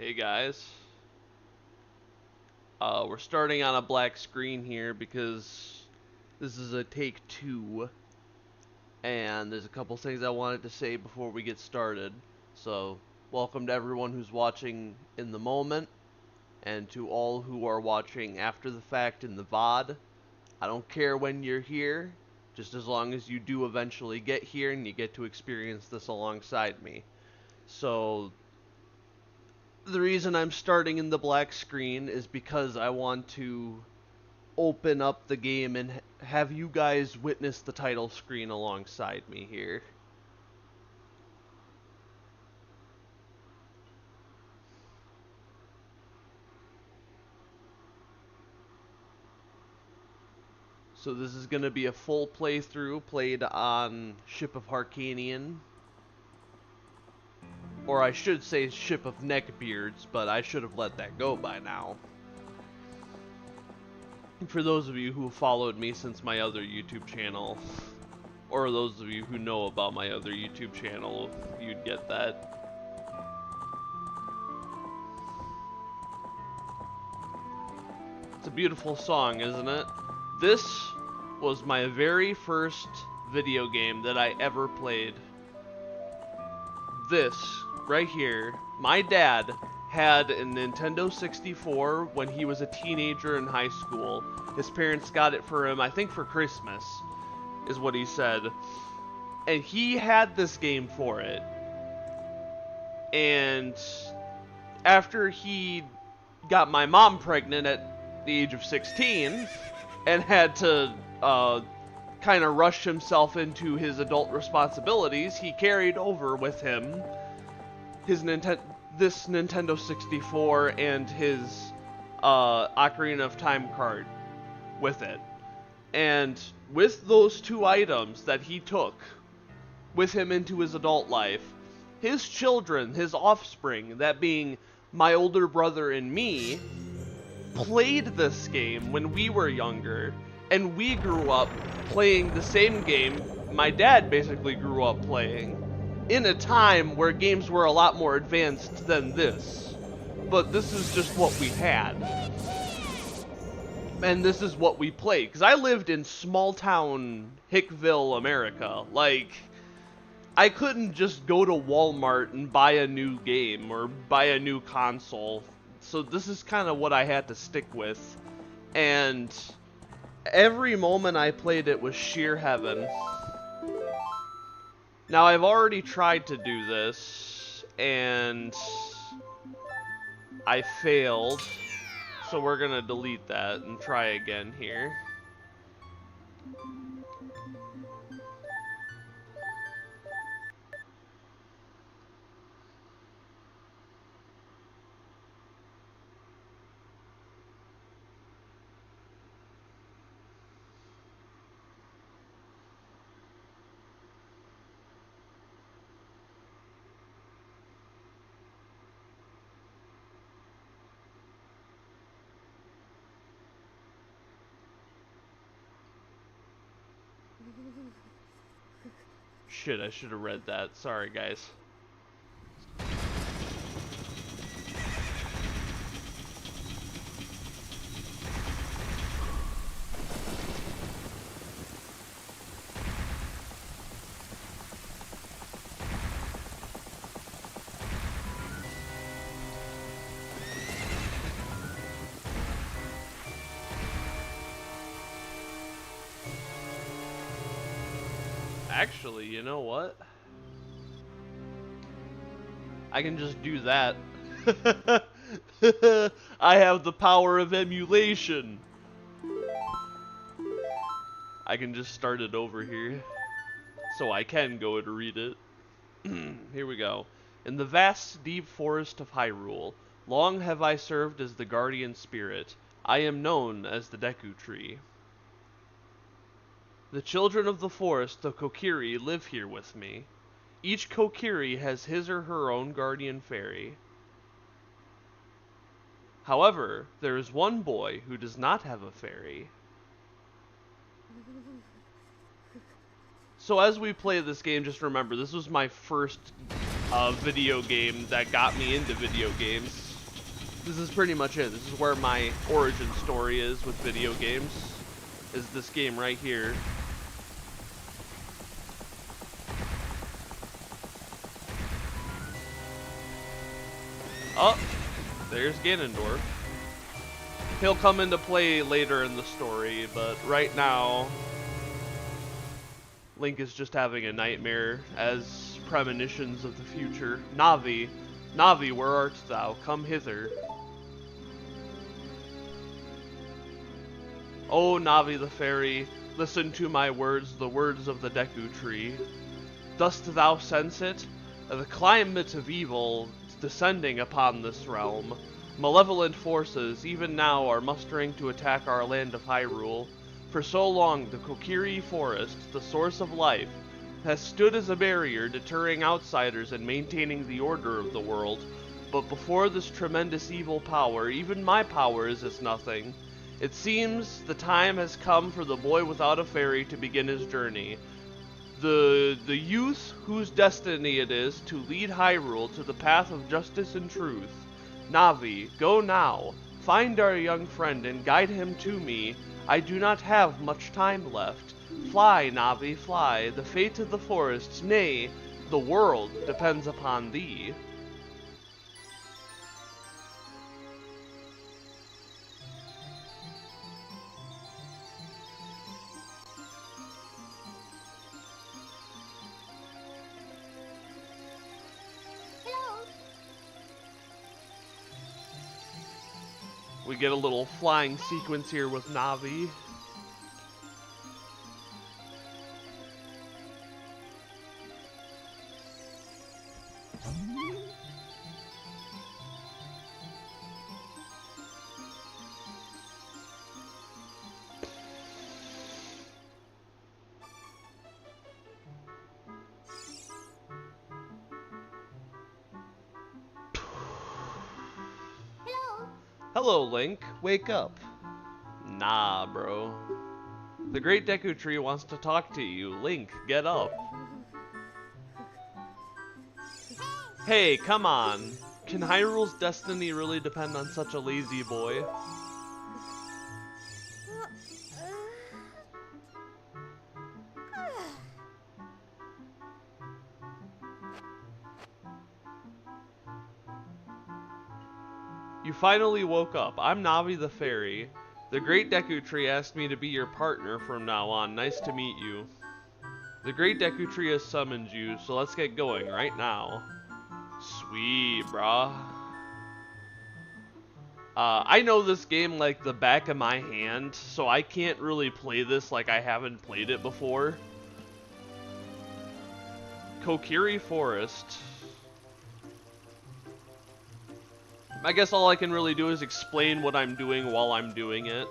Hey guys, we're starting on a black screen here because this is a take two, and there's a couple things I wanted to say before we get started. So, welcome to everyone who's watching in the moment, and to all who are watching after the fact in the VOD. I don't care when you're here, just as long as you do eventually get here and you get to experience this alongside me. So, the reason I'm starting in the black screen is because I want to open up the game and have you guys witness the title screen alongside me here. So this is going to be a full playthrough played on Ship of Harkanian. Or I should say Ship of Neckbeards, but I should have let that go by now. For those of you who followed me since my other YouTube channel, or those of you who know about my other YouTube channel, you'd get that. It's a beautiful song, isn't it? This was my very first video game that I ever played. This, right here, my dad had a Nintendo 64 when he was a teenager in high school. His parents got it for him, I think for Christmas, is what he said. And he had this game for it. And after he got my mom pregnant at the age of 16 and had to kind of rush himself into his adult responsibilities, he carried over with him his this Nintendo 64 and his Ocarina of Time card with it. And with those two items that he took with him into his adult life, his children, his offspring, that being my older brother and me, played this game when we were younger, and we grew up playing the same game my dad basically grew up playing, in a time where games were a lot more advanced than this. But this is just what we had. And this is what we played. Because I lived in small town Hickville, America. Like, I couldn't just go to Walmart and buy a new game or buy a new console. So this is kind of what I had to stick with. And every moment I played it was sheer heaven. Now, I've already tried to do this, and I failed, so we're gonna delete that and try again here. Shit, I should have read that. Sorry, guys. Actually, you know what? I can just do that. I have the power of emulation. I can just start it over here. So I can go and read it. Here we go. In the vast, deep forest of Hyrule, long have I served as the guardian spirit. I am known as the Deku Tree. The children of the forest, the Kokiri, live here with me. Each Kokiri has his or her own guardian fairy. However, there is one boy who does not have a fairy. So as we play this game, just remember, this was my first video game that got me into video games. This is pretty much it. This is where my origin story is with video games. Is this game right here. Oh, there's Ganondorf. He'll come into play later in the story, but right now, Link is just having a nightmare as premonitions of the future. Navi, Navi, where art thou? Come hither. O Navi the fairy, listen to my words, the words of the Deku Tree. Dost thou sense it? The climate of evil descending upon this realm. Malevolent forces even now are mustering to attack our land of Hyrule. For so long, the Kokiri Forest, the source of life, has stood as a barrier deterring outsiders and maintaining the order of the world. But before this tremendous evil power, even my power is as nothing. It seems the time has come for the boy without a fairy to begin his journey. The youth whose destiny it is to lead Hyrule to the path of justice and truth. Navi, go now. Find our young friend and guide him to me. I do not have much time left. Fly, Navi, fly. The fate of the forests, nay, the world depends upon thee. We get a little flying sequence here with Navi. Hello, Link. Wake up. Nah, bro. The Great Deku Tree wants to talk to you. Link, get up. Hey, come on. Can Hyrule's destiny really depend on such a lazy boy? You finally woke up. I'm Navi the Fairy. The Great Deku Tree asked me to be your partner from now on. Nice to meet you. The Great Deku Tree has summoned you, so let's get going right now. Sweet, brah. I know this game like the back of my hand, so I can't really play this like I haven't played it before. Kokiri Forest. I guess all I can really do is explain what I'm doing while I'm doing it.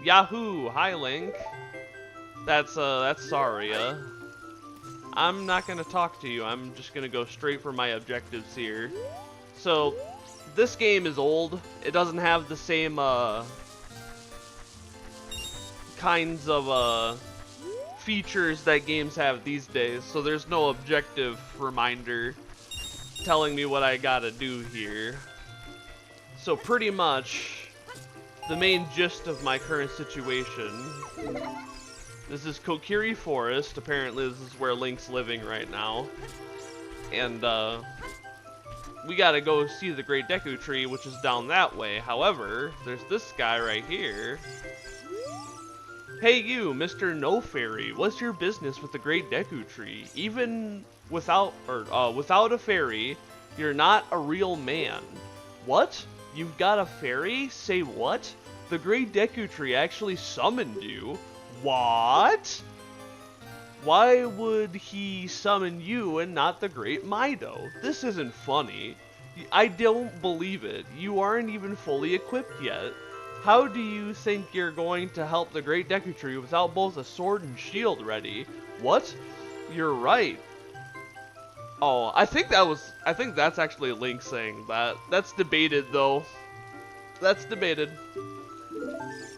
Yahoo! Hi, Link. That's Saria. I'm not gonna talk to you. I'm just gonna go straight for my objectives here. So, this game is old. It doesn't have the same, kinds of, features that games have these days. So there's no objective reminder telling me what I gotta do here. So pretty much, the main gist of my current situation. This is Kokiri Forest. Apparently this is where Link's living right now. And, we gotta go see the Great Deku Tree, which is down that way. However, there's this guy right here. Hey you, Mr. No Fairy, what's your business with the Great Deku Tree? Even without a fairy, you're not a real man. What? You've got a fairy? Say what? The Great Deku Tree actually summoned you? What? Why would he summon you and not the Great Mido? This isn't funny. I don't believe it. You aren't even fully equipped yet. How do you think you're going to help the Great Deku Tree without both a sword and shield ready? What? You're right. Oh, I think that's actually Link saying that. That's debated though. That's debated.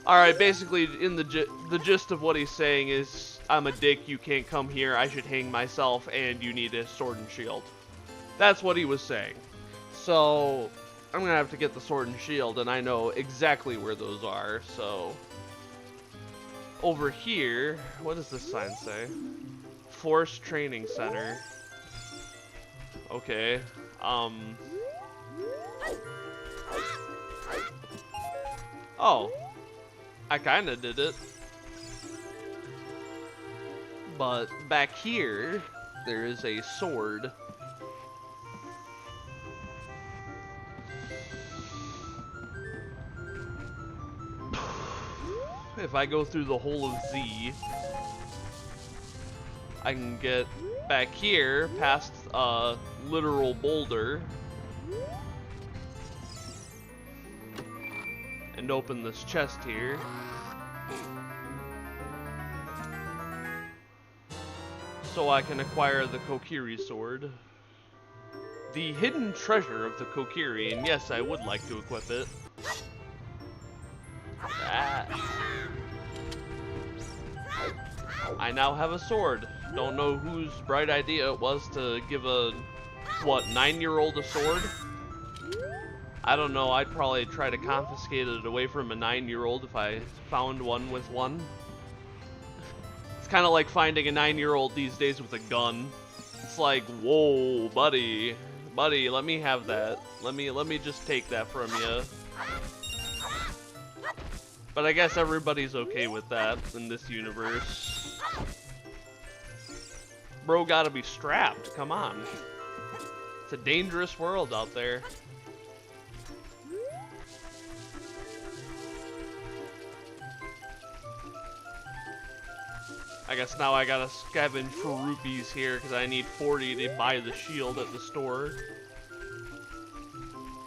Alright, basically in the gist of what he's saying is, I'm a dick, you can't come here, I should hang myself, and you need a sword and shield. That's what he was saying. So, I'm gonna have to get the sword and shield, and I know exactly where those are, so... Over here, what does this sign say? Force Training Center. Okay, oh, I kinda did it. But back here, there is a sword. If I go through the whole of Z, I can get back here past a literal boulder and open this chest here. So I can acquire the Kokiri sword. The hidden treasure of the Kokiri, and yes, I would like to equip it. That. I now have a sword. Don't know whose bright idea it was to give a, what, 9-year-old a sword? I don't know, I'd probably try to confiscate it away from a 9-year-old if I found one with one. It's kind of like finding a 9-year-old these days with a gun. It's like, whoa, buddy, let me have that. Let me just take that from you. But I guess everybody's okay with that in this universe. Bro gotta be strapped, come on. It's a dangerous world out there. I guess now I gotta scavenge for rupees here because I need 40 to buy the shield at the store.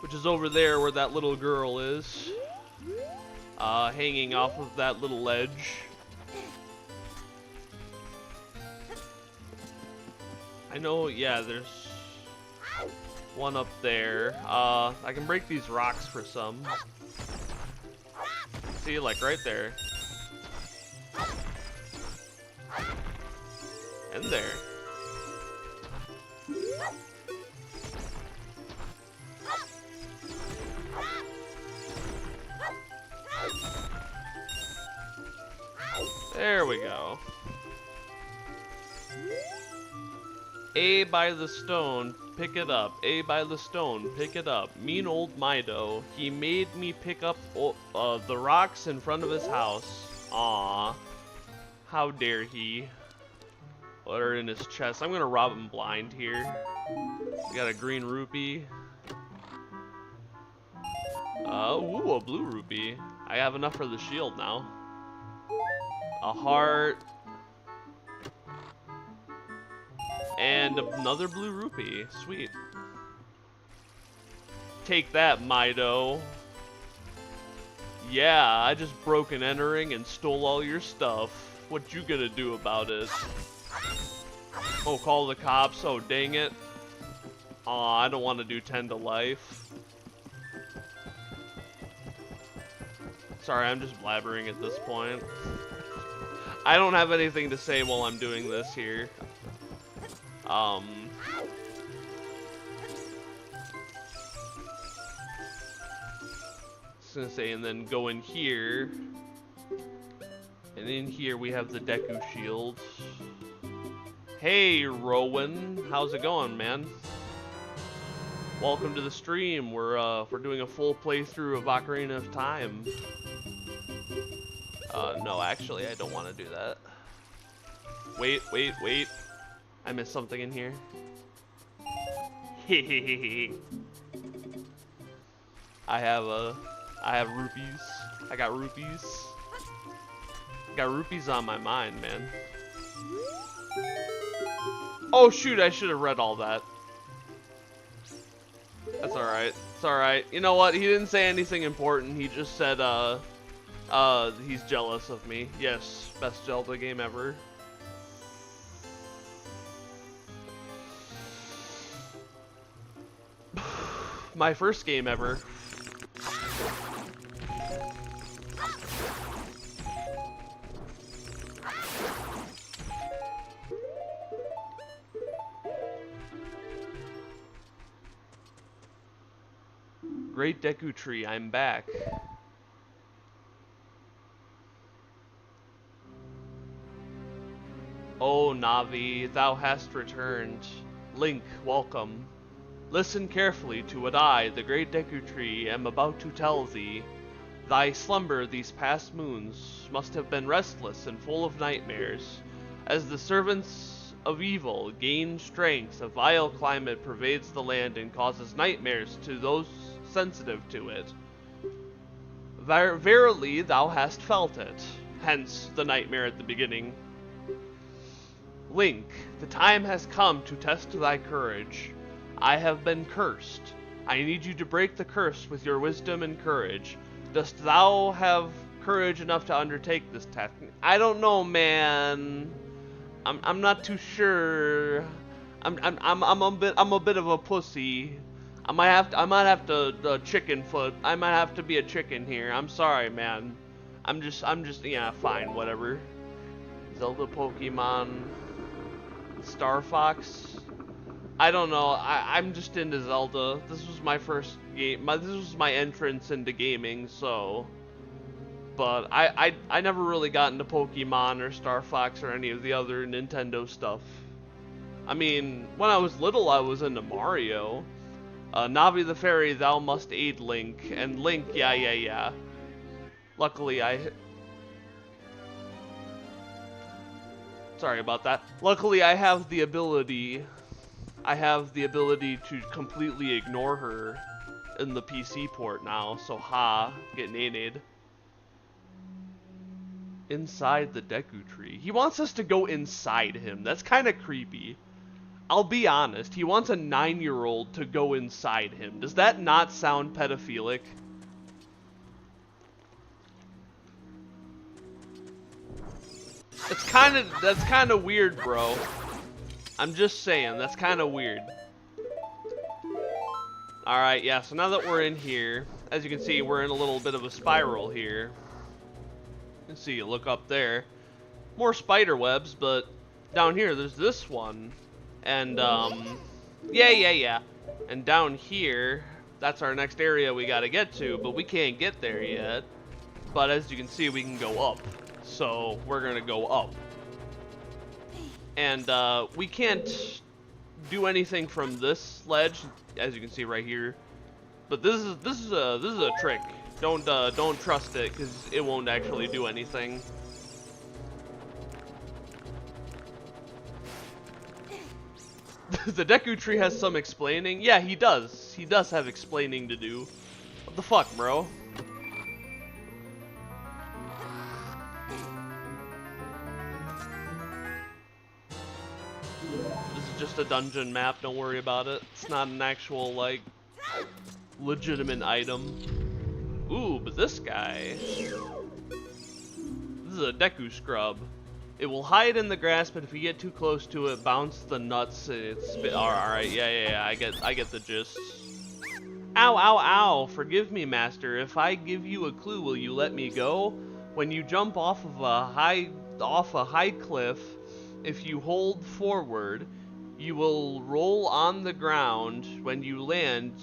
Which is over there where that little girl is. Hanging off of that little ledge. I know, yeah, there's one up there. I can break these rocks for some. See, like right there. And there. There we go. A by the stone, pick it up. A by the stone, pick it up. Mean old Mido. He made me pick up the rocks in front of his house. Aww. How dare he. What are in his chest? I'm gonna rob him blind here. We got a green rupee. Ooh, a blue rupee. I have enough for the shield now. A heart. And another blue rupee. Sweet. Take that, Mido. Yeah, I just broke an entering and stole all your stuff. What you gonna do about it? Oh, call the cops. Oh, dang it. Aw, I don't want to do 10 to life. Sorry, I'm just blabbering at this point. I don't have anything to say while I'm doing this here. I was gonna say, and then go in here. And in here we have the Deku shield. Hey, Rowan, how's it going, man? Welcome to the stream. We're doing a full playthrough of Ocarina of Time. No, actually, I don't want to do that. Wait. I missed something in here. I have rupees. I got rupees. Got rupees on my mind, man. Oh shoot, I should have read all that. That's alright. It's alright. You know what? He didn't say anything important. He just said, he's jealous of me. Yes, best Zelda game ever. My first game ever. Great Deku Tree, I'm back. Oh, Navi, thou hast returned. Link, welcome. Listen carefully to what I, the Great Deku Tree, am about to tell thee. Thy slumber these past moons must have been restless and full of nightmares. As the servants of evil gain strength, a vile climate pervades the land and causes nightmares to those sensitive to it. Verily thou hast felt it, hence the nightmare at the beginning. Link, the time has come to test thy courage. I have been cursed. I need you to break the curse with your wisdom and courage. Dost thou have courage enough to undertake this task? I don't know, man. I'm not too sure. I'm a bit of a pussy. I might have to chicken foot. I might have to be a chicken here. I'm sorry, man. I'm just yeah, fine, whatever. Zelda, Pokemon, Star Fox. I don't know. I'm just into Zelda. This was my first game. This was my entrance into gaming, so. But I never really got into Pokemon or Star Fox or any of the other Nintendo stuff. I mean, when I was little, I was into Mario. Navi the Fairy, thou must aid Link. And Link, yeah. Luckily, sorry about that. Luckily, I have the ability to completely ignore her in the PC port now, so get nated. Inside the Deku Tree. He wants us to go inside him. That's kind of creepy. I'll be honest, he wants a 9-year-old to go inside him. Does that not sound pedophilic? That's kind of weird, bro. I'm just saying, that's kind of weird. Alright, yeah, so now that we're in here, as you can see, we're in a little bit of a spiral here. You can see, look up there. More spider webs, but down here, there's this one. And, yeah. And down here, that's our next area we gotta get to, but we can't get there yet. But as you can see, we can go up. So, we're gonna go up. And we can't do anything from this ledge, as you can see right here. But this is a trick. Don't trust it, because it won't actually do anything. The Deku Tree has some explaining. Yeah, he does. He does have explaining to do. What the fuck, bro? This is just a dungeon map, don't worry about it. It's not an actual, like, legitimate item. Ooh, but this guy... This is a Deku Scrub. It will hide in the grass, but if you get too close to it, bounce the nuts and it's spit. Alright, yeah, I get the gist. Ow, ow, ow! Forgive me, master. If I give you a clue, will you let me go? When you jump off of a high cliff, if you hold forward, you will roll on the ground when you land,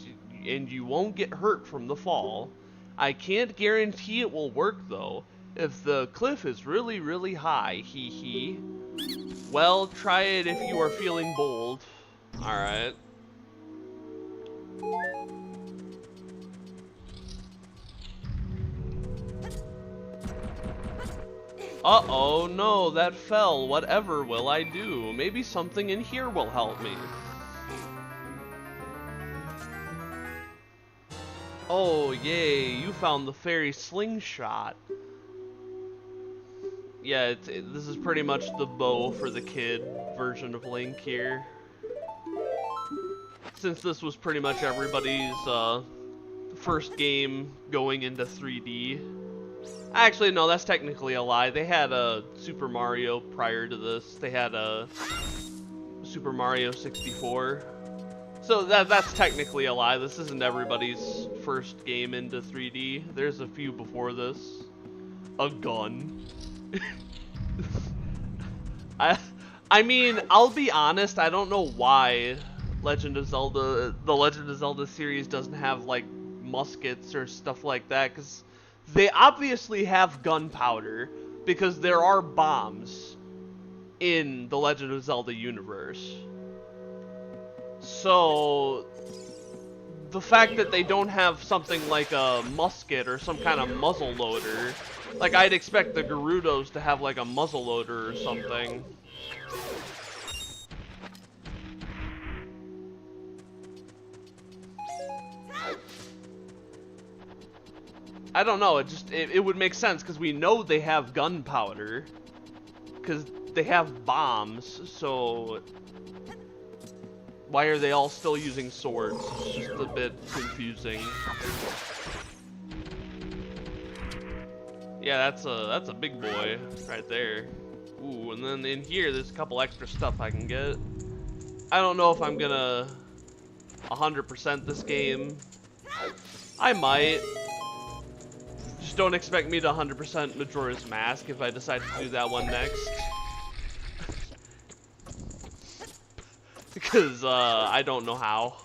and you won't get hurt from the fall. I can't guarantee it will work though. If the cliff is really, really high, hee hee. Well, try it if you are feeling bold. Alright. Uh-oh, no, that fell. Whatever will I do? Maybe something in here will help me. Oh, yay, you found the fairy slingshot. Yeah, this is pretty much the bow for the kid version of Link here. Since this was pretty much everybody's first game going into 3D. Actually, no, that's technically a lie. They had a Super Mario prior to this. They had a Super Mario 64. So that's technically a lie. This isn't everybody's first game into 3D. There's a few before this. A gun. I mean, I'll be honest, I don't know why the Legend of Zelda series doesn't have like muskets or stuff like that, because they obviously have gunpowder, because there are bombs in the Legend of Zelda universe. So the fact that they don't have something like a musket or some kind of muzzle loader, like I'd expect the Gerudos to have like a muzzle loader or something. I don't know, it would make sense because we know they have gunpowder, because they have bombs, so why are they all still using swords? It's just a bit confusing. Yeah, that's a big boy right there. Ooh, and then in here there's a couple extra stuff I can get. I don't know if I'm gonna 100% this game. I might. Just don't expect me to 100% Majora's Mask if I decide to do that one next. Because, I don't know how.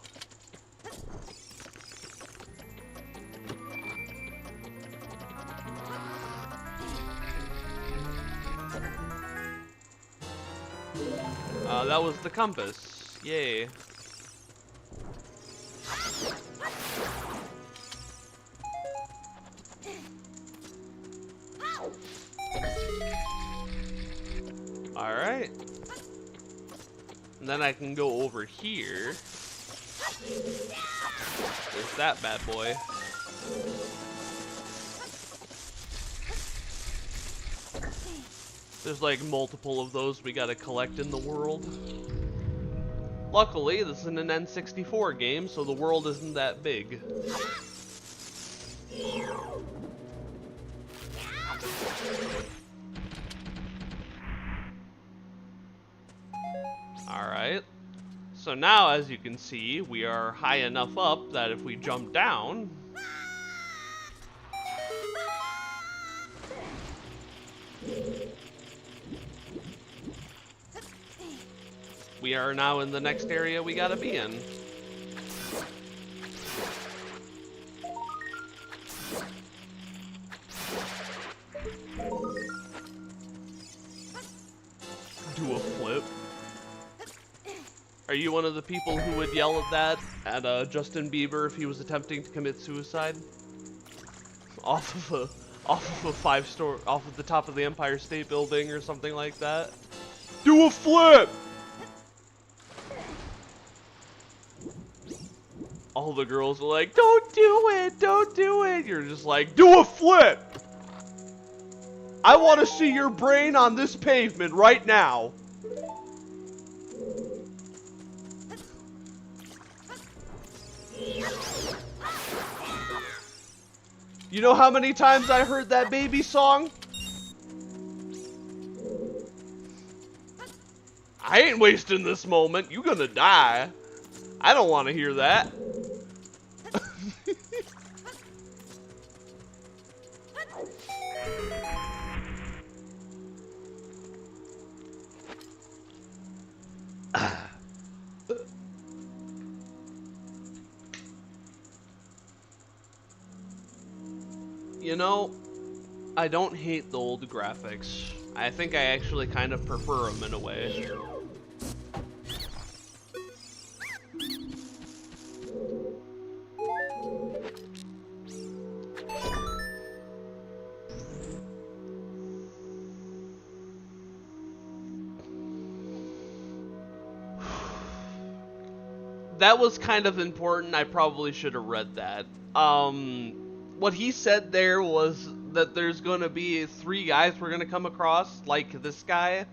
That was the compass. Yay. Alright. And then I can go over here. There's that bad boy. There's like multiple of those we gotta collect in the world. Luckily, this is an N64 game, so the world isn't that big. Alright. So now, as you can see, we are high enough up that if we jump down, we are now in the next area we gotta be in. Do a flip. Are you one of the people who would yell at that at Justin Bieber if he was attempting to commit suicide? Off of a 5-story, off of the top of the Empire State Building or something like that? Do a flip! All the girls are like, don't do it, don't do it. You're just like, do a flip! I want to see your brain on this pavement right now. You know how many times I heard that baby song? I ain't wasting this moment. You gonna die. I don't want to hear that. You know, I don't hate the old graphics. I think I actually kind of prefer them in a way. That was kind of important. I probably should have read that. What he said there was that there's gonna be 3 guys we're gonna come across, like this guy,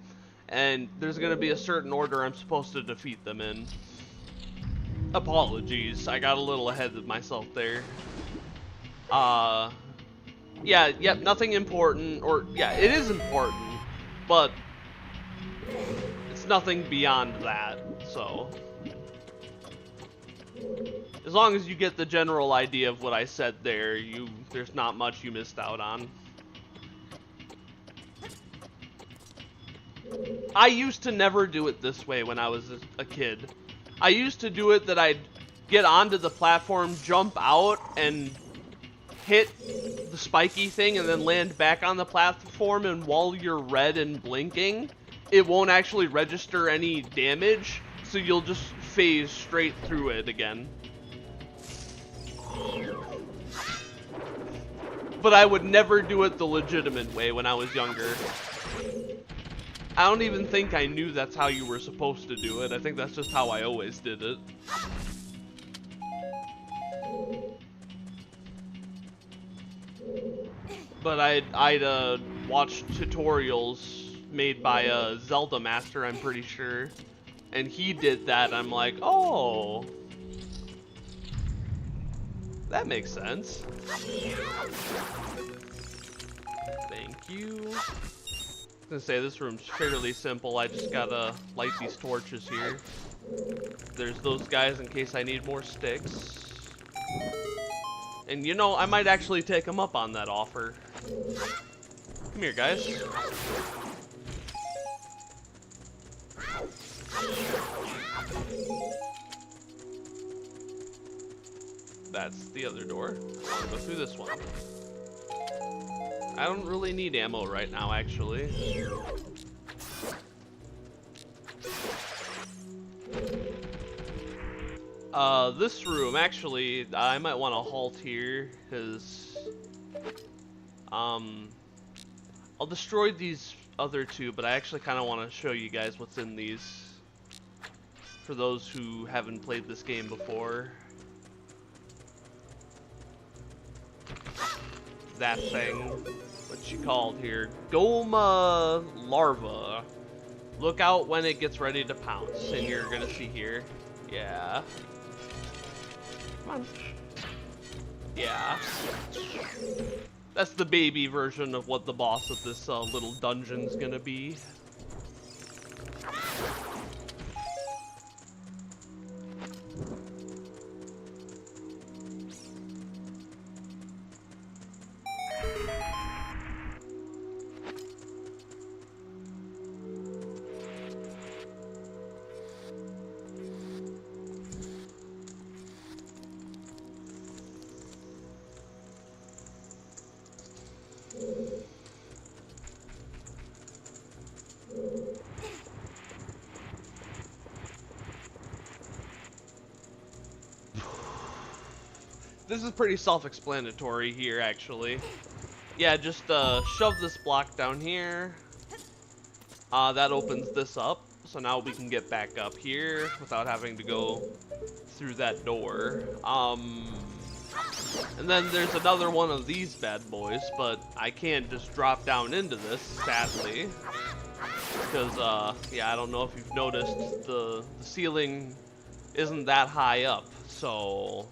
and there's gonna be a certain order I'm supposed to defeat them in. Apologies, I got a little ahead of myself there. Yeah, yep, nothing important, or, yeah, it is important, but it's nothing beyond that, so. As long as you get the general idea of what I said there, there's not much you missed out on. I used to never do it this way when I was a kid. I used to do it that I'd get onto the platform, jump out, and hit the spiky thing and then land back on the platform, and while you're red and blinking, it won't actually register any damage, so you'll just phase straight through it again. But I would never do it the legitimate way when I was younger. I don't even think I knew that's how you were supposed to do it. I think that's just how I always did it. But I'd watched tutorials made by a Zelda master, I'm pretty sure. And he did that, I'm like, oh. That makes sense. Thank you. I was gonna say, this room's fairly simple. I just gotta light these torches here. There's those guys in case I need more sticks. And you know, I might actually take them up on that offer. Come here, guys. That's the other door. I'll go through this one. I don't really need ammo right now, actually. This room, actually, I might want to halt here, because, I'll destroy these other two, but I actually kind of want to show you guys what's in these, for those who haven't played this game before. That thing, what you called here, Goma larva. Look out when it gets ready to pounce, and you're gonna see here. Yeah. Come on. Yeah. That's the baby version of what the boss of this little dungeon's gonna be. This is pretty self-explanatory here, actually. Yeah, just shove this block down here. That opens this up, so now we can get back up here without having to go through that door. And then there's another one of these bad boys, but I can't just drop down into this, sadly. Because, yeah, I don't know if you've noticed, the ceiling isn't that high up, so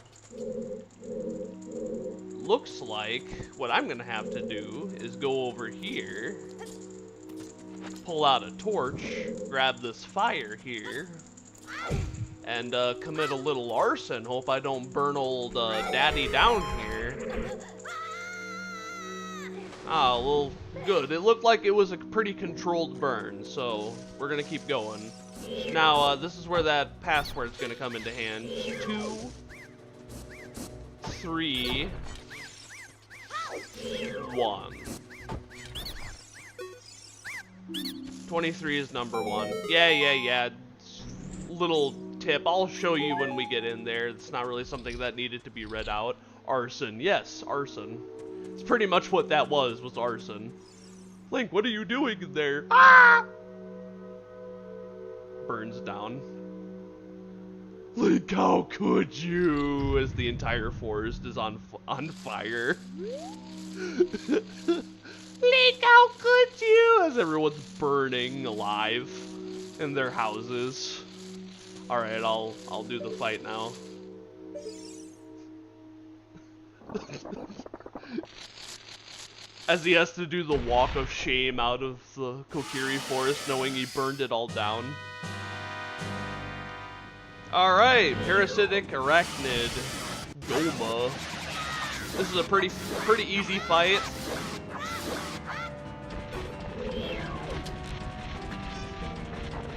looks like what I'm gonna have to do is go over here, pull out a torch, grab this fire here, and commit a little arson. Hope I don't burn old daddy down here. Ah, well, good. It looked like it was a pretty controlled burn, so we're gonna keep going. Now, this is where that password's gonna come into hand. 2, 3, 1. 23 is number 1. Yeah. Little tip. I'll show you when we get in there. It's not really something that needed to be read out. Arson. Yes, arson. It's pretty much what that was arson. Link, what are you doing in there? Ah! Burns down. Link, how could you? As the entire forest is on fire. Link, how could you? As everyone's burning alive in their houses. All right, I'll do the fight now. As he has to do the walk of shame out of the Kokiri forest, knowing he burned it all down. Alright, parasitic arachnid Goma. This is a pretty easy fight.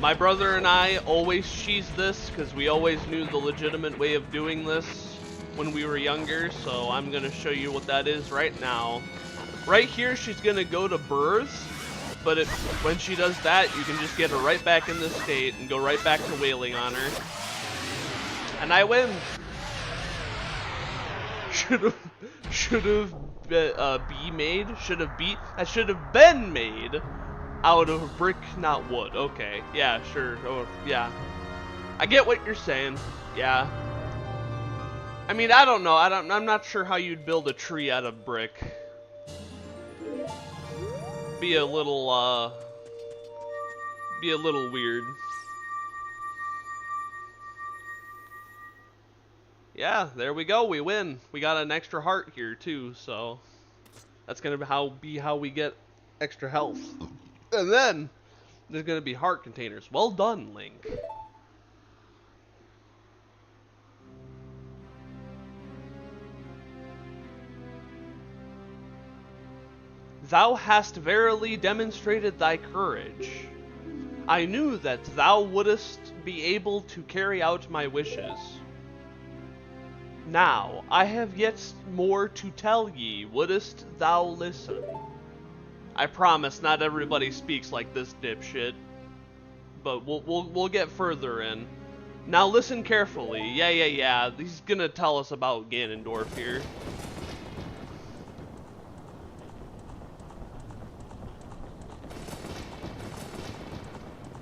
My brother and I always cheese this because we always knew the legitimate way of doing this when we were younger, so I'm going to show you what that is right now. Right here, she's going to go to birth, but when she does that, you can just get her right back in this state and go right back to wailing on her. And I win! Should have been made out of brick, not wood. Okay, yeah, sure. Oh, yeah. I get what you're saying. Yeah. I mean, I don't know. I'm not sure how you'd build a tree out of brick. Be a little weird. Yeah, there we go. We win. We got an extra heart here too, so that's gonna be how we get extra health. And then there's gonna be heart containers. Well done, Link. Thou hast verily demonstrated thy courage. I knew that thou wouldst be able to carry out my wishes. Now, I have yet more to tell ye, wouldst thou listen? I promise not everybody speaks like this dipshit, but we'll get further in. Now listen carefully. Yeah. He's gonna tell us about Ganondorf here.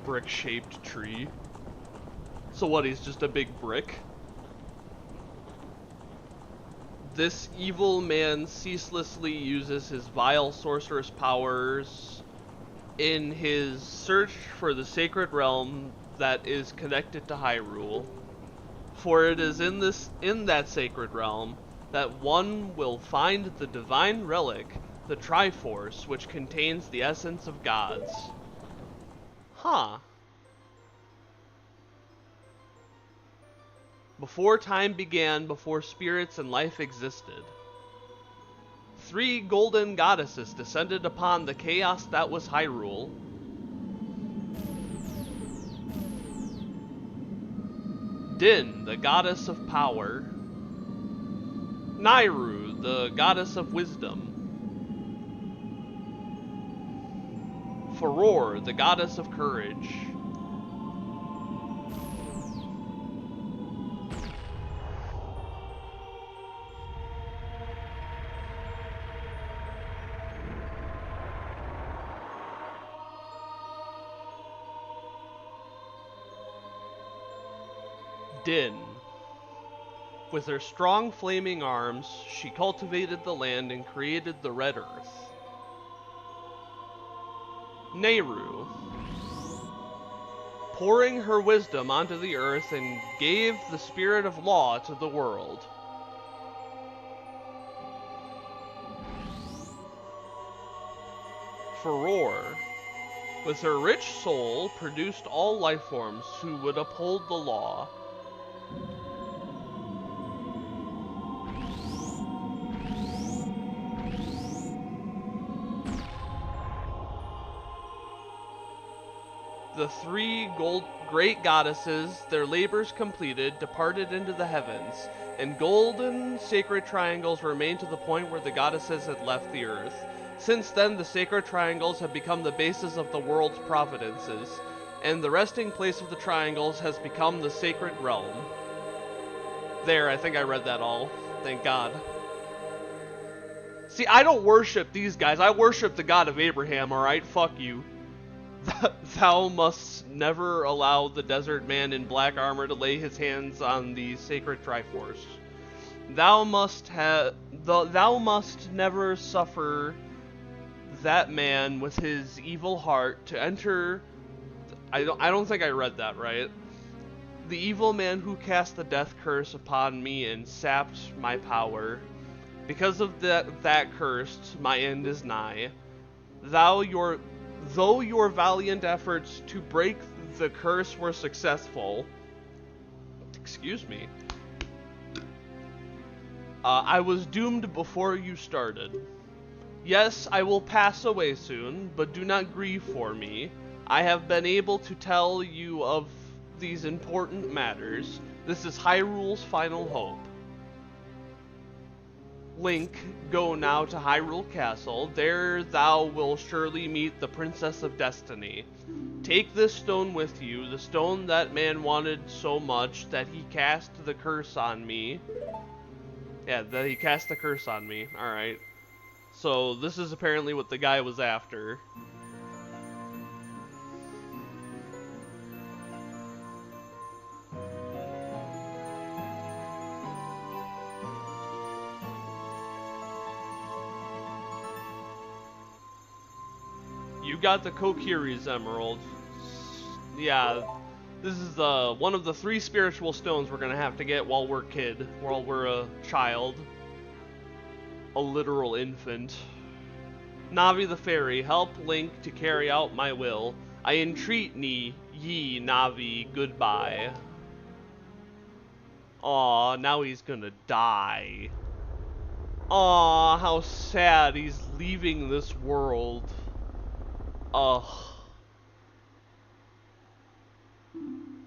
Brick-shaped tree. So what, he's just a big brick? This evil man ceaselessly uses his vile sorcerous powers in his search for the sacred realm that is connected to Hyrule. For it is in that sacred realm that one will find the divine relic, the Triforce, which contains the essence of gods. Huh. Before time began, before spirits and life existed, 3 golden goddesses descended upon the chaos that was Hyrule. Din, the goddess of power. Nayru, the goddess of wisdom. Furore, the goddess of courage. Din. With her strong flaming arms, she cultivated the land and created the Red Earth. Nayru. Pouring her wisdom onto the earth and gave the spirit of law to the world. Furore. With her rich soul, produced all life forms who would uphold the law. The 3 great goddesses, their labors completed, departed into the heavens, and golden sacred triangles remained to the point where the goddesses had left the earth. Since then, the sacred triangles have become the basis of the world's providences, and the resting place of the triangles has become the sacred realm. There, I think I read that all. Thank God. See, I don't worship these guys. I worship the God of Abraham, alright? Fuck you. Thou must never allow the desert man in black armor to lay his hands on the sacred Triforce. Thou must never suffer that man with his evil heart to enter. I don't think I read that right. The evil man who cast the death curse upon me and sapped my power. Because of that curse, my end is nigh. Though your valiant efforts to break the curse were successful, excuse me, I was doomed before you started. Yes, I will pass away soon, but do not grieve for me. I have been able to tell you of these important matters. This is Hyrule's final hope. Link, go now to Hyrule Castle. There thou will surely meet the Princess of Destiny. Take this stone with you, the stone that man wanted so much that he cast the curse on me. Yeah, that he cast the curse on me. Alright. So this is apparently what the guy was after. You got the Kokiri's Emerald. Yeah, this is one of the 3 spiritual stones we're gonna have to get while we're a child. A literal infant. Navi the fairy, help Link to carry out my will. I entreat ye, Navi, goodbye. Aw, now he's gonna die. Aw, how sad, he's leaving this world. Ugh.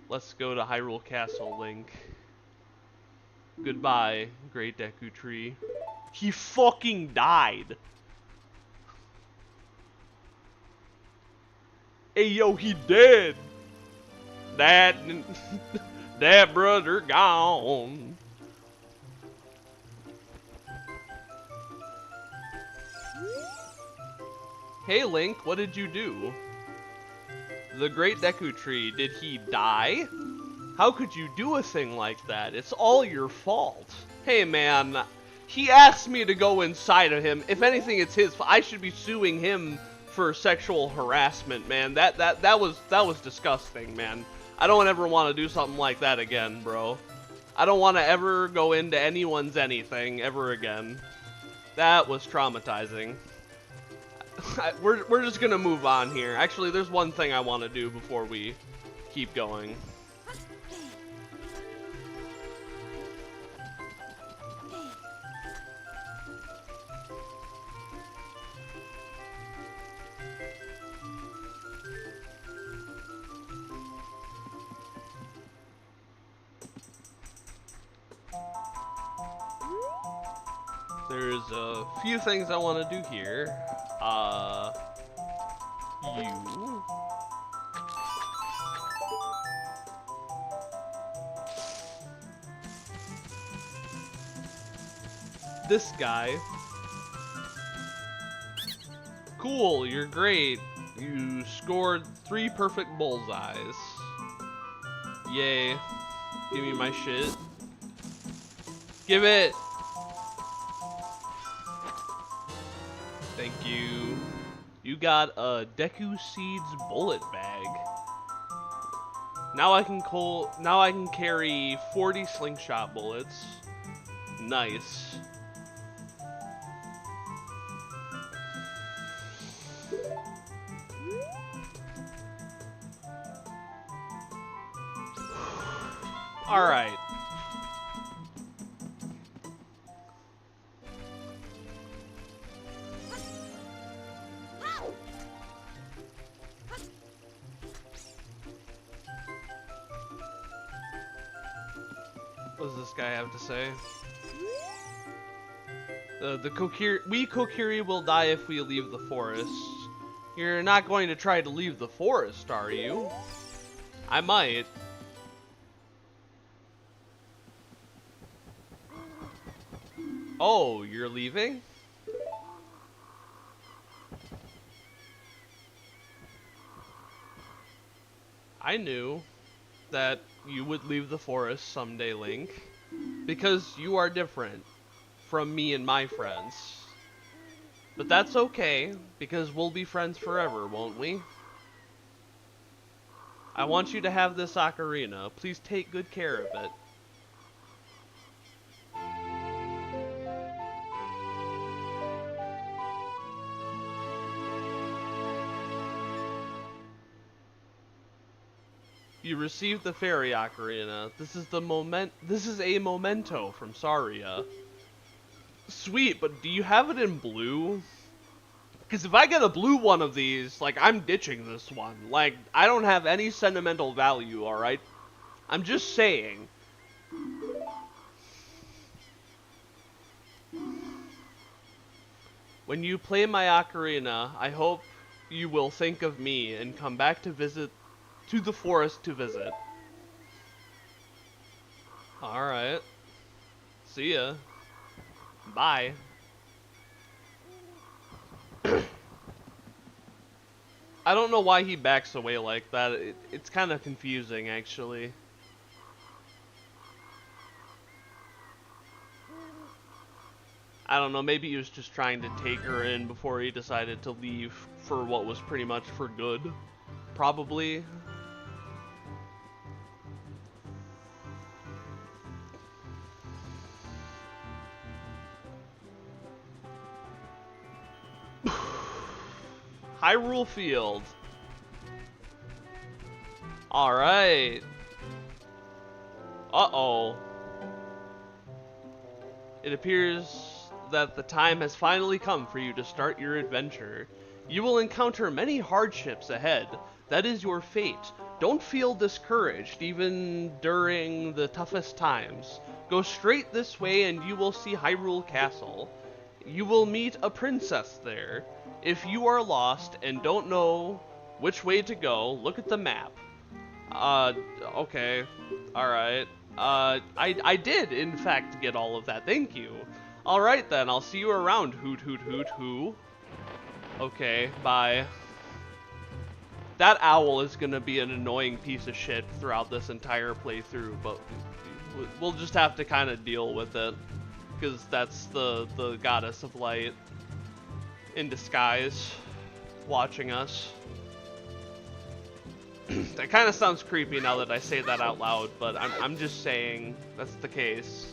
Let's go to Hyrule Castle, Link. Goodbye, Great Deku Tree. He fucking died. Hey yo, he dead. That brother gone. Hey Link, what did you do? The Great Deku Tree, did he die? How could you do a thing like that? It's all your fault. Hey man, he asked me to go inside of him. If anything, it's his fault. I should be suing him for sexual harassment, man. That was disgusting, man. I don't ever want to do something like that again, bro. I don't want to ever go into anyone's anything ever again. That was traumatizing. We're just gonna move on here. Actually, there's one thing I want to do before we keep going. There's a few things I want to do here. You. This guy. Cool, you're great. You scored 3 perfect bullseyes. Yay. Give me my shit. Give it! Thank you. You got a Deku Seeds bullet bag. Now I can carry 40 slingshot bullets. Nice. All right. What does this guy have to say? We Kokiri will die if we leave the forest. You're not going to try to leave the forest, are you? I might. Oh, you're leaving? I knew that you would leave the forest someday, Link, because you are different from me and my friends. But that's okay, because we'll be friends forever, won't we? I want you to have this ocarina. Please take good care of it. You received the fairy ocarina. This is a memento from Saria. Sweet, but do you have it in blue? Because if I get a blue one of these, like, I'm ditching this one. Like, I don't have any sentimental value, alright? I'm just saying. When you play my ocarina, I hope you will think of me and come back to the forest to visit. Alright. See ya. Bye. I don't know why he backs away like that. It's kind of confusing, actually. I don't know, maybe he was just trying to take her in before he decided to leave for what was pretty much for good. Probably. Hyrule Field. Alright. Uh-oh. It appears that the time has finally come for you to start your adventure. You will encounter many hardships ahead. That is your fate. Don't feel discouraged, even during the toughest times. Go straight this way and you will see Hyrule Castle. You will meet a princess there. If you are lost and don't know which way to go, look at the map. Okay. Alright. I did, in fact, get all of that. Thank you. Alright then, I'll see you around, hoot hoot hoot hoo. Okay, bye. That owl is gonna be an annoying piece of shit throughout this entire playthrough, but we'll just have to kind of deal with it. Because that's the goddess of light in disguise watching us. That kind of sounds creepy now that I say that out loud, but I'm just saying that's the case.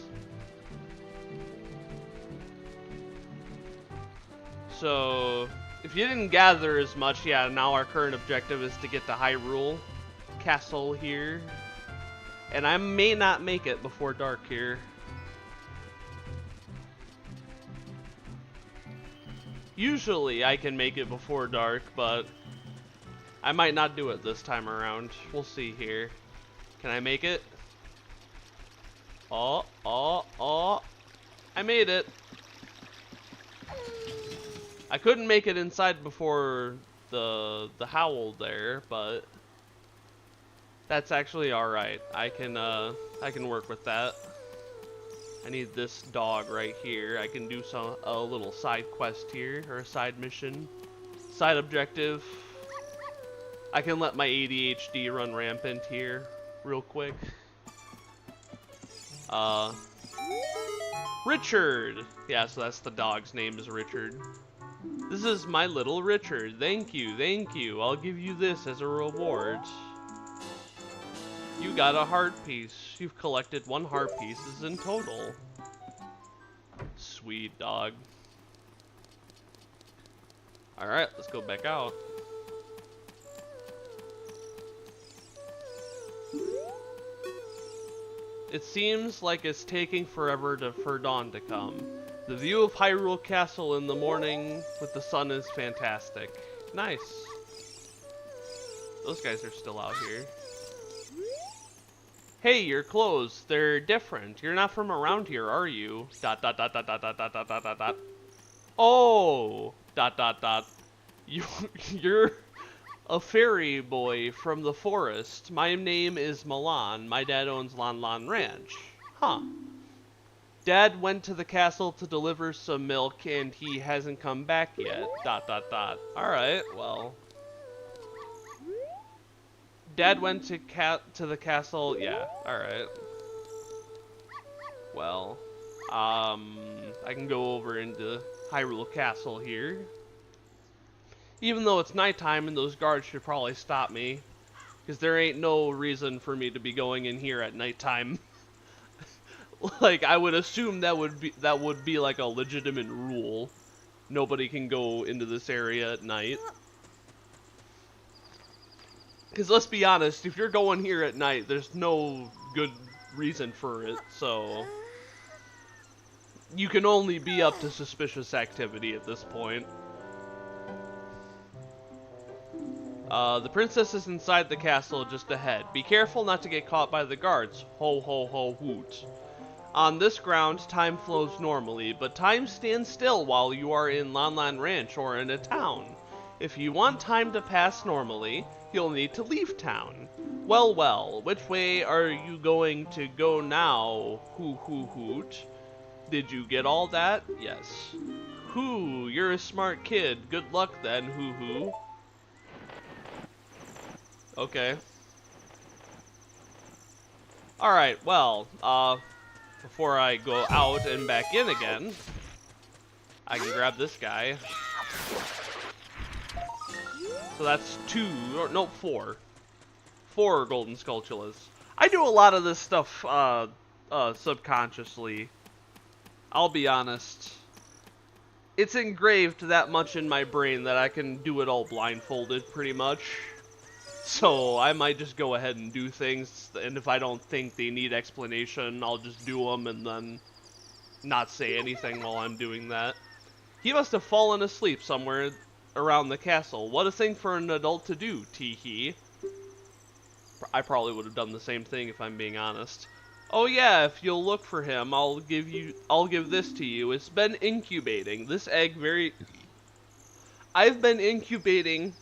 So, if you didn't gather as much, yeah, now our current objective is to get to Hyrule Castle here. And I may not make it before dark here. Usually I can make it before dark, but I might not do it this time around. We'll see here. Can I make it? Oh, I made it. I couldn't make it inside before the howl there, but that's actually alright. I can work with that. I need this dog right here. I can do a little side quest here, or a side mission, side objective. I can let my ADHD run rampant here, real quick. Richard! Yeah, so that's the dog's name, is Richard. This is my little Richard. Thank you, thank you. I'll give you this as a reward. You got a heart piece. You've collected 1 heart pieces in total. Sweet dog. Alright, let's go back out. It seems like it's taking forever for dawn to come. The view of Hyrule Castle in the morning with the sun is fantastic. Nice. Those guys are still out here. Hey, your clothes, they're different. You're not from around here, are you? ... Oh! ... You're a fairy boy from the forest. My name is Milan. My dad owns Lon Lon Ranch. Huh. Dad went to the castle to deliver some milk and he hasn't come back yet. ... Alright, well. Dad went to the castle. Yeah, alright. Well, I can go over into Hyrule Castle here. Even though it's nighttime and those guards should probably stop me. Because there ain't no reason for me to be going in here at nighttime. Like, I would assume that would be like a legitimate rule. Nobody can go into this area at night. Because let's be honest, if you're going here at night, there's no good reason for it, so you can only be up to suspicious activity at this point. The princess is inside the castle just ahead. Be careful not to get caught by the guards. Ho ho ho hoot. On this ground, time flows normally, but time stands still while you are in Lanlan Ranch or in a town. If you want time to pass normally, you'll need to leave town. Well, well, which way are you going to go now? Hoo hoo hoot. Did you get all that? Yes. Hoo, you're a smart kid. Good luck then, hoo hoo. Okay. Alright, well, before I go out and back in again, I can grab this guy. So that's 2, or no, 4. 4 golden sculptulas. I do a lot of this stuff, subconsciously. I'll be honest. It's engraved that much in my brain that I can do it all blindfolded, pretty much. So I might just go ahead and do things, and if I don't think they need explanation, I'll just do them and then not say anything while I'm doing that. He must have fallen asleep somewhere around the castle. What a thing for an adult to do, tee-hee. I probably would have done the same thing if I'm being honest. Oh yeah, if you'll look for him, I'll give this to you. It's been incubating. I've been incubating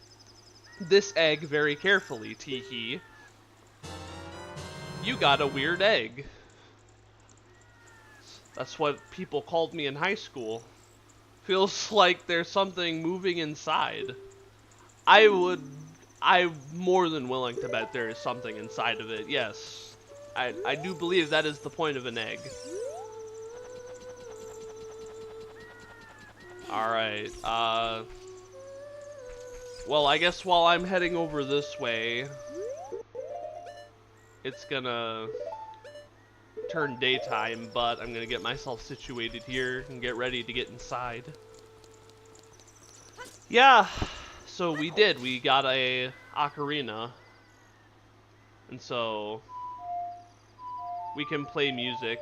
this egg very carefully, tee-hee. You got a weird egg. That's what people called me in high school. Feels like there's something moving inside. I'm more than willing to bet there is something inside of it, yes. I do believe that is the point of an egg. Alright, well, I guess while I'm heading over this way, it's gonna turn daytime, but I'm gonna get myself situated here and get ready to get inside. Yeah, so we got a ocarina, and so we can play music.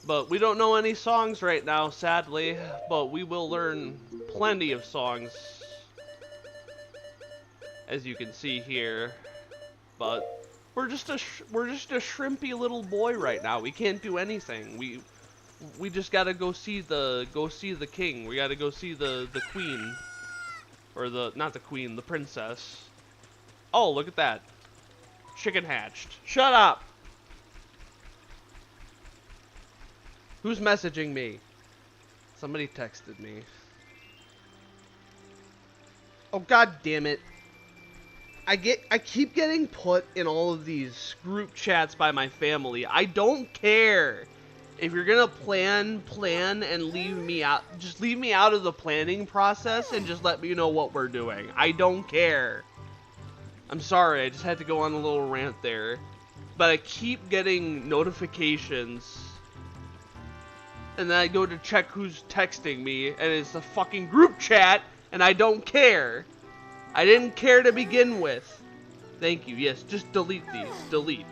But we don't know any songs right now, sadly, but we will learn plenty of songs, as you can see here. But we're just a shrimpy little boy right now. We can't do anything. We just gotta go see the king. We gotta go see the queen, or not the queen, the princess. Oh, look at that, chicken hatched. Shut up. Who's messaging me? Somebody texted me. Oh, god damn it. I keep getting put in all of these group chats by my family. I don't care. If you're gonna plan and leave me out, just leave me out of the planning process and just let me know what we're doing. I don't care. I'm sorry, I just had to go on a little rant there. But I keep getting notifications, and then I go to check who's texting me, and it's a fucking group chat, and I don't care. I didn't care to begin with. Thank you. Yes, just delete these. Delete.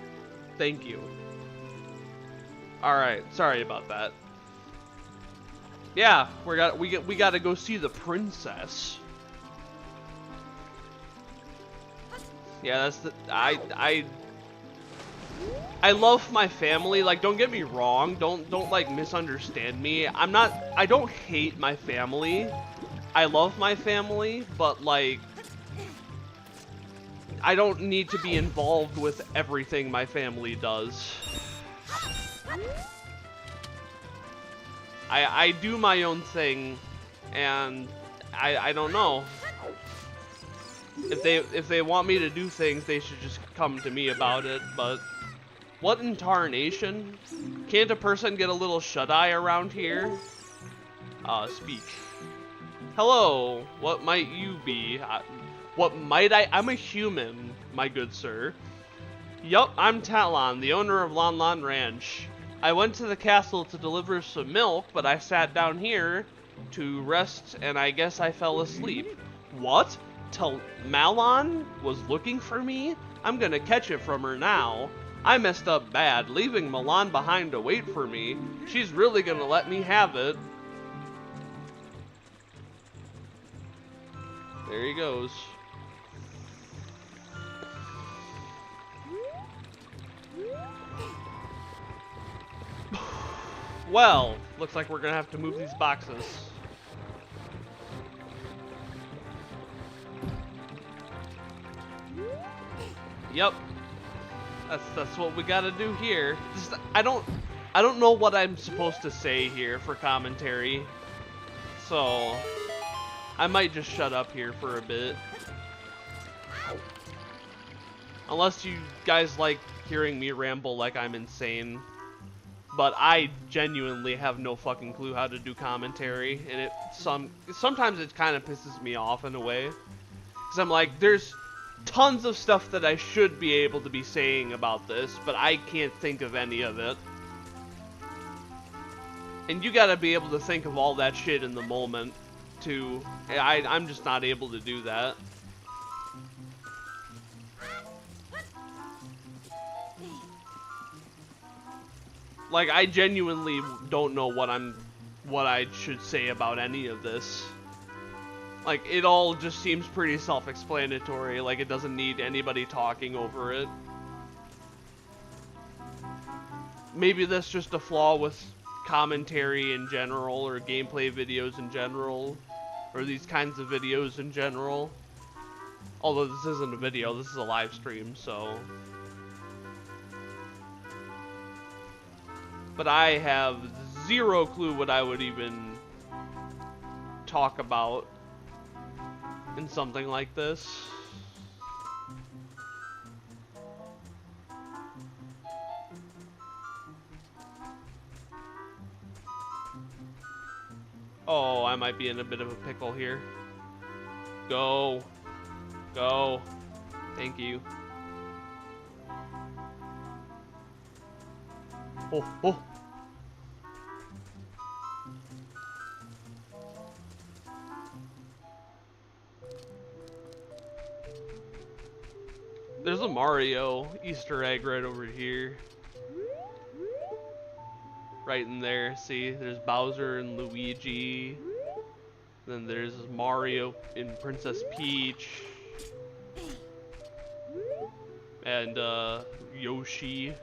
Thank you. Alright, sorry about that. Yeah, we gotta go see the princess. Yeah, that's the I love my family. Like, don't get me wrong. Don't like misunderstand me. I don't hate my family. I love my family, but like, I don't need to be involved with everything my family does. I do my own thing, and I don't know. If they want me to do things, they should just come to me about it, but what in tarnation? Can't a person get a little shut-eye around here? Speak. Hello, what might you be? What might I? I'm a human, my good sir. Yup, I'm Talon, the owner of Lanlan Ranch. I went to the castle to deliver some milk, but I sat down here to rest, and I guess I fell asleep. What? Malon was looking for me? I'm gonna catch it from her now. I messed up bad, leaving Milan behind to wait for me. She's really gonna let me have it. There he goes. Well, looks like we're gonna have to move these boxes. Yep. That's what we gotta do here. I don't know what I'm supposed to say here for commentary. So I might just shut up here for a bit. Unless you guys like hearing me ramble like I'm insane. But I genuinely have no fucking clue how to do commentary, and sometimes it kind of pisses me off in a way. Cause I'm like, there's tons of stuff that I should be able to be saying about this, but I can't think of any of it. And you gotta be able to think of all that shit in the moment, too. I'm just not able to do that. Like, I genuinely don't know what I should say about any of this. Like, it all just seems pretty self-explanatory, like it doesn't need anybody talking over it. Maybe that's just a flaw with commentary in general, or gameplay videos in general, or these kinds of videos in general. Although this isn't a video, this is a live stream, so... But I have zero clue what I would even talk about in something like this. Oh, I might be in a bit of a pickle here. Go. Go. Thank you. Oh, oh. There's a Mario Easter egg right over here. Right in there, see? There's Bowser and Luigi. Then there's Mario and Princess Peach. And, Yoshi.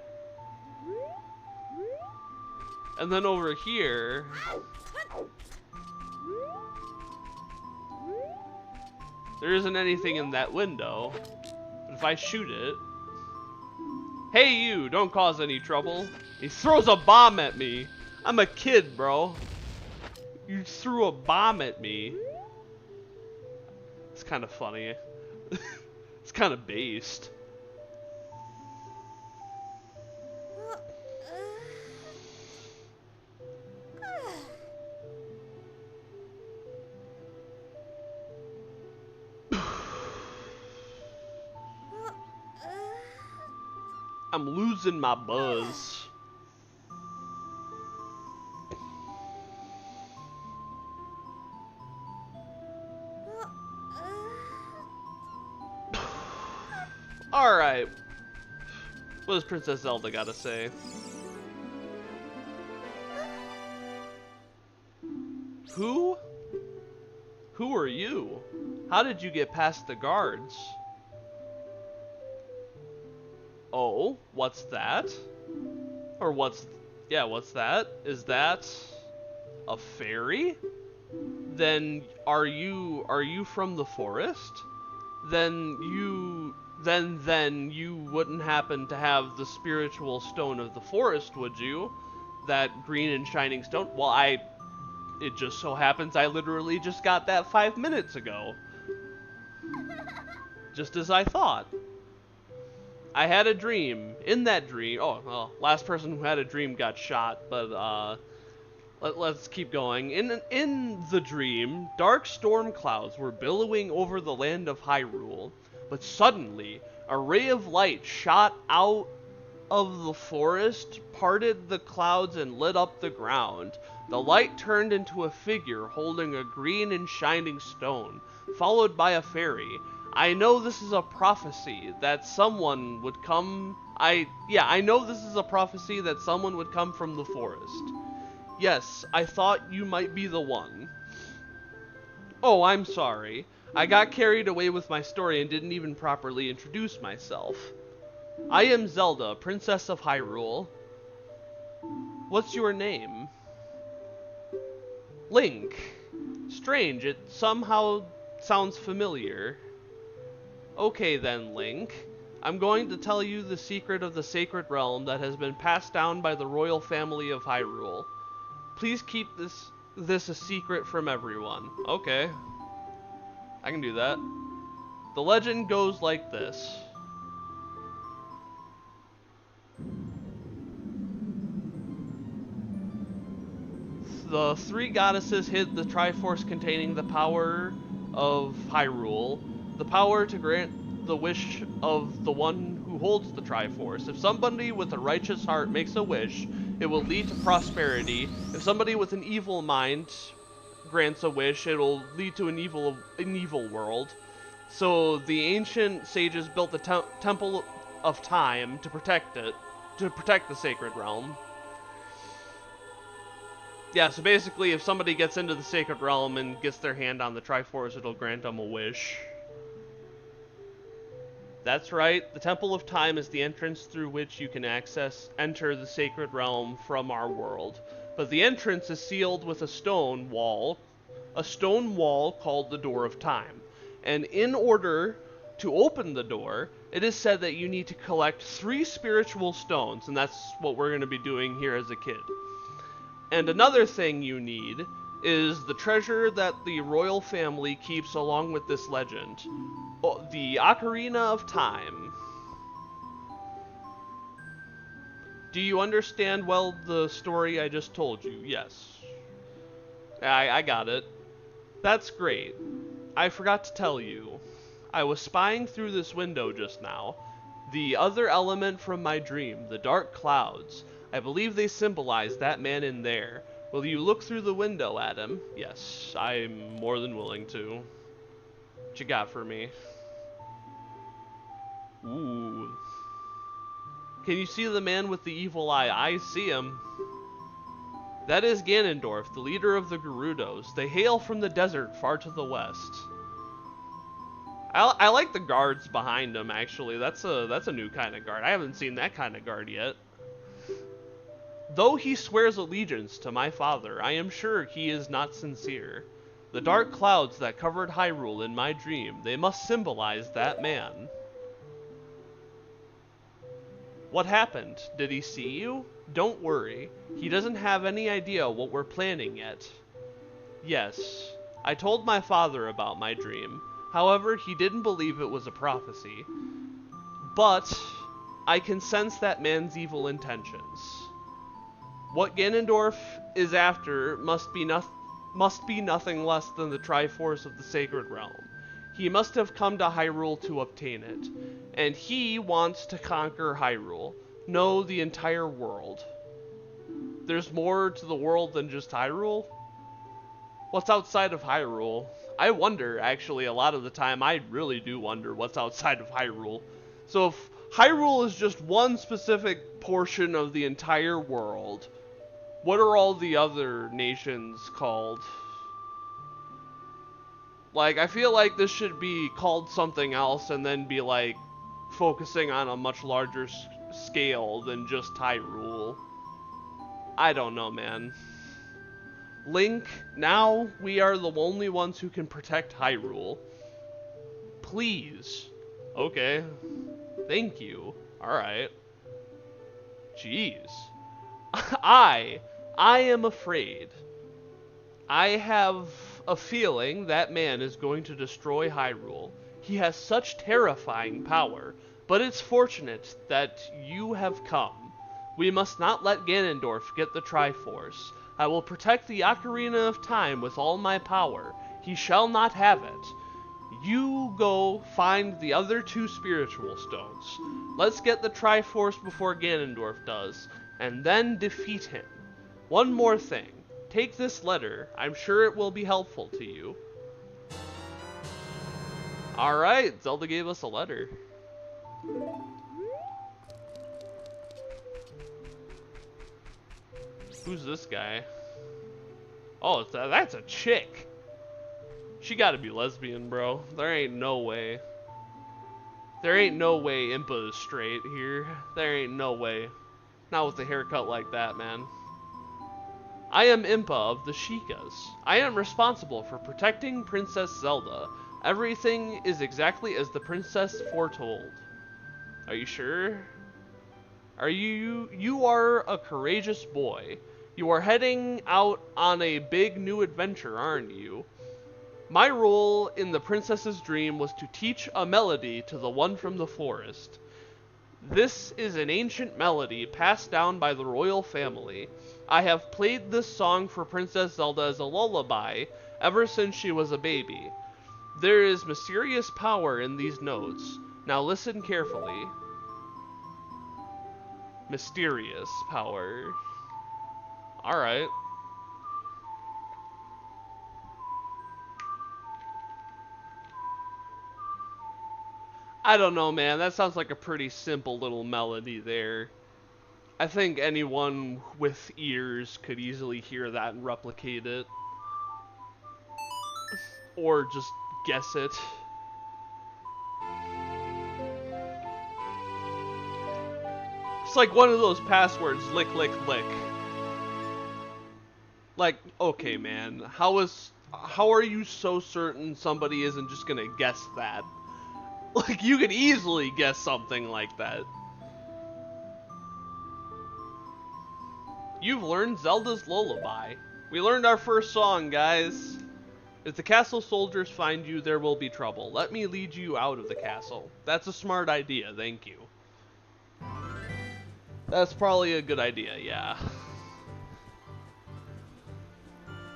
And then over here... there isn't anything in that window. But if I shoot it... Hey you, don't cause any trouble. He throws a bomb at me. I'm a kid, bro. You threw a bomb at me. It's kind of funny. It's kind of based. I'm losing my buzz. Alright. What does Princess Zelda gotta say? Who? Who are you? How did you get past the guards? Oh, what's that? Or what's that? Is that a fairy? Then are you from the forest? Then you wouldn't happen to have the spiritual stone of the forest, would you? That green and shining stone? Well, it just so happens I literally just got that 5 minutes ago. Just as I thought. I had a dream. In that dream, oh, well, last person who had a dream got shot, but let's keep going. In the dream, dark storm clouds were billowing over the land of Hyrule, but suddenly a ray of light shot out of the forest, parted the clouds, and lit up the ground. The light turned into a figure holding a green and shining stone, followed by a fairy. I know this is a prophecy that someone would come. I know this is a prophecy that someone would come from the forest. Yes, I thought you might be the one. Oh, I'm sorry. I got carried away with my story and didn't even properly introduce myself. I am Zelda, Princess of Hyrule. What's your name? Link. Strange, it somehow sounds familiar. Okay then, Link. I'm going to tell you the secret of the Sacred Realm that has been passed down by the royal family of Hyrule. Please keep this a secret from everyone. Okay. I can do that. The legend goes like this. The three goddesses hid the Triforce containing the power of Hyrule, the power to grant the wish of the one who holds the Triforce. If somebody with a righteous heart makes a wish, it will lead to prosperity. If somebody with an evil mind grants a wish, it will lead to an evil world. So the ancient sages built the Temple of Time to protect it, to protect the Sacred Realm. Yeah, so basically, if somebody gets into the Sacred Realm and gets their hand on the Triforce, it'll grant them a wish. That's right, the Temple of Time is the entrance through which you can enter the Sacred Realm from our world. But the entrance is sealed with a stone wall called the Door of Time. And in order to open the door, it is said that you need to collect 3 spiritual stones, and that's what we're going to be doing here as a kid. And another thing you need is the treasure that the royal family keeps along with this legend. The Ocarina of Time. Do you understand well the story I just told you? Yes. I got it. That's great. I forgot to tell you. I was spying through this window just now. The other element from my dream, the dark clouds. I believe they symbolize that man in there. Will you look through the window at him? Yes, I'm more than willing to. What you got for me? Ooh. Can you see the man with the evil eye? I see him. That is Ganondorf, the leader of the Gerudos. They hail from the desert far to the west. I like the guards behind him, actually. That's a new kind of guard. I haven't seen that kind of guard yet. Though he swears allegiance to my father, I am sure he is not sincere. The dark clouds that covered Hyrule in my dream, they must symbolize that man. What happened? Did he see you? Don't worry. He doesn't have any idea what we're planning yet. Yes, I told my father about my dream. However, he didn't believe it was a prophecy. But I can sense that man's evil intentions. What Ganondorf is after must be nothing less than the Triforce of the Sacred Realm. He must have come to Hyrule to obtain it, and he wants to conquer Hyrule. No, the entire world. There's more to the world than just Hyrule? What's outside of Hyrule? I wonder, actually, a lot of the time, I really do wonder what's outside of Hyrule. So if Hyrule is just one specific portion of the entire world, what are all the other nations called? Like, I feel like this should be called something else and then be, like, focusing on a much larger scale than just Hyrule. I don't know, man. Link, now we are the only ones who can protect Hyrule. Please. Okay. Thank you. Alright. Jeez. I am afraid. I have a feeling that man is going to destroy Hyrule. He has such terrifying power, but it's fortunate that you have come. We must not let Ganondorf get the Triforce. I will protect the Ocarina of Time with all my power. He shall not have it. You go find the other 2 spiritual stones. Let's get the Triforce before Ganondorf does, and then defeat him. One more thing. Take this letter. I'm sure it will be helpful to you. Alright, Zelda gave us a letter. Who's this guy? Oh, that's a chick. She gotta be lesbian, bro. There ain't no way. There ain't no way Impa is straight here. There ain't no way. Not with a haircut like that, man. I am Impa of the Sheikahs. I am responsible for protecting Princess Zelda. Everything is exactly as the princess foretold. Are you sure? You are a courageous boy. You are heading out on a big new adventure, aren't you? My role in the princess's dream was to teach a melody to the one from the forest. This is an ancient melody passed down by the royal family. I have played this song for Princess Zelda as a lullaby ever since she was a baby. There is mysterious power in these notes. Now listen carefully. Mysterious power. Alright. I don't know, man. That sounds like a pretty simple little melody there. I think anyone with ears could easily hear that and replicate it. Or just guess it. It's like one of those passwords, lick, lick, lick. Like, okay, man, how are you so certain somebody isn't just gonna guess that? Like, you could easily guess something like that. You've learned Zelda's lullaby. We learned our first song, guys. If the castle soldiers find you, there will be trouble. Let me lead you out of the castle. That's a smart idea, thank you. That's probably a good idea, yeah.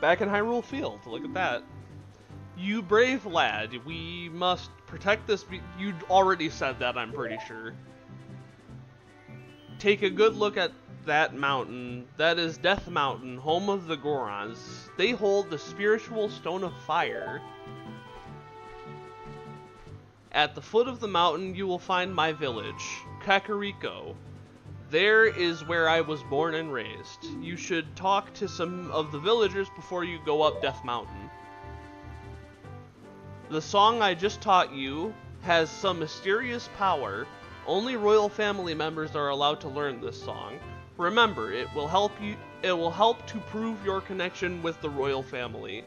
Back in Hyrule Field, look at that. You brave lad, we must protect this. You already said that, I'm pretty sure. Take a good look at that mountain. That is Death Mountain, home of the Gorons. They hold the spiritual stone of fire. At the foot of the mountain, you will find my village, Kakariko. There is where I was born and raised. You should talk to some of the villagers before you go up Death Mountain. The song I just taught you has some mysterious power. Only royal family members are allowed to learn this song. Remember, it will help to prove your connection with the royal family.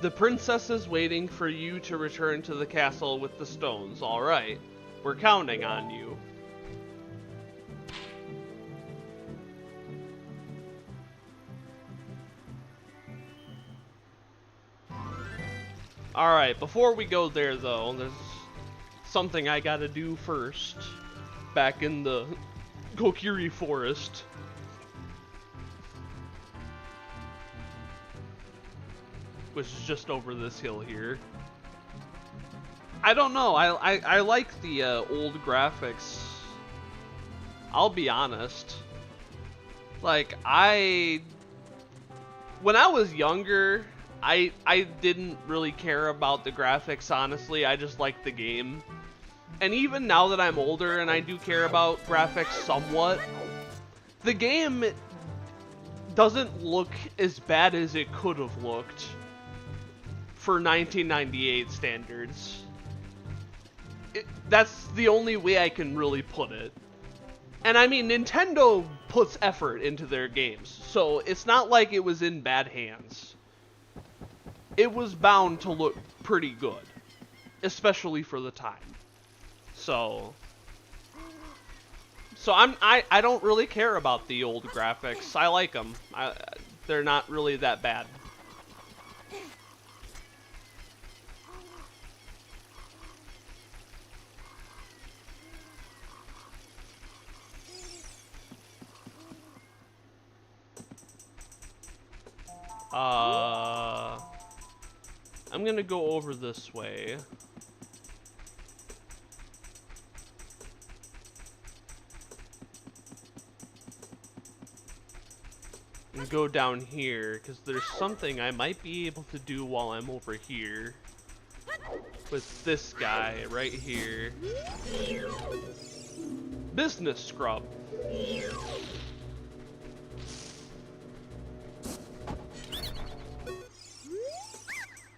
The princess is waiting for you to return to the castle with the stones. All right. We're counting on you. Alright, before we go there though, there's something I gotta do first. Back in the Kokiri Forest. Which is just over this hill here. I don't know, I like the old graphics. I'll be honest. Like, when I was younger, I didn't really care about the graphics, honestly. I just liked the game. And even now that I'm older and I do care about graphics somewhat, the game doesn't look as bad as it could have looked for 1998 standards. That's the only way I can really put it. And I mean, Nintendo puts effort into their games, so it's not like it was in bad hands. It was bound to look pretty good, especially for the time. So I don't really care about the old graphics. I like them. They're not really that bad. I'm gonna go over this way. And go down here, because there's something I might be able to do while I'm over here. with this guy right here. Business scrub.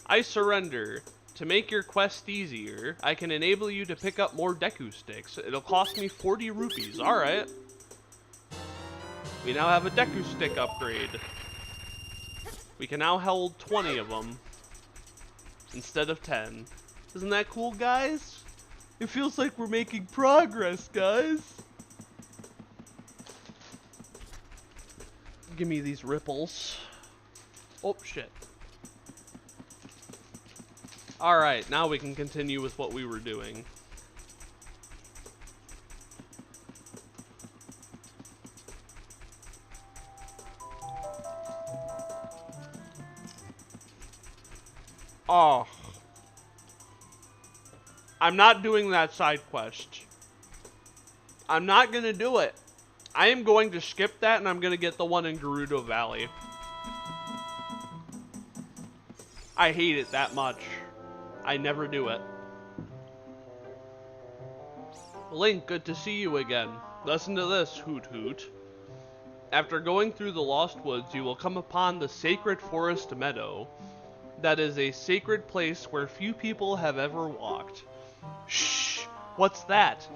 I surrender. To make your quest easier, I can enable you to pick up more Deku sticks. It'll cost me 40 rupees. Alright. We now have a Deku stick upgrade. We can now hold 20 of them instead of 10. Isn't that cool, guys? It feels like we're making progress, guys. Give me these ripples. Oh, shit. Alright, now we can continue with what we were doing. Oh. I'm not doing that side quest. I'm not gonna do it. I am going to skip that and I'm gonna get the one in Gerudo Valley. I hate it that much. I never do it. Link, good to see you again. Listen to this, Hoot Hoot. After going through the Lost Woods, you will come upon the Sacred Forest Meadow. That is a sacred place where few people have ever walked. Shh! What's that?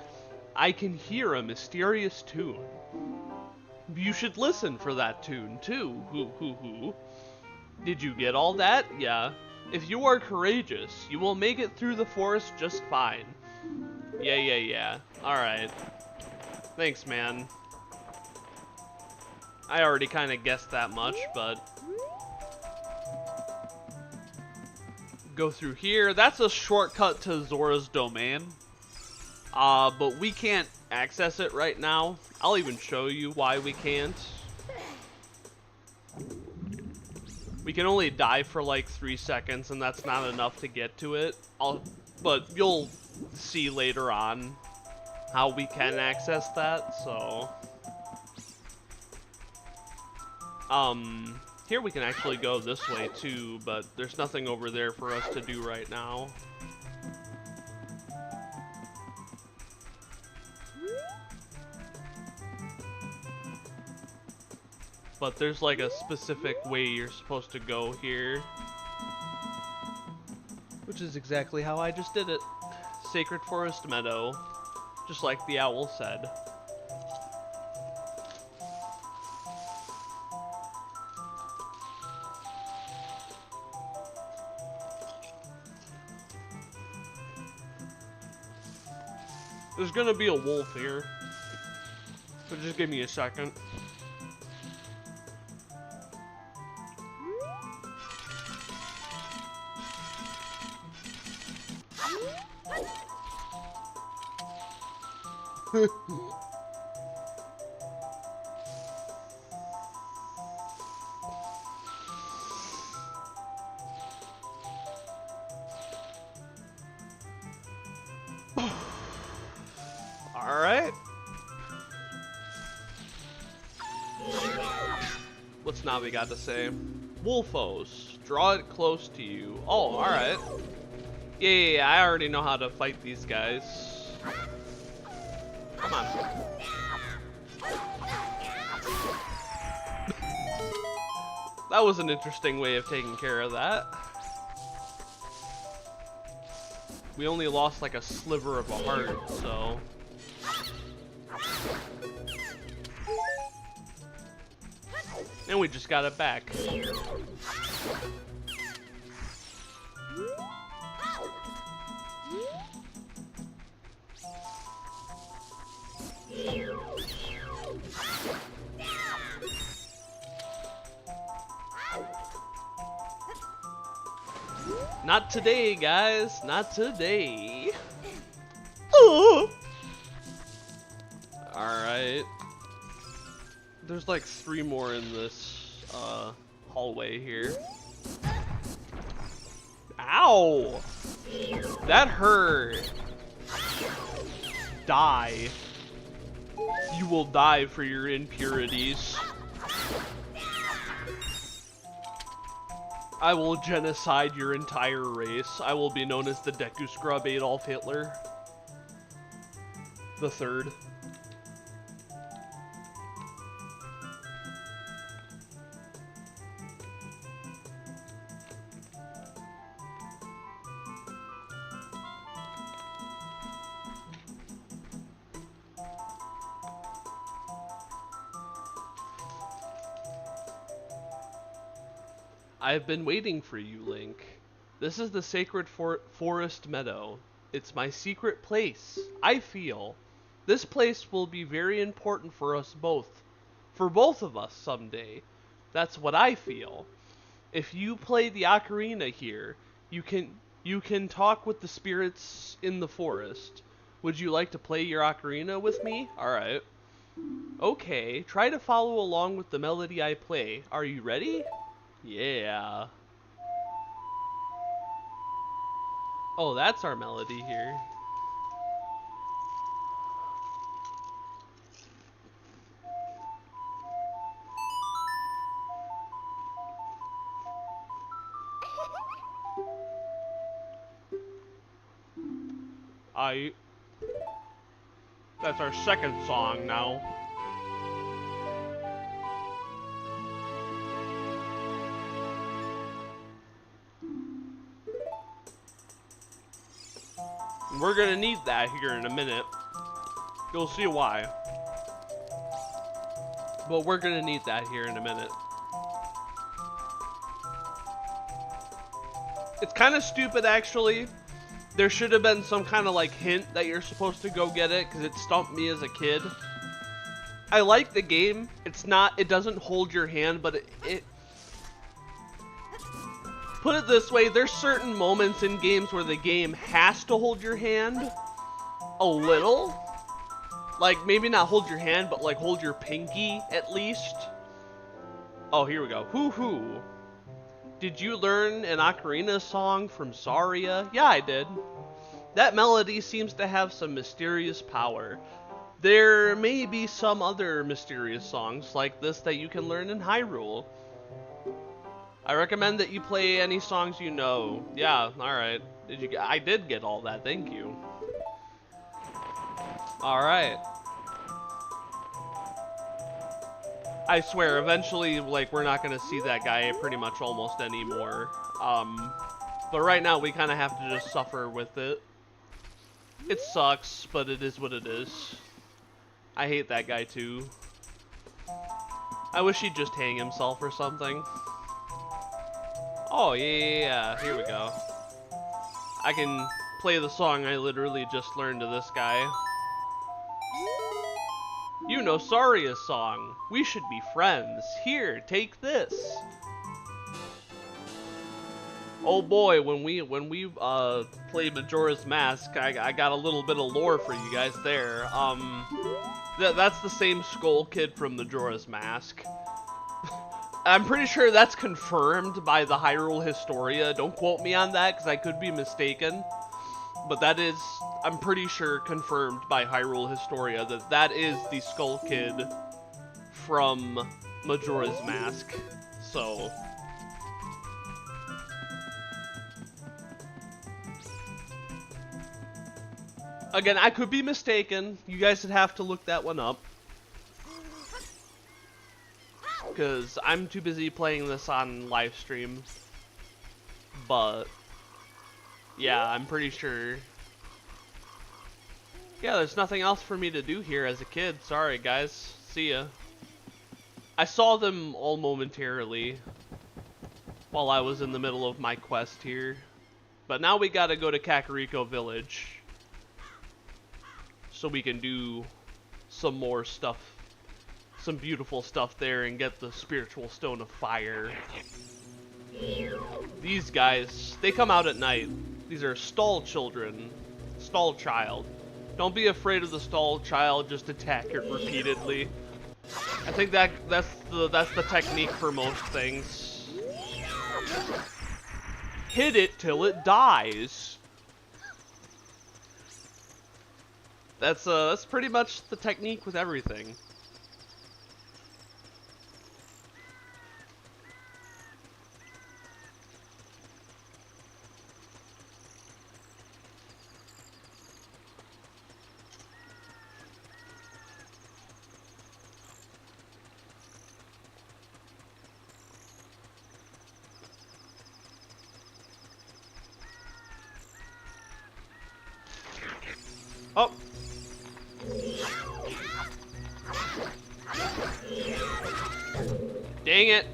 I can hear a mysterious tune. You should listen for that tune, too. Hoo hoo hoo. Did you get all that? Yeah. If you are courageous, you will make it through the forest just fine. Yeah. Alright. Thanks, man. I already kind of guessed that much, but... Go through here. That's a shortcut to Zora's domain. But we can't access it right now. I'll even show you why we can't. We can only die for like 3 seconds, and that's not enough to get to it. But you'll see later on how we can access that, so... Here we can actually go this way too, but there's nothing over there for us to do right now. But there's like a specific way you're supposed to go here. Which is exactly how I just did it. Sacred Forest Meadow. Just like the owl said. There's gonna be a wolf here. But just give me a second. Alright. What's Navi got to say? Wolfos, draw it close to you. Oh, alright. Yeah, I already know how to fight these guys. Come on. That was an interesting way of taking care of that. We only lost like a sliver of a heart, so... And we just got it back. Not today, guys. Not today. Oh. Alright. There's like 3 more in this hallway here. Ow! That hurt. Die. You will die for your impurities. I will genocide your entire race. I will be known as the Deku Scrub Adolf Hitler. The third. I've been waiting for you, Link. This is the sacred forest meadow. It's my secret place. I feel this place will be very important for us both. For both of us someday. That's what I feel. If you play the ocarina here, you can talk with the spirits in the forest. Would you like to play your ocarina with me? Alright. Okay, try to follow along with the melody I play. Are you ready? Yeah. Oh, that's our melody here. That's our second song now. We're gonna need that here in a minute. You'll see why. But we're gonna need that here in a minute. It's kind of stupid, actually. There should have been some kind of like hint that you're supposed to go get it, because it stumped me as a kid. I like the game. It doesn't hold your hand, but it put it this way, there's certain moments in games where the game has to hold your hand a little. Like, maybe not hold your hand, but like hold your pinky at least. Oh, here we go. Hoo-hoo. Did you learn an ocarina song from Zarya? Yeah, I did. That melody seems to have some mysterious power. There may be some other mysterious songs like this that you can learn in Hyrule. I recommend that you play any songs you know. Yeah, alright. I did get all that, thank you. Alright. I swear, eventually, like, we're not gonna see that guy pretty much almost anymore. But right now, we kind of have to just suffer with it. It sucks, but it is what it is. I hate that guy, too. I wish he'd just hang himself or something. Oh, yeah, here we go. I can play the song I literally just learned to this guy. You know Zarya's song. We should be friends. Here, take this. Oh boy, when we played Majora's Mask, I got a little bit of lore for you guys there. That's the same Skull Kid from Majora's Mask. I'm pretty sure that's confirmed by the Hyrule Historia. Don't quote me on that, because I could be mistaken. But that is, I'm pretty sure, confirmed by Hyrule Historia that is the Skull Kid from Majora's Mask. So... again, I could be mistaken. You guys would have to look that one up. Because I'm too busy playing this on live stream. But yeah, I'm pretty sure. Yeah, there's nothing else for me to do here as a kid. Sorry, guys. See ya. I saw them all momentarily while I was in the middle of my quest here. But now we gotta go to Kakariko Village so we can do some more stuff. Some beautiful stuff there and get the spiritual stone of fire. These guys, they come out at night. These are stall children. Stall child. Don't be afraid of the stall child, just attack it repeatedly. I think that's the technique for most things. Hit it till it dies. That's pretty much the technique with everything. Dang it!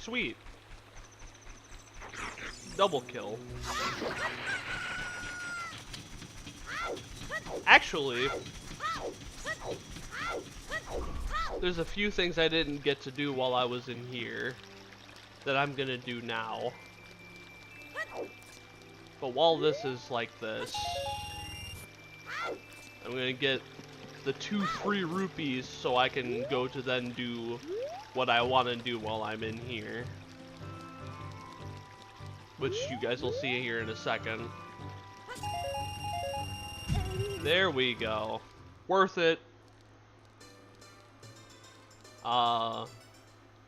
Sweet. Double kill. Actually, there's a few things I didn't get to do while I was in here that I'm gonna do now. But while this is like this, I'm gonna get the 2 free rupees so I can go to then do what I want to do while I'm in here. Which you guys will see here in a second. There we go. Worth it.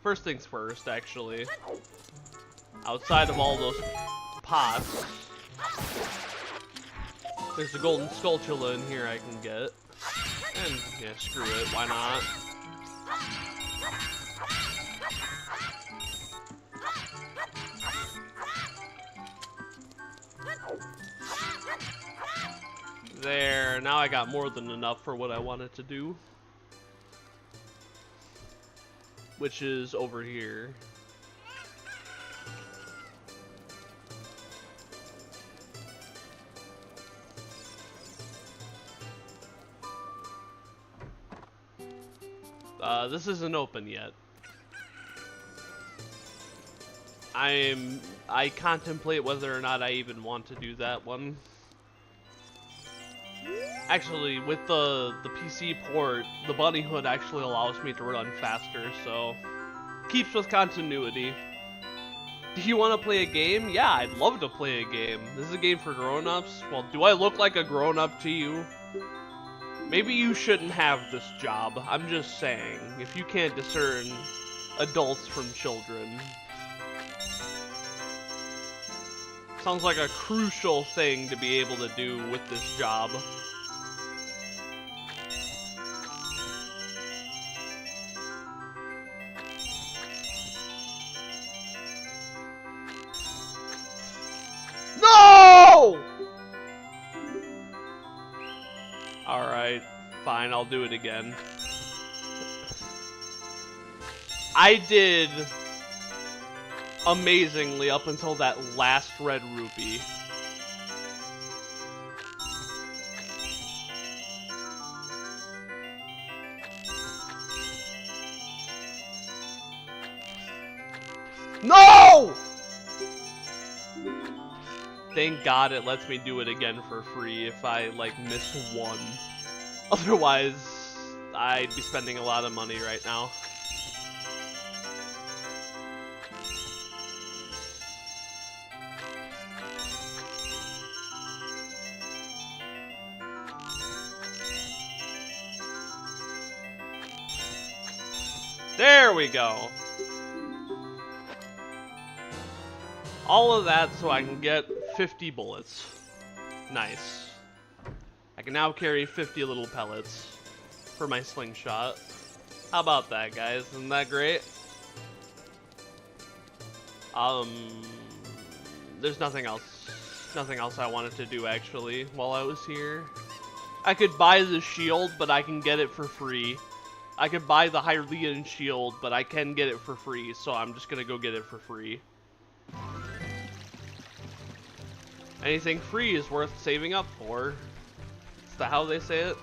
First things first, actually. Outside of all those pots, there's a golden skulltula in here I can get. And, yeah, screw it, why not? There, now I got more than enough for what I wanted to do. Which is over here. This isn't open yet. I contemplate whether or not I even want to do that one. Actually, with the PC port, the bunny hood actually allows me to run faster, so keeps with continuity. Do you want to play a game? Yeah, I'd love to play a game. This is a game for grown-ups. Well, do I look like a grown-up to you? Maybe you shouldn't have this job. I'm just saying, if you can't discern adults from children. Sounds like a crucial thing to be able to do with this job. No! Alright, fine, I'll do it again. I did amazingly up until that last red rupee. No! Thank God it lets me do it again for free if I, like, miss one. Otherwise, I'd be spending a lot of money right now. There we go. All of that so I can get 50 bullets. Nice. I can now carry 50 little pellets for my slingshot. How about that, guys? Isn't that great? There's nothing else. Nothing else I wanted to do, actually, while I was here. I could buy the shield, but I can get it for free. I could buy the Hylian shield, but I can get it for free, so I'm just gonna go get it for free. Anything free is worth saving up for. Is that how they say it?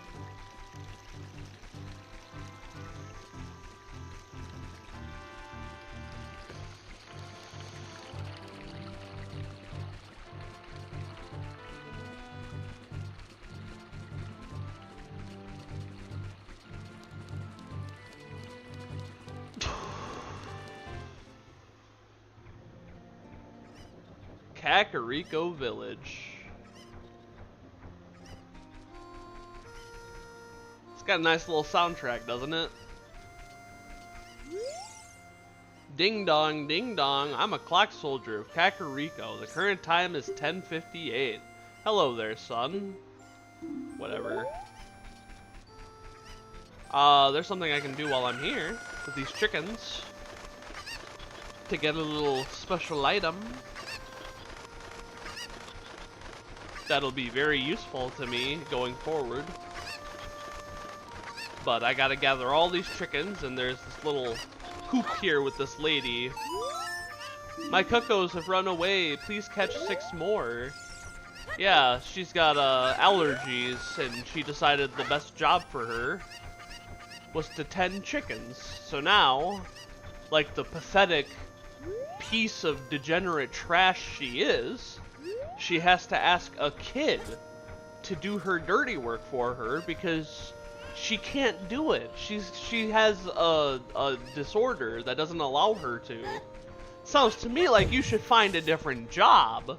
Kakariko Village. It's got a nice little soundtrack, doesn't it? Ding dong, I'm a clock soldier of Kakariko. The current time is 10:58. Hello there, son. Whatever. There's something I can do while I'm here with these chickens to get a little special item that'll be very useful to me going forward. But I gotta gather all these chickens, and there's this little coop here with this lady. My cuckoos have run away. Please catch 6 more. Yeah, she's got allergies, and she decided the best job for her was to tend chickens. So now, like the pathetic piece of degenerate trash she is, she has to ask a kid to do her dirty work for her because she can't do it. She has a disorder that doesn't allow her to. Sounds to me like you should find a different job.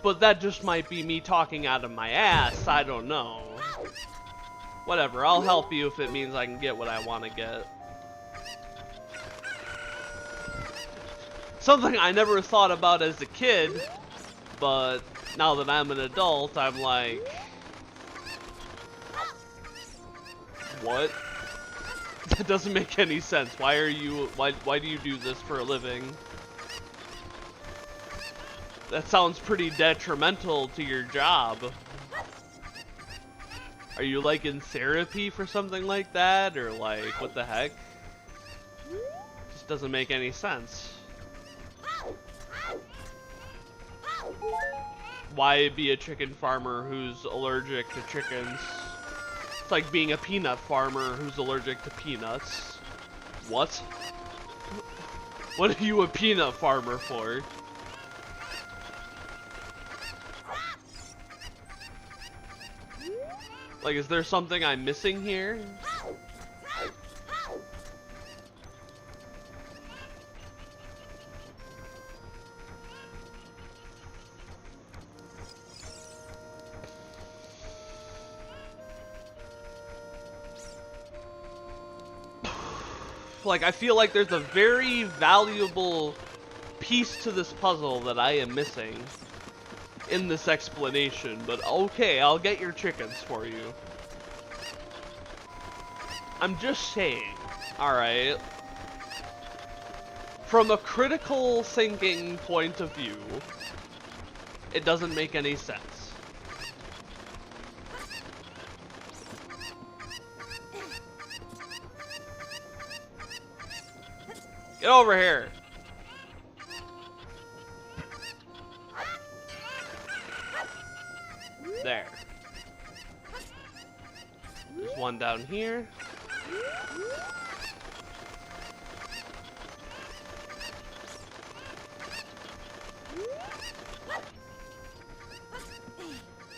But that just might be me talking out of my ass, I don't know. Whatever, I'll help you if it means I can get what I want to get. Something I never thought about as a kid, but now that I'm an adult, I'm like, what? That doesn't make any sense. Why do you do this for a living? That sounds pretty detrimental to your job. Are you like in therapy for something like that? Or like, what the heck? Just doesn't make any sense. Why be a chicken farmer who's allergic to chickens? It's like being a peanut farmer who's allergic to peanuts. What? What are you a peanut farmer for? Like, is there something I'm missing here? Like, I feel like there's a very valuable piece to this puzzle that I am missing in this explanation, but okay, I'll get your chickens for you. I'm just saying, alright. From a critical thinking point of view, it doesn't make any sense. Get over here. There. There's one down here.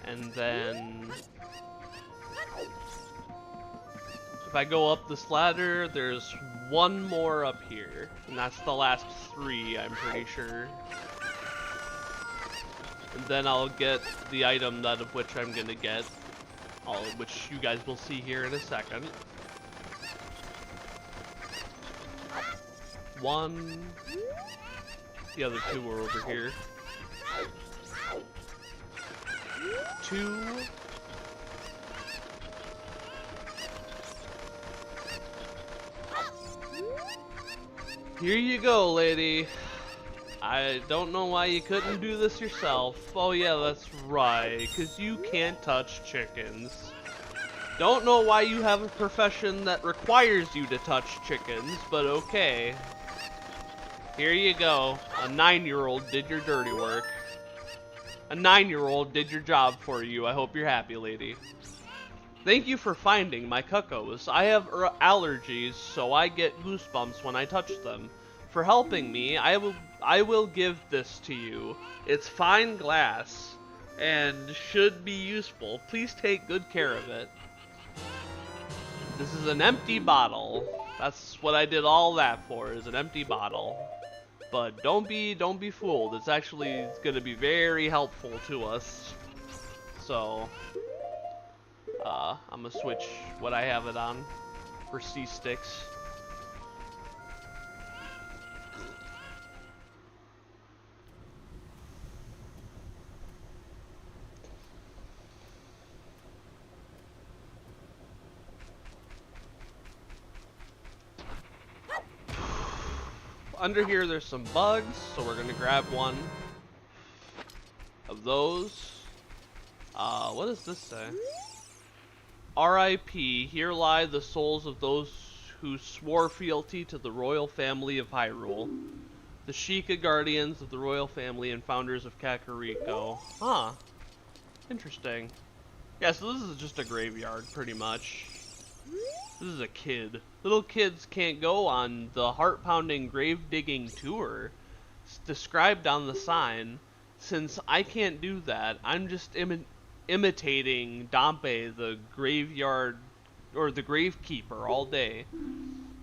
And then if I go up this ladder, there's one more up here, and that's the last 3, I'm pretty sure. And then I'll get the item that of which I'm gonna get, which you guys will see here in a second. 1. The other 2 are over here. 2. Here you go, lady. I don't know why you couldn't do this yourself. Oh yeah, that's right, 'cause you can't touch chickens. Don't know why you have a profession that requires you to touch chickens, but okay. Here you go. A 9-year-old did your dirty work. A 9-year-old did your job for you. I hope you're happy, lady. Thank you for finding my cuckoos. I have allergies, so I get goosebumps when I touch them. For helping me, I will give this to you. It's fine glass and should be useful. Please take good care of it. This is an empty bottle. That's what I did all that for, is an empty bottle. But don't be fooled. It's going to be very helpful to us. So I'm gonna switch what I have it on for C-sticks. Under here there's some bugs, so we're gonna grab one of those. What does this say? R.I.P. Here lie the souls of those who swore fealty to the royal family of Hyrule. The Sheikah guardians of the royal family and founders of Kakariko. Huh. Interesting. Yeah, so this is just a graveyard, pretty much. This is a kid. Little kids can't go on the heart-pounding grave-digging tour. It's described on the sign. Since I can't do that, I'm just imitating Dompe, the graveyard, or the gravekeeper, all day.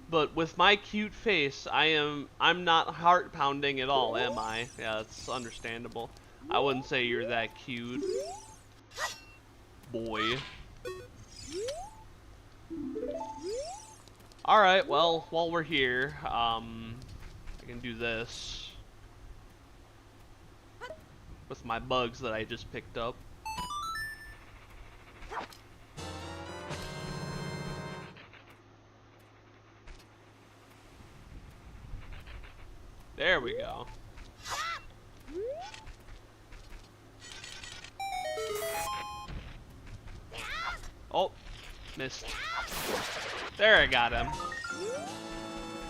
But with my cute face, I'm not heart-pounding at all, am I? Yeah, that's understandable. I wouldn't say you're that cute. Boy. Alright, well, while we're here, I can do this with my bugs that I just picked up. There we go. Oh, missed. There, I got him.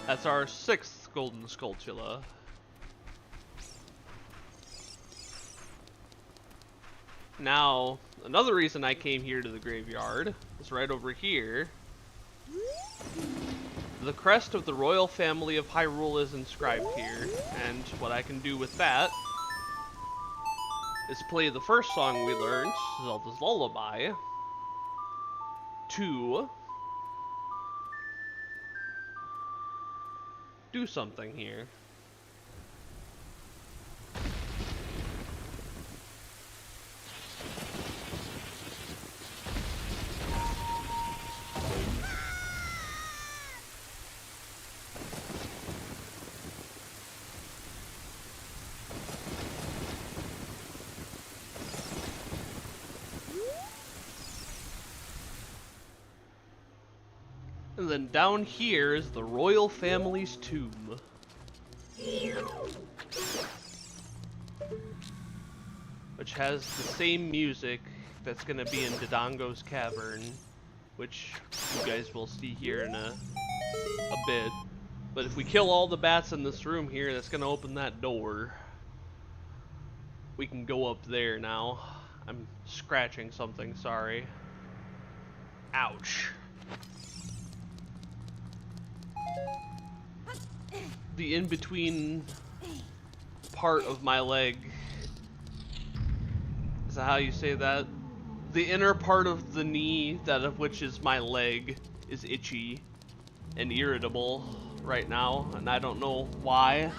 That's our 6th golden Skulltula. Now, another reason I came here to the graveyard is right over here. The crest of the royal family of Hyrule is inscribed here, and what I can do with that is play the first song we learned, Zelda's Lullaby, to do something here. And then down here is the royal family's tomb. Which has the same music that's gonna be in Dodongo's Cavern, which you guys will see here in a bit. But if we kill all the bats in this room here, that's gonna open that door. We can go up there now. I'm scratching something, sorry. Ouch. The in-between part of my leg, is that how you say that? The inner part of the knee, that of which is my leg, is itchy and irritable right now, and I don't know why.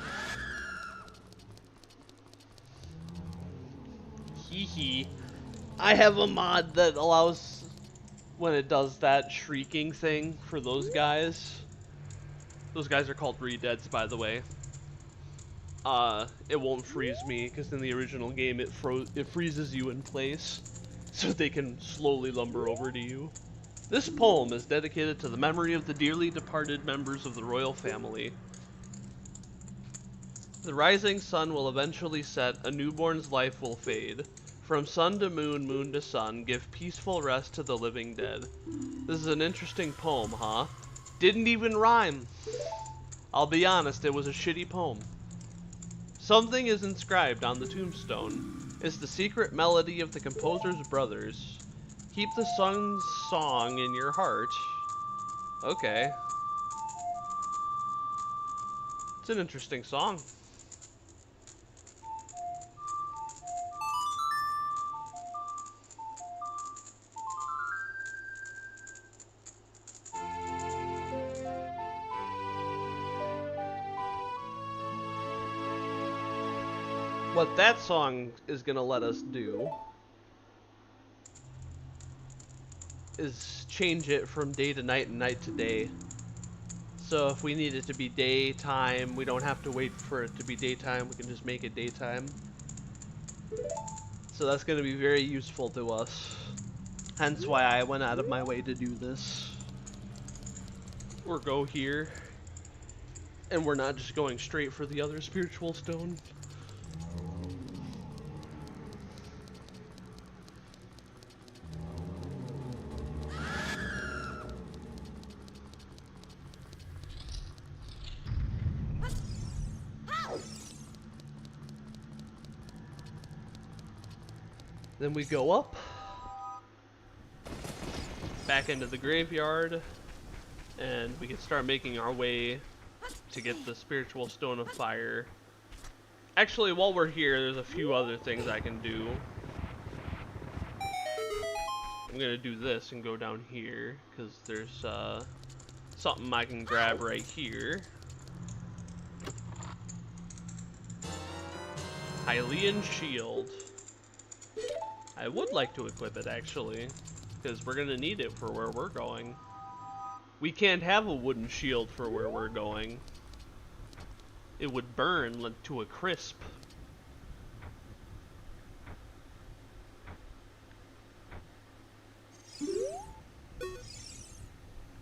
Hee hee. I have a mod that allows, when it does that shrieking thing for those guys. Those guys are called Redeads, by the way. It won't freeze me, because in the original game it freezes you in place, so they can slowly lumber over to you. This poem is dedicated to the memory of the dearly departed members of the royal family. The rising sun will eventually set, a newborn's life will fade. From sun to moon, moon to sun, give peaceful rest to the living dead. This is an interesting poem, huh? Didn't even rhyme. I'll be honest, it was a shitty poem. Something is inscribed on the tombstone. It's the secret melody of the composer's brothers. Keep the sun's song in your heart. Okay. It's an interesting song. What that song is gonna let us do is change it from day to night and night to day. So if we need it to be daytime, we don't have to wait for it to be daytime. We can just make it daytime. So that's going to be very useful to us. Hence why I went out of my way to do this. Or go here. And we're not just going straight for the other spiritual stone. Then we go up, back into the graveyard, and we can start making our way to get the spiritual stone of fire. Actually, while we're here, there's a few other things I can do. I'm gonna do this and go down here, because there's something I can grab right here. Hylian shield. I would like to equip it, actually, because we're going to need it for where we're going. We can't have a wooden shield for where we're going. It would burn to a crisp.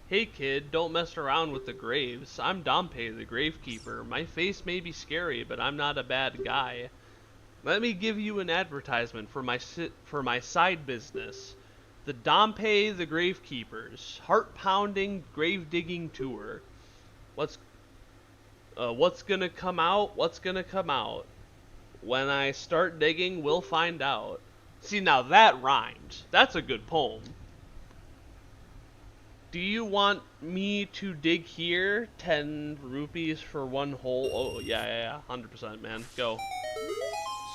Hey kid, don't mess around with the graves. I'm Dompe, the gravekeeper. My face may be scary, but I'm not a bad guy. Let me give you an advertisement for my side business, the Dompe the Gravekeeper's heart-pounding grave-digging tour. What's gonna come out? What's gonna come out? When I start digging, we'll find out. See, now that rhymed. That's a good poem. Do you want me to dig here? 10 rupees for one hole. Oh yeah, 100%, man. Go.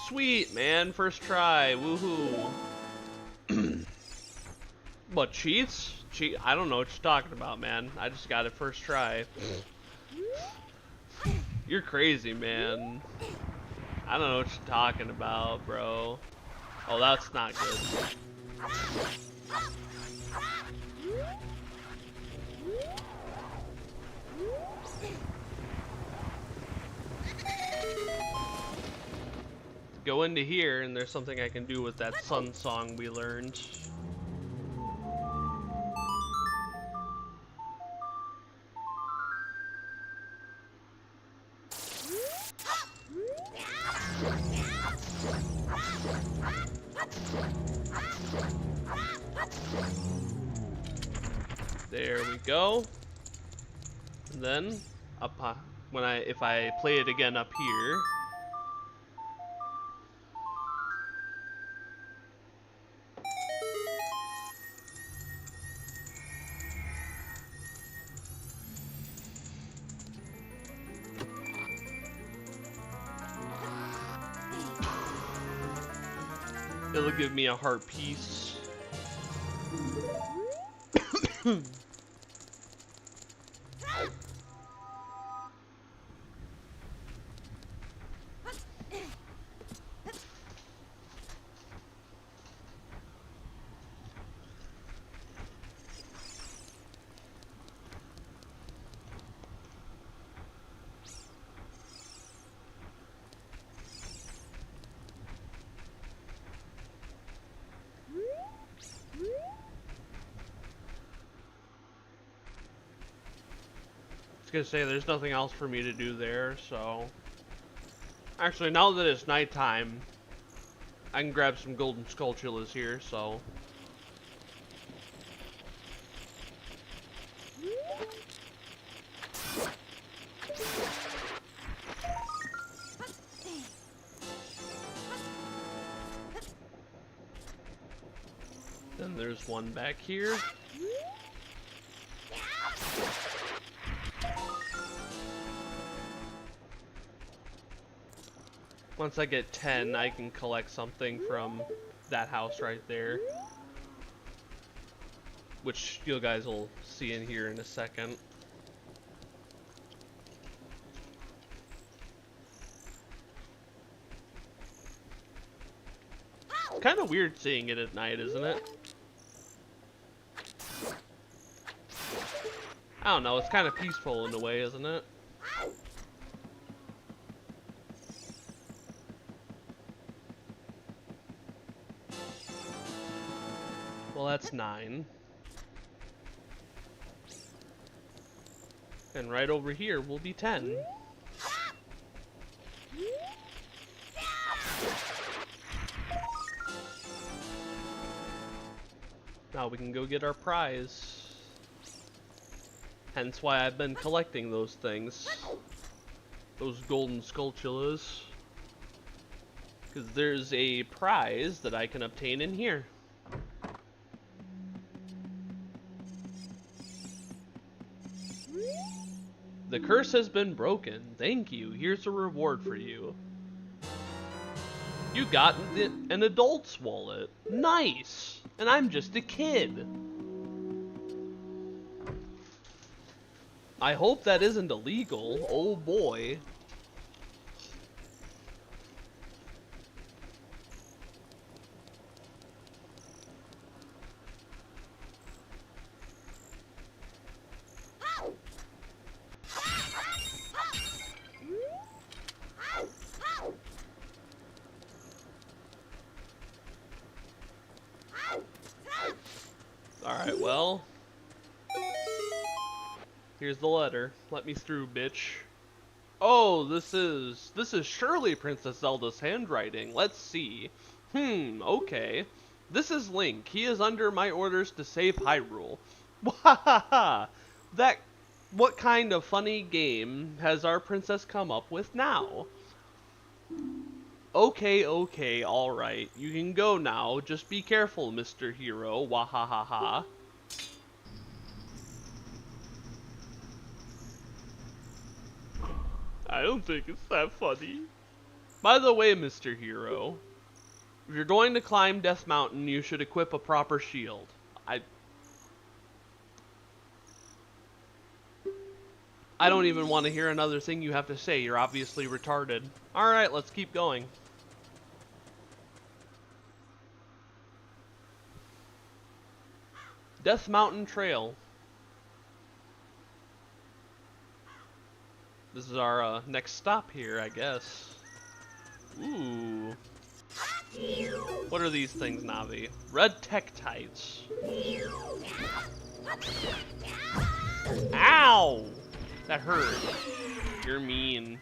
Sweet, man. First try. Woohoo. What, cheats? I don't know what you're talking about, man. I just got it first try. You're crazy, man. I don't know what you're talking about, bro. Oh, that's not good. Go into here, and there's something I can do with that sun song we learned. There we go. And then up if I play it again up here. It'll give me a heart piece. Gonna say there's nothing else for me to do there, so actually now that it's nighttime I can grab some golden skulltulas here, so then there's one back here. Once I get 10, I can collect something from that house right there. Which you guys will see in here in a second. Kind of weird seeing it at night, isn't it? I don't know, it's kind of peaceful in a way, isn't it? Well, that's 9. And right over here will be 10. Now we can go get our prize. Hence why I've been collecting those things. Those golden skulltulas. Because there's a prize that I can obtain in here. The curse has been broken. Thank you. Here's a reward for you. You got an adult's wallet. Nice. And I'm just a kid. I hope that isn't illegal. Oh boy. Alright, well. Here's the letter. Let me through, bitch. Oh, this is surely Princess Zelda's handwriting. Let's see. Okay. This is Link. He is under my orders to save Hyrule. Wahaha! What kind of funny game has our princess come up with now? Okay, alright. You can go now. Just be careful, Mr. Hero. Wahahaha. I don't think it's that funny. By the way, Mr. Hero, if you're going to climb Death Mountain, you should equip a proper shield. I don't even want to hear another thing you have to say. You're obviously retarded. Alright, let's keep going. Death Mountain Trail. This is our next stop here, I guess. Ooh. What are these things, Navi? Red Tektites. Ow! That hurt. You're mean.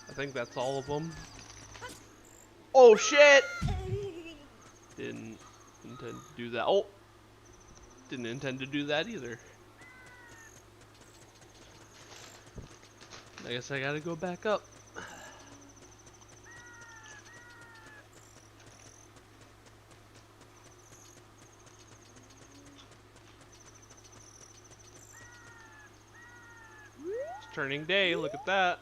I think that's all of them. Oh shit! Didn't intend to do that. Oh! Didn't intend to do that either. I guess I gotta go back up. It's turning day, look at that.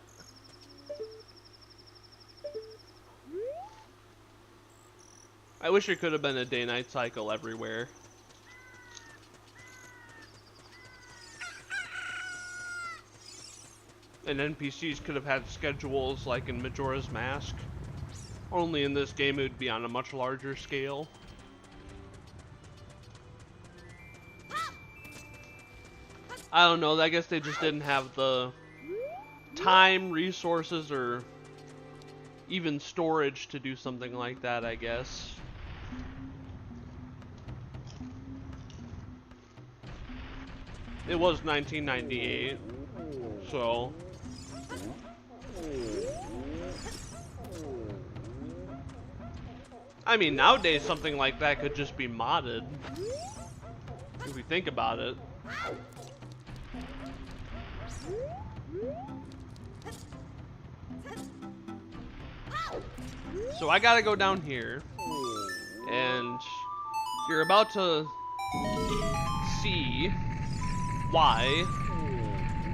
I wish it could have been a day-night cycle everywhere. And NPCs could have had schedules like in Majora's Mask. Only in this game it would be on a much larger scale. I don't know, I guess they just didn't have the time, resources, or even storage to do something like that, I guess. It was 1998, so... I mean, nowadays something like that could just be modded, if we think about it. So I gotta go down here, and you're about to see why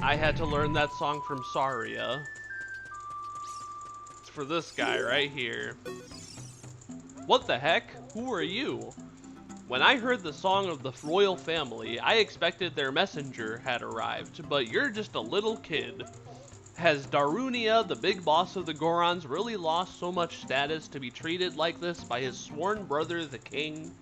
I had to learn that song from Saria. for this guy right here. What the heck? Who are you? When I heard the song of the royal family, I expected their messenger had arrived, but you're just a little kid. Has Darunia, the big boss of the Gorons, really lost so much status to be treated like this by his sworn brother, the king?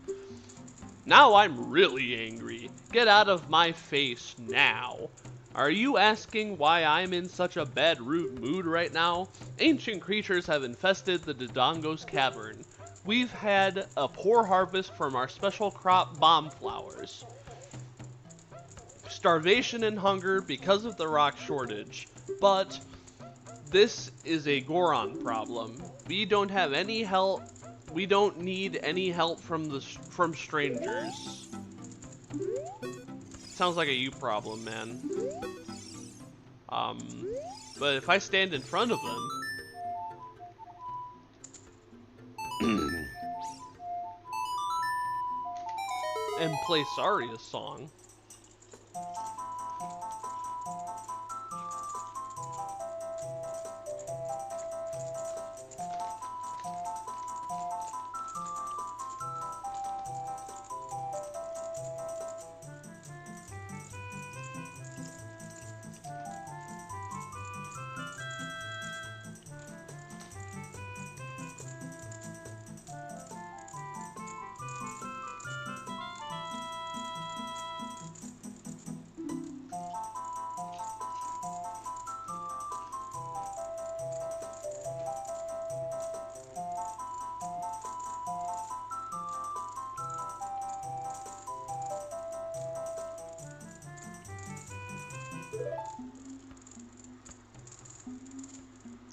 Now I'm really angry. Get out of my face now. Are you asking why I'm in such a bad mood right now? Ancient creatures have infested the Dodongo's cavern. We've had a poor harvest from our special crop bomb flowers. Starvation and hunger because of the rock shortage. But this is a Goron problem. We don't have any help. We don't need any help from strangers. Sounds like a you problem, man. But if I stand in front of them and play Saria's song.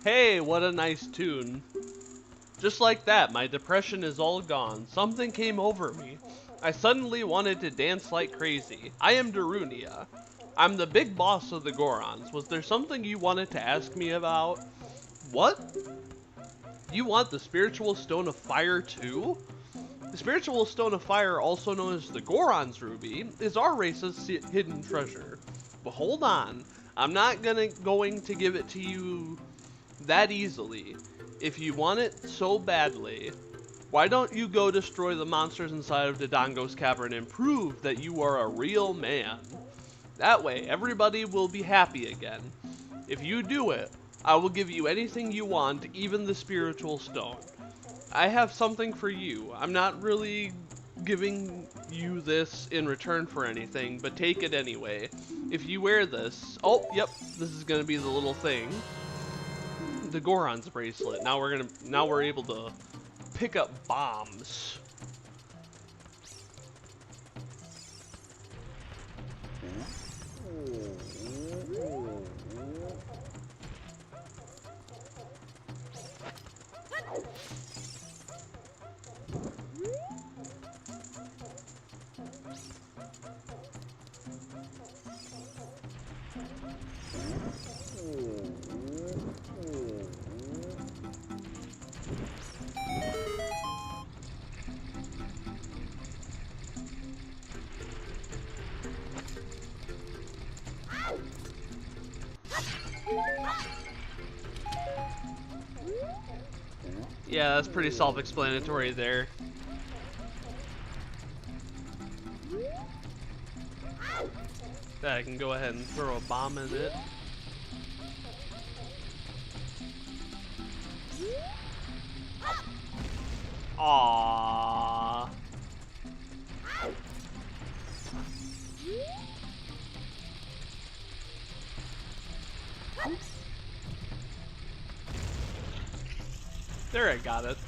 Hey, what a nice tune. Just like that, my depression is all gone. Something came over me. I suddenly wanted to dance like crazy. I am Darunia. I'm the big boss of the Gorons. Was there something you wanted to ask me about? What? You want the Spiritual Stone of Fire too? The Spiritual Stone of Fire, also known as the Goron's Ruby, is our race's hidden treasure. But hold on, I'm not going to give it to you that easily. If you want it so badly, why don't you go destroy the monsters inside of Dodongo's cavern and prove that you are a real man? That way, everybody will be happy again. If you do it, I will give you anything you want, even the Spiritual Stone. I have something for you. I'm not really giving you this in return for anything, but take it anyway. If you wear this, oh, yep, this is gonna be the little thing. The Goron's bracelet. Now we're able to pick up bombs. Yeah, that's pretty self-explanatory there. I can go ahead and throw a bomb in it. Aww. There, I got it.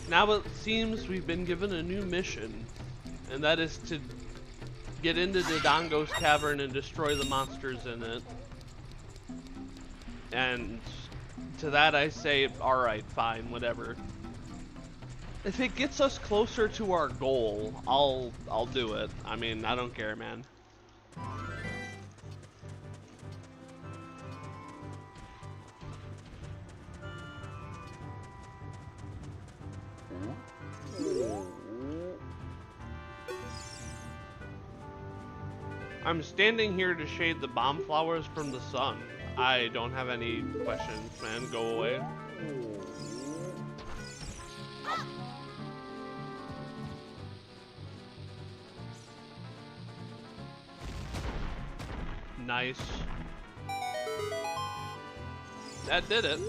Now it seems we've been given a new mission, and that is to get into Dodongo's cavern and destroy the monsters in it. And to that I say, alright, fine, whatever. If it gets us closer to our goal, I'll do it. I mean, I don't care, man. I'm standing here to shade the bomb flowers from the sun. I don't have any questions, man. Go away. Nice. That did it.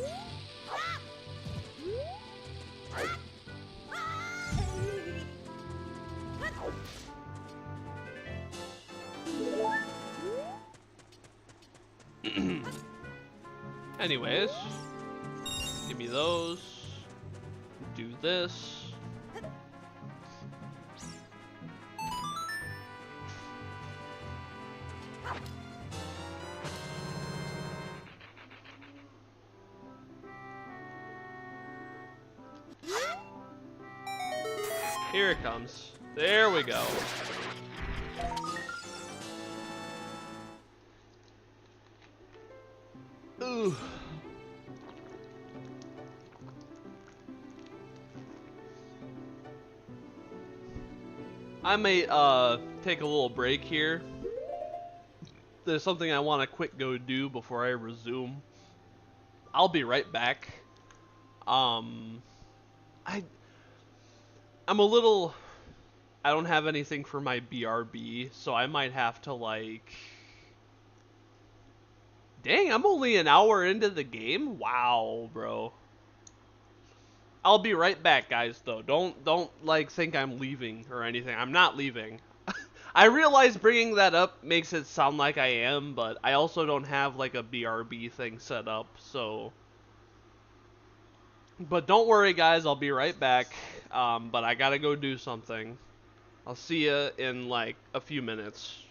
Anyways, give me those. Do this. Here it comes. There we go. Ooh. I may take a little break here. There's something I want to quick go do before I resume. I'll be right back. Um, I I'm a little. I don't have anything for my BRB, so I might have to like. Dang, I'm only an hour into the game. Wow, bro. I'll be right back, guys. Though don't like think I'm leaving or anything. I'm not leaving. I realize bringing that up makes it sound like I am, but I also don't have like a BRB thing set up, so. But don't worry, guys. I'll be right back. But I gotta go do something. I'll see ya in like a few minutes.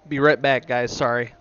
Be right back, guys. Sorry.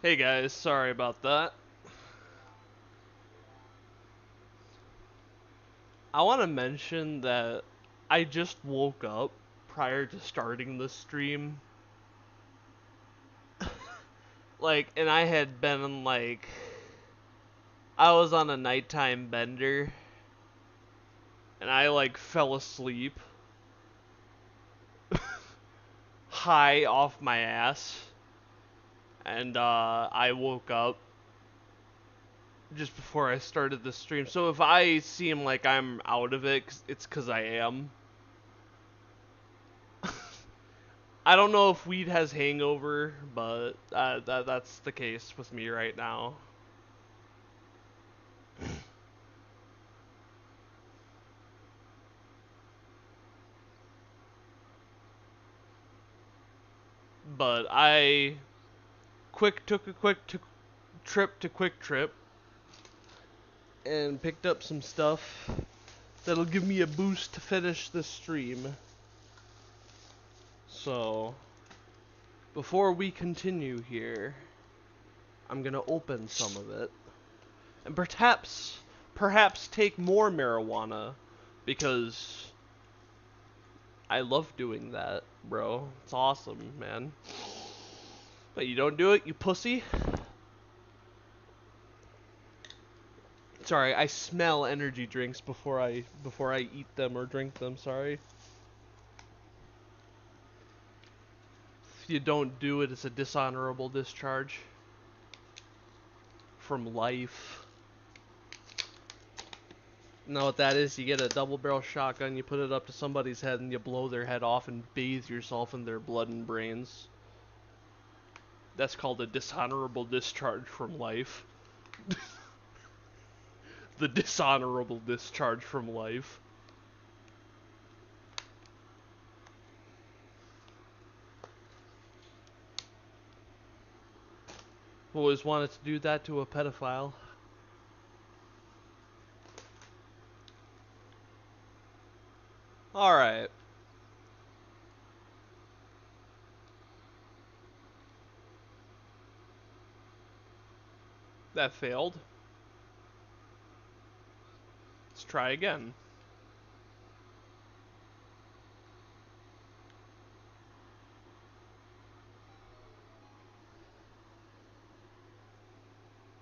Hey guys, sorry about that. I want to mention that I just woke up prior to starting the stream. And I had been I was on a nighttime bender, and I fell asleep high off my ass, and I woke up just before I started the stream. So if I seem like I'm out of it, it's because I am. I don't know if weed has hangover, but that's the case with me right now. But I took a quick trip to Quick Trip and picked up some stuff that'll give me a boost to finish this stream. So, before we continue here, I'm gonna open some of it and perhaps take more marijuana because I love doing that, bro. It's awesome, man. But you don't do it, you pussy. Sorry, I smell energy drinks before I eat them or drink them, sorry. If you don't do it, it's a dishonorable discharge from life. You know what that is? You get a double barrel shotgun, you put it up to somebody's head, and you blow their head off and bathe yourself in their blood and brains. That's called a dishonorable discharge from life. The dishonorable discharge from life. Always wanted to do that to a pedophile. Alright. That failed. Let's try again.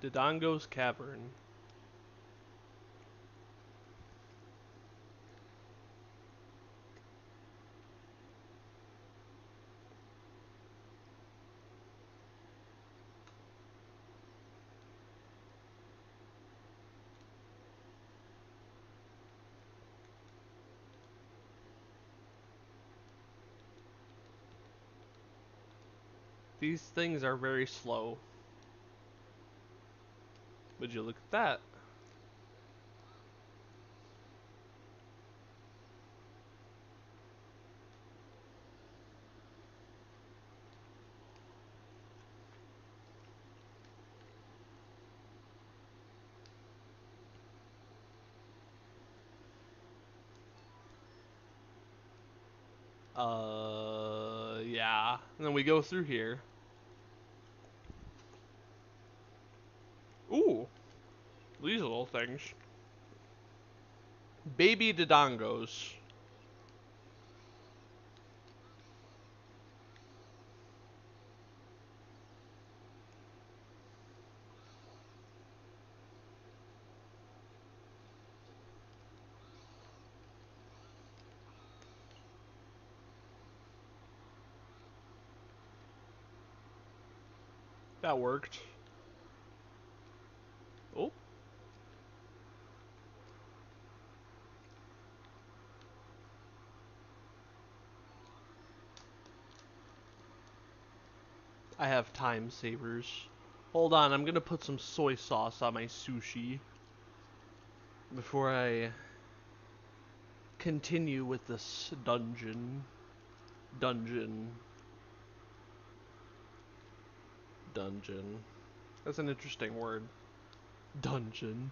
Dodongo's Cavern. These things are very slow. Would you look at that? Yeah. And then we go through here. Ooh. These little things. Baby Dodongos. That worked. Oh. I have time savers. Hold on, I'm gonna put some soy sauce on my sushi before I continue with this dungeon. Dungeon. That's an interesting word. Dungeon.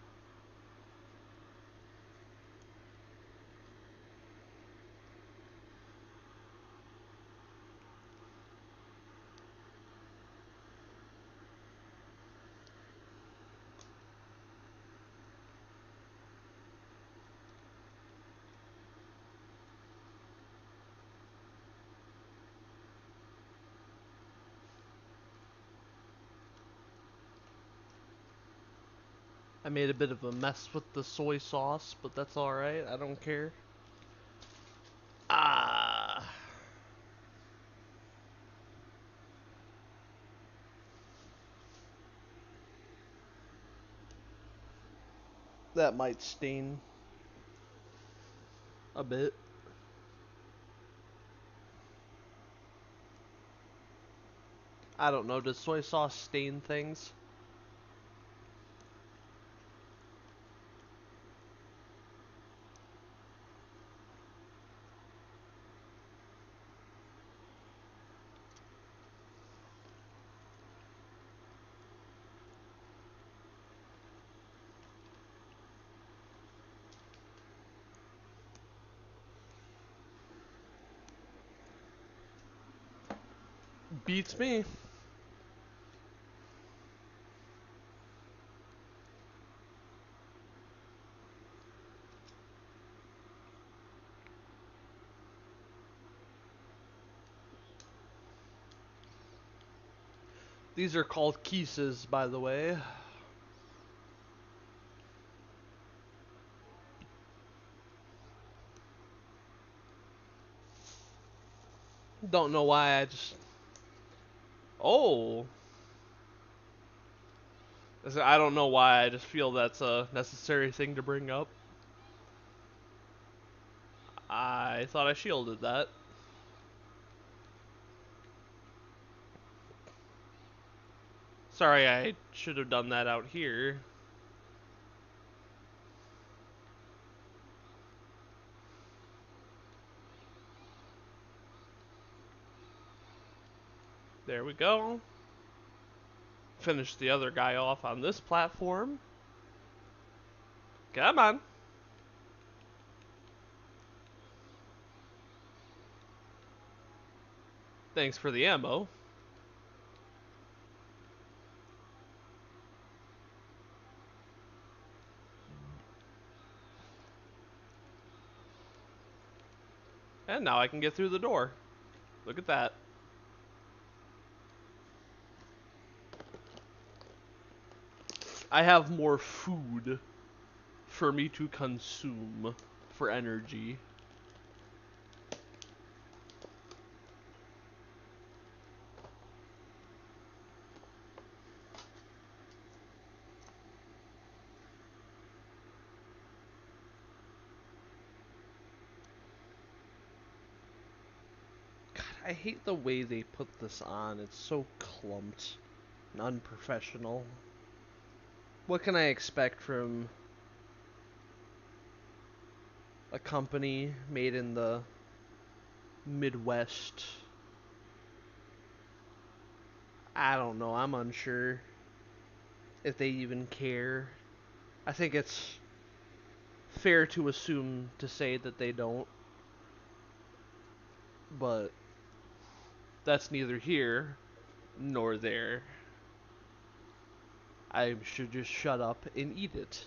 I made a bit of a mess with the soy sauce, but that's alright. I don't care. Ah. That might stain a bit. I don't know. Does soy sauce stain things? Beats me. These are called kisses, by the way. Don't know why I just... Oh. I don't know why, I just feel that's a necessary thing to bring up. I thought I shielded that. Sorry, I should have done that out here. There we go. Finish the other guy off on this platform. Come on. Thanks for the ammo. And now I can get through the door. Look at that. I have more food for me to consume for energy. God, I hate the way they put this on. It's so clumped and unprofessional. What can I expect from a company made in the Midwest? I don't know. I'm unsure if they even care. I think it's fair to assume to say that they don't, but that's neither here nor there. I should just shut up and eat it.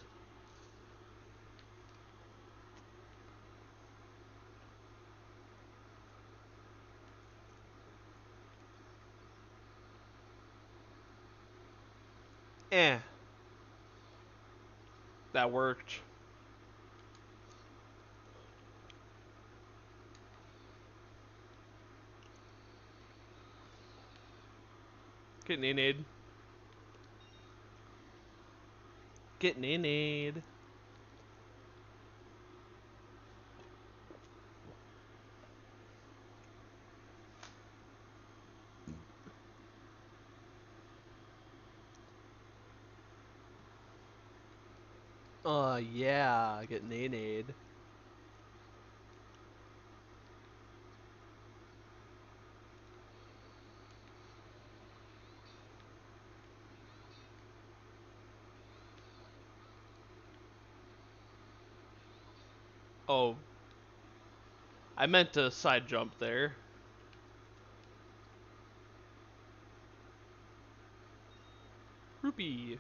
Eh, that worked. Getting in aid. Getting in aid. Yeah, getting in aid. Oh, I meant to side jump there. Rupee.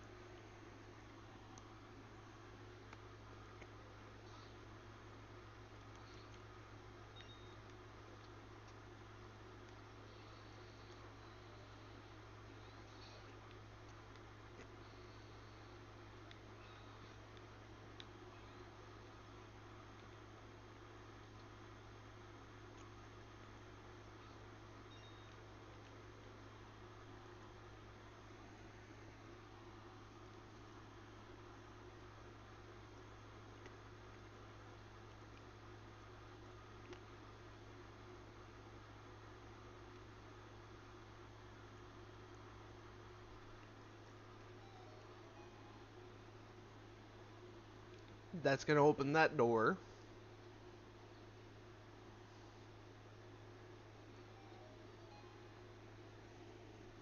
That's gonna open that door.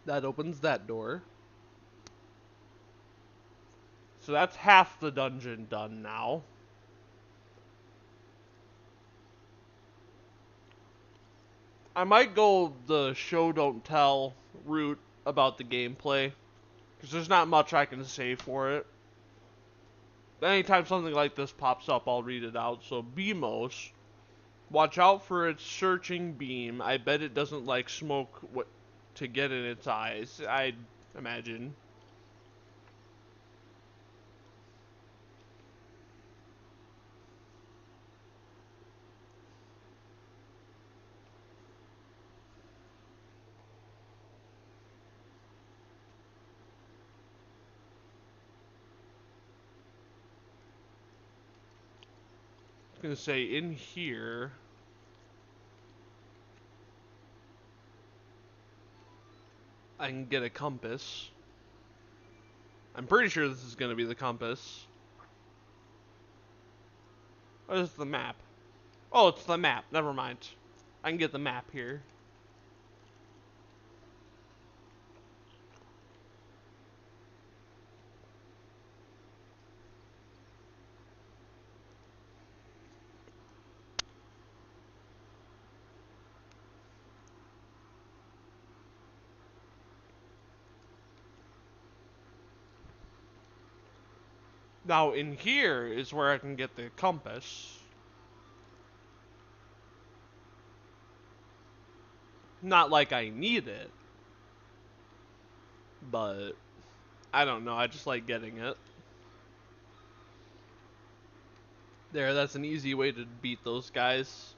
That opens that door. So that's half the dungeon done now. I might go the show don't tell route about the gameplay, because there's not much I can say for it. Anytime something like this pops up, I'll read it out. So Beamos, watch out for its searching beam. I bet it doesn't like smoke to get in its eyes, I'd imagine. I'm gonna say in here I can get a compass. I'm pretty sure this is gonna be the compass. Or is it the map? Oh, it's the map. Never mind. I can get the map here. Now in here is where I can get the compass. Not like I need it, but I don't know. I just like getting it. There, that's an easy way to beat those guys.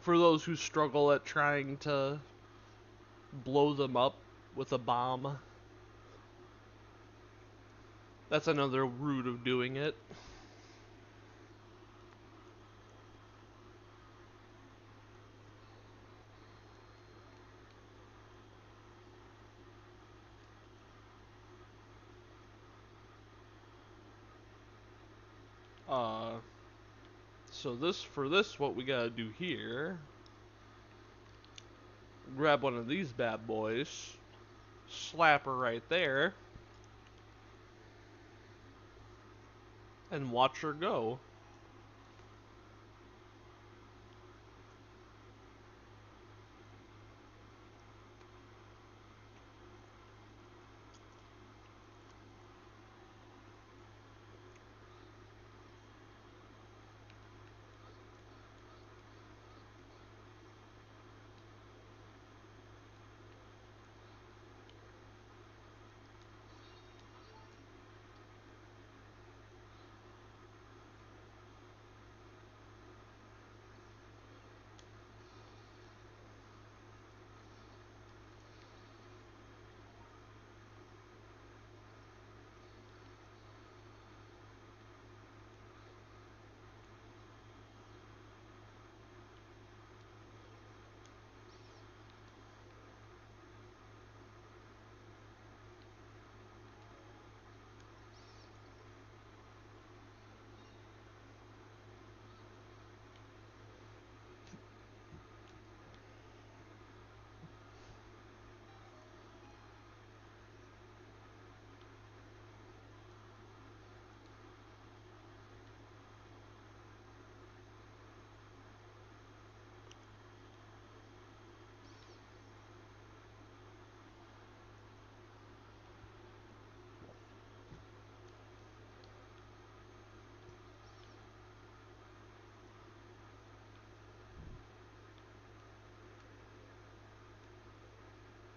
For those who struggle at trying to blow them up with a bomb. That's another route of doing it. Uh, so for this, what we gotta do here, grab one of these bad boys, slap her right there, and watch her go.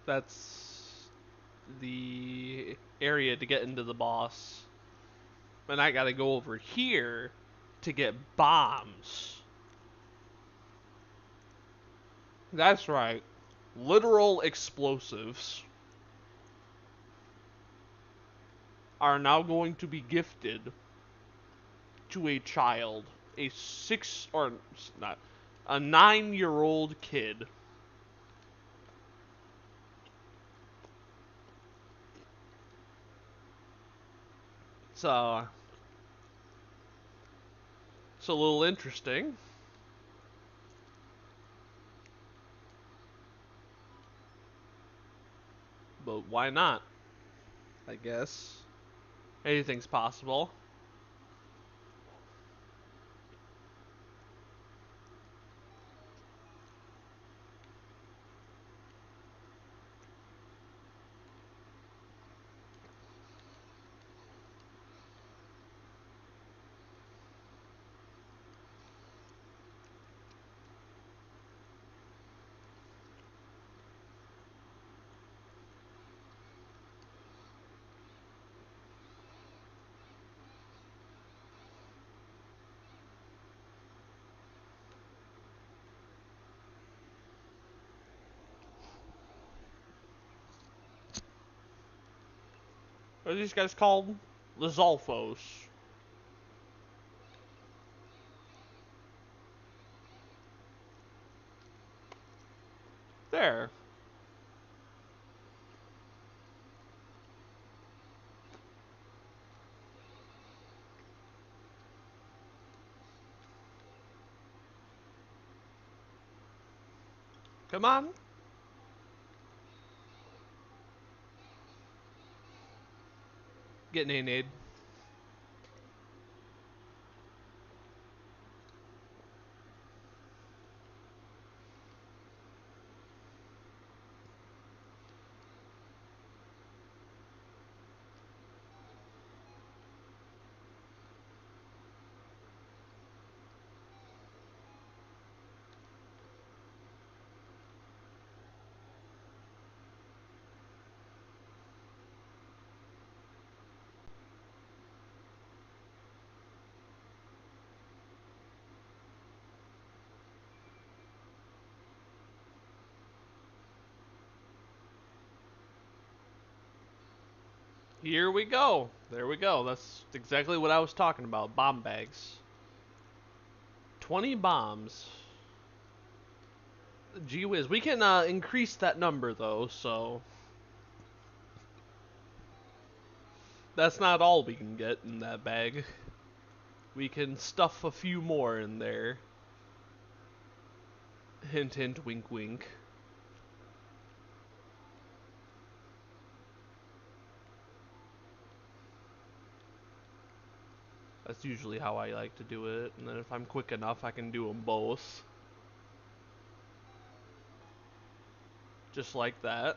That's the area to get into the boss. And I gotta go over here to get bombs. That's right. Literal explosives are now going to be gifted to a child. A not, a 9-year-old kid. So, Looks a little interesting. But why not? I guess. Anything's possible. What are these guys called? Lizalfos. There. Come on. Get nade. Here we go. There we go. That's exactly what I was talking about. Bomb bags. 20 bombs. Gee whiz. We can increase that number though, so that's not all we can get in that bag. We can stuff a few more in there. Hint, hint, wink, wink. That's usually how I like to do it, and then if I'm quick enough, I can do them both. Just like that.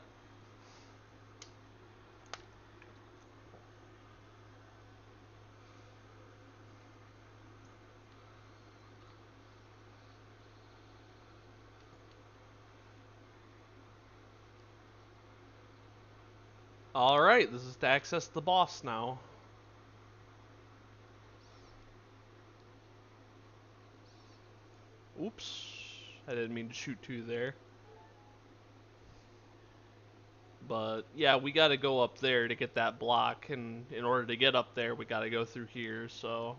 Alright, this is to access the boss now. Oops. I didn't mean to shoot two there. But yeah, we gotta go up there to get that block, and in order to get up there, we gotta go through here, so.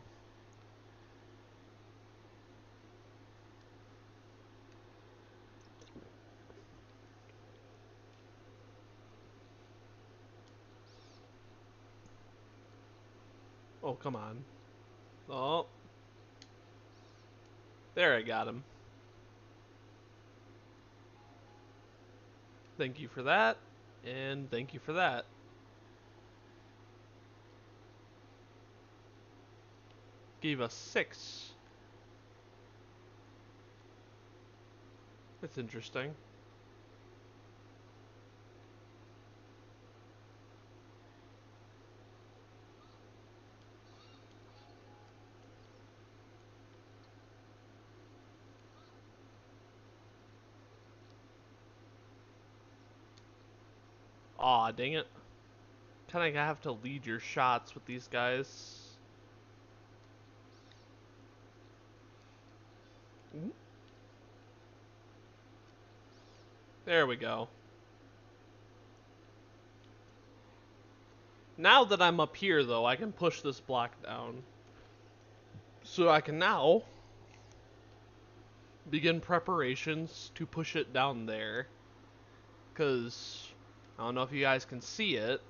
Oh, come on. Oh. There, I got him. Thank you for that, and thank you for that. Gave us 6. That's interesting. Aw, dang it. Kinda have to lead your shots with these guys. There we go. Now that I'm up here, though, I can push this block down. So I can now begin preparations to push it down there. Because, I don't know if you guys can see it,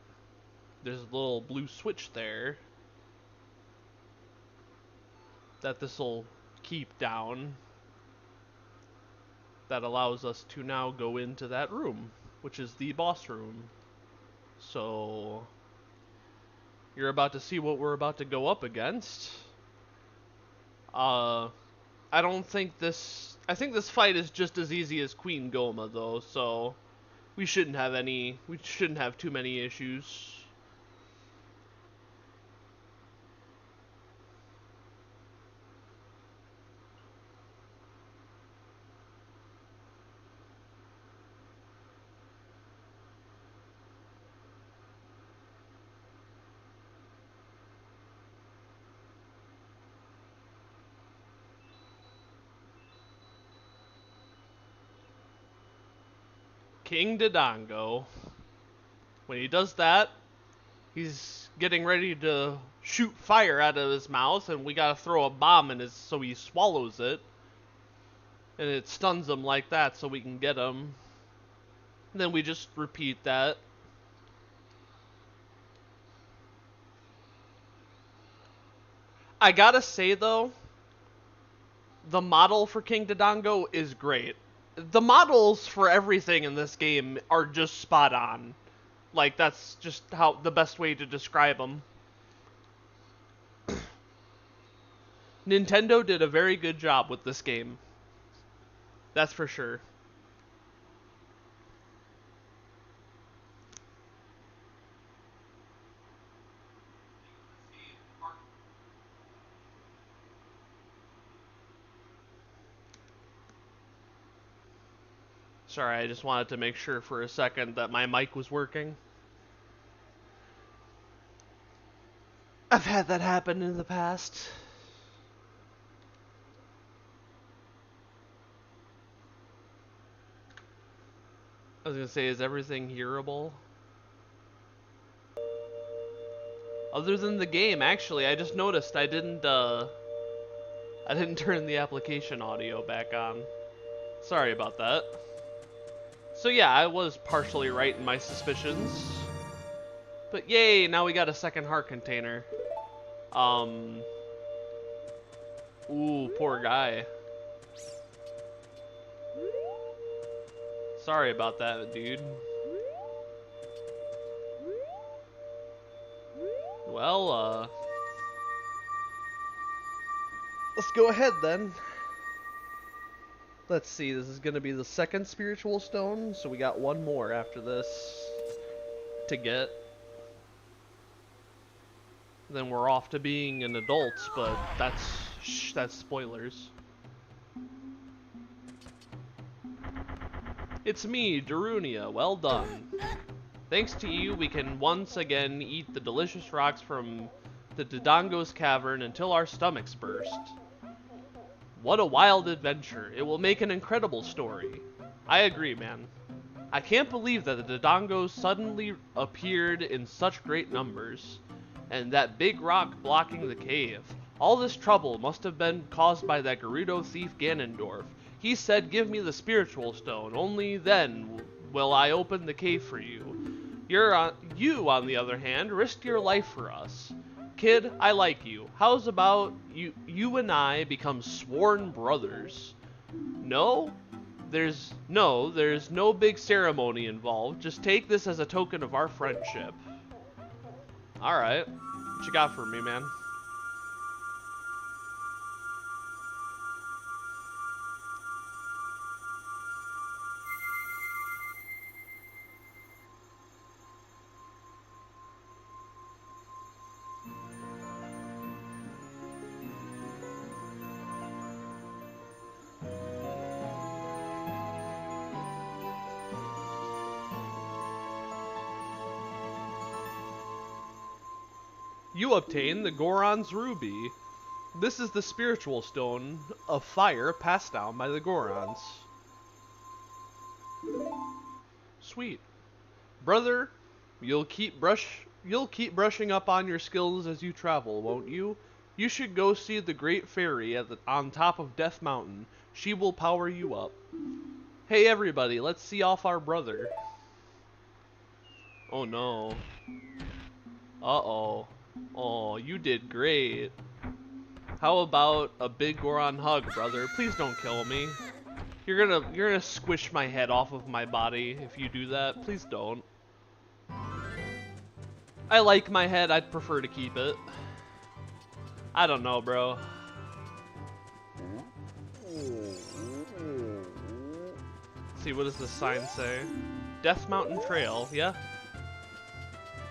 there's a little blue switch there. that this will keep down that allows us to now go into that room, which is the boss room. So you're about to see what we're about to go up against. I don't think this... I think this fight is just as easy as Queen Goma, though, so we shouldn't have too many issues. King Dodongo. When he does that, he's getting ready to shoot fire out of his mouth, and we gotta throw a bomb in his so he swallows it. And it stuns him like that so we can get him. And then we just repeat that. I gotta say though, the model for King Dodongo is great. The models for everything in this game are just spot on. Like, that's just how the best way to describe them. Nintendo did a very good job with this game. That's for sure. Sorry, I just wanted to make sure for a second that my mic was working. I've had that happen in the past. I was gonna say, is everything hearable? Other than the game, actually, I just noticed I didn't turn the application audio back on. Sorry about that. So yeah, I was partially right in my suspicions. But yay, now we got a second heart container. Ooh, poor guy. Sorry about that, dude. Well, let's go ahead then. Let's see, this is gonna be the second spiritual stone, so we got one more after this to get. Then we're off to being an adult, but that's spoilers. It's me, Darunia. Well done. Thanks to you, we can once again eat the delicious rocks from the Dodongo's cavern until our stomachs burst. What a wild adventure. It will make an incredible story. I agree, man. I can't believe that the Dodongos suddenly appeared in such great numbers. And that big rock blocking the cave. All this trouble must have been caused by that Gerudo thief Ganondorf. He said, give me the spiritual stone, only then will I open the cave for you. You, on the other hand, risked your life for us. Kid, I like you. How's about you and I become sworn brothers? No? There's no big ceremony involved. Just take this as a token of our friendship. Alright. What you got for me, man? You obtain the Goron's Ruby. This is the spiritual stone of fire passed down by the Gorons. Sweet. Brother, you'll keep brushing up on your skills as you travel, won't you? You should go see the Great Fairy on top of Death Mountain. She will power you up. Hey everybody, let's see off our brother. Oh no. Uh-oh. Oh, you did great. How about a big Goron hug, brother? Please don't kill me. You're gonna squish my head off of my body if you do that. Please don't. I like my head. I'd prefer to keep it. I don't know, bro. Let's see, what does this sign say? Death Mountain Trail. Yeah.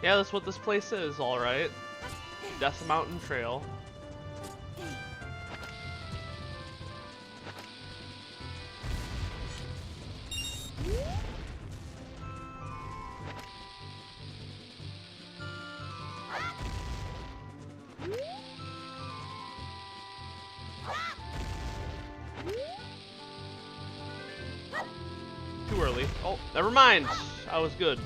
Yeah, that's what this place is. All right. Death Mountain Trail. Too early. Oh, never mind. I was good.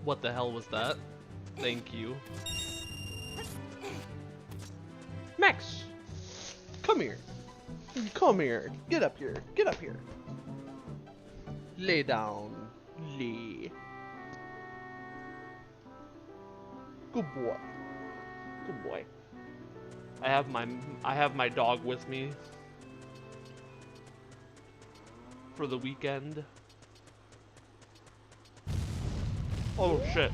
What the hell was that? Thank you. Max! Come here. Come here. Get up here. Get up here. Lay down. Lay. Good boy. Good boy. I have my dog with me for the weekend. Oh shit.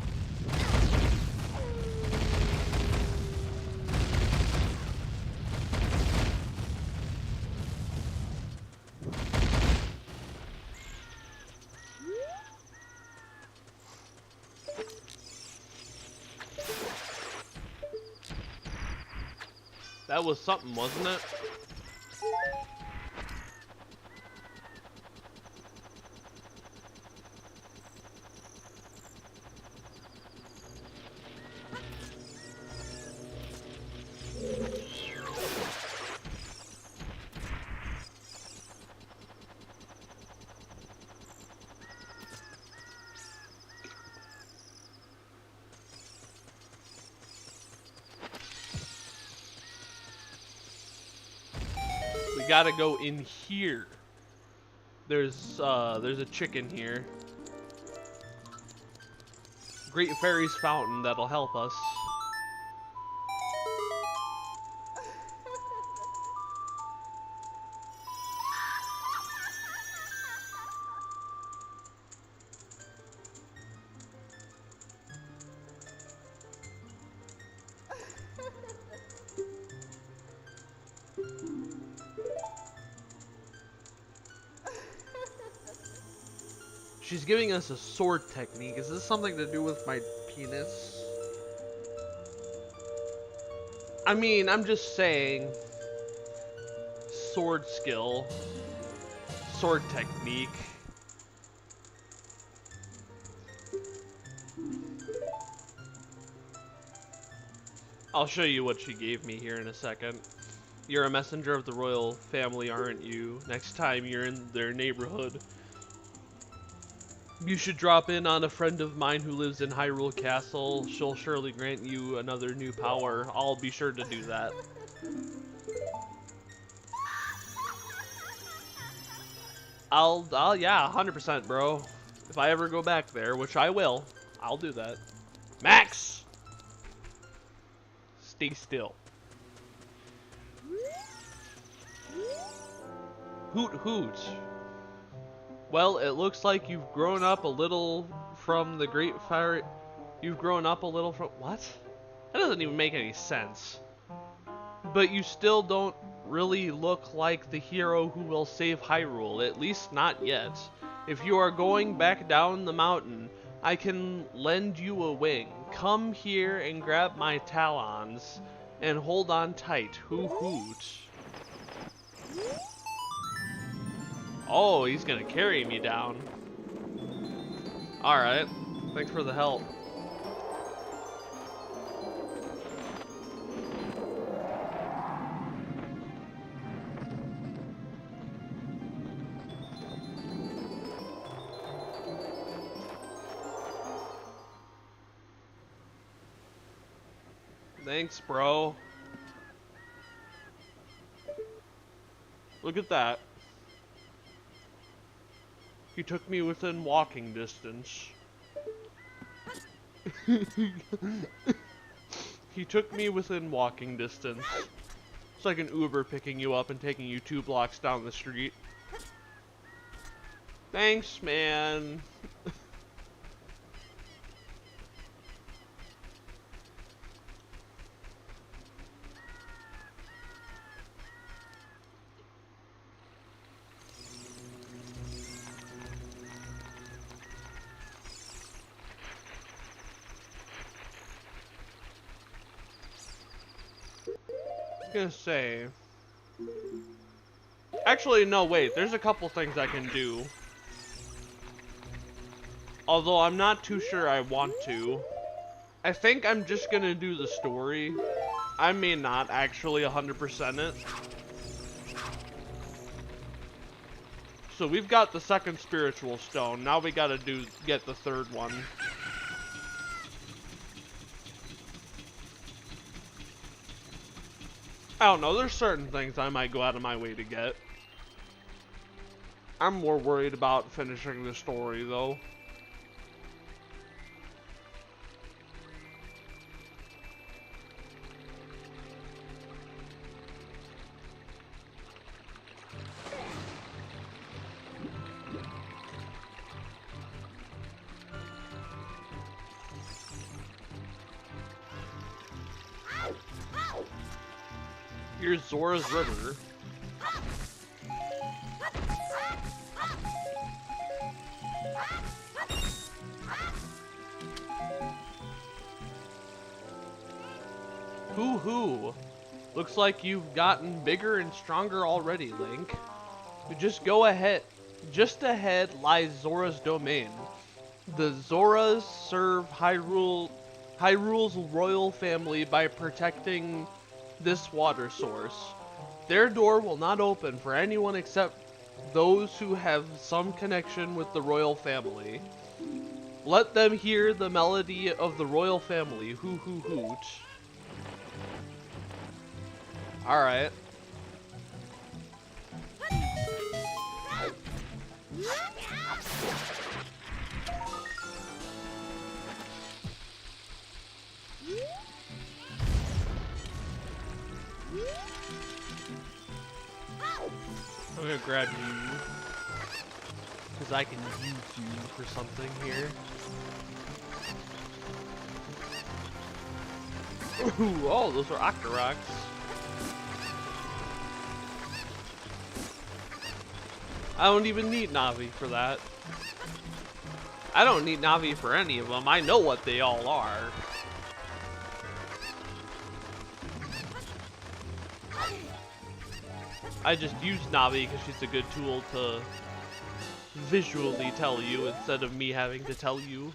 That was something, wasn't it? We gotta go in here. There's a chicken here. Great Fairy's Fountain that'll help us. She's giving us a sword technique. Is this something to do with my penis? I mean, I'm just saying. Sword skill. Sword technique. I'll show you what she gave me here in a second. You're a messenger of the royal family, aren't you? Next time you're in their neighborhood, you should drop in on a friend of mine who lives in Hyrule Castle. She'll surely grant you another new power. I'll be sure to do that. Yeah, 100%, bro. If I ever go back there, which I will, I'll do that. Max! Stay still. Hoot hoot. Well, it looks like you've grown up a little from the Great Fire. You've grown up a little from... What? That doesn't even make any sense. But you still don't really look like the hero who will save Hyrule, at least not yet. If you are going back down the mountain, I can lend you a wing. Come here and grab my talons and hold on tight. Hoot hoot. Oh, he's gonna carry me down. Alright. Thanks for the help. Thanks, bro. Look at that. He took me within walking distance. He took me within walking distance. It's like an Uber picking you up and taking you 2 blocks down the street. Thanks, man. I'm gonna say... Actually, no, wait. There's a couple things I can do. Although I'm not too sure I want to. I think I'm just gonna do the story. I may not actually 100% it. So we've got the second spiritual stone. Now we gotta get the third one. I don't know, there's certain things I might go out of my way to get. I'm more worried about finishing the story though. Here's Zora's River. Hoo-hoo. Looks like you've gotten bigger and stronger already, Link. Just go ahead. Just ahead lies Zora's domain. The Zoras serve Hyrule's royal family by protecting this water source. Their door will not open for anyone except those who have some connection with the royal family. Let them hear the melody of the royal family. Hoo hoo hoot. Alright. I'm gonna grab you, because I can use you for something here. Ooh, oh, those are Octoroks. I don't even need Navi for that. I don't need Navi for any of them. I know what they all are. I just use Navi because she's a good tool to visually tell you instead of me having to tell you.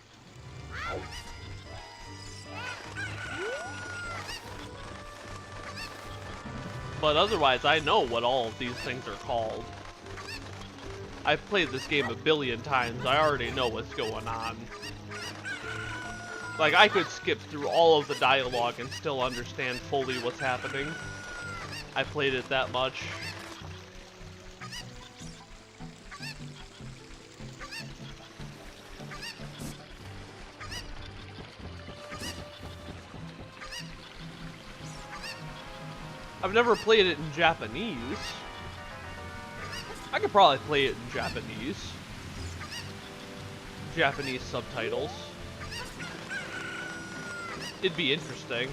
But otherwise, I know what all of these things are called. I've played this game a billion times. I already know what's going on. Like, I could skip through all of the dialogue and still understand fully what's happening. I played it that much. I've never played it in Japanese. I could probably play it in Japanese. Japanese subtitles. It'd be interesting.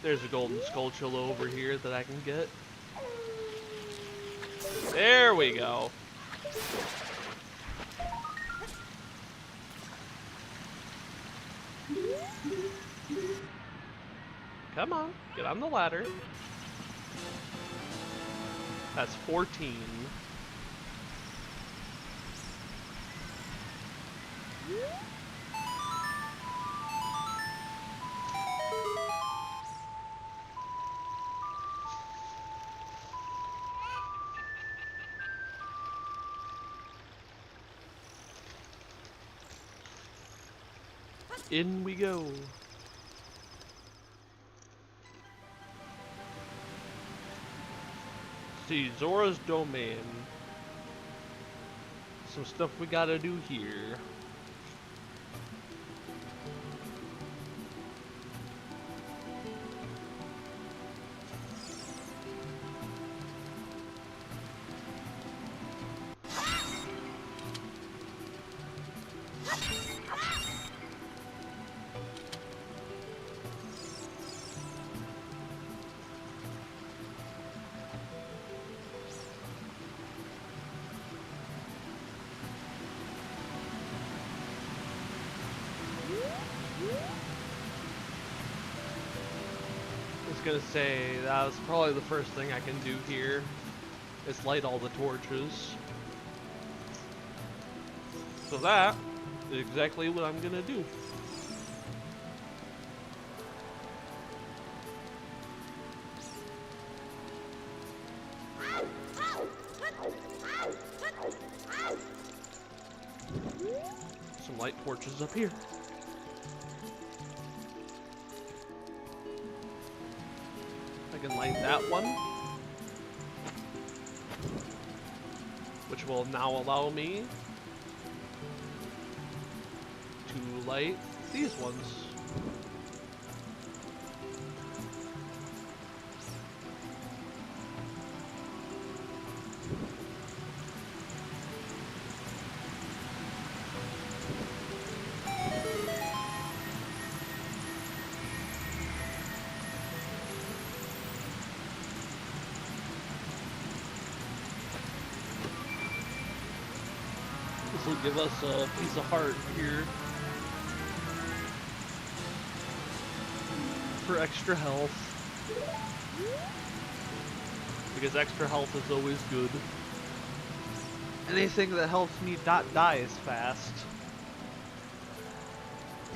There's a golden Skulltula over here that I can get. There we go. Come on, get on the ladder. That's 14. In we go. see, Zora's Domain. Some stuff we gotta do here. Gonna say that was probably the first thing I can do here is light all the torches. So that is exactly what I'm gonna do. Some light torches up here. I can light that one, which will now allow me to light these ones. This will give us a piece of heart here for extra health, because extra health is always good. Anything that helps me not die as fast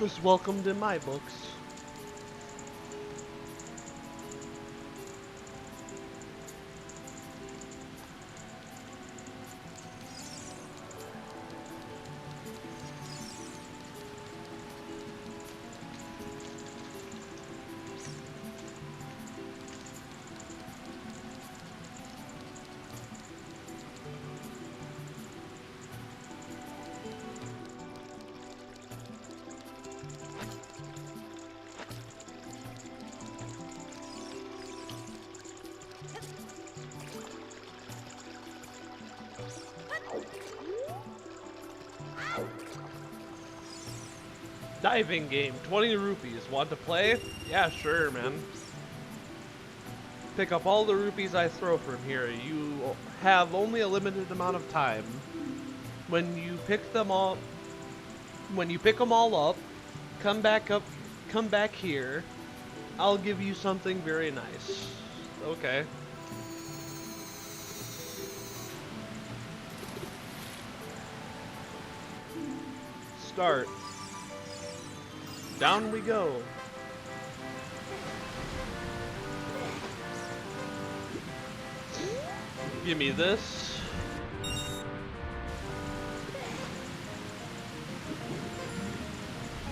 is welcomed in my books. Diving game, 20 rupees. Want to play? Yeah, sure, man. Pick up all the rupees I throw from here. You have only a limited amount of time. When you pick them all up, come back here. I'll give you something very nice. Okay. Start. Down we go. Give me this.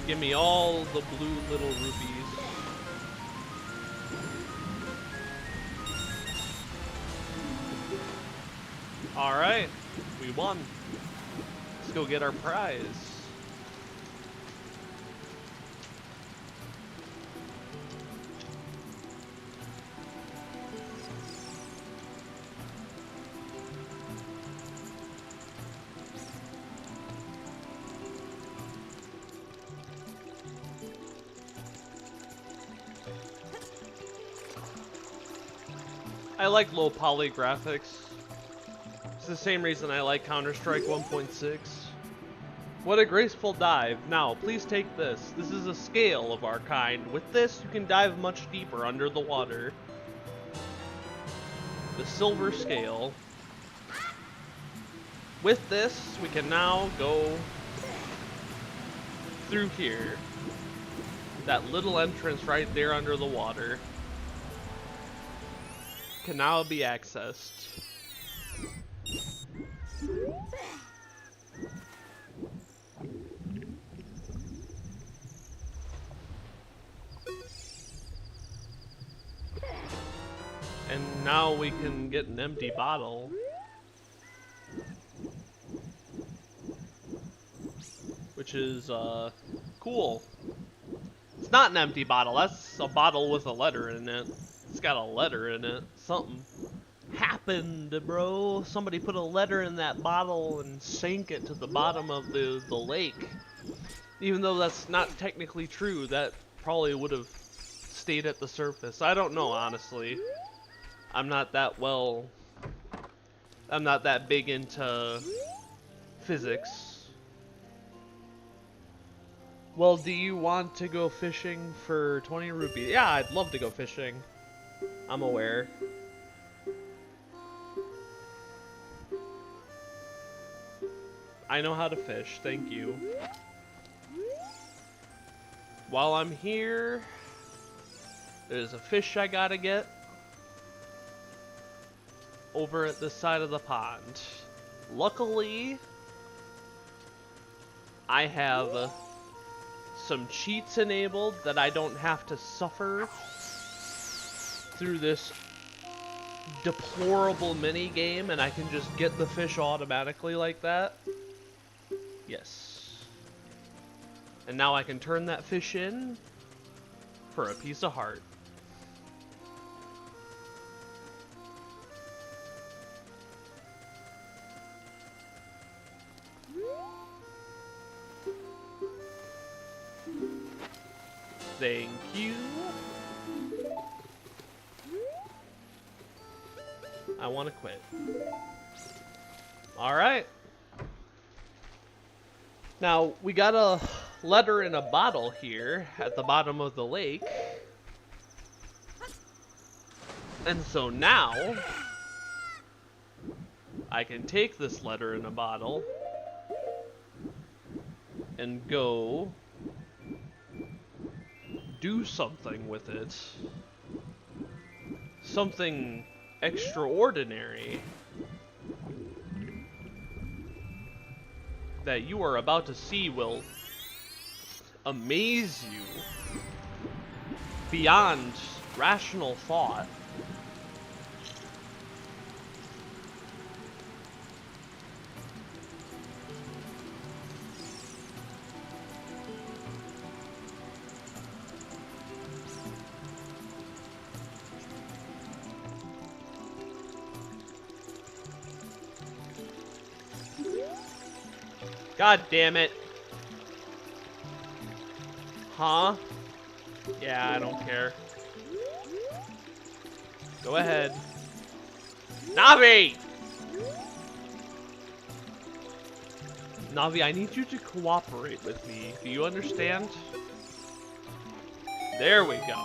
Give me all the blue little rupees. Alright, we won. Let's go get our prize. I like low poly graphics. It's the same reason I like Counter-Strike 1.6. What a graceful dive. Now, please take this. This is a scale of our kind. With this, you can dive much deeper under the water. The silver scale. With this, we can now go through here. That little entrance right there under the water can now be accessed. And now we can get an empty bottle. Which is, cool. It's not an empty bottle, that's a bottle with a letter in it. It's got a letter in it. Something happened, bro. Somebody put a letter in that bottle and sank it to the bottom of the lake. Even though that's not technically true, that probably would have stayed at the surface. I don't know, honestly. I'm not that big into physics. Well, do you want to go fishing for 20 rupees? Yeah, I'd love to go fishing. I'm aware. I know how to fish, thank you. While I'm here, there's a fish I gotta get over at the side of the pond. Luckily, I have some cheats enabled that I don't have to suffer through this deplorable mini game, and I can just get the fish automatically like that. Yes. And now I can turn that fish in for a piece of heart. Thank you. I want to quit. Alright. Now, we got a letter in a bottle here at the bottom of the lake. And so now, I can take this letter in a bottle and go do something with it. Something extraordinary that you are about to see will amaze you beyond rational thought. God damn it. Huh? Yeah, I don't care. Go ahead. Navi! Navi, I need you to cooperate with me. Do you understand? There we go.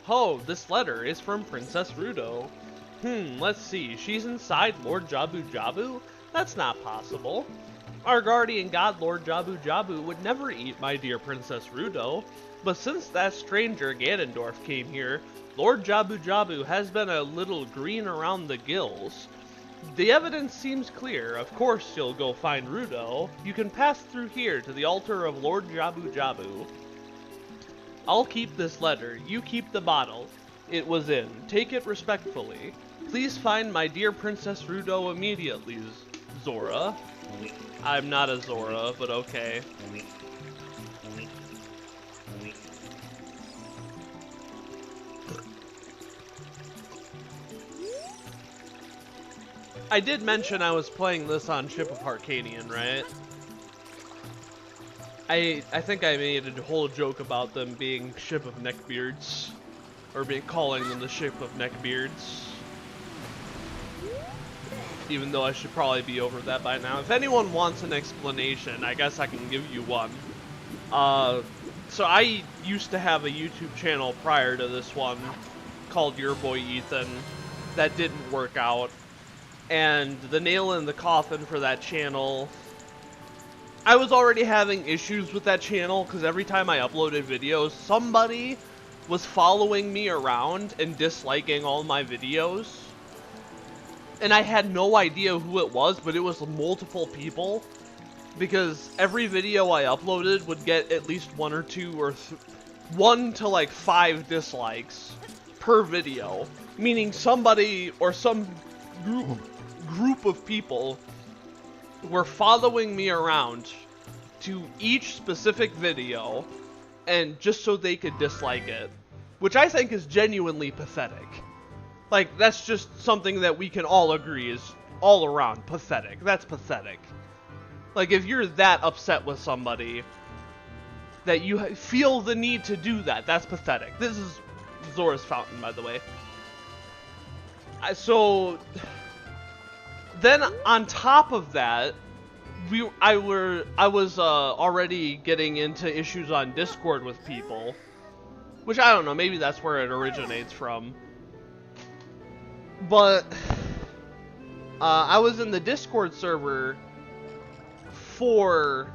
Oh, this letter is from Princess Rudo. Let's see. She's inside Lord Jabu Jabu? That's not possible. Our guardian god, Lord Jabu Jabu, would never eat my dear Princess Rudo, but since that stranger Ganondorf came here, Lord Jabu Jabu has been a little green around the gills. The evidence seems clear. Of course you'll go find Rudo. You can pass through here to the altar of Lord Jabu Jabu. I'll keep this letter. You keep the bottle it was in. Take it respectfully. Please find my dear Princess Rudo immediately, Zora. I'm not a Zora, but okay. I did mention I was playing this on Ship of Harkanian, right? I think I made a whole joke about them being Ship of Neckbeards. Or calling them the Ship of Neckbeards. Even though I should probably be over that by now. If anyone wants an explanation, I guess I can give you one. So I used to have a YouTube channel prior to this one called Your Boy Ethan that didn't work out. And the nail in the coffin for that channel, I was already having issues with that channel because every time I uploaded videos, somebody was following me around and disliking all my videos. And I had no idea who it was, but it was multiple people. Because every video I uploaded would get at least 1 or 2 or 1 to like 5 dislikes per video. Meaning somebody or some group of people were following me around to each specific video, and just so they could dislike it, which I think is genuinely pathetic. Like, that's just something that we can all agree is all around pathetic. That's pathetic. Like, if you're that upset with somebody that you feel the need to do that, that's pathetic. This is Zora's Fountain, by the way. So then on top of that, I was already getting into issues on Discord with people, which I don't know, maybe that's where it originates from. But I was in the Discord server for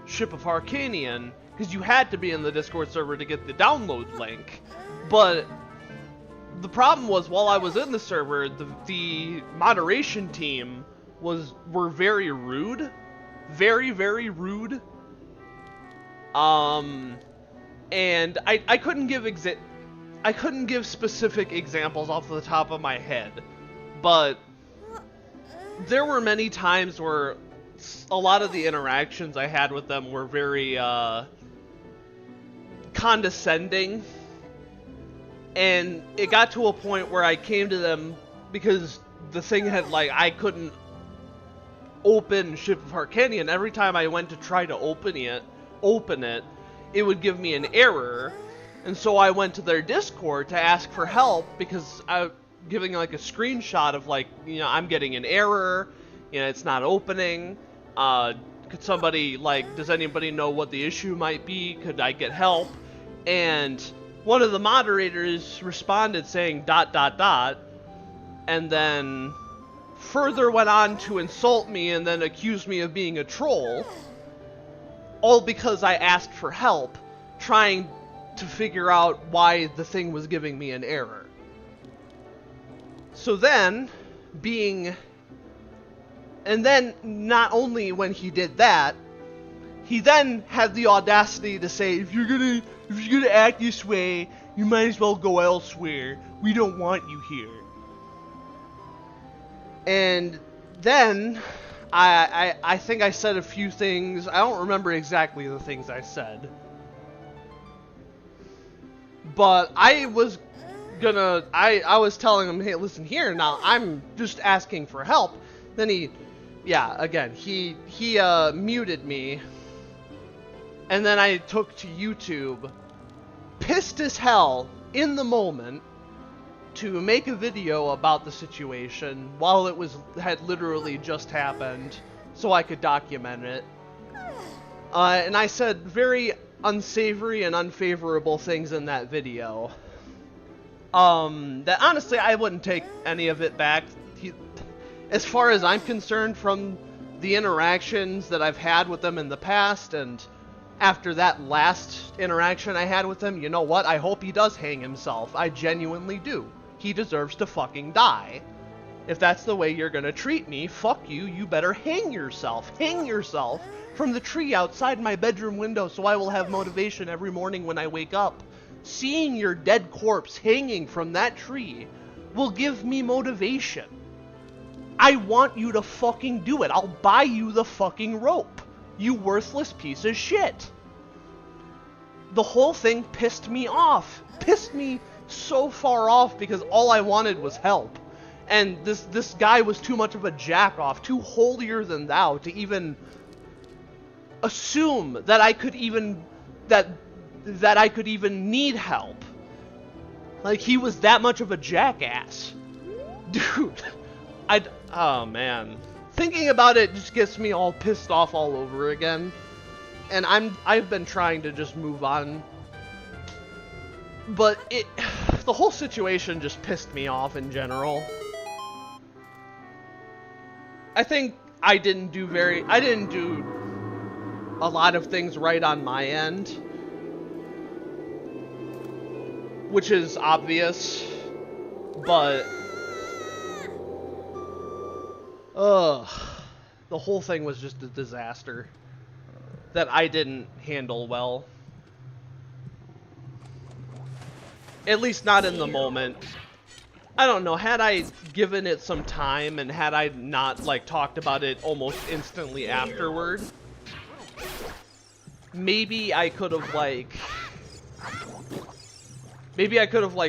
Ship of Harkanian because you had to be in the Discord server to get the download link. But the problem was, while I was in the server, the moderation team were very rude, very rude. And I couldn't give specific examples off the top of my head, but there were many times where a lot of the interactions I had with them were very condescending, and it got to a point where I came to them because the thing had, like, I couldn't open Ship of Harkanian. Every time I went to try to open it, it would give me an error. And so I went to their Discord to ask for help because I giving like a screenshot of, like, you know, I'm getting an error, you know, it's not opening. Could somebody, like, does anybody know what the issue might be? Could I get help? And one of the moderators responded saying ... and then further went on to insult me and then accused me of being a troll, all because I asked for help, trying to figure out why the thing was giving me an error. So then, and then not only when he did that, he then had the audacity to say, if you're gonna act this way, you might as well go elsewhere. We don't want you here. And then I think I said a few things. I don't remember exactly the things I said, but I was telling him, hey, listen here, now I'm just asking for help. Then he muted me, and then I took to YouTube, pissed as hell in the moment, to make a video about the situation while it had literally just happened, so I could document it. And I said very unsavory and unfavorable things in that video. That honestly, I wouldn't take any of it back. As far as I'm concerned, from the interactions that I've had with them in the past, and after that last interaction I had with him, you know what? I hope he does hang himself. I genuinely do. He deserves to fucking die. If that's the way you're gonna treat me, fuck you, you better hang yourself. Hang yourself from the tree outside my bedroom window so I will have motivation every morning when I wake up. Seeing your dead corpse hanging from that tree will give me motivation. I want you to fucking do it. I'll buy you the fucking rope, you worthless piece of shit. The whole thing pissed me off. Pissed me so far off because all I wanted was help. And this guy was too much of a jack-off, too holier than thou to even assume that I could even that I could even need help. Like, he was that much of a jackass. Dude, oh man. Thinking about it just gets me all pissed off all over again. And I've been trying to just move on. But the whole situation just pissed me off in general. I think I didn't do a lot of things right on my end, which is obvious, but the whole thing was just a disaster that I didn't handle well. At least not in the moment. I don't know, had I given it some time and had I not, like, talked about it almost instantly afterward, maybe I could have, like,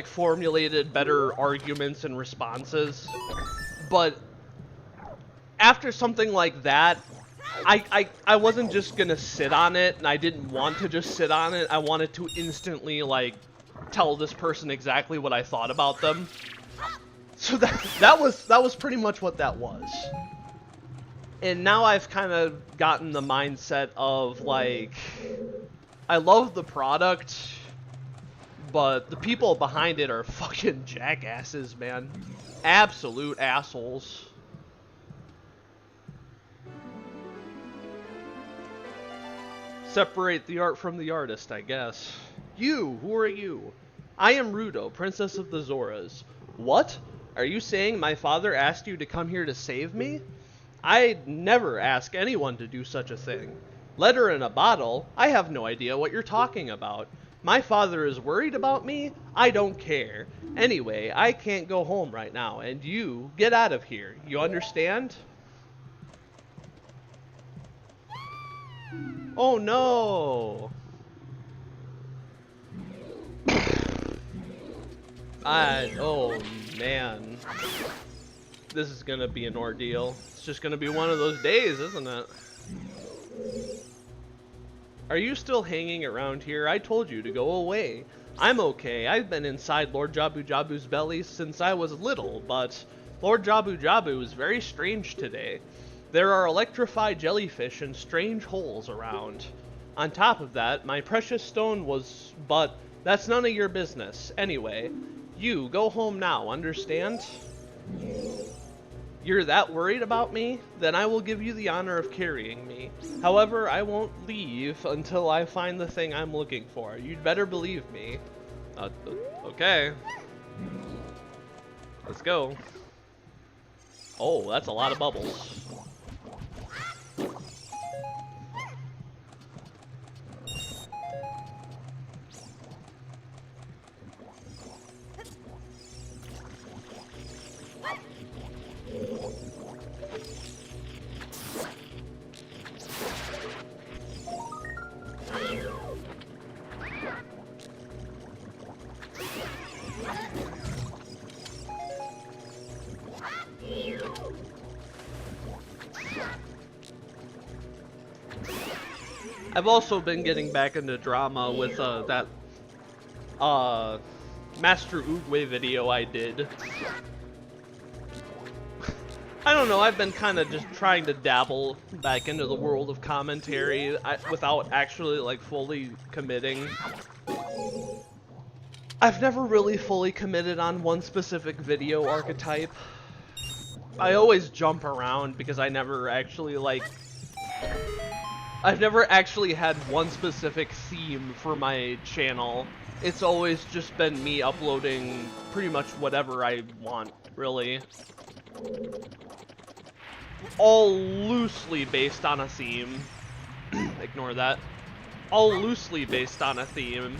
formulated better arguments and responses. But after something like that, I wasn't just gonna sit on it, and I didn't want to just sit on it. I wanted to instantly, like, tell this person exactly what I thought about them. So that was pretty much what that was. And now I've kind of gotten the mindset of, like, I love the product, but the people behind it are fucking jackasses, man. Absolute assholes. Separate the art from the artist, I guess. You, who are you? I am Rudo, Princess of the Zoras. What? Are you saying my father asked you to come here to save me? I'd never ask anyone to do such a thing. Letter in a bottle? I have no idea what you're talking about. My father is worried about me? I don't care. Anyway, I can't go home right now, and you, get out of here. You understand? Oh no! Oh man. This is gonna be an ordeal. It's just gonna be one of those days, isn't it? Are you still hanging around here? I told you to go away. I'm okay. I've been inside Lord Jabu Jabu's belly since I was little, but Lord Jabu Jabu is very strange today. There are electrified jellyfish and strange holes around. On top of that, my precious stone was... but that's none of your business. Anyway, you, go home now, understand? You're that worried about me? Then I will give you the honor of carrying me. However, I won't leave until I find the thing I'm looking for. You'd better believe me. Okay. Let's go. Oh, that's a lot of bubbles. I've also been getting back into drama with that Master Oogway video I did. I don't know, I've been kind of just trying to dabble back into the world of commentary without actually, like, fully committing. I've never really fully committed on one specific video archetype. I always jump around because I never actually, like... I've never actually had one specific theme for my channel. It's always just been me uploading pretty much whatever I want, really. All loosely based on a theme. Ignore that. All loosely based on a theme,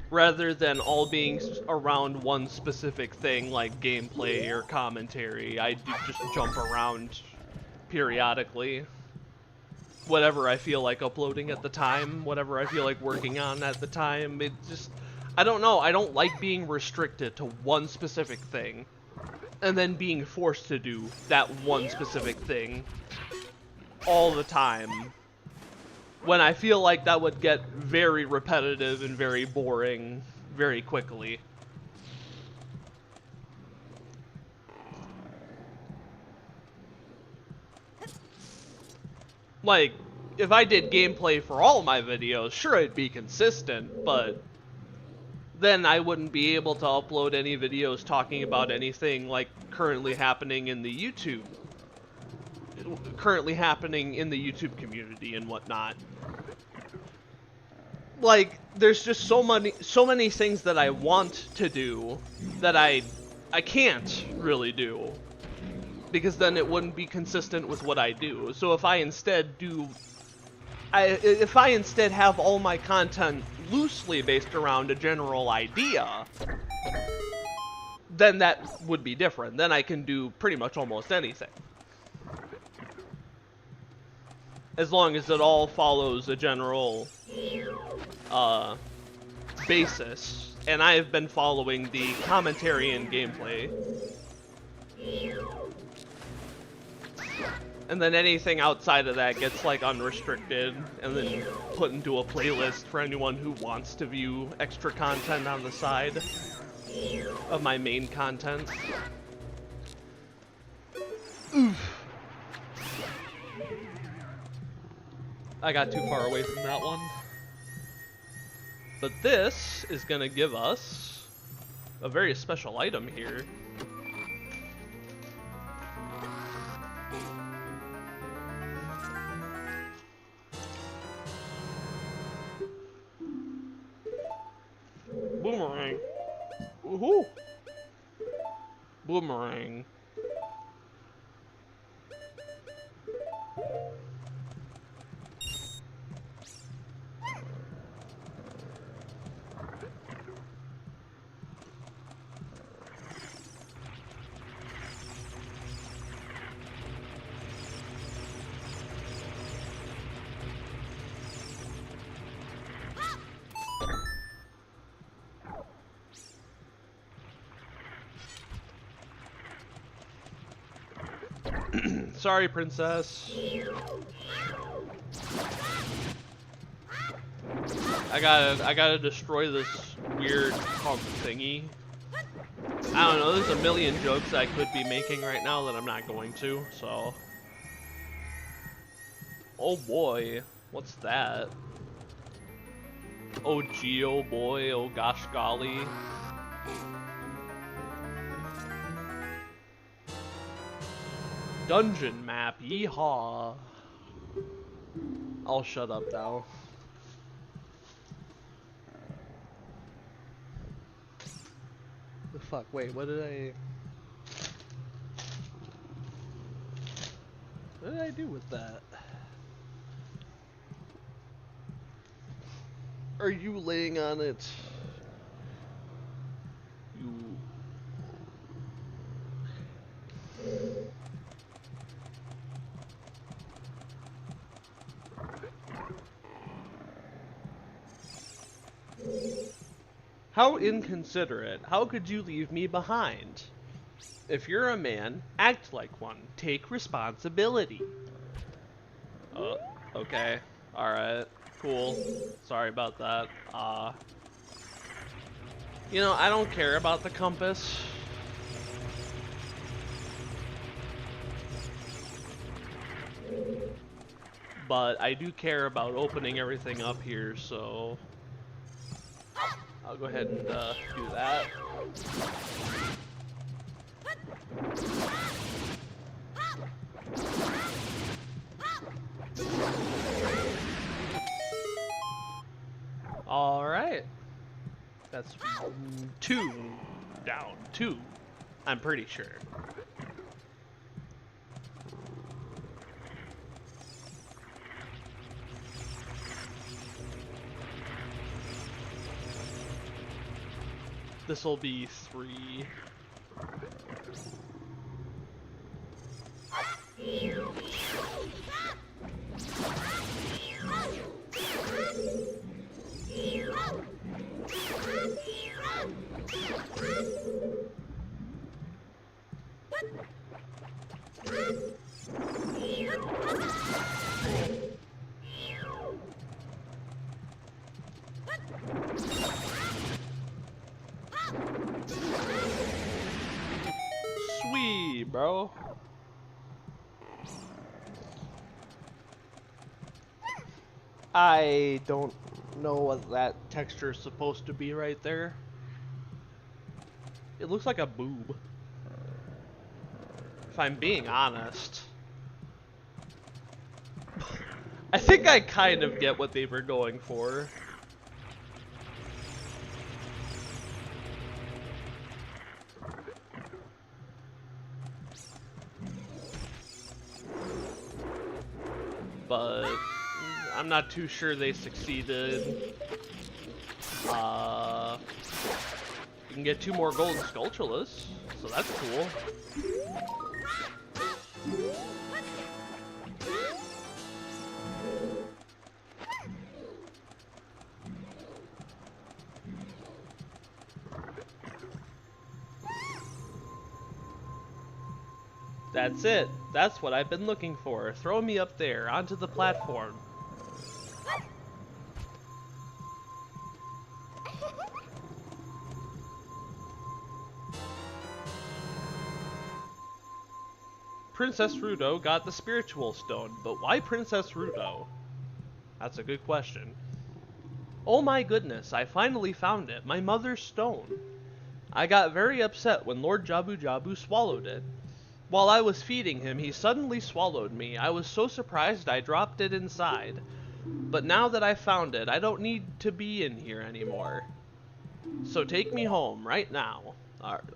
rather than all being around one specific thing like gameplay or commentary. I do just jump around periodically. Whatever I feel like uploading at the time, whatever I feel like working on at the time, it just... I don't know, I don't like being restricted to one specific thing, and then being forced to do that one specific thing all the time, when I feel like that would get very repetitive and very boring very quickly. Like, if I did gameplay for all my videos, sure, it'd be consistent, but then I wouldn't be able to upload any videos talking about anything like currently happening in the YouTube community and whatnot. Like, there's just so many things that I want to do that I can't really do, because then it wouldn't be consistent with what I do. So if I instead have all my content loosely based around a general idea, then that would be different. Then I can do pretty much almost anything. As long as it all follows a general basis. And I have been following the commentary and gameplay. And then anything outside of that gets like unrestricted and then put into a playlist for anyone who wants to view extra content on the side of my main content. Oof. I got too far away from that one. But this is gonna give us a very special item here. Boomerang. Woohoo! Boomerang. Sorry, princess. I gotta destroy this weird pump thingy. I don't know, there's a million jokes I could be making right now that I'm not going to, so. Oh boy, what's that? Oh gee, oh boy, oh gosh golly. Dungeon map, yeehaw. I'll shut up now. The fuck, wait, what did I do with that? Are you laying on it? You... How inconsiderate. How could you leave me behind? If you're a man, act like one. Take responsibility. Okay. Alright. Cool. Sorry about that. You know, I don't care about the compass. But I do care about opening everything up here, so... I'll go ahead and do that. All right. That's 2 down. 2. I'm pretty sure. This will be 3. Sweet, bro. I don't know what that texture is supposed to be right there. It looks like a boob. If I'm being honest. I think I kind of get what they were going for. But I'm not too sure they succeeded. You can get 2 more golden Skulltulas, so that's cool. That's it. That's what I've been looking for. Throw me up there, onto the platform. Princess Ruto got the spiritual stone, but why Princess Ruto? That's a good question. Oh my goodness, I finally found it, my mother's stone. I got very upset when Lord Jabu Jabu swallowed it. While I was feeding him, he suddenly swallowed me. I was so surprised I dropped it inside. But now that I found it, I don't need to be in here anymore. So take me home right now.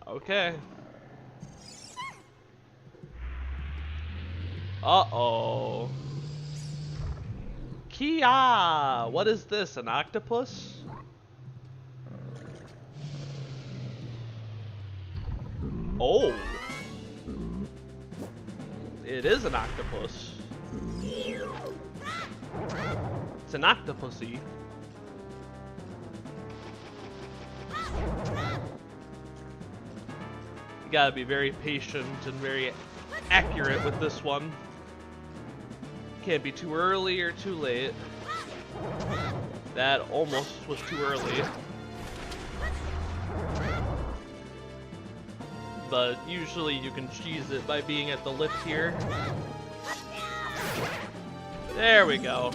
Okay. Uh-oh. Kia! What is this, an octopus? Oh. It is an octopus. It's an octopusy. You gotta be very patient and very accurate with this one. Can't be too early or too late. That almost was too early. But usually you can cheese it by being at the lip here. There we go.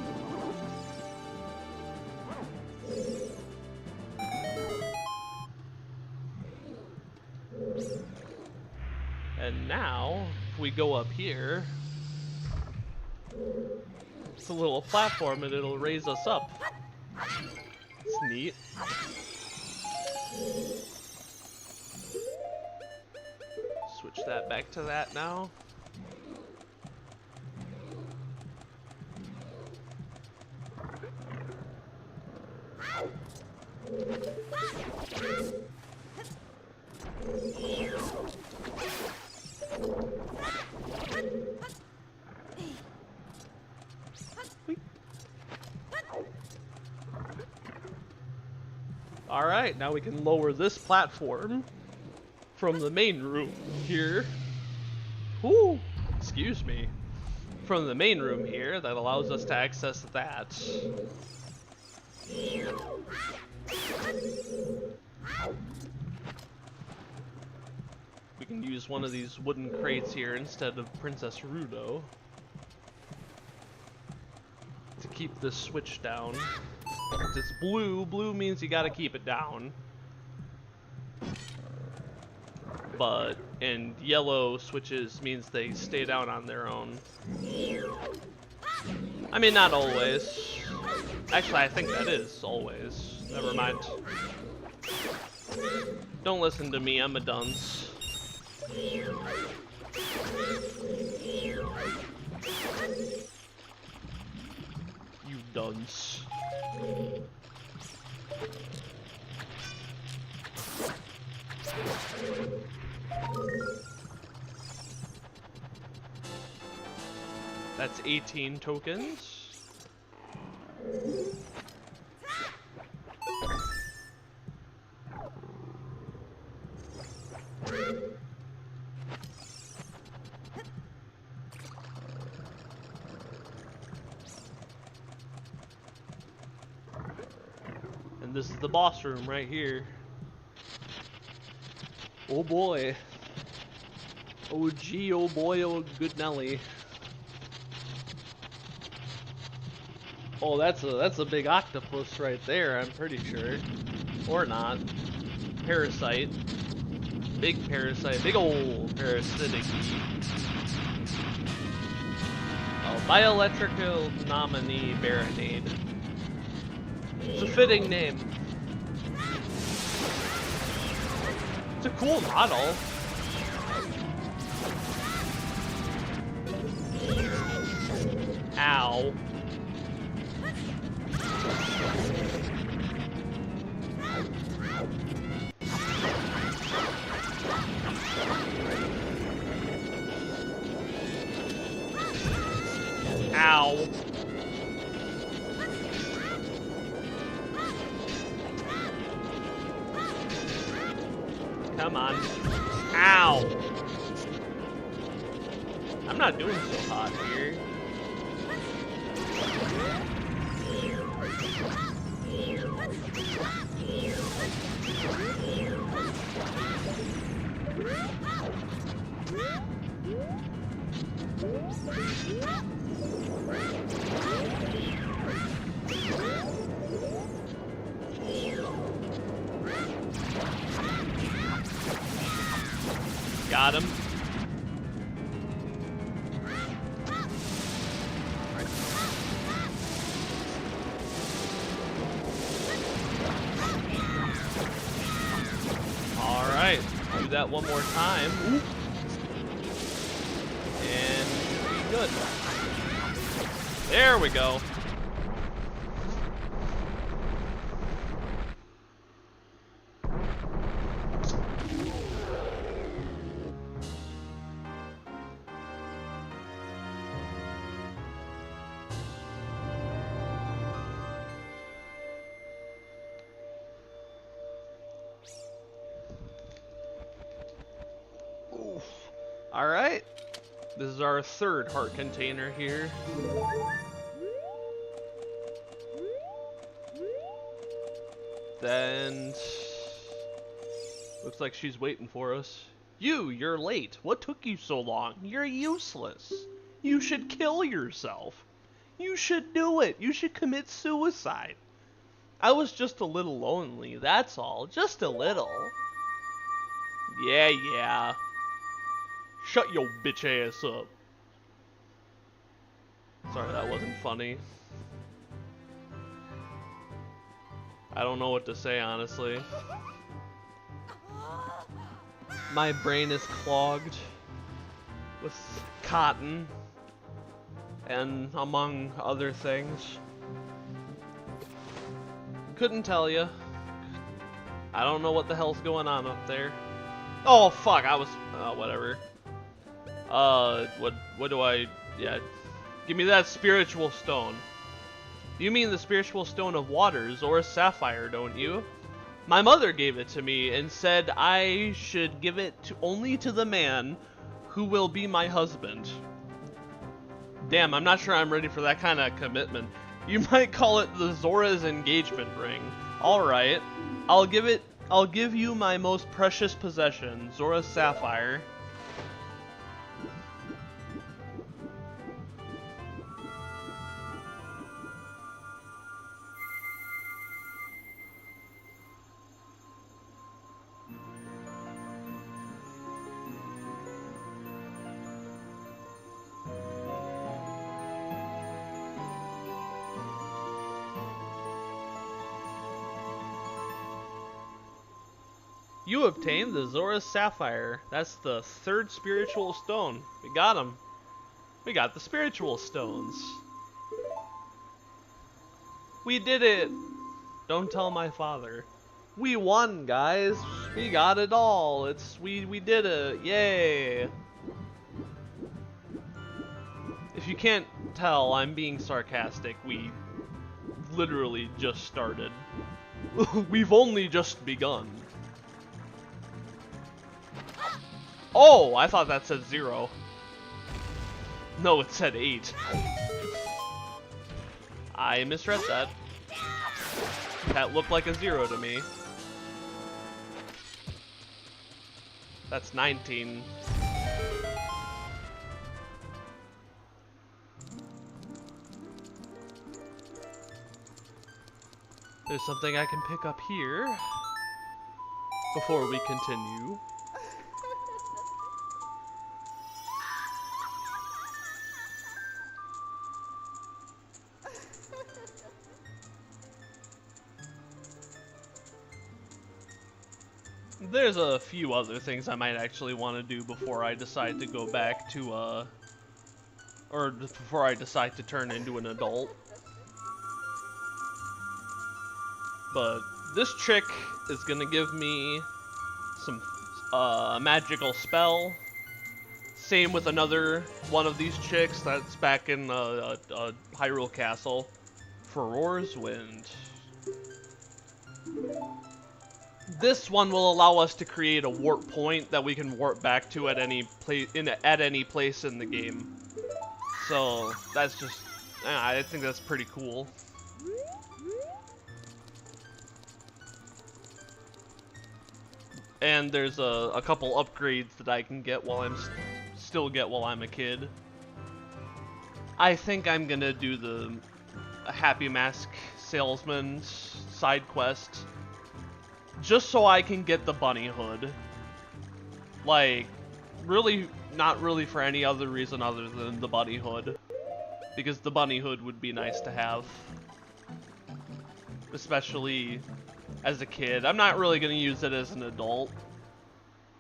And now, if we go up here, it's a little platform and it'll raise us up. It's neat. Switch that back to that now. Alright, now we can lower this platform from the main room here. Ooh, excuse me. From the main room here, that allows us to access that. We can use one of these wooden crates here instead of Princess Ruto to keep this switch down. It's blue. Blue means you gotta keep it down. But and yellow switches means they stay down on their own. I mean, not always. Actually, I think that is always. Never mind. Don't listen to me, I'm a dunce. You dunce. That's 18 tokens. And this is the boss room right here. Oh boy. Oh gee, oh boy, oh good Nelly. Oh, that's a big octopus right there, I'm pretty sure. Or not. Parasite. Big parasite. Big old parasitic. Oh, Bioelectrical Nominee Baronade. It's a fitting name. It's a cool model. Ow. Ow. Come on. Ow. I'm not doing so hot here. Got him. Alright, do that one more time. Ooh. And be good. There we go. Alright, this is our third heart container here. Then, looks like she's waiting for us. You're late. What took you so long? You're useless. You should kill yourself. You should do it. You should commit suicide. I was just a little lonely, that's all. Just a little. Yeah. Shut your bitch ass up. Sorry, that wasn't funny. I don't know what to say, honestly. My brain is clogged with cotton and among other things. Couldn't tell you. I don't know what the hell's going on up there. Oh fuck, whatever. What do I, yeah. Give me that spiritual stone. You mean the spiritual stone of waters, or a sapphire, don't you? My mother gave it to me and said I should give it only to the man who will be my husband. Damn, I'm not sure I'm ready for that kind of commitment. You might call it the Zora's engagement ring. Alright, I'll give you my most precious possession, Zora's sapphire. You obtained the Zora's Sapphire. That's the third spiritual stone. We got them. We got the spiritual stones. We did it! Don't tell my father. We won, guys. We got it all. We did it. Yay! If you can't tell, I'm being sarcastic. We literally just started. We've only just begun. Oh, I thought that said 0. No, it said 8. I misread that. That looked like a 0 to me. That's 19. There's something I can pick up here before we continue. There's a few other things I might actually want to do before I decide to go back to, or before I decide to turn into an adult. But this trick is gonna give me some, magical spell, Same with another one of these chicks that's back in Hyrule Castle. Furor's Wind. This one will allow us to create a warp point that we can warp back to at any place in the game. So that's just, I think that's pretty cool. And there's a couple upgrades that I can get while while I'm a kid. I think I'm gonna do the Happy Mask Salesman side quest just so I can get the bunny hood. Like, really, not really for any other reason other than the bunny hood. Because the bunny hood would be nice to have. Especially as a kid. I'm not really going to use it as an adult.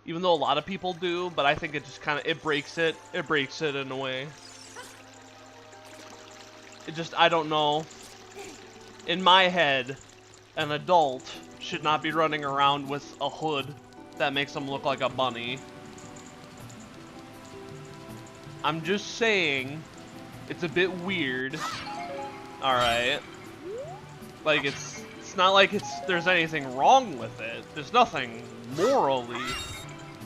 Even though a lot of people do, but I think it just kind of, it breaks it in a way. It just, I don't know. In my head, an adult should not be running around with a hood that makes them look like a bunny. I'm just saying, it's a bit weird. Alright. Like, it's not like there's anything wrong with it. There's nothing morally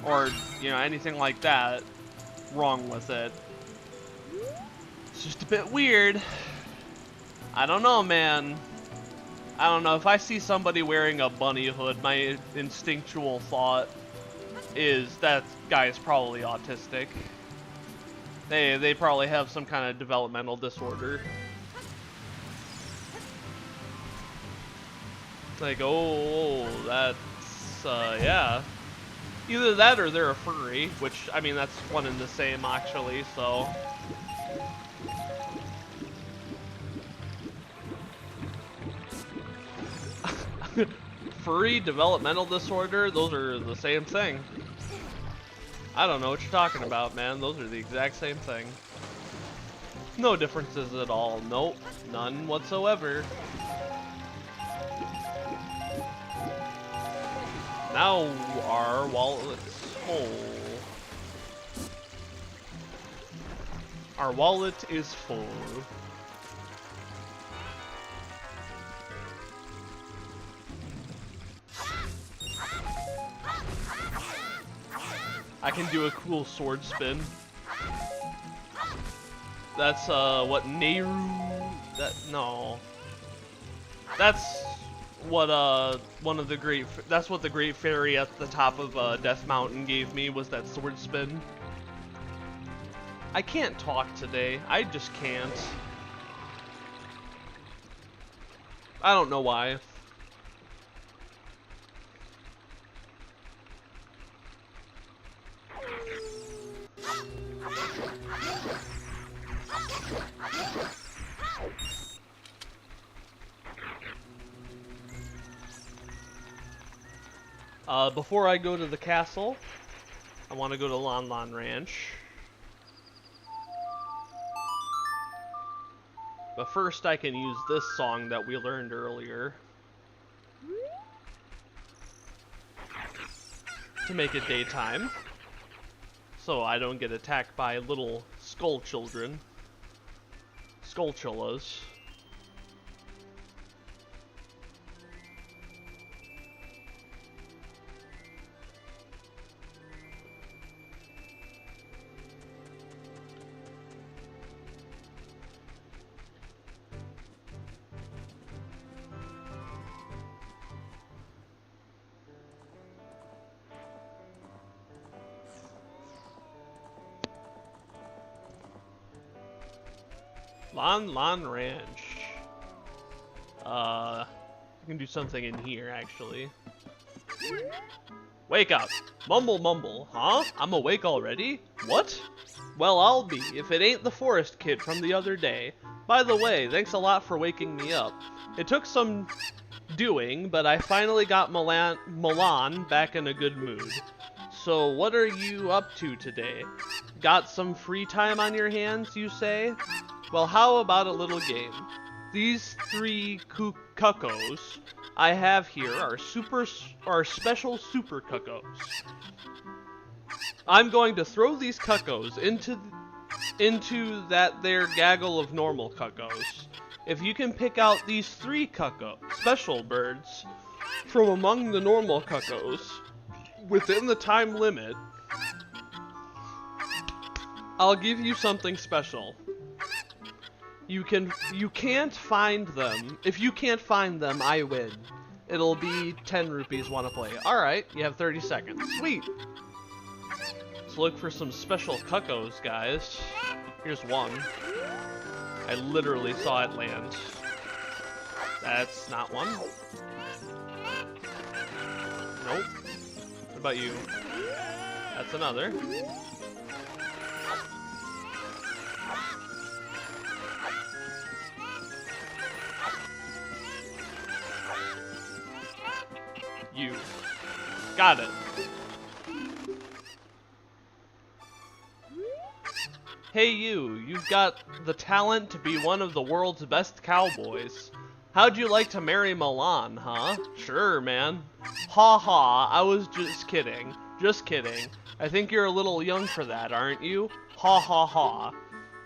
or, you know, anything like that wrong with it. It's just a bit weird. I don't know, man. I don't know, if I see somebody wearing a bunny hood, my instinctual thought is that guy is probably autistic. They probably have some kind of developmental disorder. Like, oh, that's, yeah. Either that or they're a furry, which, I mean, that's one and the same, actually, so. Furry, developmental disorder, those are the same thing. I don't know what you're talking about, man. Those are the exact same thing. No differences at all. Nope, none whatsoever. Now our wallet's full. Our wallet is full. I can do a cool sword spin. That's what Nehru. No. That's what one of the great. That's what the Great Fairy at the top of Death Mountain gave me, was that sword spin. I can't talk today. I just can't. I don't know why. Before I go to the castle, I want to go to Lon Lon Ranch. But first I can use this song that we learned earlier to make it daytime, so I don't get attacked by little skull children. Skullchillas. Lon Lon Ranch. I can do something in here, actually. Wake up! Mumble mumble, huh? I'm awake already? What? Well, I'll be, if it ain't the forest kid from the other day. By the way, thanks a lot for waking me up. It took some doing, but I finally got Milan back in a good mood. So, what are you up to today? Got some free time on your hands, you say? Well, how about a little game? These three cuckoos I have here are special super cuckoos. I'm going to throw these cuckoos into that there gaggle of normal cuckoos. If you can pick out these 3 special birds from among the normal cuckoos within the time limit, I'll give you something special. You can't find them. If you can't find them, I win. It'll be 10 rupees, wanna play. Alright, you have 30 seconds. Sweet! Let's look for some special cuckoos, guys. Here's one. I literally saw it land. That's not one. Nope. What about you? That's another. You. Got it. Hey you've got the talent to be one of the world's best cowboys. How'd you like to marry Milan, huh? Sure, man. Ha ha, I was just kidding. Just kidding. I think you're a little young for that, aren't you? Ha ha ha.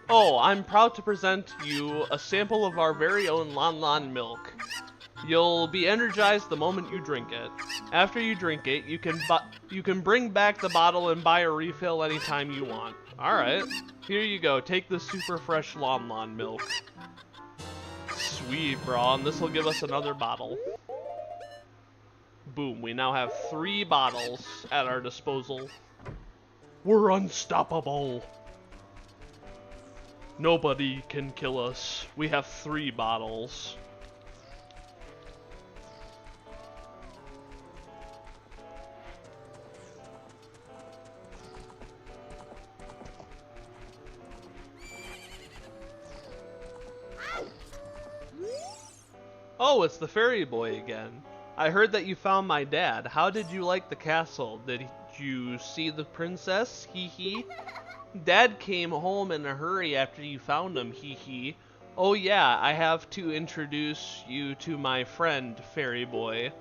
Oh, I'm proud to present you a sample of our very own Lan Lan milk. You'll be energized the moment you drink it. After you drink it, you can bring back the bottle and buy a refill anytime you want. Alright. Here you go, take the super fresh Lan Lan milk. Sweet, bro, and this will give us another bottle. Boom, we now have 3 bottles at our disposal. We're unstoppable. Nobody can kill us. We have 3 bottles. Oh, it's the fairy boy again. I heard that you found my dad. How did you like the castle? Did you see the princess? Hee hee. Dad came home in a hurry after you found him. Hee hee. Oh yeah, I have to introduce you to my friend, fairy boy.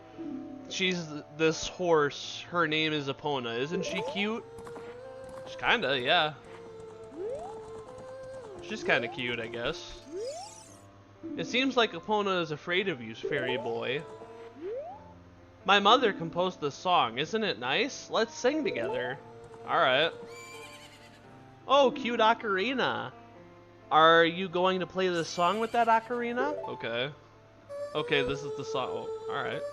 She's this horse. Her name is Epona. Isn't she cute? She's kinda, yeah. She's kinda cute, I guess. It seems like Epona is afraid of you, fairy boy. My mother composed this song. Isn't it nice? Let's sing together. Alright. Oh, cute ocarina. Are you going to play this song with that ocarina? Okay. Okay, this is the song. Oh, alright.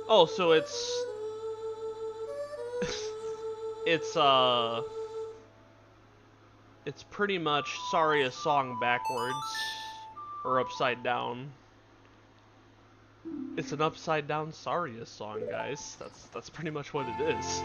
Oh, so it's... It's pretty much Saria's song backwards. Or upside down. It's an upside down Saria's song, guys. That's pretty much what it is.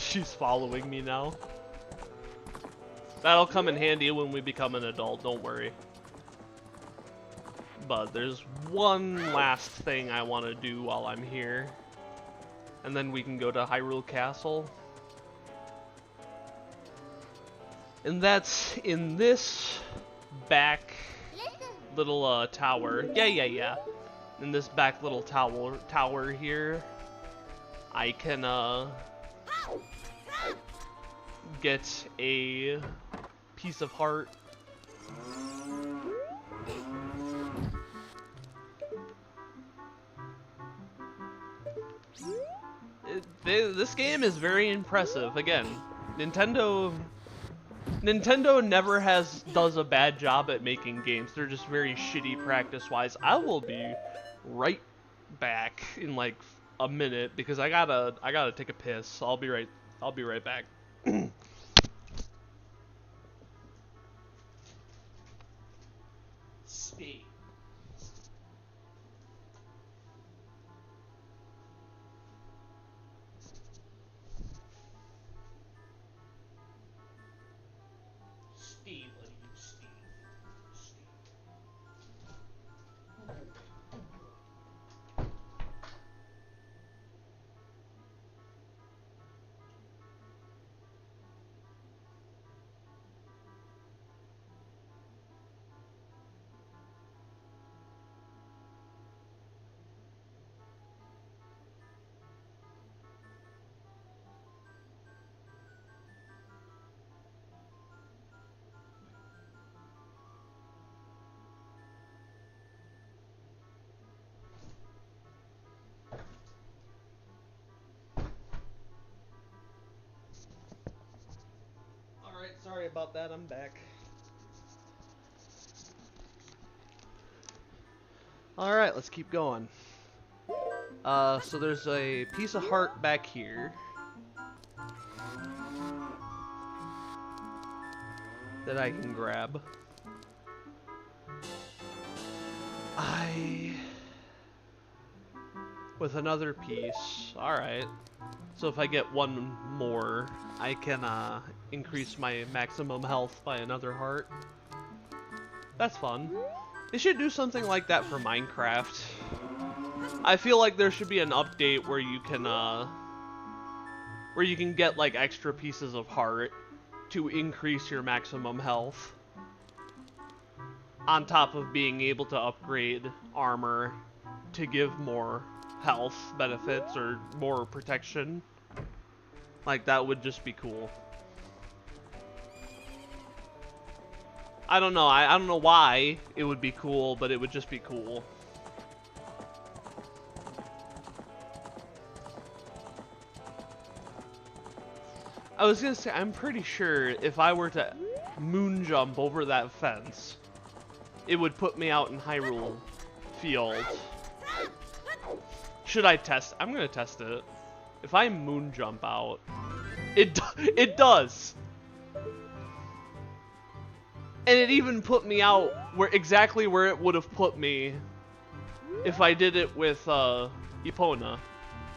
She's following me now. That'll come in handy when we become an adult, don't worry. But there's one last thing I want to do while I'm here. And then we can go to Hyrule Castle. And that's in this back little tower. Yeah. In this back little tower here, I can get a piece of heart. This game is very impressive. Again, Nintendo never does a bad job at making games. They're just very shitty practice-wise. I will be right back in like a minute because I gotta take a piss. I'll be right back. Speed. Steve, what do you, Steve? Sorry about that, I'm back. Alright, let's keep going. So there's a piece of heart back here that I can grab. With another piece. Alright. So if I get one more, I can increase my maximum health by another heart. That's fun. They should do something like that for Minecraft. I feel like there should be an update where you can get like extra pieces of heart to increase your maximum health, on top of being able to upgrade armor to give more health benefits or more protection. Like, that would just be cool. I don't know. I don't know why it would be cool, but it would just be cool. I was gonna say, I'm pretty sure if I were to moon jump over that fence, it would put me out in Hyrule Field. Should I test? I'm gonna test it. If I moon jump out, it does. And it even put me out exactly where it would have put me if I did it with Epona.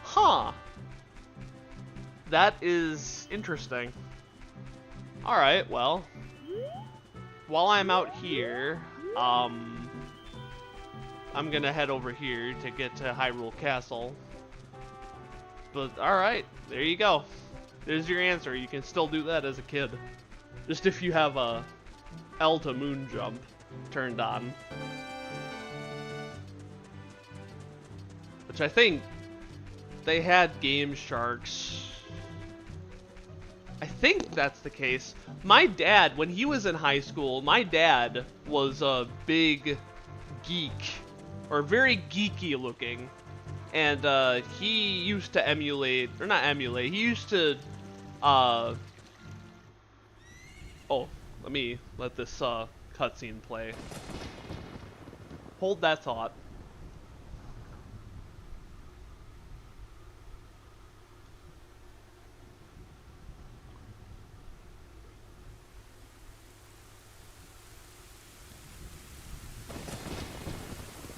Huh. That is interesting. Alright, well. While I'm out here, I'm gonna head over here to get to Hyrule Castle. But, alright, there you go. There's your answer. You can still do that as a kid. Just if you have a L to moon jump turned on. Which I think they had Game Sharks. I think that's the case. My dad, when he was in high school, my dad was a big geek, or very geeky looking, and he used to emulate, or not emulate, he used to, oh, let me let this cutscene play. Hold that thought.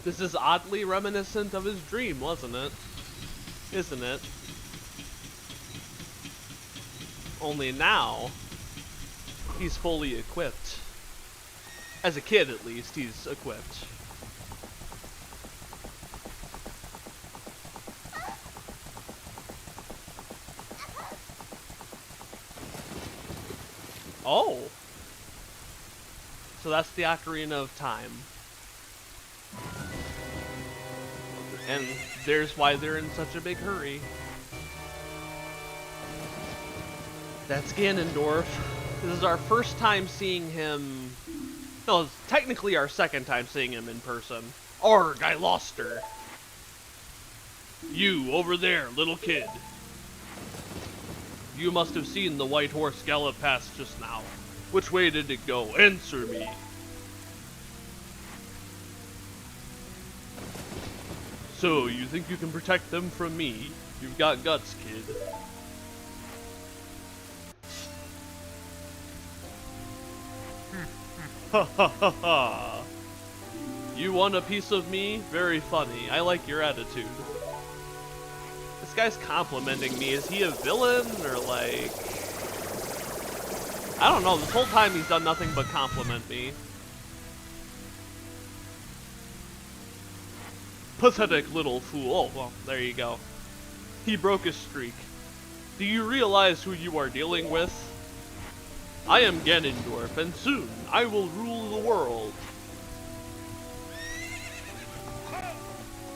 This is oddly reminiscent of his dream, wasn't it? Isn't it? Only now, he's fully equipped. As a kid, at least, he's equipped. Oh! So that's the Ocarina of Time. And there's why they're in such a big hurry. That's Ganondorf. This is our first time seeing him. No, it's technically our second time seeing him in person. Arg, I lost her. You, over there, little kid. You must have seen the white horse gallop past just now. Which way did it go? Answer me. So, you think you can protect them from me? You've got guts, kid. Ha ha ha ha! You want a piece of me? Very funny. I like your attitude. This guy's complimenting me. Is he a villain, or like... I don't know. This whole time he's done nothing but compliment me. Pathetic little fool. Oh, well, there you go. He broke his streak. Do you realize who you are dealing with? I am Ganondorf, and soon I will rule the world.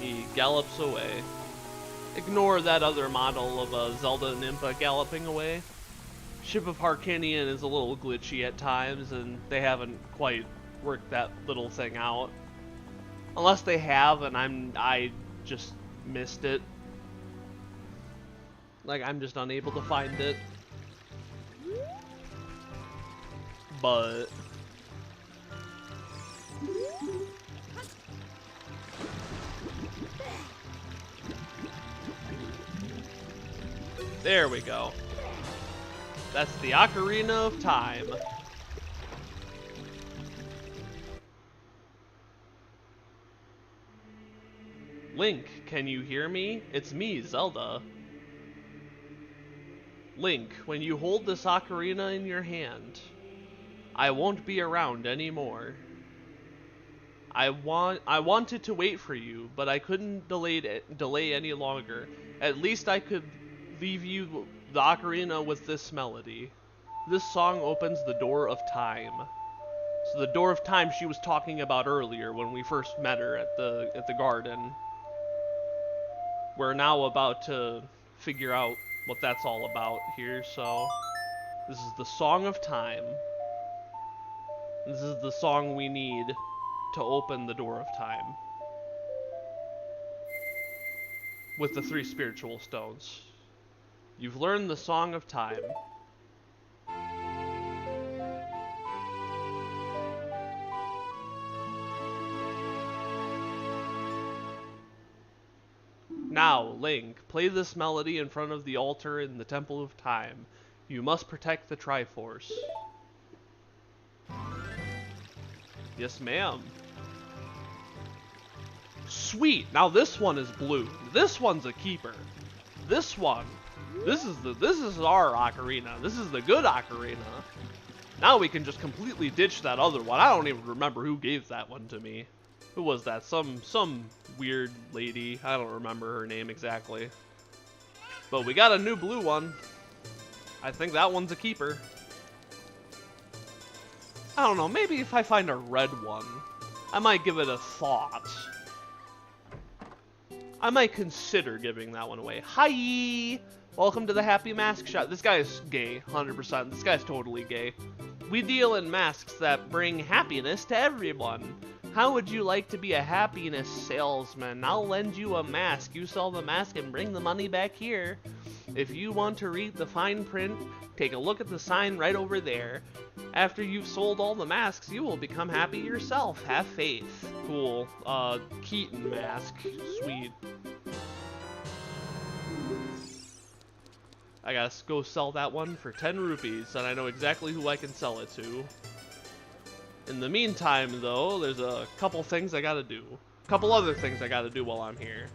He gallops away. Ignore that other model of a Zelda Nympha galloping away. Ship of Harkinian is a little glitchy at times, and they haven't quite worked that little thing out. Unless they have, and I just missed it. Like, I'm just unable to find it. but there we go. That's the Ocarina of Time. Link, can you hear me? It's me, Zelda. Link, when you hold this ocarina in your hand, I won't be around anymore. I wanted to wait for you, but I couldn't delay any longer. At least I could leave you the ocarina with this melody. This song opens the door of time. So the door of time she was talking about earlier when we first met her at the garden. We're now about to figure out what that's all about here, so this is the Song of Time. This is the song we need to open the door of time. With the 3 spiritual stones. You've learned the Song of Time. Now, Link, play this melody in front of the altar in the Temple of Time. You must protect the Triforce. Yes, ma'am. Sweet. Now this one is blue. This one's a keeper. This one. This is our ocarina. This is the good ocarina. Now we can just completely ditch that other one. I don't even remember who gave that one to me. Who was that? Some weird lady. I don't remember her name exactly. But we got a new blue one. I think that one's a keeper. I don't know, maybe if I find a red one, I might give it a thought. I might consider giving that one away. Hi! Welcome to the Happy Mask Shop. This guy is gay, 100%. This guy's totally gay. We deal in masks that bring happiness to everyone. How would you like to be a happiness salesman? I'll lend you a mask. You sell the mask and bring the money back here. If you want to read the fine print, take a look at the sign right over there. After you've sold all the masks, you will become happy yourself. Have faith. Cool. Keaton mask. Sweet. I gotta go sell that one for 10 rupees, and I know exactly who I can sell it to. In the meantime, though, there's a couple things I gotta do. A couple other things I gotta do while I'm here.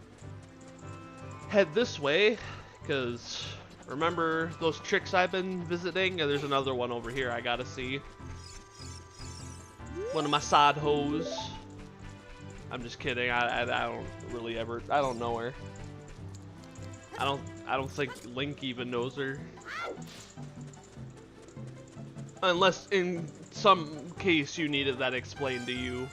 Head this way, because remember those tricks I've been visiting? There's another one over here I gotta see. One of my side hoes. I'm just kidding. I don't really ever. I don't know her. I don't think Link even knows her. Unless in some case you needed that explained to you.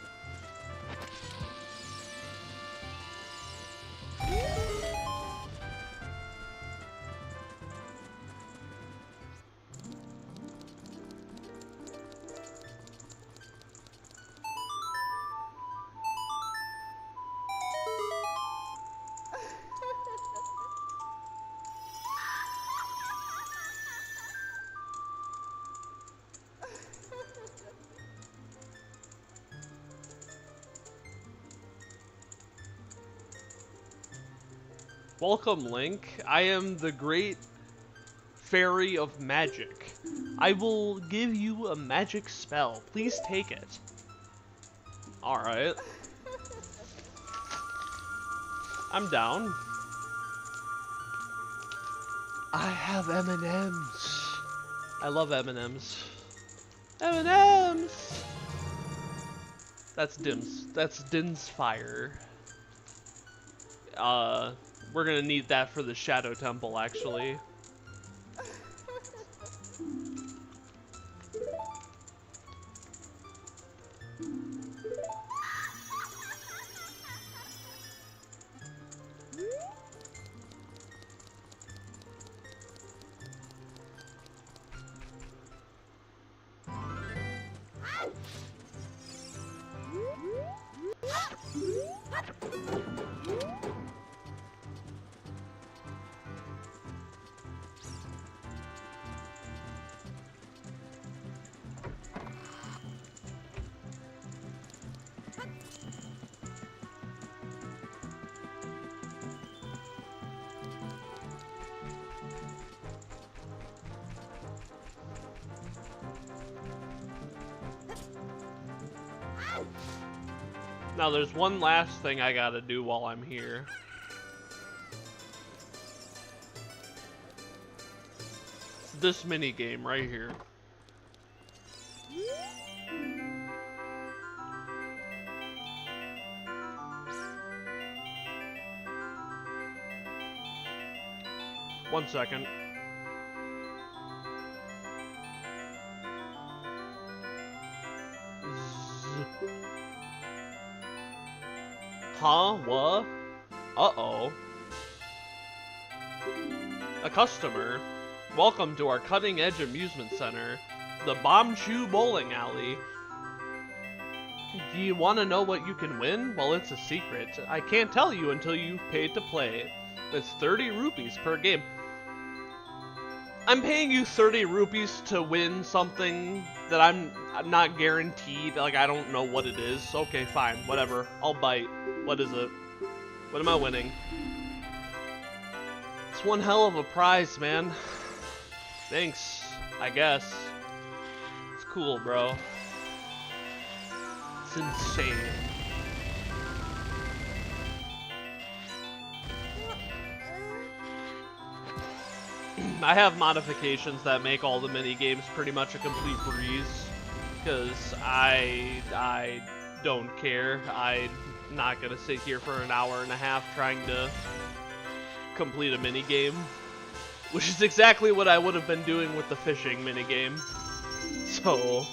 Welcome, Link. I am the great fairy of magic. I will give you a magic spell. Please take it. Alright. I'm down. I have M&Ms. I love M&Ms. M&Ms! That's Din's fire. We're gonna need that for the Shadow Temple, actually. Now there's one last thing I gotta do while I'm here. This mini game right here. One second. Huh? What? Uh-oh. A customer. Welcome to our cutting-edge amusement center, the Bombshoe Bowling Alley. Do you want to know what you can win? Well, it's a secret. I can't tell you until you've paid to play. It's 30 rupees per game. I'm paying you 30 rupees to win something that I'm not guaranteed. Like, I don't know what it is. Okay, fine. Whatever. I'll bite. What is it? What am I winning? It's one hell of a prize, man. Thanks, I guess. It's cool, bro. It's insane. I have modifications that make all the mini games pretty much a complete breeze, because I don't care. I'm not gonna sit here for an hour and a half trying to complete a mini game, which is exactly what I would have been doing with the fishing mini game. So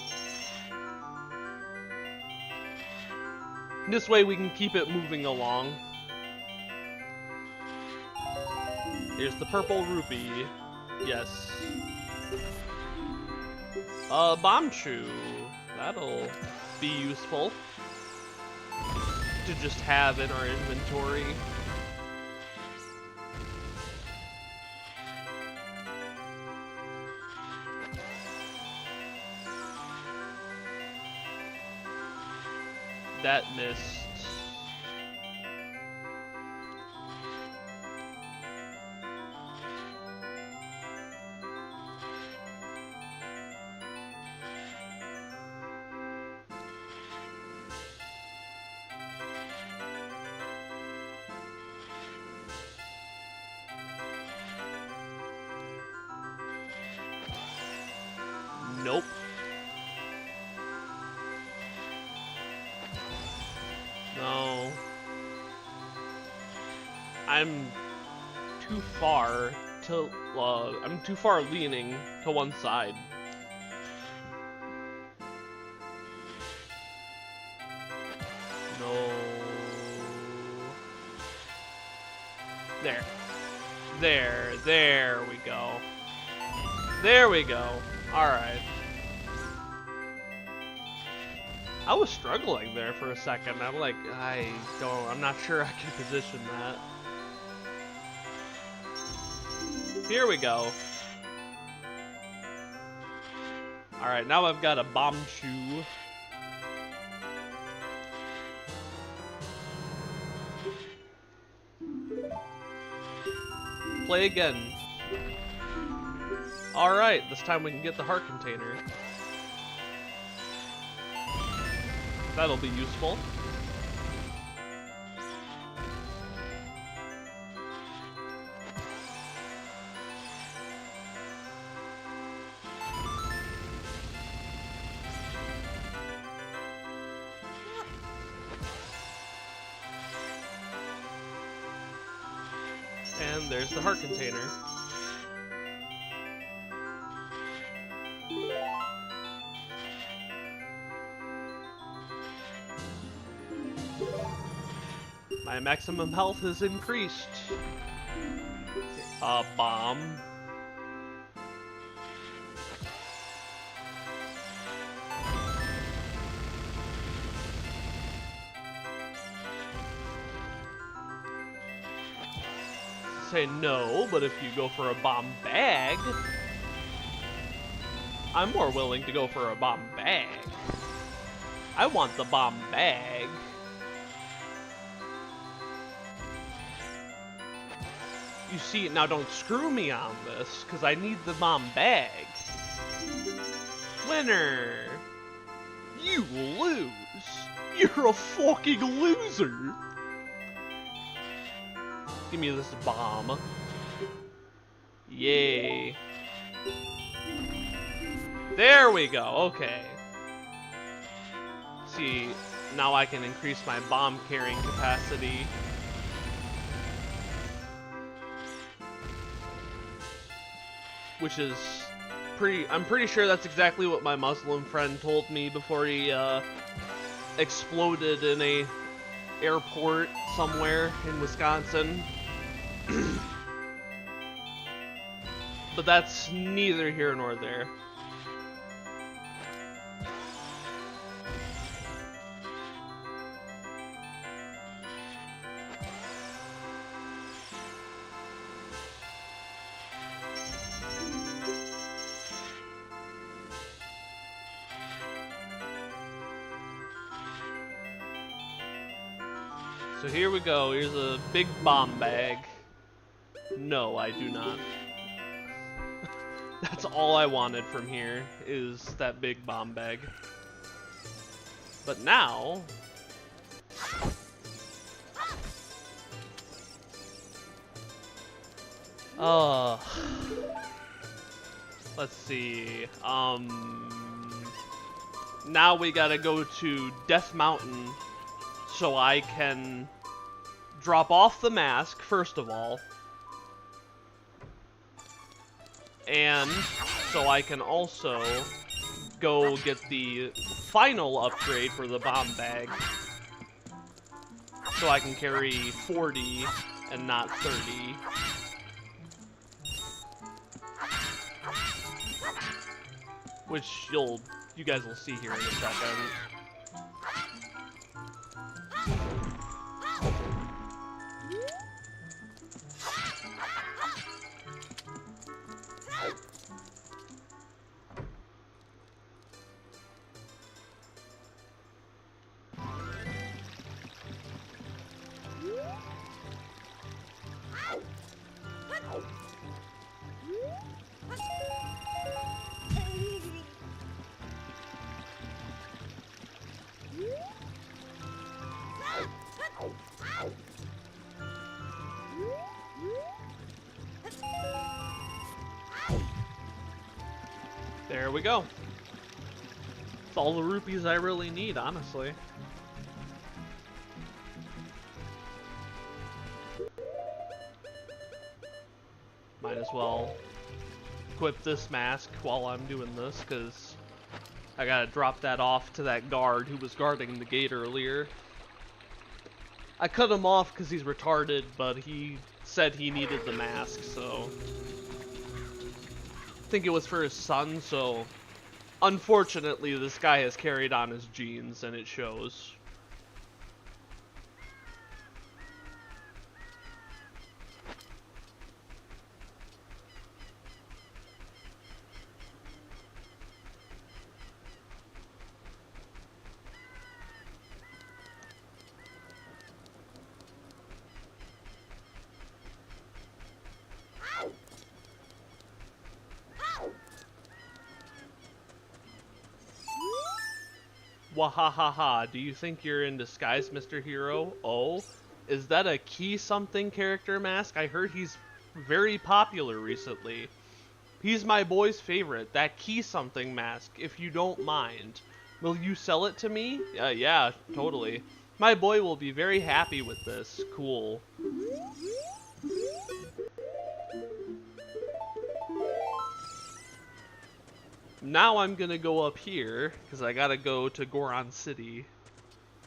this way we can keep it moving along. Here's the purple rupee. Yes. Bombshoe. That'll be useful to just have in our inventory. That missed. Nope. No. I'm too far to, I'm too far leaning to one side. No. There we go. There we go. Alright. I was struggling there for a second. I'm like, I'm not sure I can position that. Here we go. Alright, now I've got a bombshoe. Play again. Alright, this time we can get the heart container. That'll be useful. And there's the heart container. My maximum health is increased. Bomb. Say no, but if you go for a bomb bag, I'm more willing to go for a bomb bag. I want the bomb bag. You see, now don't screw me on this, because I need the bomb bag. Winner! You lose! You're a fucking loser! Give me this bomb. Yay. There we go, okay. See, now I can increase my bomb carrying capacity. Which is I'm pretty sure that's exactly what my Muslim friend told me before he exploded in a airport somewhere in Wisconsin. But that's neither here nor there. So here we go, here's a big bomb bag. No, I do not. That's all I wanted from here, is that big bomb bag. But now... let's see, now we gotta go to Death Mountain so I can drop off the mask, first of all. And so I can also go get the final upgrade for the bomb bag. So I can carry 40 and not 30. Which you guys will see here in a second. There we go. It's all the rupees I really need, honestly. Might as well equip this mask while I'm doing this, because I gotta drop that off to that guard who was guarding the gate earlier. I cut him off because he's retarded, but he said he needed the mask, so... I think it was for his son, so... Unfortunately, this guy has carried on his genes, and it shows. Wahahaha, do you think you're in disguise, Mr. Hero? Oh, is that a Key Something character mask? I heard he's very popular recently. He's my boy's favorite, that Key Something mask, if you don't mind. Will you sell it to me? Yeah, totally. My boy will be very happy with this. Cool. Now I'm gonna go up here, because I gotta go to Goron City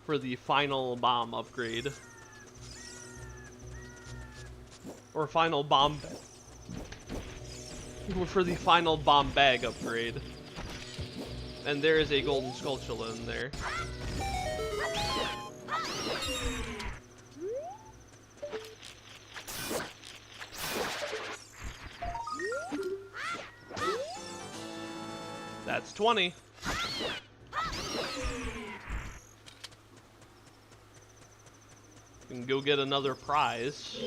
for the final bomb upgrade. Or final bomb... for the final bomb bag upgrade. And there is a golden Skulltula in there. That's 20. And go get another prize.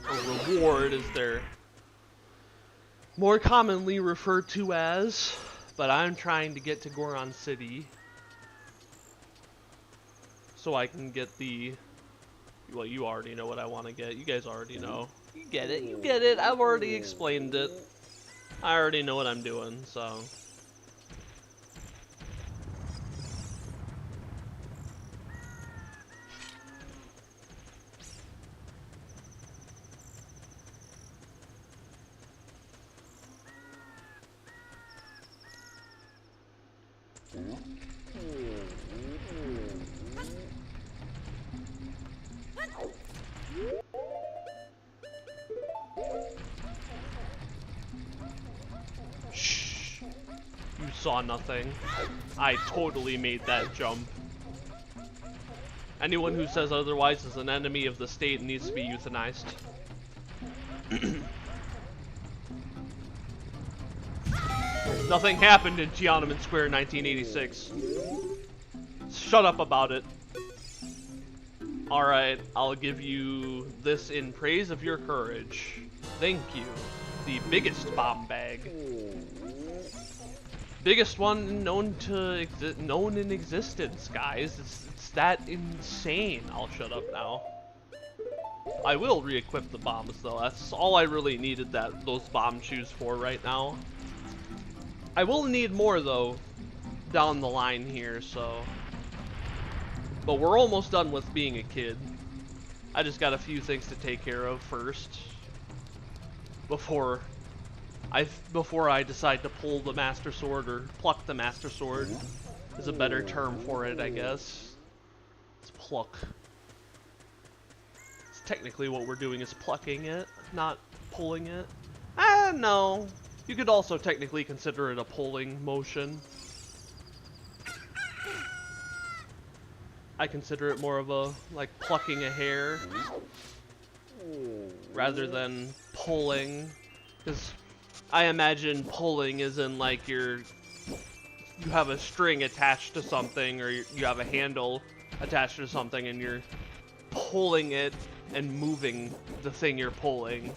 Or reward, as they're more commonly referred to as. But I'm trying to get to Goron City. so I can get the... Well, you already know what I want to get. You guys already know. You get it. You get it. I've already explained it. I already know what I'm doing, so... Shh. You saw nothing. I totally made that jump. Anyone who says otherwise is an enemy of the state and needs to be euthanized. Nothing happened in Tiananmen Square 1986. Shut up about it. Alright, I'll give you this in praise of your courage. Thank you. The biggest bomb bag. Biggest one known in existence, guys. It's that insane. I'll shut up now. I will re-equip the bombs though. That's all I really needed those bomb shoes for right now. I will need more though down the line here, so. But we're almost done with being a kid. I just got a few things to take care of first before I decide to pull the Master Sword, or pluck the Master Sword is a better term for it, I guess. It's pluck. It's technically what we're doing is plucking it, not pulling it. No. You could also technically consider it a pulling motion. I consider it more of a, like, plucking a hair rather than pulling, because I imagine pulling is in like you have a string attached to something, or you have a handle attached to something and you're pulling it and moving the thing you're pulling.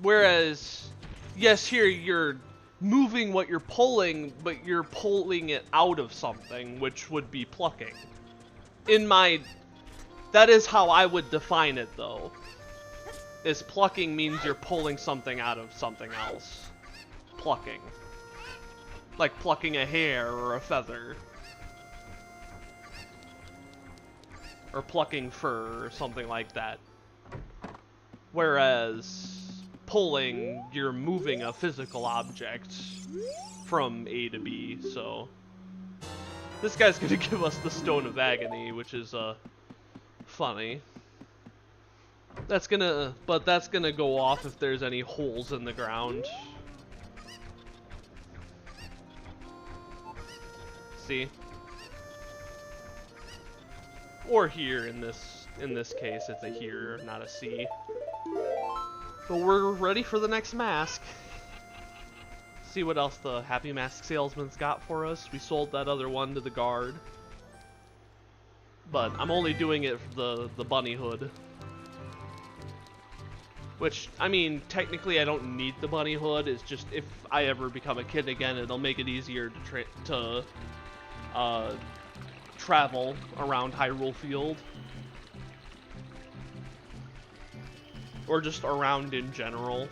Whereas, yes, here you're moving what you're pulling, but you're pulling it out of something, which would be plucking. That is how I would define it though. Is plucking means you're pulling something out of something else. Plucking. Like plucking a hair or a feather. Or plucking fur or something like that. Whereas pulling, you're moving a physical object from A to B, so. This guy's gonna give us the Stone of Agony, which is, funny. That's gonna go off if there's any holes in the ground. See? Or here in this case, it's a here, not a C. But we're ready for the next mask. See what else the Happy Mask salesman's got for us. We sold that other one to the guard. But I'm only doing it for the bunny hood. Which, I mean, technically I don't need the bunny hood. It's just if I ever become a kid again, it'll make it easier to travel around Hyrule Field. Or just around in general.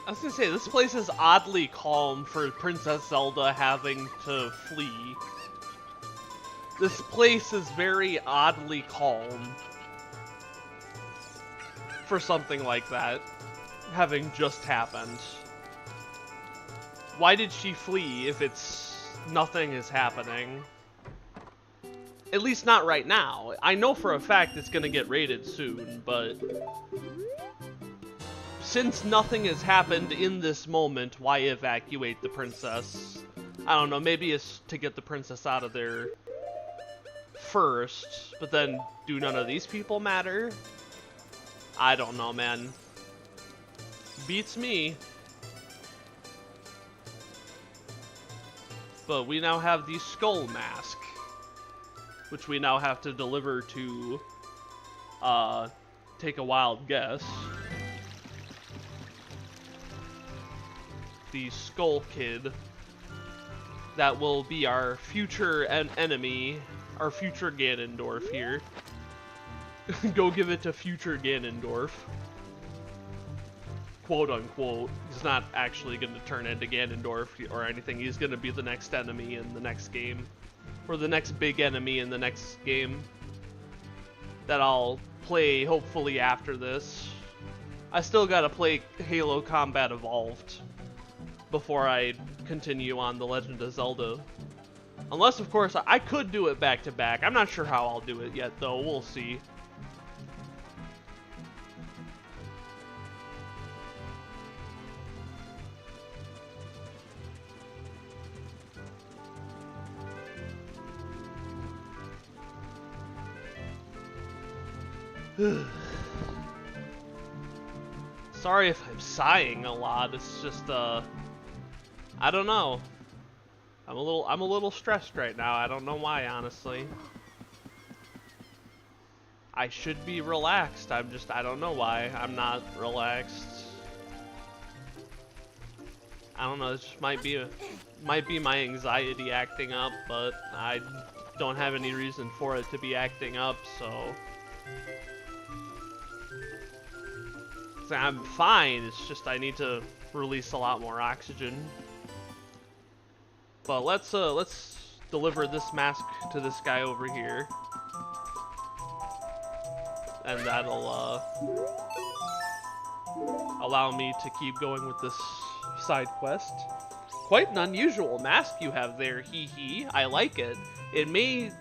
I was gonna say, this place is oddly calm for Princess Zelda having to flee. This place is very oddly calm for something like that having just happened. Why did she flee if nothing is happening? At least not right now. I know for a fact it's gonna get raided soon, but since nothing has happened in this moment, why evacuate the princess? I don't know, maybe it's to get the princess out of their first, but then do none of these people matter? I don't know, man. Beats me. But we now have the skull mask, which we now have to deliver to, take a wild guess. The Skull Kid. That will be our future enemy, our future Ganondorf here. Go give it to future Ganondorf. Quote unquote. He's not actually going to turn into Ganondorf or anything. He's going to be the next enemy in the next game. Or the next big enemy in the next game. That I'll play hopefully after this. I still got to play Halo Combat Evolved before I continue on The Legend of Zelda. Unless, of course, I could do it back to back. I'm not sure how I'll do it yet, though. We'll see. Sorry if I'm sighing a lot. It's just I don't know. I'm a little stressed right now. I don't know why, honestly. I should be relaxed. I don't know why I'm not relaxed. I don't know. It just might be my anxiety acting up, but I don't have any reason for it to be acting up, so I'm fine. It's just I need to release a lot more oxygen. But let's deliver this mask to this guy over here, and that'll allow me to keep going with this side quest. Quite an unusual mask you have there, hee hee. I like it. It may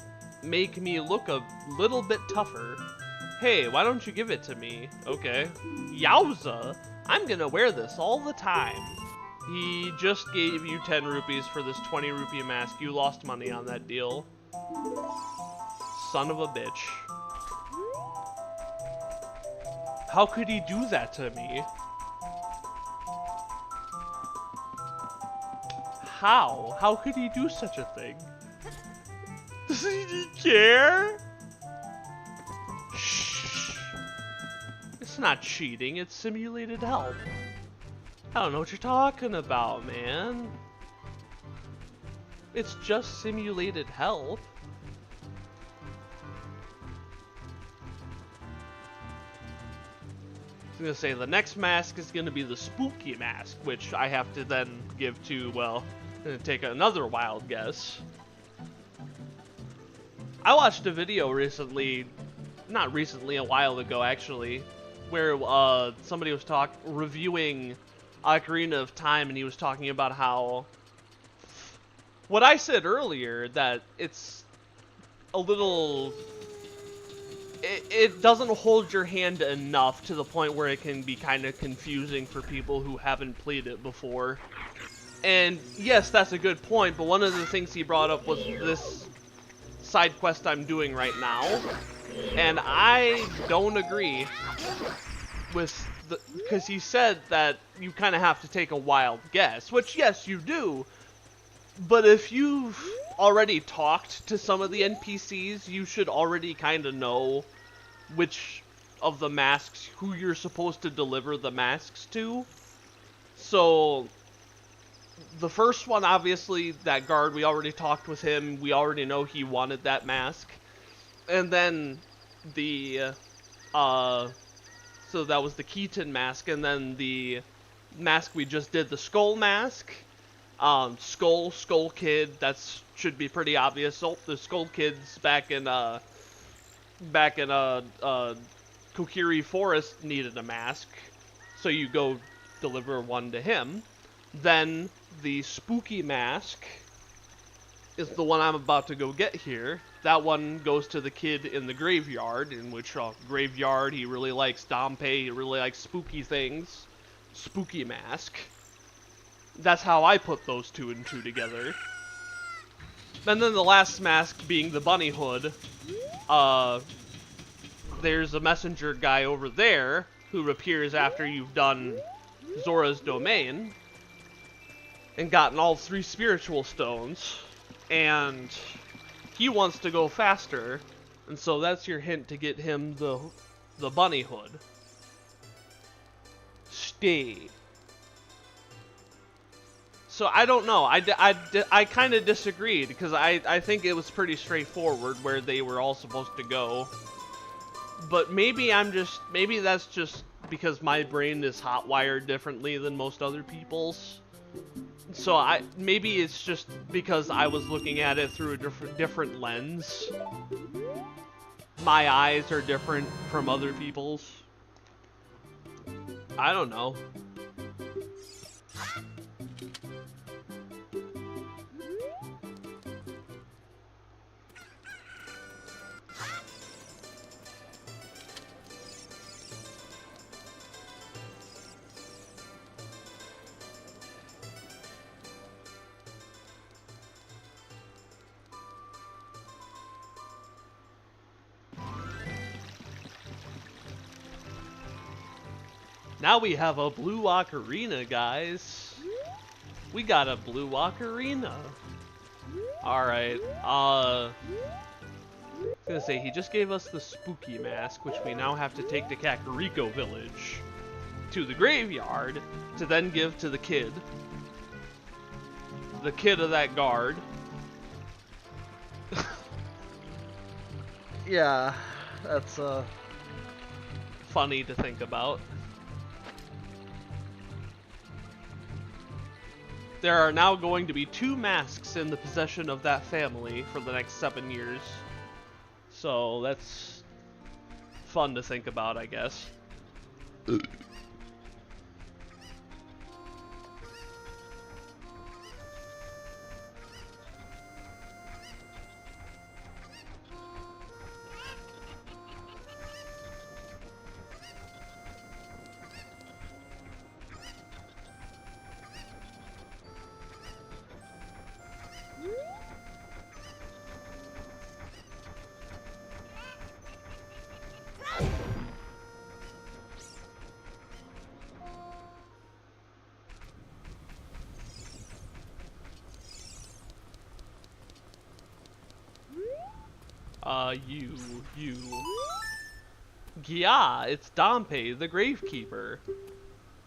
make me look a little bit tougher. Hey, why don't you give it to me? Okay. Yowza! I'm gonna wear this all the time. He just gave you 10 rupees for this 20 rupee mask. You lost money on that deal. Son of a bitch. How could he do that to me? How? How could he do such a thing? Does he care? It's not cheating, it's simulated help. I don't know what you're talking about, man. It's just simulated help. I was gonna say, the next mask is gonna be the spooky mask, which I have to then give to, well, I'm gonna take another wild guess. I watched a video recently, not recently, a while ago actually, where somebody was reviewing Ocarina of Time, and he was talking about how what I said earlier, that it's a little, it doesn't hold your hand enough to the point where it can be kind of confusing for people who haven't played it before. And yes, that's a good point, but one of the things he brought up was this side quest I'm doing right now, and I don't agree with because he said that you kind of have to take a wild guess, which yes, you do, but if you've already talked to some of the NPCs, you should already kind of know which of the masks, who you're supposed to deliver the masks to. So the first one, obviously, that guard, we already talked with him, we already know he wanted that mask. And then the so that was the Keaton mask, and then the mask we just did, the Skull mask. Skull Kid, that's should be pretty obvious. Oh, the Skull Kid's back in Kokiri Forest needed a mask, so you go deliver one to him. Then the spooky mask is the one I'm about to go get here. That one goes to the kid in the graveyard, in which graveyard, he really likes Dompe, he really likes spooky things. Spooky mask. That's how I put those two and two together. And then the last mask being the bunny hood. Uh, there's a messenger guy over there who appears after you've done Zora's Domain and gotten all 3 spiritual stones. And he wants to go faster. And so that's your hint to get him the bunny hood. Stay. So I don't know. I kind of disagreed because I think it was pretty straightforward where they were all supposed to go. But maybe maybe that's just because my brain is hot wired differently than most other people's. So maybe it's just because I was looking at it through a different lens. My eyes are different from other people's. I don't know. Now we have a blue ocarina, guys. We got a blue ocarina. Alright, I was gonna say, he just gave us the spooky mask, which we now have to take to Kakariko Village, to the graveyard, to then give to the kid. The kid of that guard. Yeah, that's, funny to think about. There are now going to be 2 masks in the possession of that family for the next 7 years. So that's fun to think about, I guess. you. Yeah, it's Dompe, the Gravekeeper.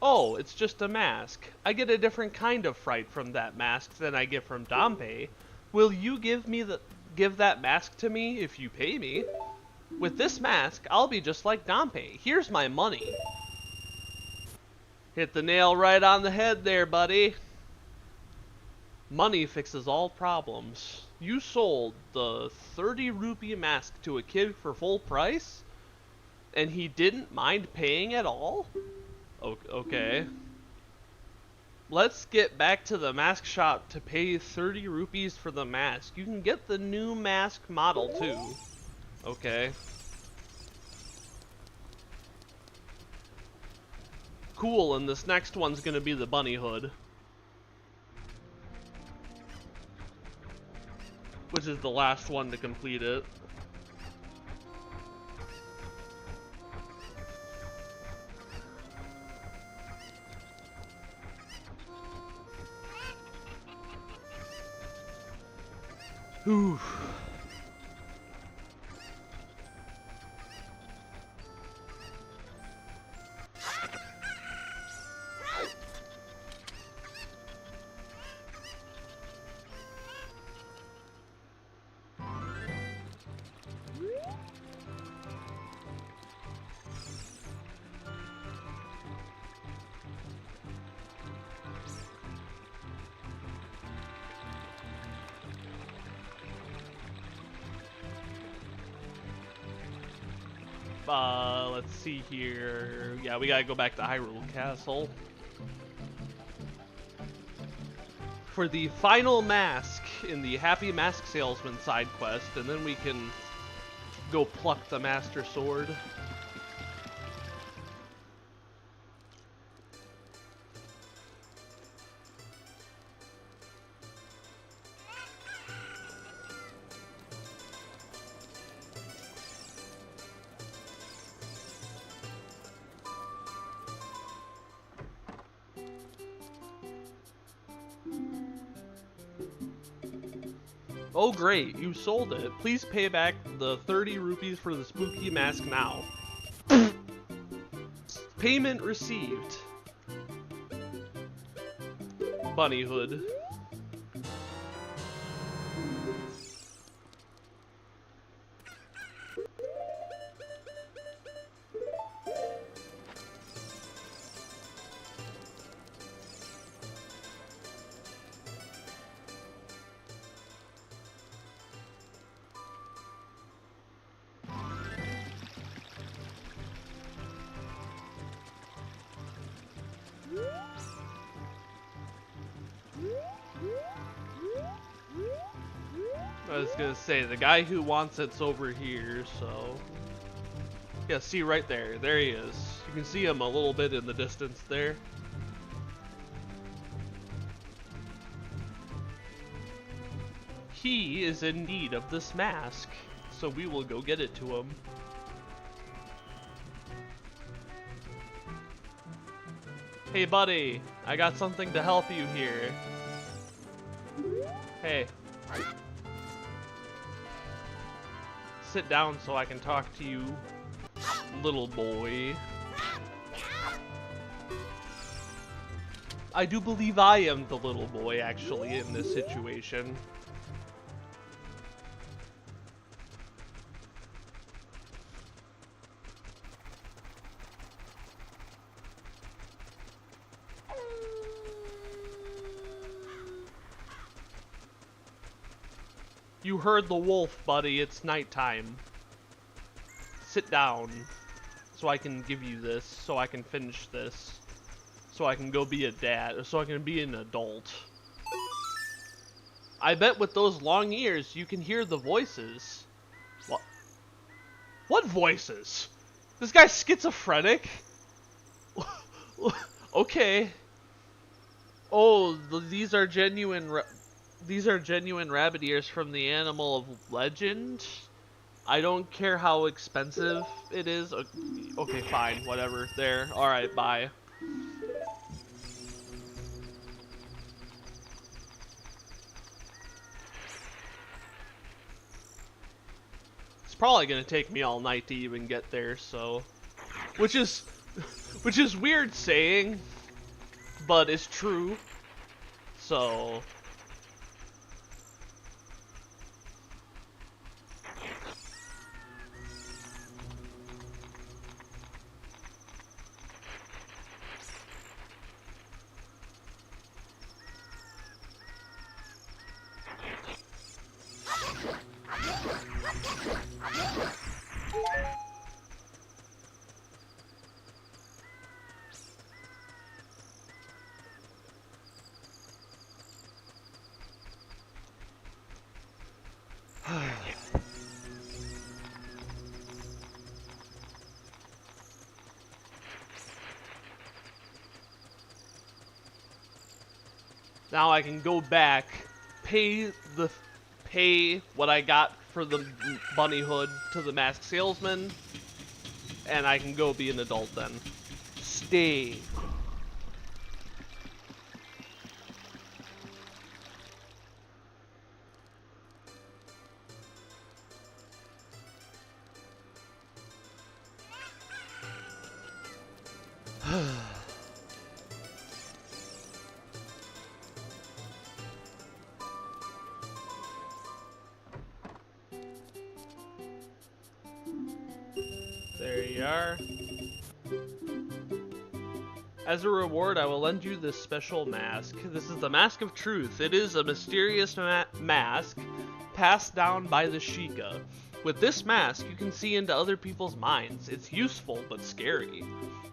Oh, it's just a mask. I get a different kind of fright from that mask than I get from Dompe. Will you give that mask to me if you pay me? With this mask, I'll be just like Dompe. Here's my money. Hit the nail right on the head there, buddy. Money fixes all problems. You sold the 30 rupee mask to a kid for full price? And he didn't mind paying at all? Okay. Let's get back to the mask shop to pay 30 rupees for the mask. You can get the new mask model too. Okay. Cool, and this next one's gonna be the bunny hood. Which is the last one to complete it. Whew. Let's see here. Yeah, we gotta go back to Hyrule Castle for the final mask in the Happy Mask Salesman side quest, and then we can go pluck the Master Sword. Oh great, you sold it. Please pay back the 30 rupees for the spooky mask now. Payment received. Bunny hood. I was gonna say, the guy who wants it's over here, so... Yeah, see right there. There he is. You can see him a little bit in the distance there. He is in need of this mask, so we will go get it to him. Hey buddy, I got something to help you here. Hey. Sit down so I can talk to you, little boy. I do believe I am the little boy, actually, in this situation. You heard the wolf, buddy. It's nighttime. Sit down so I can give you this, so I can finish this, so I can go be a dad, so I can be an adult. I bet with those long ears you can hear the voices. What? What voices? This guy's schizophrenic? Okay. Oh, these are genuine rabbit ears from the animal of legend. I don't care how expensive it is. Okay, fine, whatever. There. Alright, bye. It's probably gonna take me all night to even get there, so... Which is weird saying, but it's true. So... Now I can go back, pay what I got for the bunny hood to the masked salesman, and I can go be an adult then. Stay. There you are. As a reward, I will lend you this special mask. This is the Mask of Truth. It is a mysterious mask passed down by the Sheikah. With this mask, you can see into other people's minds. It's useful, but scary.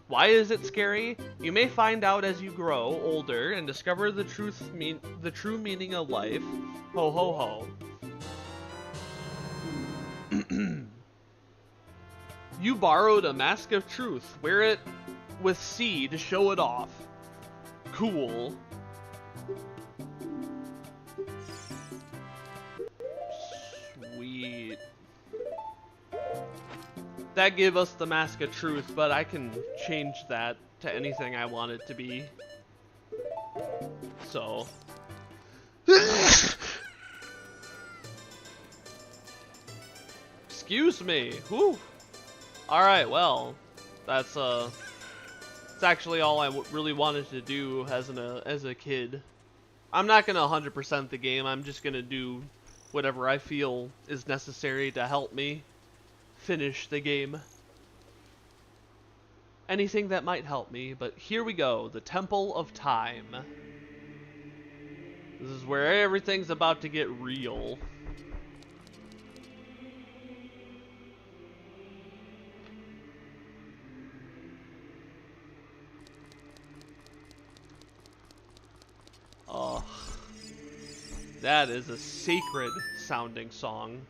Why is it scary? You may find out as you grow older and discover the true meaning of life. Ho ho ho. You borrowed a Mask of Truth. Wear it with C to show it off. Cool. Sweet. That gave us the Mask of Truth, but I can change that to anything I want it to be. So. Excuse me. Whew. Alright, well, that's it's actually all I really wanted to do as a kid. I'm not gonna 100% the game, I'm just gonna do whatever I feel is necessary to help me finish the game. Anything that might help me, but here we go, the Temple of Time. This is where everything's about to get real. Oh, that is a sacred sounding song.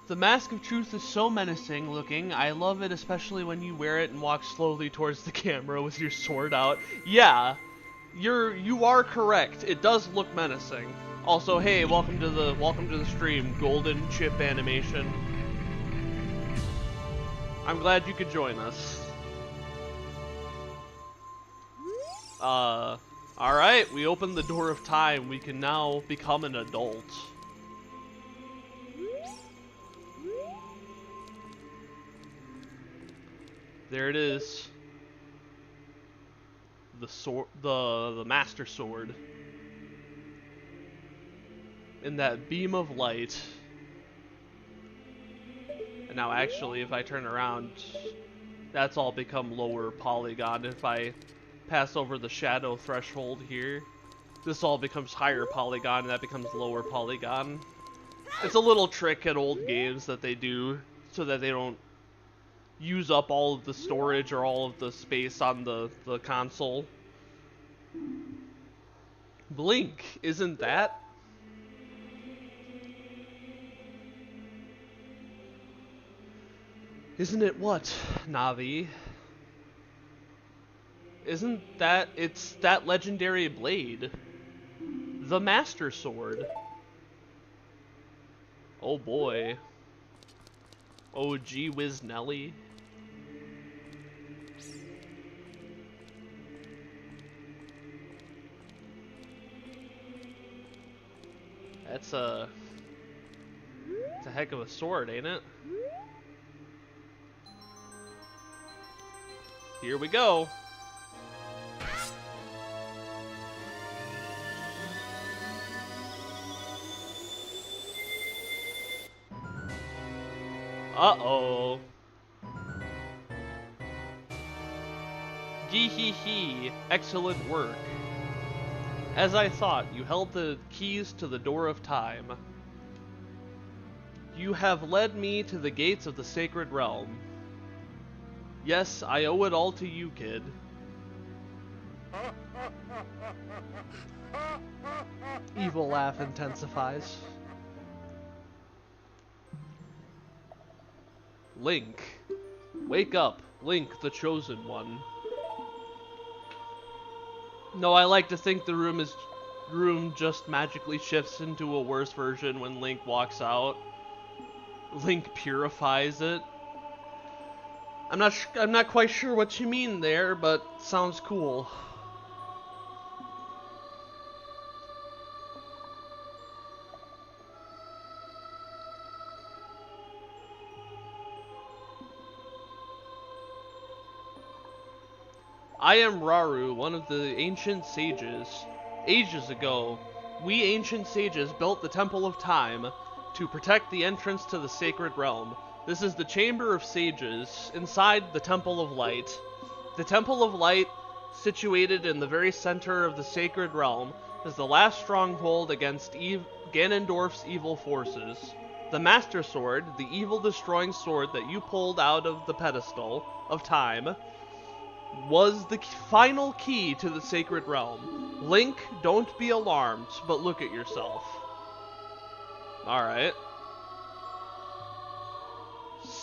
The Mask of Truth is so menacing looking. I love it, especially when you wear it and walk slowly towards the camera with your sword out. Yeah, you are correct. It does look menacing. Also, hey, welcome to the stream, Golden Chip Animation. I'm glad you could join us. Alright, we opened the door of time. We can now become an adult. There it is. The sword, the Master Sword. In that beam of light. And now actually, if I turn around, that's all become lower polygon. If I pass over the shadow threshold here, this all becomes higher polygon, and that becomes lower polygon. It's a little trick at old games that they do so that they don't use up all of the storage or all of the space on the console. Blink, isn't that? Isn't it what, Navi? Isn't that, it's that legendary blade. The Master Sword. Oh boy. Oh gee whiz Nelly. It's a heck of a sword, ain't it? Here we go. Uh-oh. Gee hee hee. Excellent work. As I thought, you held the keys to the door of time. You have led me to the gates of the sacred realm. Yes, I owe it all to you, kid. Evil laugh intensifies. Link. Wake up, Link, the chosen one. No, I like to think the room just magically shifts into a worse version when Link walks out. Link purifies it. I'm not quite sure what you mean there, but sounds cool. I am Raru, one of the ancient sages. Ages ago, we ancient sages built the Temple of Time to protect the entrance to the sacred realm. This is the Chamber of Sages, inside the Temple of Light. The Temple of Light, situated in the very center of the sacred realm, is the last stronghold against Ganondorf's evil forces. The Master Sword, the evil-destroying sword that you pulled out of the pedestal of time, was the final key to the sacred realm. Link, don't be alarmed, but look at yourself. Alright.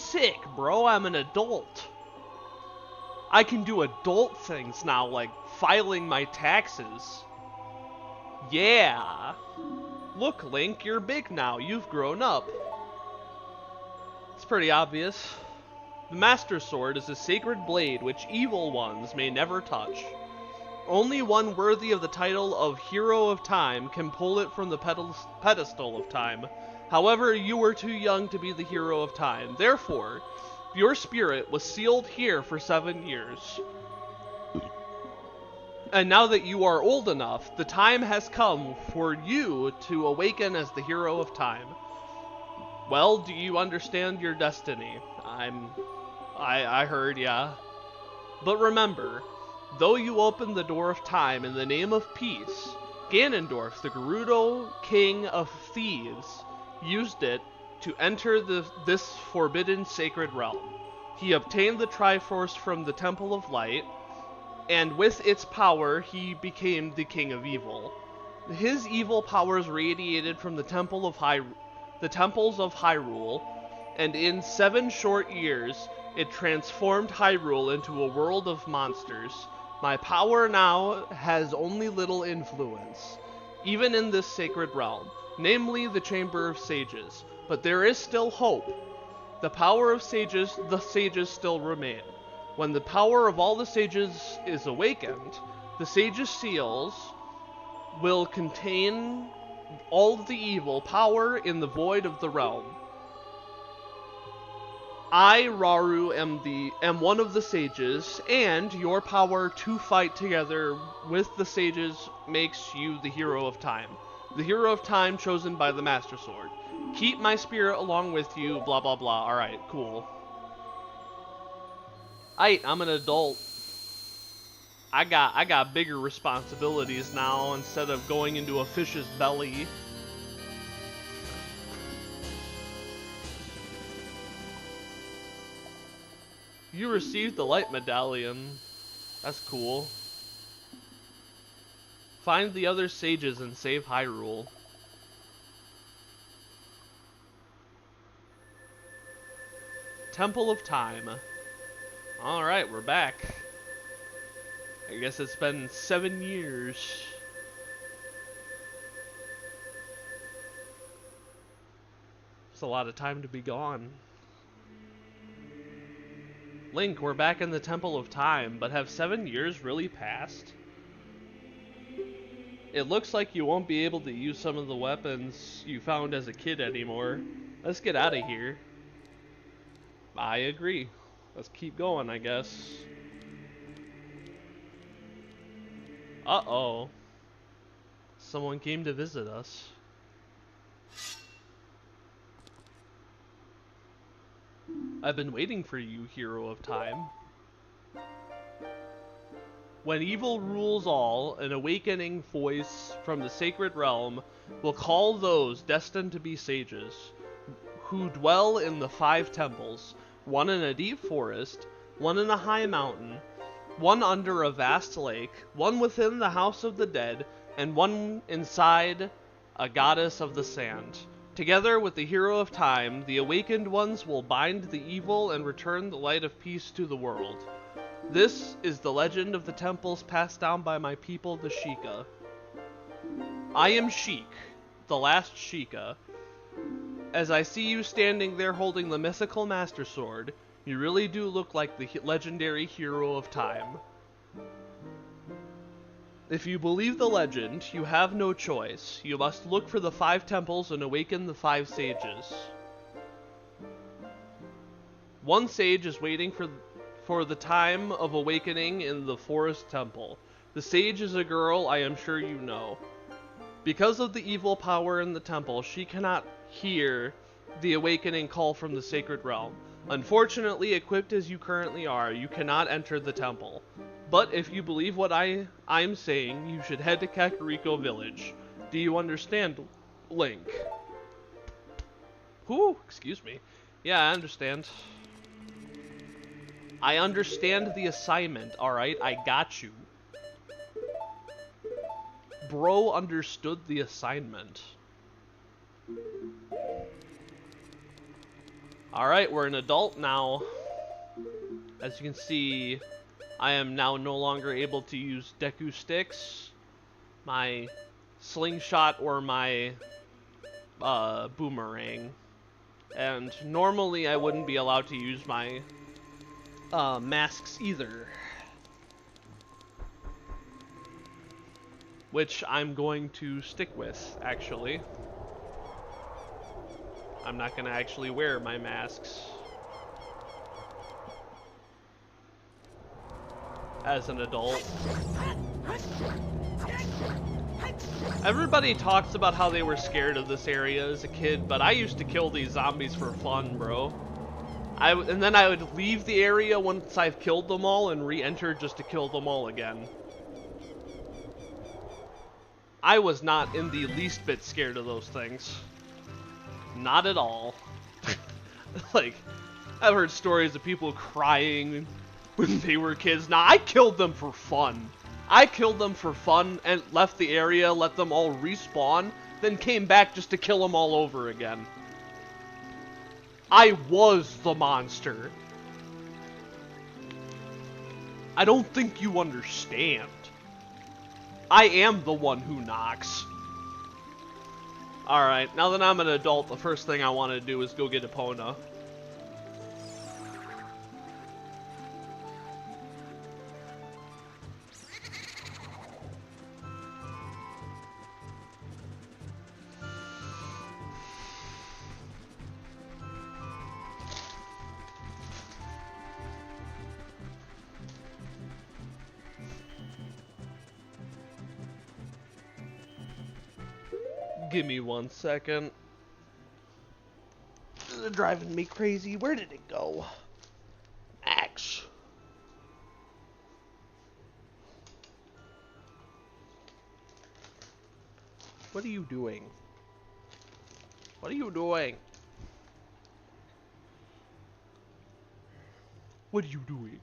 sick, bro. I'm an adult. I can do adult things now, like filing my taxes. Yeah. Look, Link, you're big now. You've grown up. It's pretty obvious. The Master Sword is a sacred blade which evil ones may never touch. Only one worthy of the title of Hero of Time can pull it from the pedestal of time. However, you were too young to be the Hero of Time. Therefore, your spirit was sealed here for 7 years. And now that you are old enough, the time has come for you to awaken as the Hero of Time. Well, do you understand your destiny? I heard, yeah. But remember, though you opened the door of time in the name of peace, Ganondorf, the Gerudo King of Thieves, used it to enter this forbidden sacred realm. He obtained the Triforce from the Temple of Light, and with its power, he became the King of Evil. His evil powers radiated from the temples of Hyrule, and in 7 short years, it transformed Hyrule into a world of monsters. My power now has only little influence, even in this sacred realm, namely the Chamber of Sages. But there is still hope. The sages still remain. When the power of all the sages is awakened, the sages' seals will contain all the evil power in the void of the realm. I, Rauru, am one of the sages, and your power to fight together with the sages makes you the Hero of Time. The Hero of Time chosen by the Master Sword. Keep my spirit along with you, blah blah blah. Alright, cool. I'm an adult. I got bigger responsibilities now instead of going into a fish's belly. You received the Light Medallion. That's cool. Find the other sages and save Hyrule. Temple of Time. Alright, we're back. I guess it's been 7 years. It's a lot of time to be gone. Link, we're back in the Temple of Time, but have 7 years really passed? It looks like you won't be able to use some of the weapons you found as a kid anymore. Let's get out of here. I agree. Let's keep going, I guess. Uh-oh. Someone came to visit us. I've been waiting for you, Hero of Time. When evil rules all, an awakening voice from the sacred realm will call those destined to be sages, who dwell in the 5 temples, one in a deep forest, one in a high mountain, one under a vast lake, one within the house of the dead, and one inside a goddess of the sand. Together with the Hero of Time, the awakened ones will bind the evil and return the light of peace to the world. This is the legend of the temples passed down by my people, the Sheikah. I am Sheik, the last Sheikah. As I see you standing there holding the mythical Master Sword, you really do look like the legendary Hero of Time. If you believe the legend, you have no choice. You must look for the 5 temples and awaken the 5 sages. One sage is waiting for the time of awakening in the forest temple. The sage is a girl I am sure you know. Because of the evil power in the temple, she cannot hear the awakening call from the sacred realm. Unfortunately, equipped as you currently are, you cannot enter the temple. But if you believe what I'm saying, you should head to Kakariko Village. Do you understand, Link? Whew, excuse me. Yeah, I understand. I understand the assignment, alright? I got you. Bro understood the assignment. Alright, we're an adult now. As you can see, I am now no longer able to use Deku sticks, my slingshot, or my boomerang. And normally I wouldn't be allowed to use my masks either. Which I'm going to stick with, actually. I'm not going to actually wear my masks as an adult. Everybody talks about how they were scared of this area as a kid, but I used to kill these zombies for fun, bro. And then I would leave the area once I've killed them all and re-enter just to kill them all again. I was not in the least bit scared of those things. Not at all. Like, I've heard stories of people crying when they were kids. Nah, I killed them for fun. I killed them for fun and left the area, let them all respawn, then came back just to kill them all over again. I was the monster. I don't think you understand. I am the one who knocks. Alright, now that I'm an adult, the first thing I want to do is go get Epona. Give me 1 second. This is driving me crazy. Where did it go? Axe. What are you doing? What are you doing? What are you doing?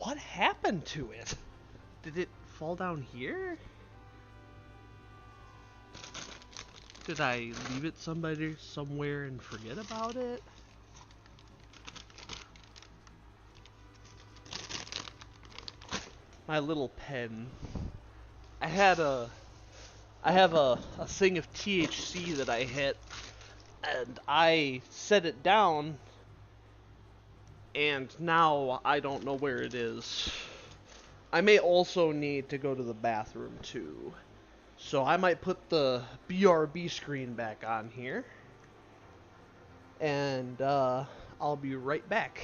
What happened to it? Did it fall down here? Did I leave it somewhere and forget about it? My little pen. I have a thing of THC that I hit, and I set it down, and now I don't know where it is. I may also need to go to the bathroom too. So I might put the BRB screen back on here. And I'll be right back.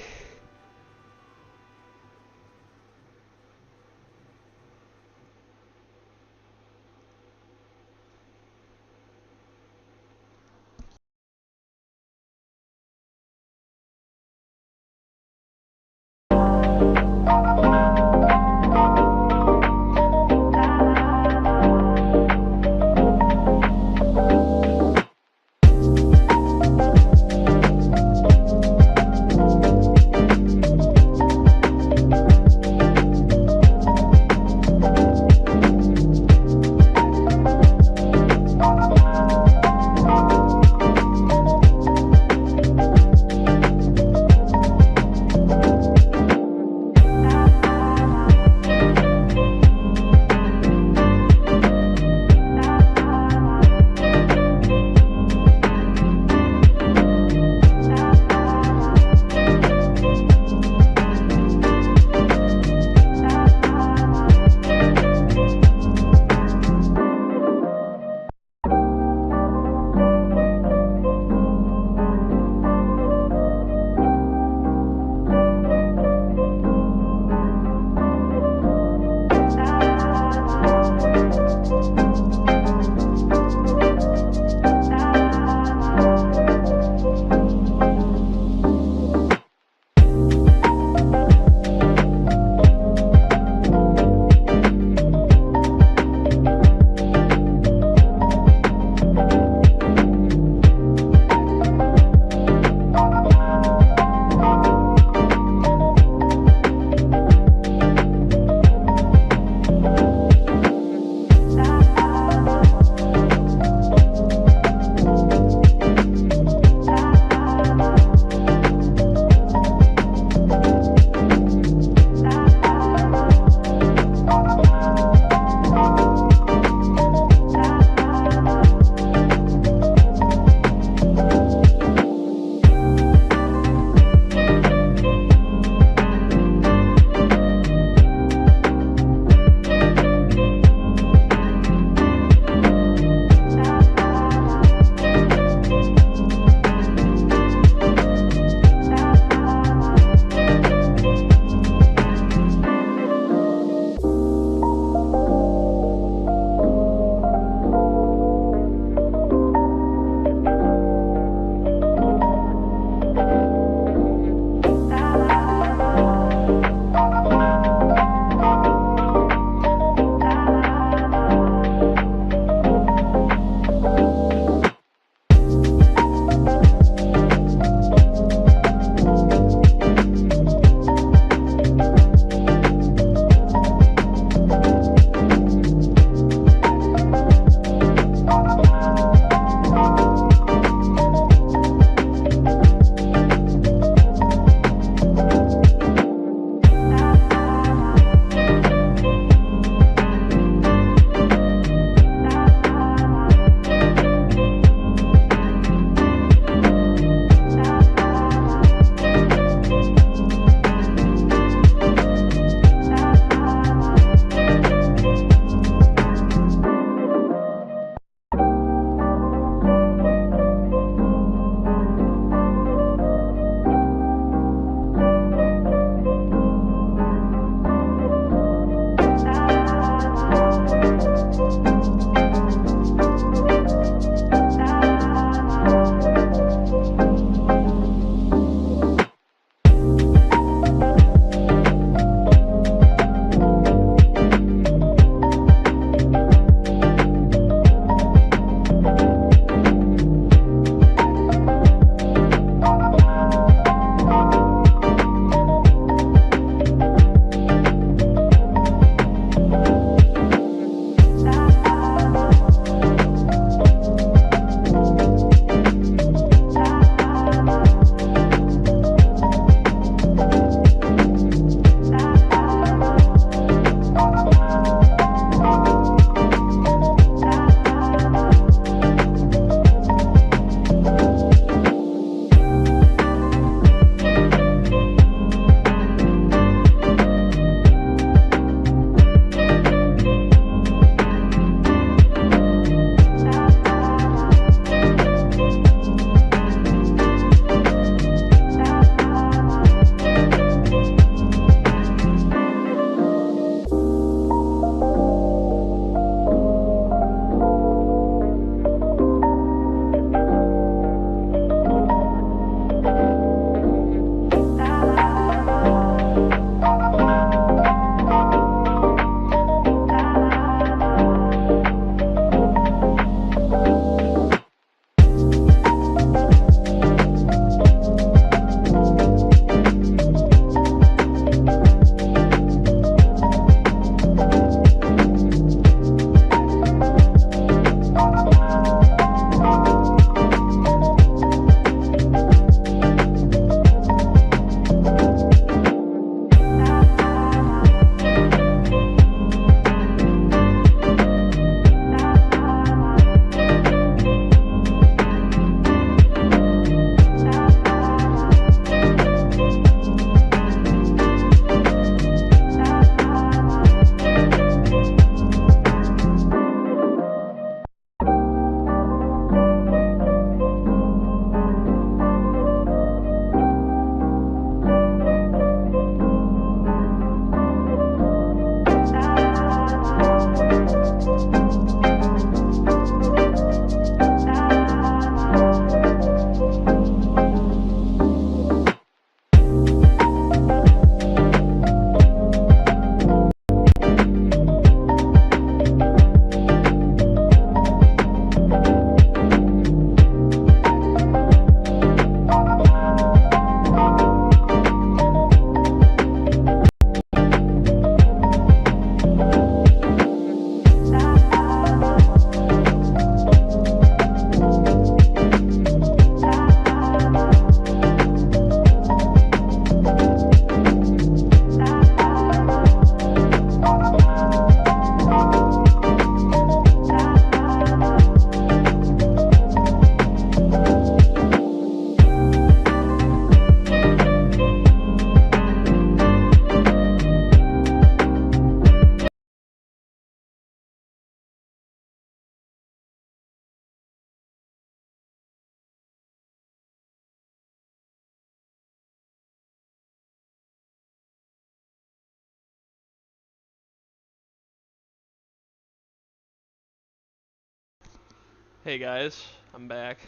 Hey guys, I'm back.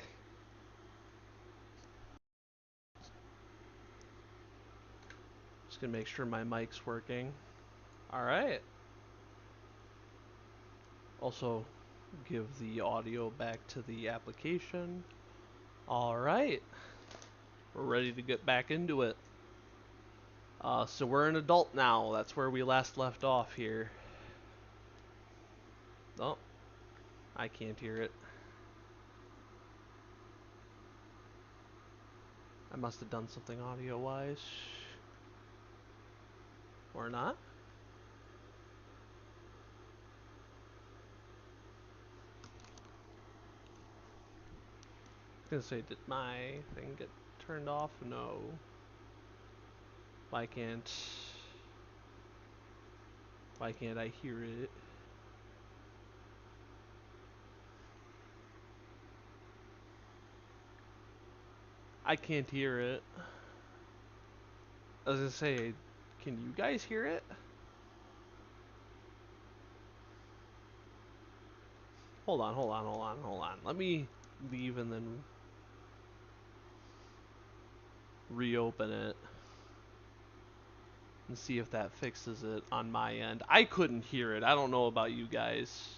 Just gonna make sure my mic's working. Alright. Also, give the audio back to the application. Alright. We're ready to get back into it. So we're an adult now. That's where we last left off here. Oh, I can't hear it. I must have done something audio-wise. Or not? I was gonna say, did my thing get turned off? No. Why can't I hear it? I can't hear it. I was gonna say, can you guys hear it? Hold on. Let me leave and then reopen it and see if that fixes it on my end. I couldn't hear it. I don't know about you guys,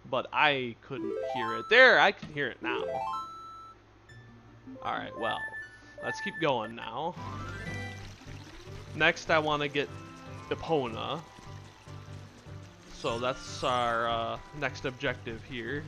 but I couldn't hear it. There, I can hear it now. Alright, well, let's keep going now. Next, I want to get Epona. So that's our next objective here.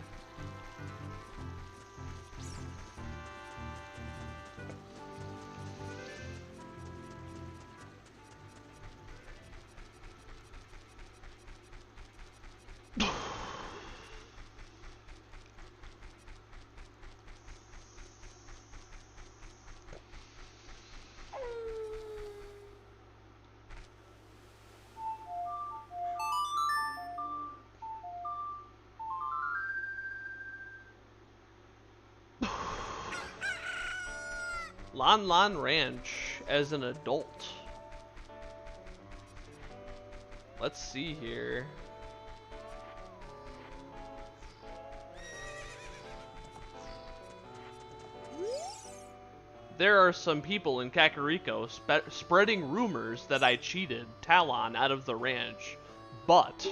Lon Lon Ranch as an adult. Let's see here. There are some people in Kakariko spreading rumors that I cheated Talon out of the ranch, but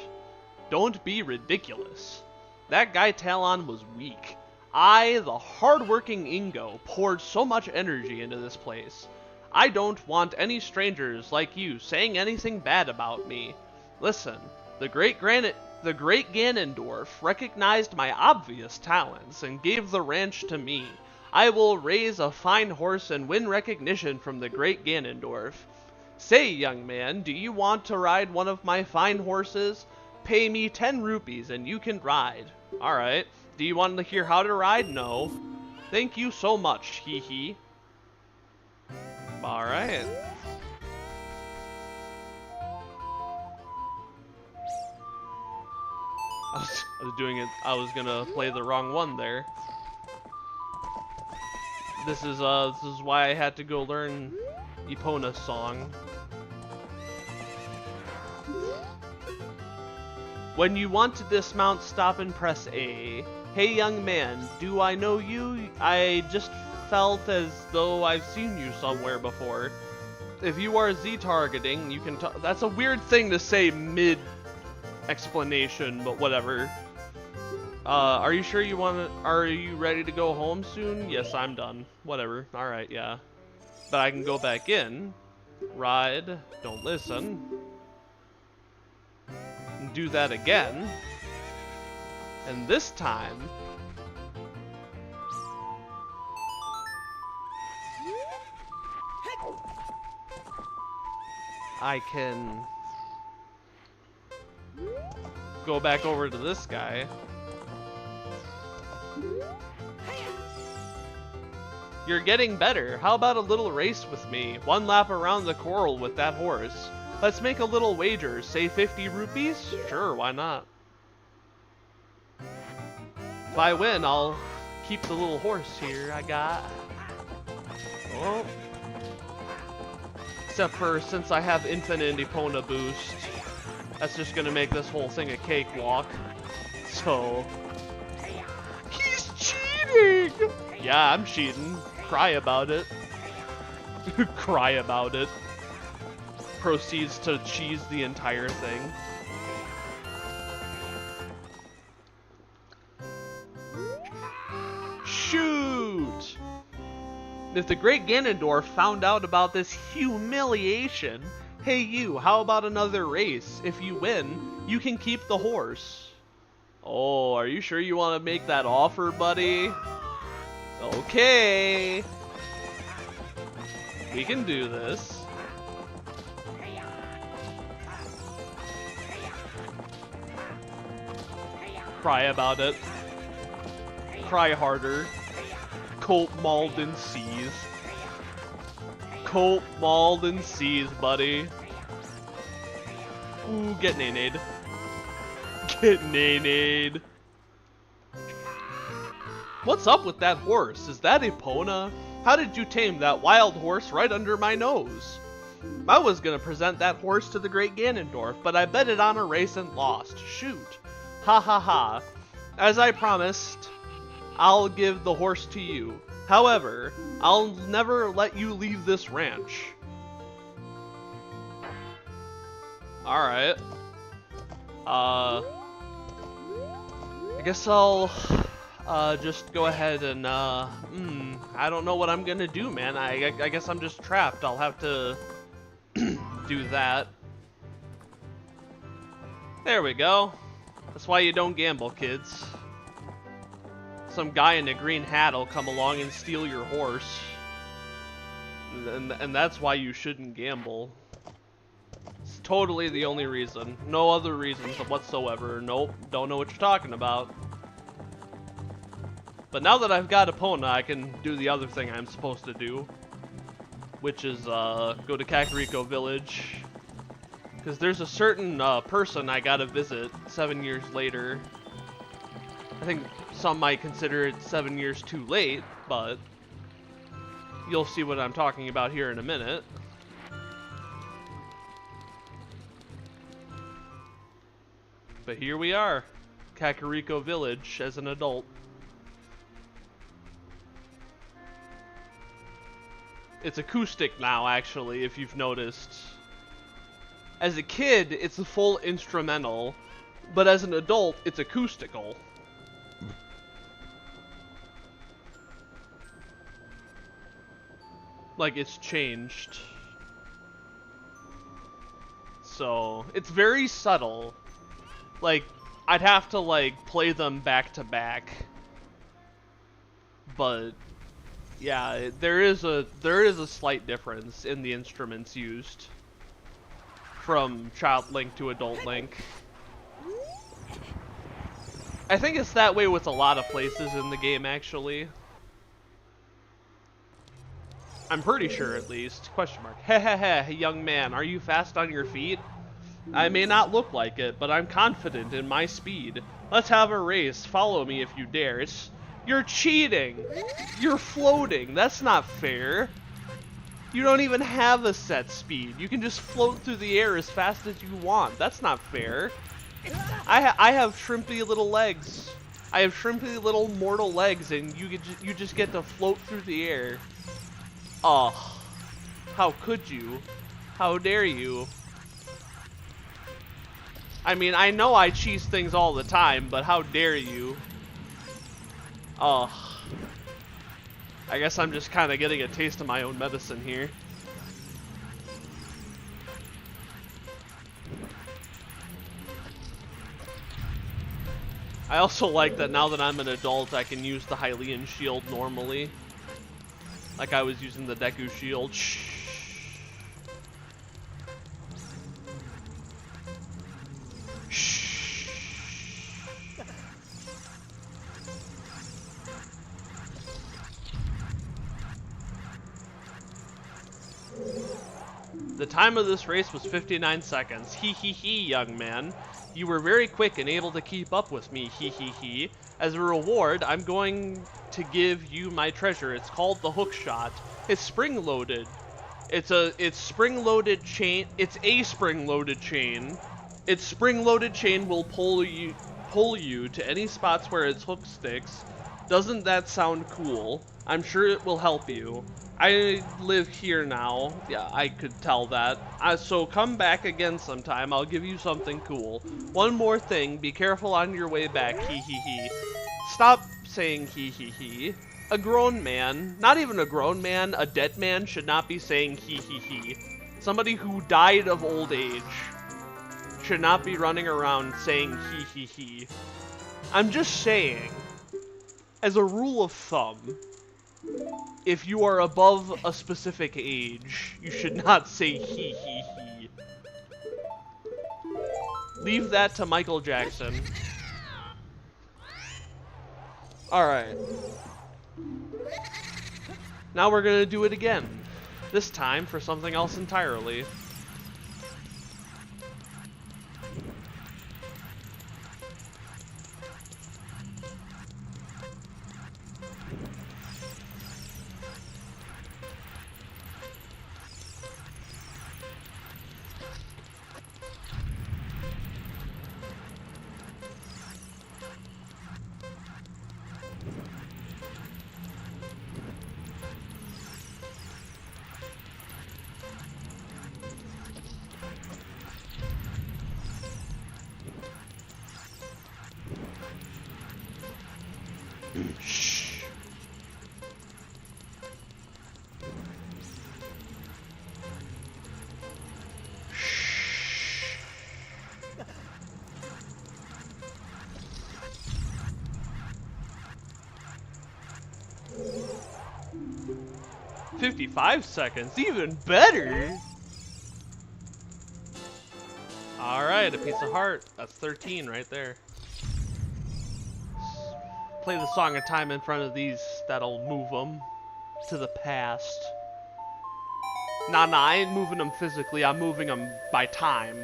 don't be ridiculous. That guy Talon was weak. I, the hard-working Ingo, poured so much energy into this place. I don't want any strangers like you saying anything bad about me. Listen, the great Ganondorf recognized my obvious talents and gave the ranch to me. I will raise a fine horse and win recognition from the great Ganondorf. Say, young man, do you want to ride one of my fine horses? Pay me 10 rupees and you can ride. Alright. Do you want to hear how to ride? No. Thank you so much, hee hee. Alright. I was gonna play the wrong one there. This is why I had to go learn Epona's song. When you want to dismount, stop and press A. Hey young man, do I know you? I just felt as though I've seen you somewhere before. If you are Z-targeting, you can that's a weird thing to say mid-explanation, but whatever. Are you sure you are you ready to go home soon? Yes, I'm done. Whatever. Alright, yeah. But I can go back in. Ride. Don't listen. And do that again. And this time... I can... go back over to this guy. You're getting better. How about a little race with me? 1 lap around the coral with that horse. Let's make a little wager. Say 50 rupees? Sure, why not? If I win, I'll keep the little horse here I got. Oh. Except for since I have infinite Epona boost, that's just gonna make this whole thing a cakewalk. So... Yeah, I'm cheating. Cry about it. Cry about it. Proceeds to cheese the entire thing. Shoot! If the Great Ganondorf found out about this humiliation, hey you, how about another race? If you win, you can keep the horse. Oh, are you sure you want to make that offer, buddy? Okay. We can do this. Cry about it. Cry harder. Colt Malden seas. Colt Malden seas, buddy. Ooh, get nay-nayed. Get nay-nayed. What's up with that horse? Is that Epona? How did you tame that wild horse right under my nose? I was gonna present that horse to the Great Ganondorf, but I bet it on a race and lost. Shoot. Ha ha ha. As I promised, I'll give the horse to you. However, I'll never let you leave this ranch. Alright. I guess I'll just go ahead and I don't know what I'm gonna do, man. I guess I'm just trapped. I'll have to do that. There we go. That's why you don't gamble, kids. Some guy in a green hat will come along and steal your horse. And that's why you shouldn't gamble. It's totally the only reason. No other reasons whatsoever. Nope, don't know what you're talking about. But now that I've got Epona, I can do the other thing I'm supposed to do. Which is go to Kakariko Village. Because there's a certain person I gotta visit 7 years later. I think some might consider it 7 years too late, but you'll see what I'm talking about here in a minute. But here we are, Kakariko Village as an adult. It's acoustic now, actually, if you've noticed. As a kid, it's a full instrumental, but as an adult, it's acoustical. Like, it's changed. So, it's very subtle. Like, I'd have to, like, play them back to back. But yeah, there is a slight difference in the instruments used from Child Link to Adult Link. I think it's that way with a lot of places in the game, actually. I'm pretty sure, at least. Question mark. Hehehe, young man, are you fast on your feet? I may not look like it, but I'm confident in my speed. Let's have a race. Follow me if you dare. You're cheating. You're floating. That's not fair. You don't even have a set speed. You can just float through the air as fast as you want. That's not fair. I have shrimpy little legs. I have shrimpy little mortal legs, and you just get to float through the air. Oh, how could you? How dare you? I mean, I know I cheese things all the time, but how dare you? Oh, I guess I'm just kind of getting a taste of my own medicine here. I also like that now that I'm an adult, I can use the Hylian shield normally. Like I was using the Deku shield. Shh. The time of this race was 59 seconds. Hee hee hee, young man. You were very quick and able to keep up with me, hee hee hee. As a reward, I'm going to give you my treasure. It's called the hook shot. It's spring-loaded. It's spring-loaded chain. It's a spring-loaded chain. Its spring-loaded chain will pull you to any spots where its hook sticks. Doesn't that sound cool? I'm sure it will help you. I live here now. Yeah, I could tell that. So come back again sometime. I'll give you something cool. One more thing. Be careful on your way back. Hee hee hee. Stop saying hee hee hee. A grown man, not even a grown man, a dead man should not be saying hee hee hee. Somebody who died of old age should not be running around saying hee hee hee. I'm just saying, as a rule of thumb, if you are above a specific age, you should not say hee hee hee. Leave that to Michael Jackson. Alright. Now we're gonna do it again. This time for something else entirely. Shh. Shh. 55 seconds, even better. Alright, a piece of heart. That's 13 right there. Play the Song of Time in front of these, that'll move them to the past. Nah, I ain't moving them physically, I'm moving them by time.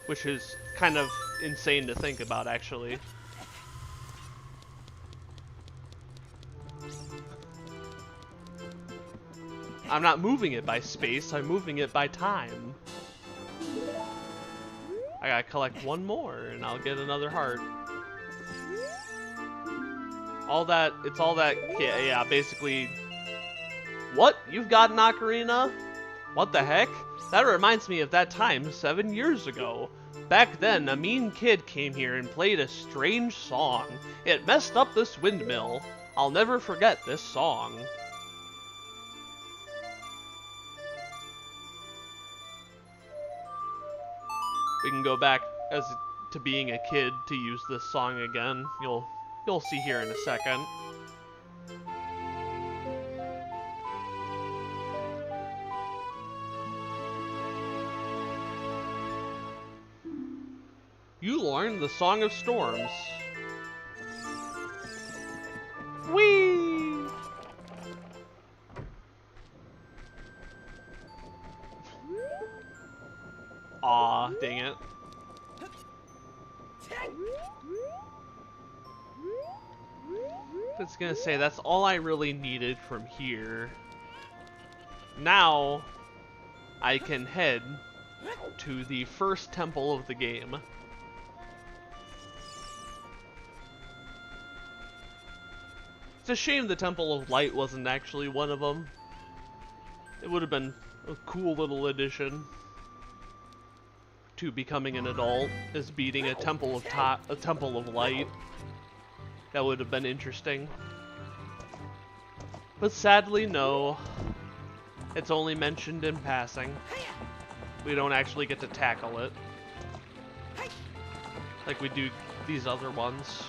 Which is kind of insane to think about, actually. I'm not moving it by space, I'm moving it by time. I gotta collect one more, and I'll get another heart. It's all that, yeah, basically. What? You've got an ocarina? What the heck? That reminds me of that time 7 years ago. Back then, a mean kid came here and played a strange song. It messed up this windmill. I'll never forget this song. We can go back to being a kid to use this song again. You'll see here in a second. You learned the Song of Storms. Whee! Aw, dang it. I was gonna say, that's all I really needed from here. Now, I can head to the first temple of the game. It's a shame the Temple of Light wasn't actually one of them. It would have been a cool little addition to becoming an adult, is beating a Temple of Light. That would have been interesting. But sadly, no. It's only mentioned in passing. We don't actually get to tackle it like we do these other ones.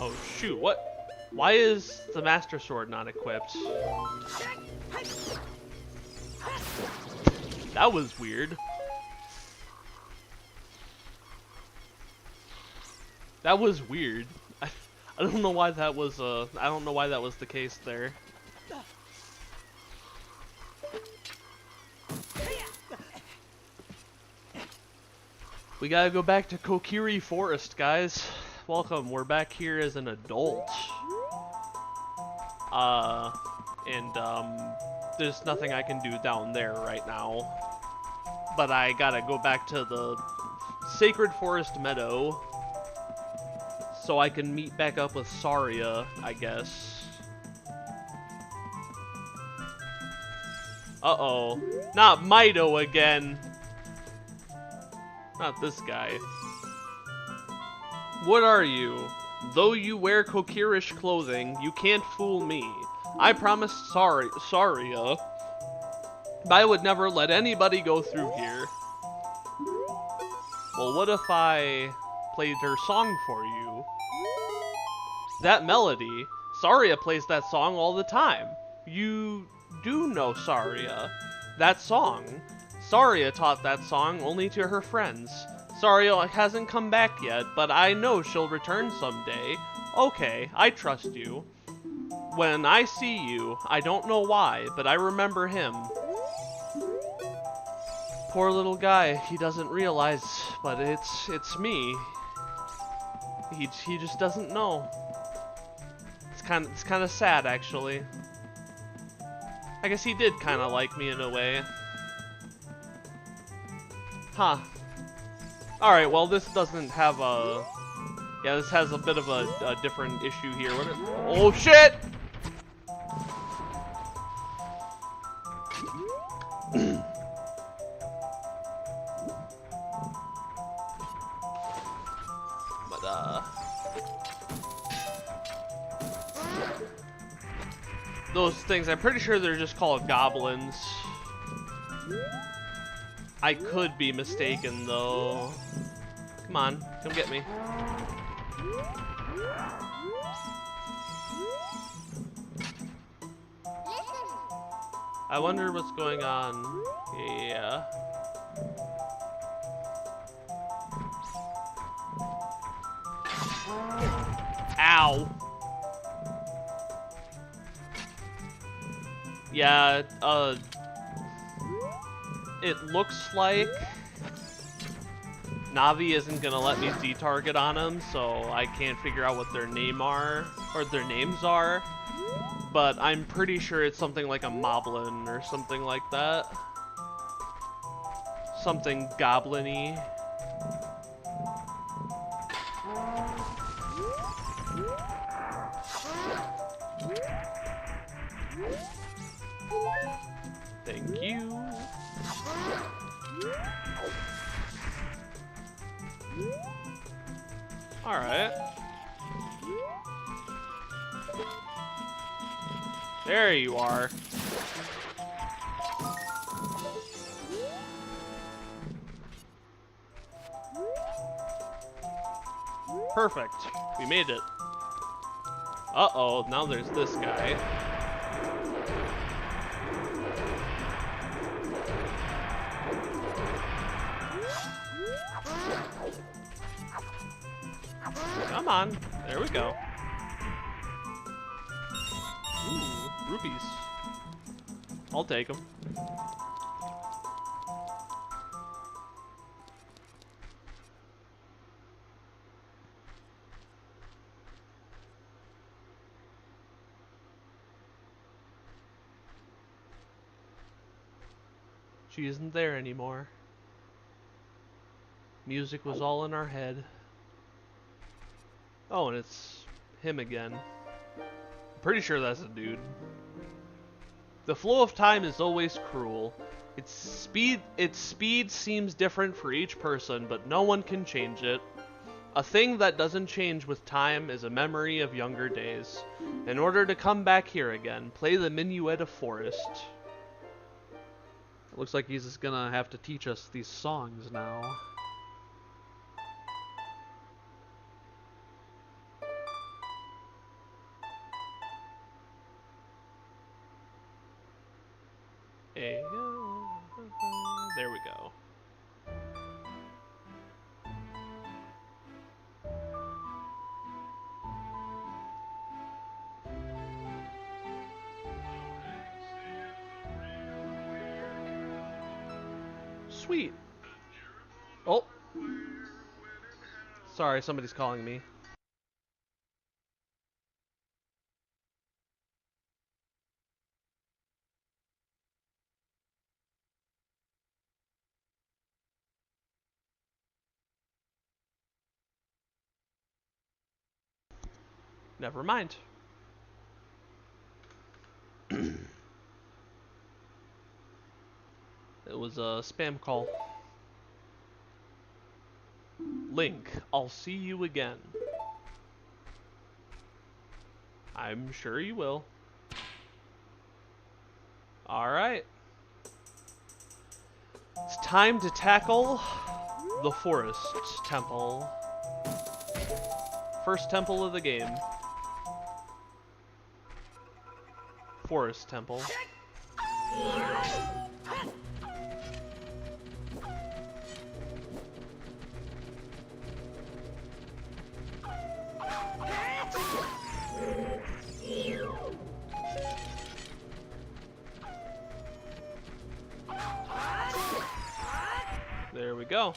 Oh shoot, what? Why is the Master Sword not equipped? That was weird. That was weird. I don't know why that was I don't know why that was the case there. We gotta go back to Kokiri Forest, guys. Welcome, we're back here as an adult. There's nothing I can do down there right now. But I gotta go back to the Sacred Forest Meadow so I can meet back up with Saria, I guess. Uh-oh. Not Mido again. Not this guy. What are you? Though you wear Kokirish clothing, you can't fool me. I promised Saria I would never let anybody go through here. Well, what if I played her song for you? That melody, Saria plays that song all the time. You do know Saria. That song. Saria taught that song only to her friends. Saria hasn't come back yet, but I know she'll return someday. Okay, I trust you. When I see you, I don't know why, but I remember him. Poor little guy, he doesn't realize, but it's me. He just doesn't know. It's kind of sad, actually. I guess he did kind of like me in a way. Huh. Alright, well this doesn't have a... Yeah, this has a bit of a different issue here. Oh shit! Those things, I'm pretty sure they're just called goblins. I could be mistaken, though. Come on, come get me. I wonder what's going on. Yeah. Ow. Yeah, it looks like Navi isn't gonna let me Z-target on them, so I can't figure out what their names are. But I'm pretty sure it's something like a Moblin or something like that. Something goblin-y. Thank you. Alright. There you are. Perfect. We made it. Uh-oh, now there's this guy. Come on. There we go. Ooh, rupees. I'll take them. She isn't there anymore. Music was all in our head. Oh, and it's him again. I'm pretty sure that's a dude. The flow of time is always cruel. Its speed seems different for each person, but no one can change it. A thing that doesn't change with time is a memory of younger days. In order to come back here again, play the Minuet of Forest. It looks like he's just gonna have to teach us these songs now. There we go. sweet. Oh. Sorry, somebody's calling me. Never mind. It was a spam call. Link, I'll see you again. I'm sure you will. Alright. It's time to tackle the Forest Temple. First temple of the game. Forest Temple. There we go.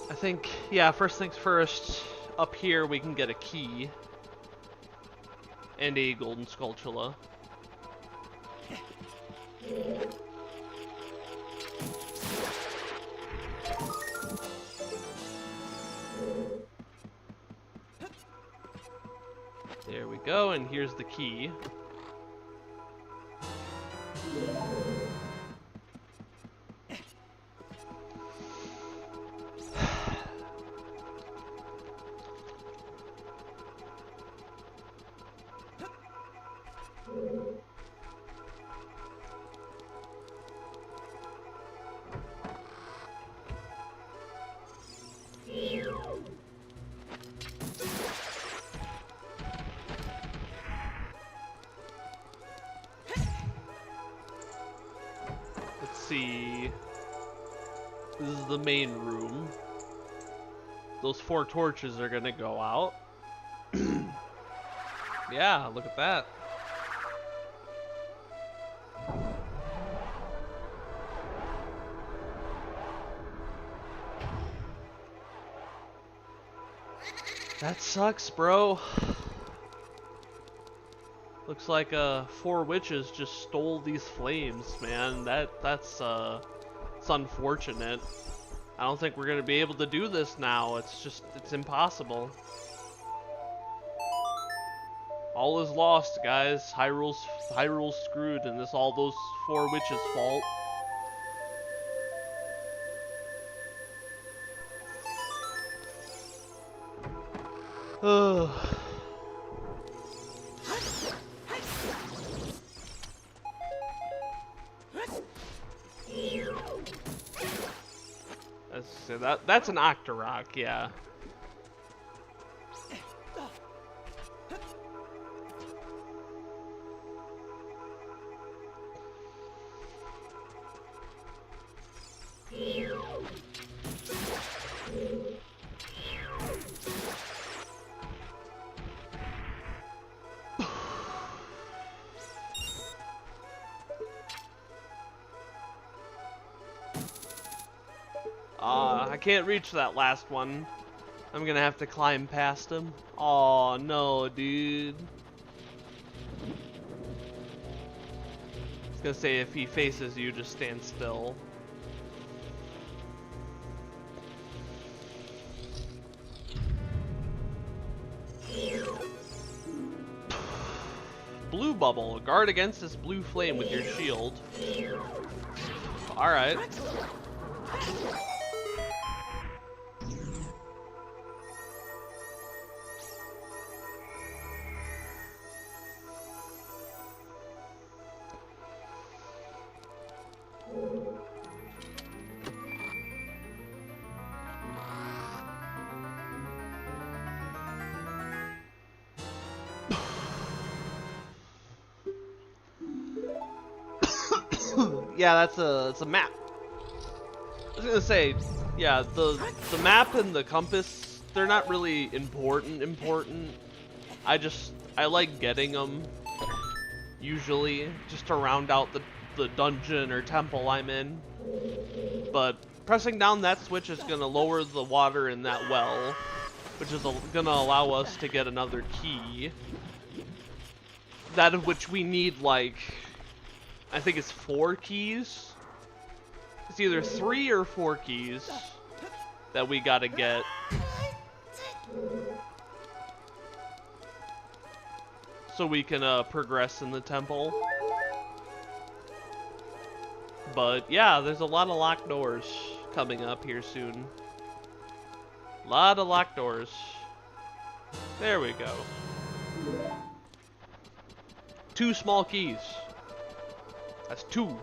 I think, yeah, first things first, up here we can get a key. And a golden skulltula. There we go, and here's the key. Let's see. This is the main room. Those 4 torches are gonna go out. Yeah, look at that. That sucks, bro. Looks like 4 witches just stole these flames, man. That's it's unfortunate. I don't think we're gonna be able to do this now. It's impossible. All is lost, guys. Hyrule's screwed, and this all those 4 witches' fault. Ugh. That's an Octorok, yeah. I can't reach that last one. I'm gonna have to climb past him. Oh no, dude. I was gonna say, if he faces you, just stand still. Blue bubble. Guard against this blue flame with your shield. Alright. Yeah, it's a map. I was gonna say, yeah, the map and the compass, they're not really important. I like getting them, usually, just to round out the the dungeon or temple I'm in. But pressing down that switch is going to lower the water in that well, which is going to allow us to get another key. That of which we need, like, I think it's 4 keys. It's either 3 or 4 keys that we gotta get. So we can progress in the temple. But yeah, there's a lot of locked doors coming up here soon. A lot of locked doors. There we go. 2 small keys. That's 2.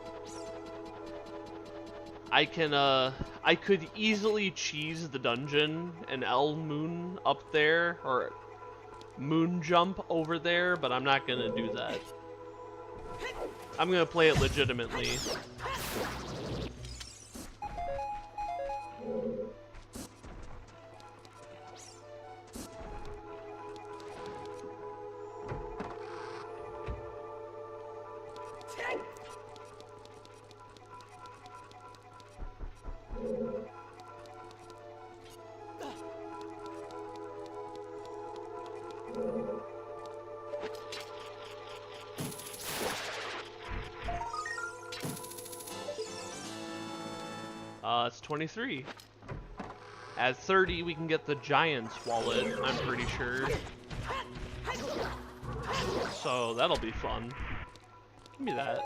I could easily cheese the dungeon and L Moon up there, or moon jump over there, but I'm not gonna do that. I'm gonna play it legitimately. It's 23. At 30, we can get the Giant's wallet, I'm pretty sure. So that'll be fun. Give me that.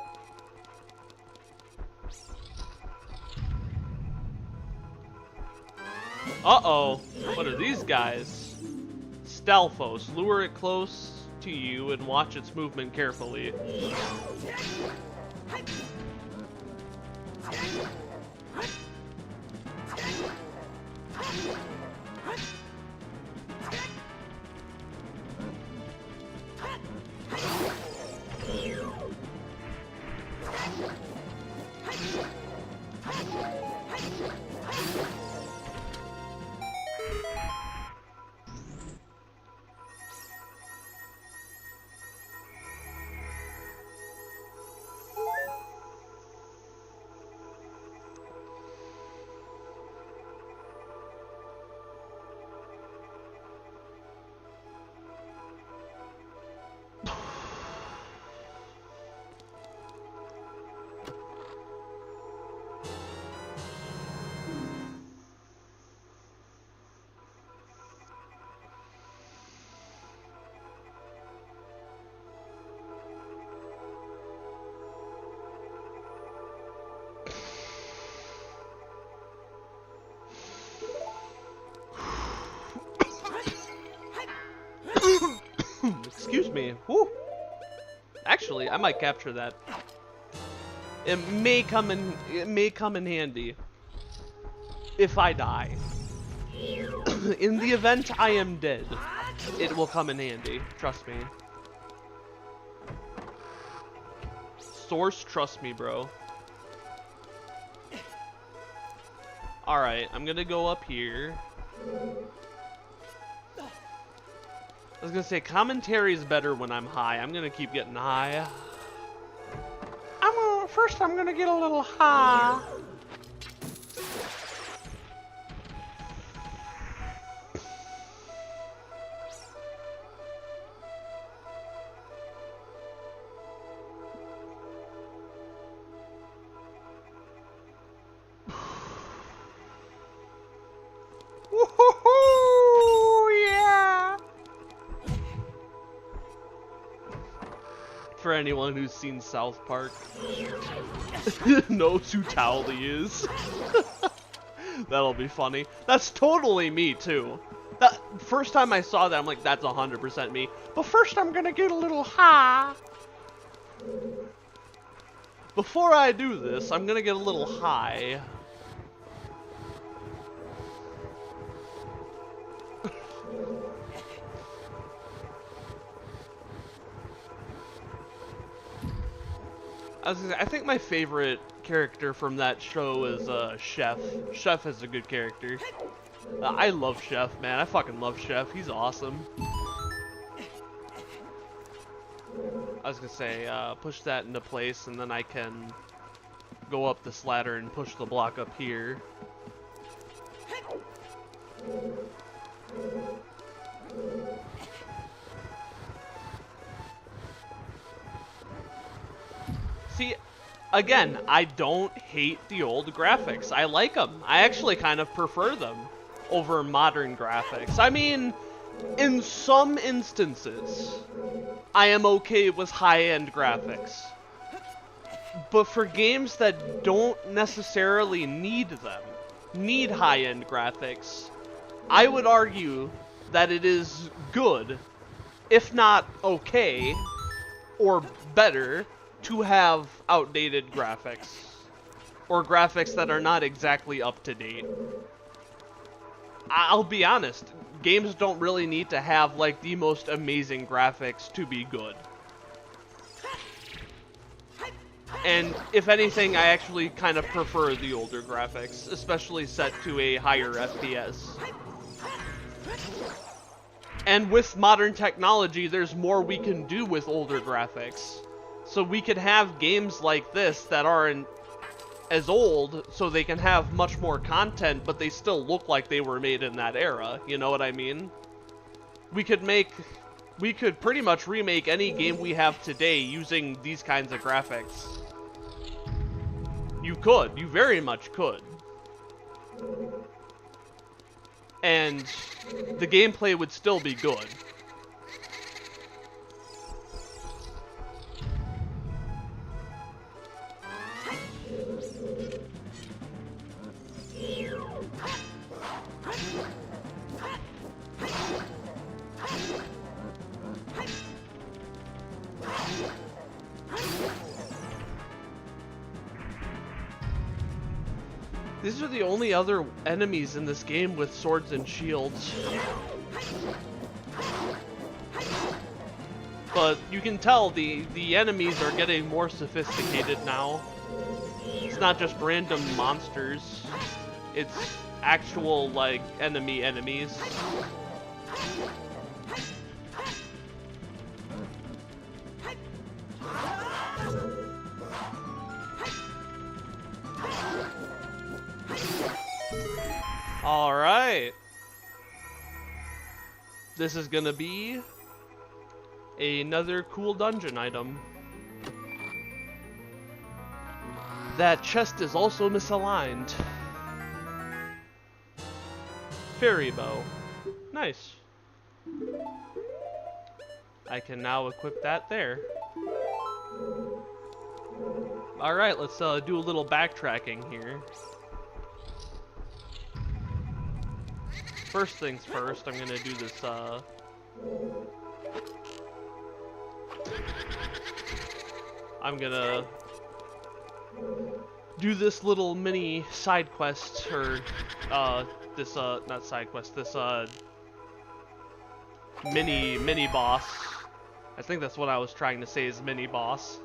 Uh-oh. What are these guys? Stealthos. Lure it close to you and watch its movement carefully. Excuse me. Whew. Actually, I might capture that. It may come in handy if I die. In the event I am dead, it will come in handy. Trust me. Source, trust me, bro. Alright, I'm gonna go up here. I was gonna say, commentary is better when I'm high. I'm gonna keep getting high. First I'm gonna get a little high. For anyone who's seen South Park, knows who Towley is. That'll be funny. That's totally me too. That first time I saw that, I'm like, that's 100% me. But first, I'm gonna get a little high. Before I do this, I'm gonna get a little high. I think my favorite character from that show is Chef. Chef is a good character. I love Chef, man. I fucking love Chef. He's awesome. I was gonna say, push that into place, and then I can go up this ladder and push the block up here. See, again, I don't hate the old graphics. I like them. I actually kind of prefer them over modern graphics. I mean, in some instances, I am okay with high-end graphics. But for games that don't necessarily need them, need high-end graphics, I would argue that it is good, if not okay, or better, to have outdated graphics. Or graphics that are not exactly up to date. I'll be honest, games don't really need to have like the most amazing graphics to be good. And if anything, I actually kind of prefer the older graphics, especially set to a higher FPS. And with modern technology, there's more we can do with older graphics. So we could have games like this that aren't as old, so they can have much more content, but they still look like they were made in that era. You know what I mean? We could pretty much remake any game we have today using these kinds of graphics. You very much could. And the gameplay would still be good. These are the only other enemies in this game with swords and shields. But you can tell the enemies are getting more sophisticated now. It's not just random monsters. It's actual, like, enemies. Alright. This is gonna be another cool dungeon item. That chest is also misaligned. Fairy bow. Nice. I can now equip that there. Alright, let's do a little backtracking here. First things first, I'm gonna do this, I'm gonna do this little mini side quest, or, not side quest, this, mini boss. I think that's what I was trying to say, is mini boss.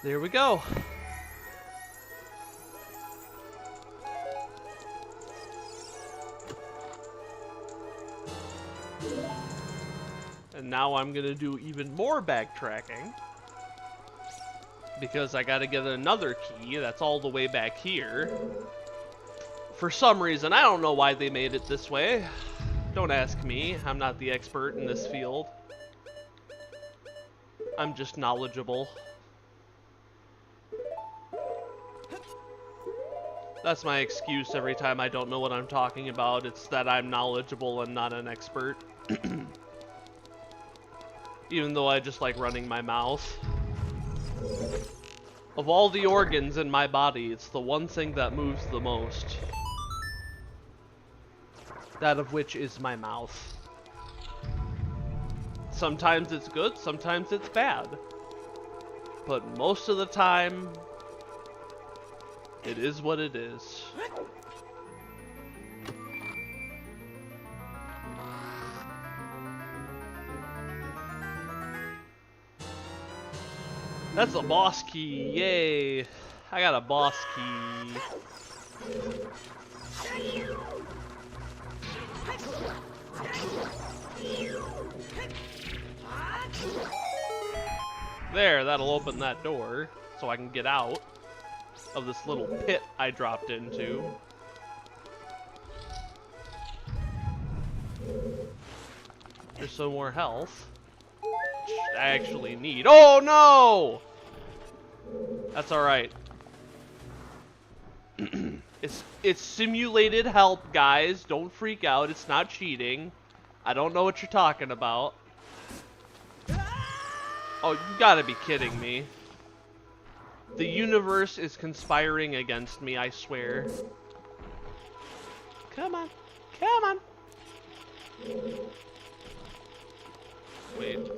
There we go. And now I'm gonna do even more backtracking, because I gotta get another key that's all the way back here. For some reason, I don't know why they made it this way. Don't ask me, I'm not the expert in this field. I'm just knowledgeable. That's my excuse every time I don't know what I'm talking about. It's that I'm knowledgeable and not an expert. Even though I just like running my mouth. Of all the organs in my body, it's the one thing that moves the most. That of which is my mouth. Sometimes it's good, sometimes it's bad. But most of the time, it is what it is. That's a boss key, yay! I got a boss key. There, that'll open that door, so I can get out of this little pit I dropped into. There's some more health. Which I actually need. Oh no! That's alright. It's simulated help, guys. Don't freak out. It's not cheating. I don't know what you're talking about. Oh, you gotta be kidding me. The universe is conspiring against me, I swear. Come on. Come on. Wait.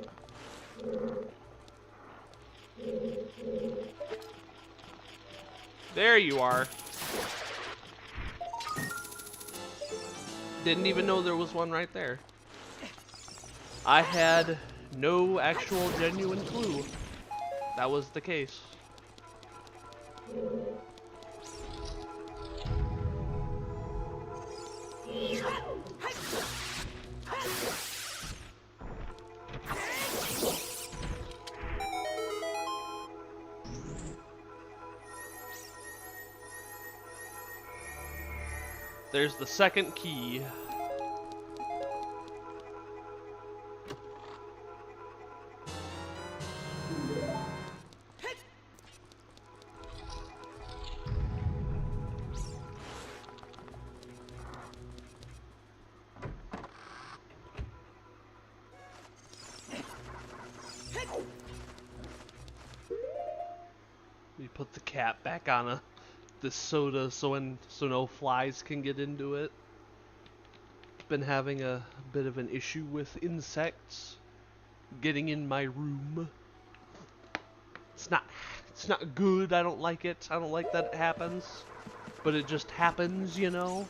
There you are. Didn't even know there was one right there. I had no actual genuine clue that was the case. There's the second key. We put the cap back on this soda so no flies can get into it. Been having a bit of an issue with insects getting in my room. It's not good. I don't like it. I don't like that it happens. But it just happens, you know?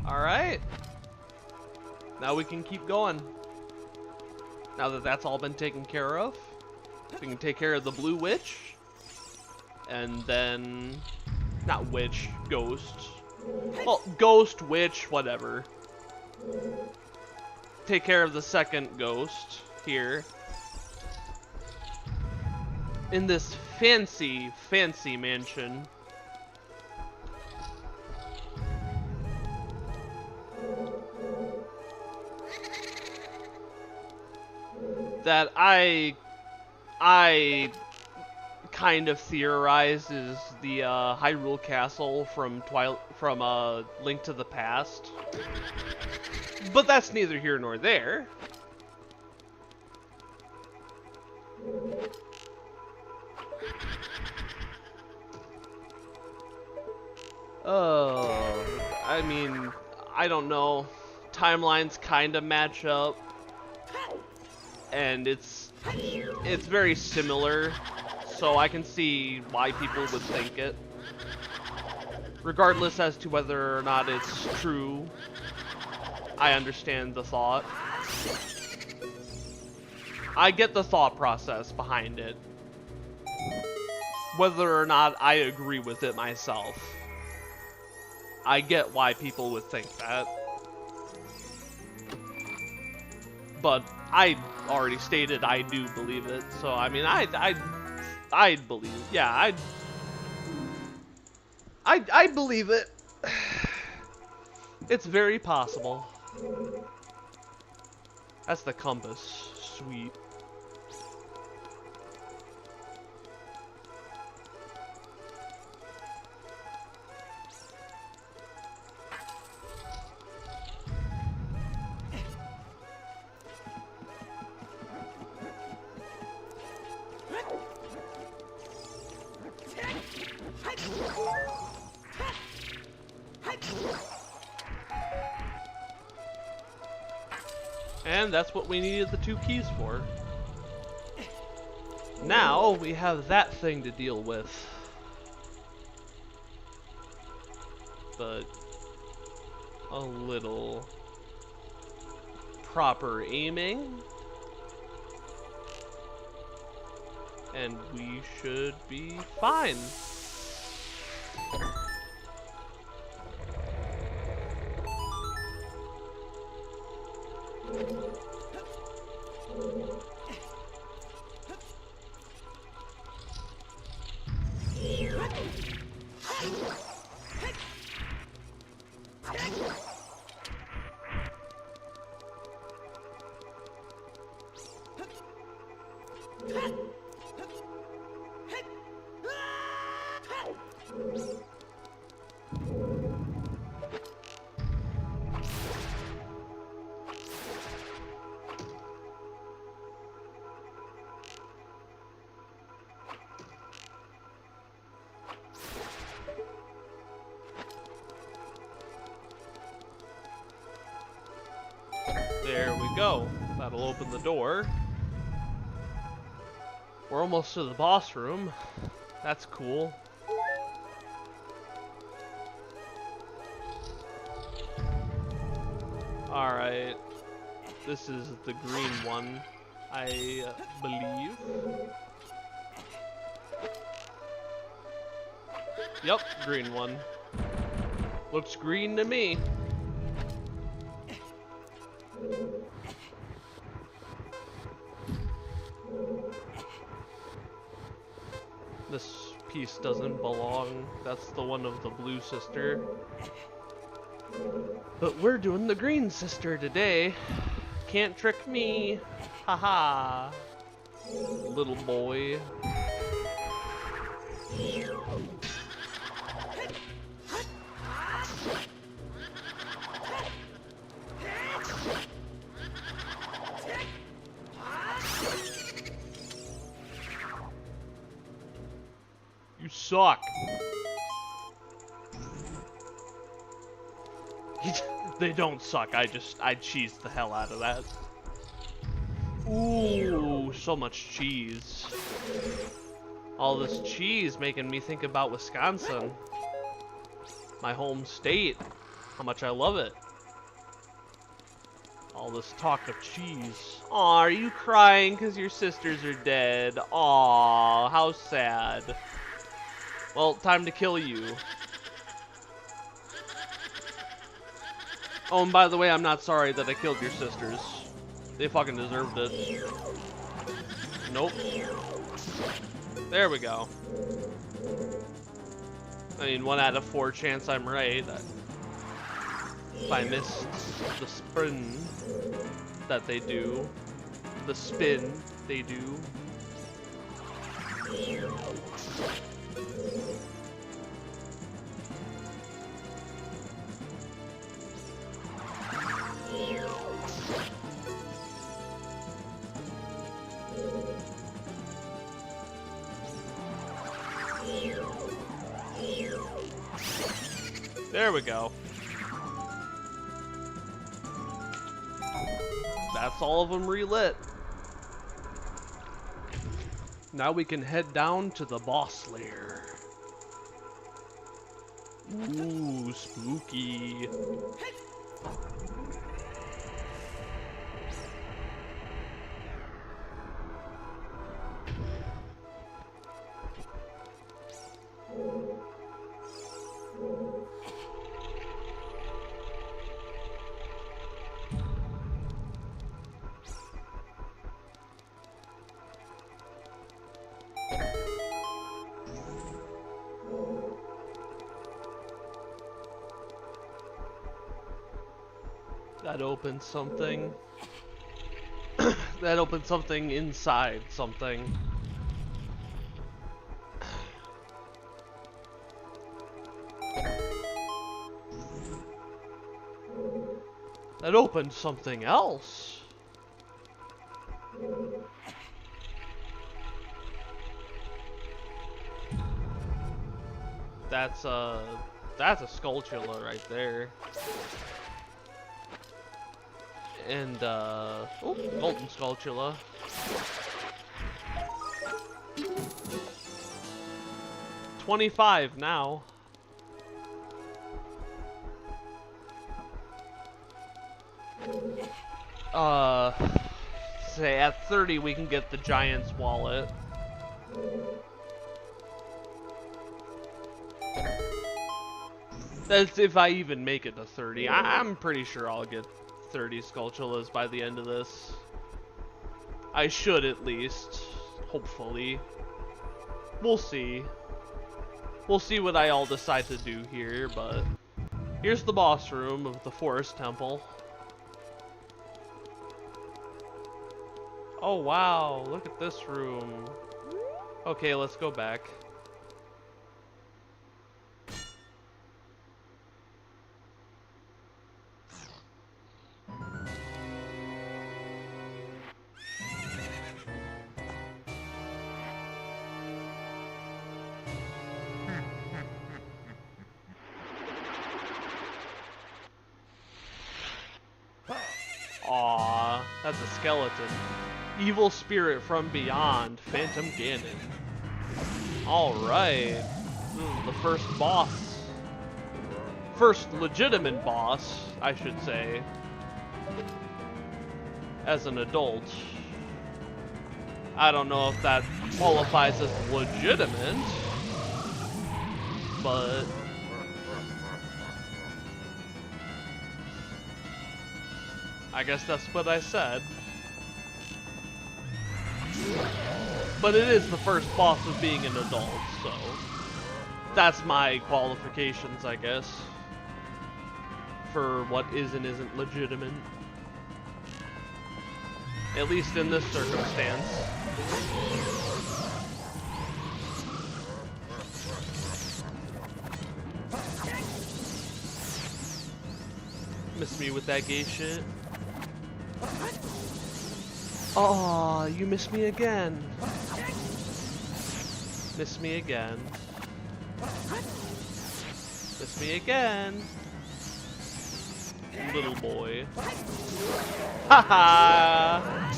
Alright. Now we can keep going. Now that that's all been taken care of, we can take care of the blue witch. And then... not witch, ghost. Well, ghost, witch, whatever. Take care of the second ghost here. In this fancy, fancy mansion. That I kind of theorize is the Hyrule Castle from Link to the Past. But that's neither here nor there. I mean, I don't know. Timelines kind of match up. And it's very similar, so I can see why people would think it. Regardless as to whether or not it's true, I understand the thought. I get the thought process behind it. Whether or not I agree with it myself, I get why people would think that. But I already stated I do believe it, so I mean I believe, yeah, I believe it. It's very possible. That's the compass. Sweet. And that's what we needed the 2 keys for. Now we have that thing to deal with. But a little proper aiming, and we should be fine. There we go. That'll open the door. We're almost to the boss room. That's cool. Alright. This is the green one, I believe. Yep, green one. Looks green to me. This piece doesn't belong. That's the one of the blue sister. But we're doing the green sister today. Can't trick me. Haha. Little boy. You suck. They don't suck. I cheesed the hell out of that. Ooh, so much cheese. All this cheese making me think about Wisconsin. My home state. How much I love it. All this talk of cheese. Aw, are you crying because your sisters are dead? Aw, how sad. Well, time to kill you. Oh, and by the way, I'm not sorry that I killed your sisters. They fucking deserved it. Nope. There we go. I mean, 1 out of 4 chance I'm right. If I missed the spin that they do. The spin they do. There we go. That's all of them relit. Now we can head down to the boss lair. Ooh, spooky. That opens something. That opens something inside something. That opened something else. That's a Skulltula right there. And oh, golden Skulltula. $25 now. Say at 30 we can get the Giant's Wallet. That's if I even make it to 30. I'm pretty sure I'll get 30 Skulltulas by the end of this. I should at least. Hopefully. We'll see. We'll see what I all decide to do here, but... Here's the boss room of the Forest Temple. Oh wow, look at this room. Okay, let's go back. Aww, that's a skeleton. Evil spirit from beyond, Phantom Ganon. Alright. The first boss. First legitimate boss, I should say. As an adult. I don't know if that qualifies as legitimate. But... I guess that's what I said. But it is the first boss of being an adult, so... That's my qualifications, I guess. For what is and isn't legitimate. At least in this circumstance. Miss me with that gay shit. Aw, you missed me again. Miss me again. Miss me again. Little boy. Haha!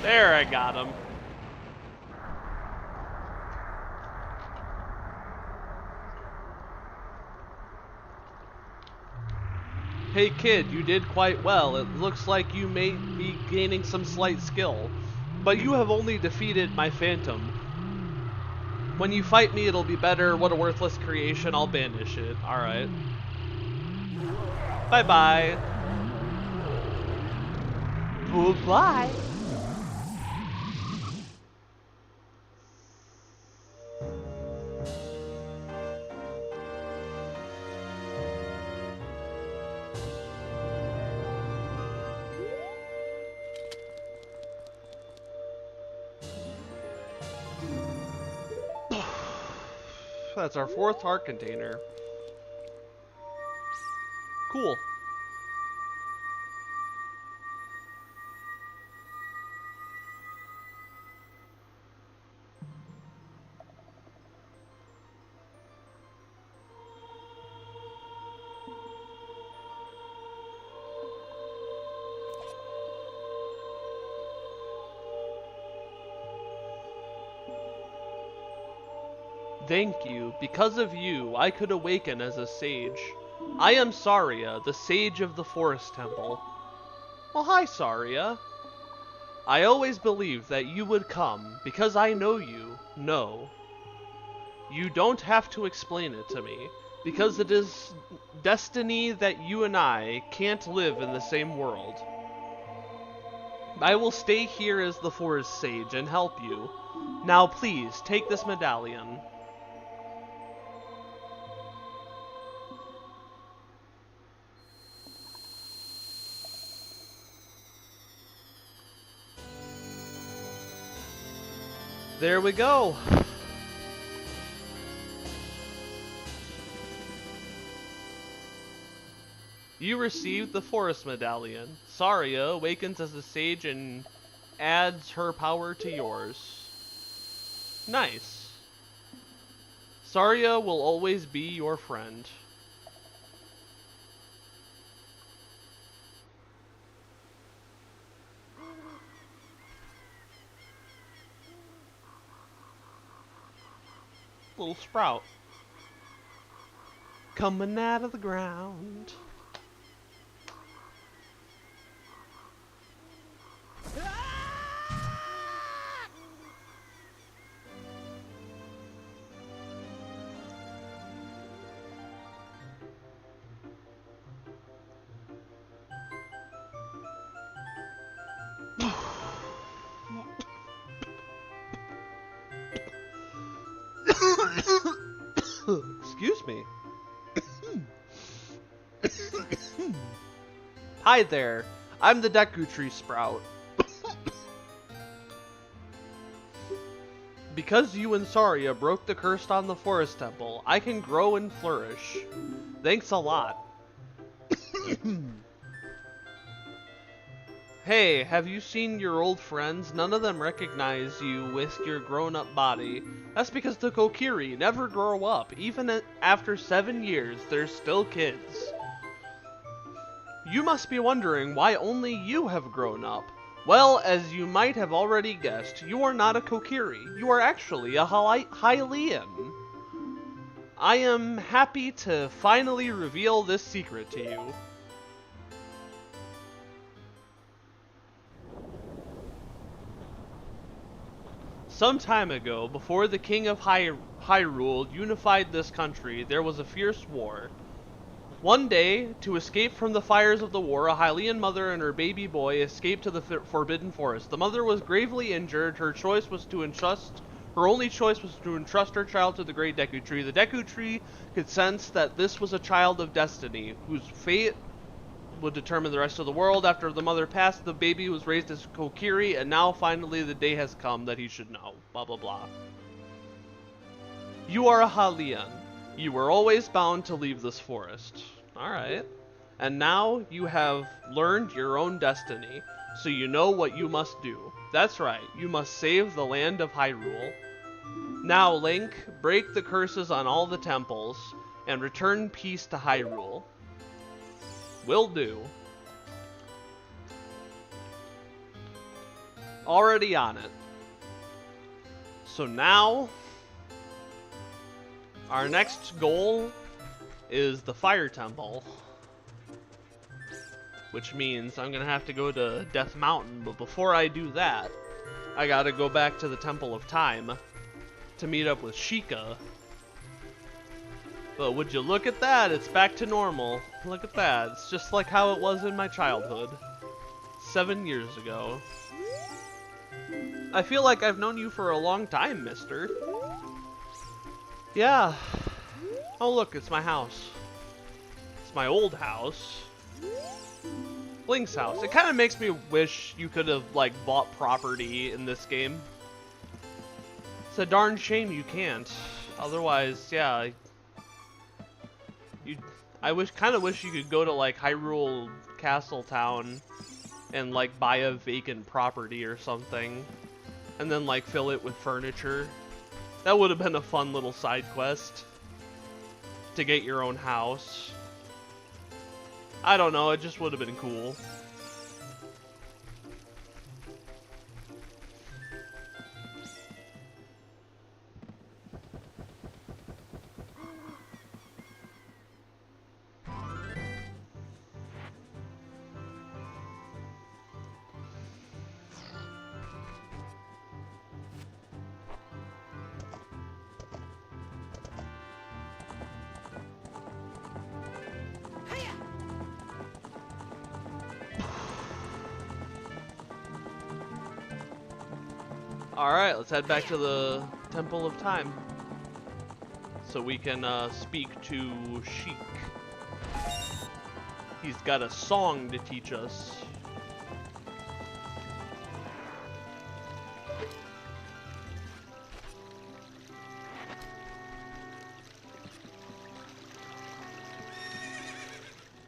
There, I got him. Hey kid, you did quite well. It looks like you may be gaining some slight skill. But you have only defeated my phantom. When you fight me, it'll be better. What a worthless creation. I'll banish it. Alright. Bye-bye. Bye-bye. That's our 4th heart container. Cool. Thank you. Because of you, I could awaken as a sage. I am Saria, the sage of the Forest Temple. Well, hi, Saria. I always believed that you would come, because I know you. No. You don't have to explain it to me, because it is destiny that you and I can't live in the same world. I will stay here as the Forest Sage and help you. Now please, take this medallion. There we go. You received the Forest Medallion. Saria awakens as a sage and adds her power to yours. Nice. Saria will always be your friend. Little sprout. Coming out of the ground. Excuse me. Hi there. I'm the Deku Tree Sprout. Because you and Saria broke the curse on the Forest Temple, I can grow and flourish. Thanks a lot. Hey, have you seen your old friends? None of them recognize you with your grown-up body. That's because the Kokiri never grow up. Even after 7 years, they're still kids. You must be wondering why only you have grown up. Well, as you might have already guessed, you are not a Kokiri. You are actually a Hylian. I am happy to finally reveal this secret to you. Some time ago, before the king of Hyrule unified this country, there was a fierce war. One day, to escape from the fires of the war, a Hylian mother and her baby boy escaped to the Forbidden Forest. The mother was gravely injured. Her only choice was to entrust her child to the Great Deku Tree. The Deku Tree could sense that this was a child of destiny, whose fate would determine the rest of the world. After the mother passed, the baby was raised as Kokiri, and now finally the day has come that he should know. Blah blah blah. You are a Hylian. You were always bound to leave this forest. Alright. And now you have learned your own destiny, so you know what you must do. That's right, you must save the land of Hyrule. Now, Link, break the curses on all the temples, and return peace to Hyrule. Will do. Already on it. So now, our next goal is the Fire Temple. Which means I'm gonna have to go to Death Mountain, but before I do that, I gotta go back to the Temple of Time to meet up with Sheikah. But would you look at that, it's back to normal. Look at that, it's just like how it was in my childhood. 7 years ago. I feel like I've known you for a long time, mister. Yeah. Oh look, it's my house. It's my old house. Link's house. It kind of makes me wish you could have, like, bought property in this game. It's a darn shame you can't. Otherwise, yeah. I kind of wish you could go to, like, Hyrule Castle Town and, like, buy a vacant property or something. And then, like, fill it with furniture. That would have been a fun little side quest. To get your own house. I don't know, it just would have been cool. Alright, let's head back to the Temple of Time. So we can speak to Sheik. He's got a song to teach us.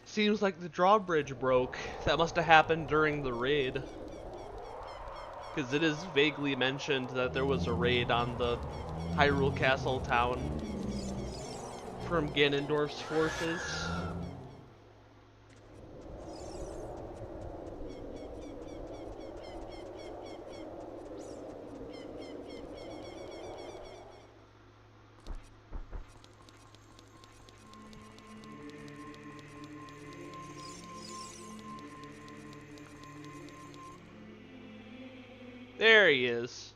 Seems like the drawbridge broke. That must have happened during the raid. Because it is vaguely mentioned that there was a raid on the Hyrule Castle town from Ganondorf's forces. There he is.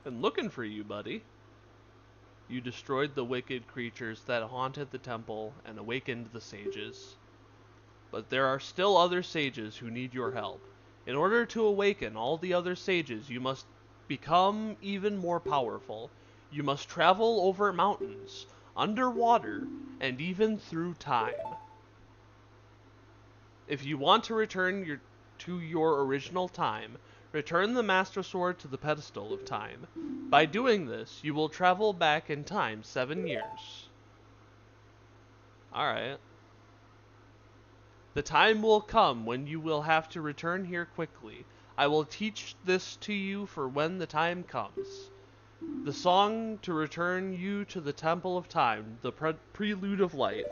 Been looking for you, buddy. You destroyed the wicked creatures that haunted the temple and awakened the sages. But there are still other sages who need your help. In order to awaken all the other sages, you must become even more powerful. You must travel over mountains, underwater, and even through time. If you want to return to your original time, return the Master Sword to the pedestal of time. By doing this, you will travel back in time 7 years. Alright. The time will come when you will have to return here quickly. I will teach this to you for when the time comes. The song to return you to the Temple of Time, the Prelude of Light.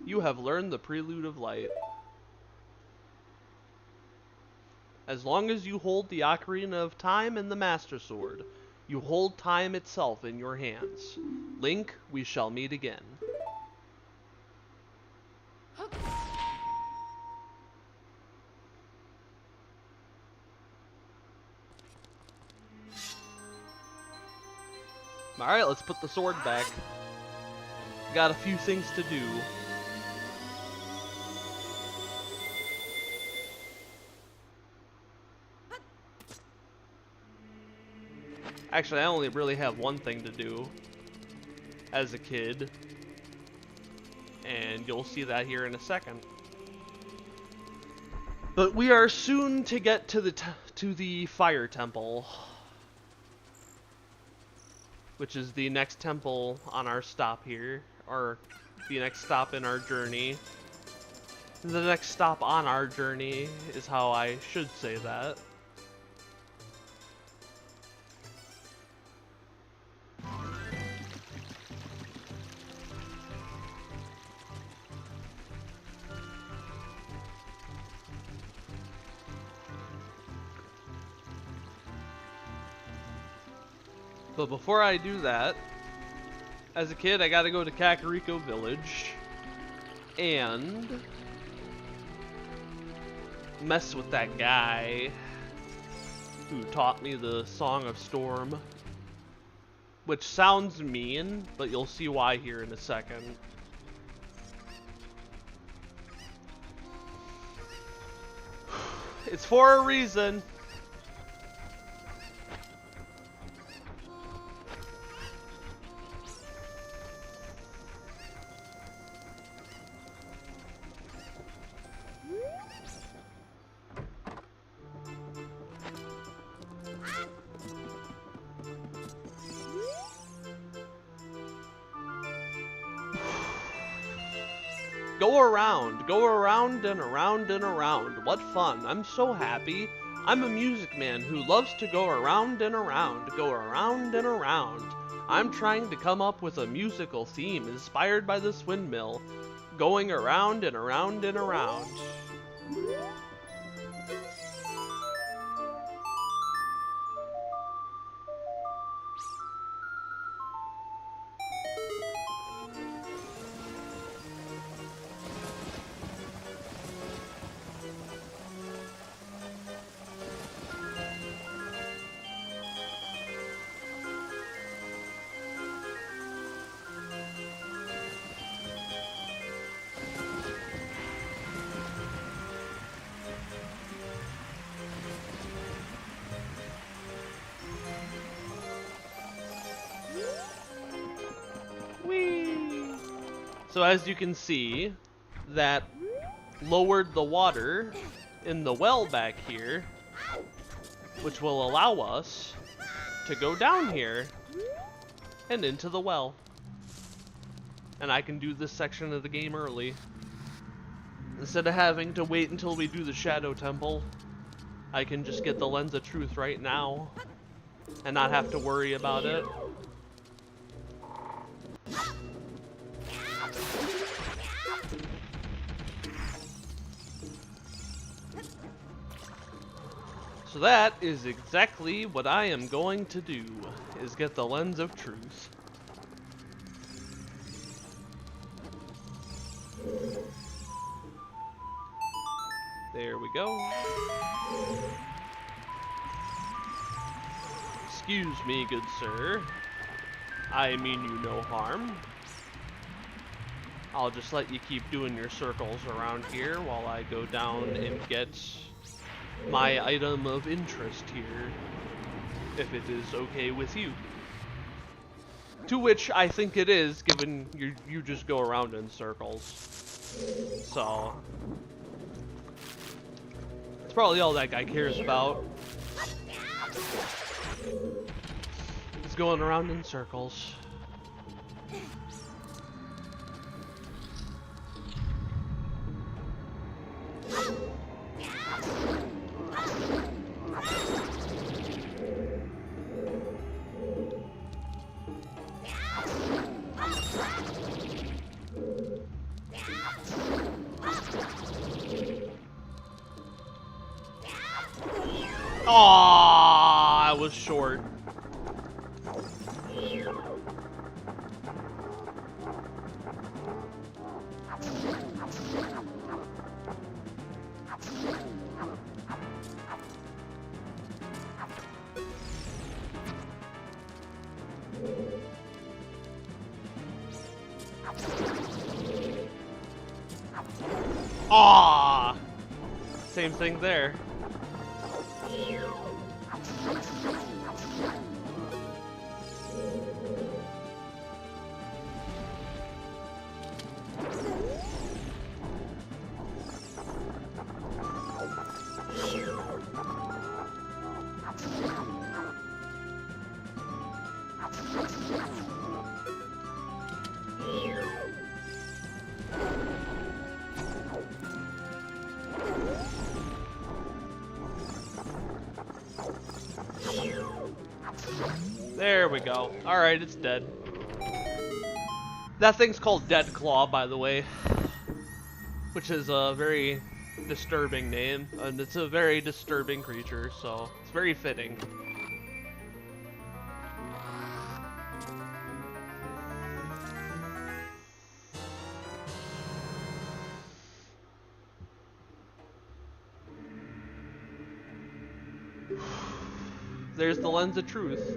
You have learned the Prelude of Light. As long as you hold the Ocarina of Time and the Master Sword, you hold time itself in your hands. Link, we shall meet again. Alright, let's put the sword back. Got a few things to do. Actually, I only really have one thing to do as a kid, and you'll see that here in a second. But we are soon to get to the Fire Temple, which is the next temple on our stop here, or the next stop in our journey. The next stop on our journey is how I should say that. But before I do that, as a kid, I gotta go to Kakariko Village and mess with that guy who taught me the Song of Storm. Which sounds mean, but you'll see why here in a second. It's for a reason. Go around and around and around. What fun. I'm so happy. I'm a music man who loves to go around and around, go around and around. I'm trying to come up with a musical theme inspired by this windmill. going around and around and around. So as you can see, that lowered the water in the well back here, which will allow us to go down here and into the well. And I can do this section of the game early. Instead of having to wait until we do the Shadow Temple, I can just get the Lens of Truth right now and not have to worry about it. So that is exactly what I am going to do, is get the Lens of Truth. There we go. Excuse me, good sir. I mean you no harm. I'll just let you keep doing your circles around here while I go down and get my item of interest here, if it is okay with you. To which I think it is, given you just go around in circles. So it's probably all that guy cares about. It's going around in circles. Aww, I was short. Aww, same thing there. There we go. Alright, it's dead. That thing's called Dead Claw, by the way. Which is a very disturbing name. And it's a very disturbing creature, so it's very fitting. There's the Lens of Truth.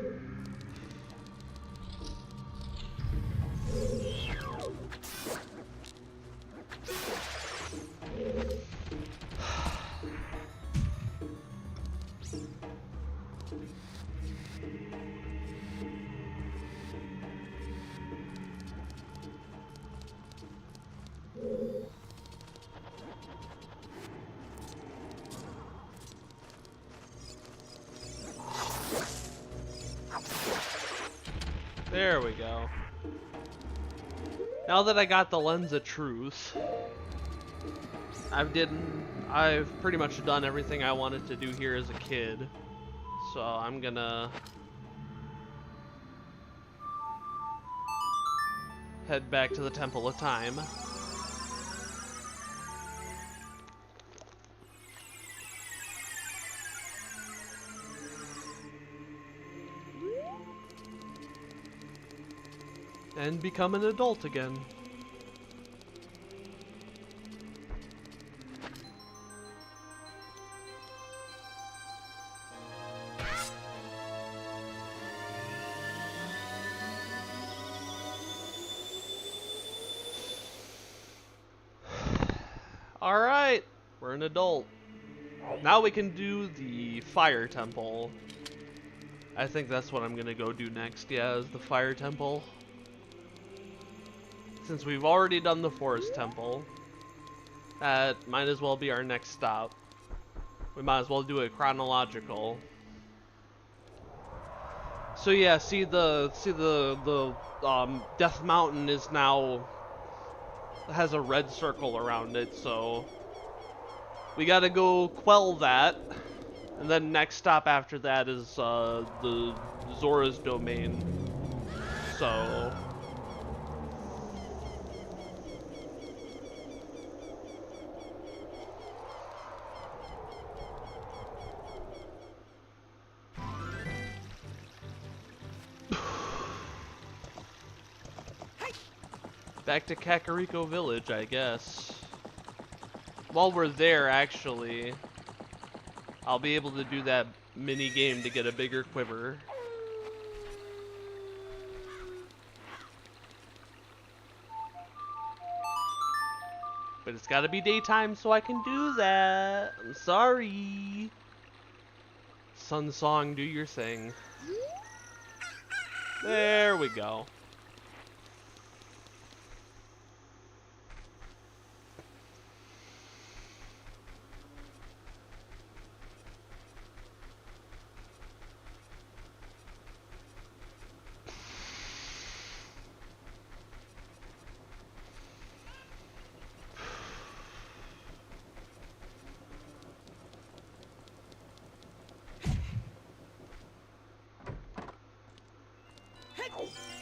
There we go. Now that I got the Lens of Truth, I've pretty much done everything I wanted to do here as a kid. So I'm gonna head back to the Temple of Time. and become an adult again. Alright, we're an adult. Now we can do the fire temple. I think that's what I'm gonna go do next, yeah, is the fire temple. Since we've already done the forest temple, that might as well be our next stop. We might as well do it chronological. So yeah, see the Death Mountain is now has a red circle around it, so we gotta go quell that, and then next stop after that is the Zora's domain. So back to Kakariko Village, I guess. While we're there, actually, I'll be able to do that mini game to get a bigger quiver. But it's gotta be daytime so I can do that. I'm sorry. Sun Song, do your thing. There we go.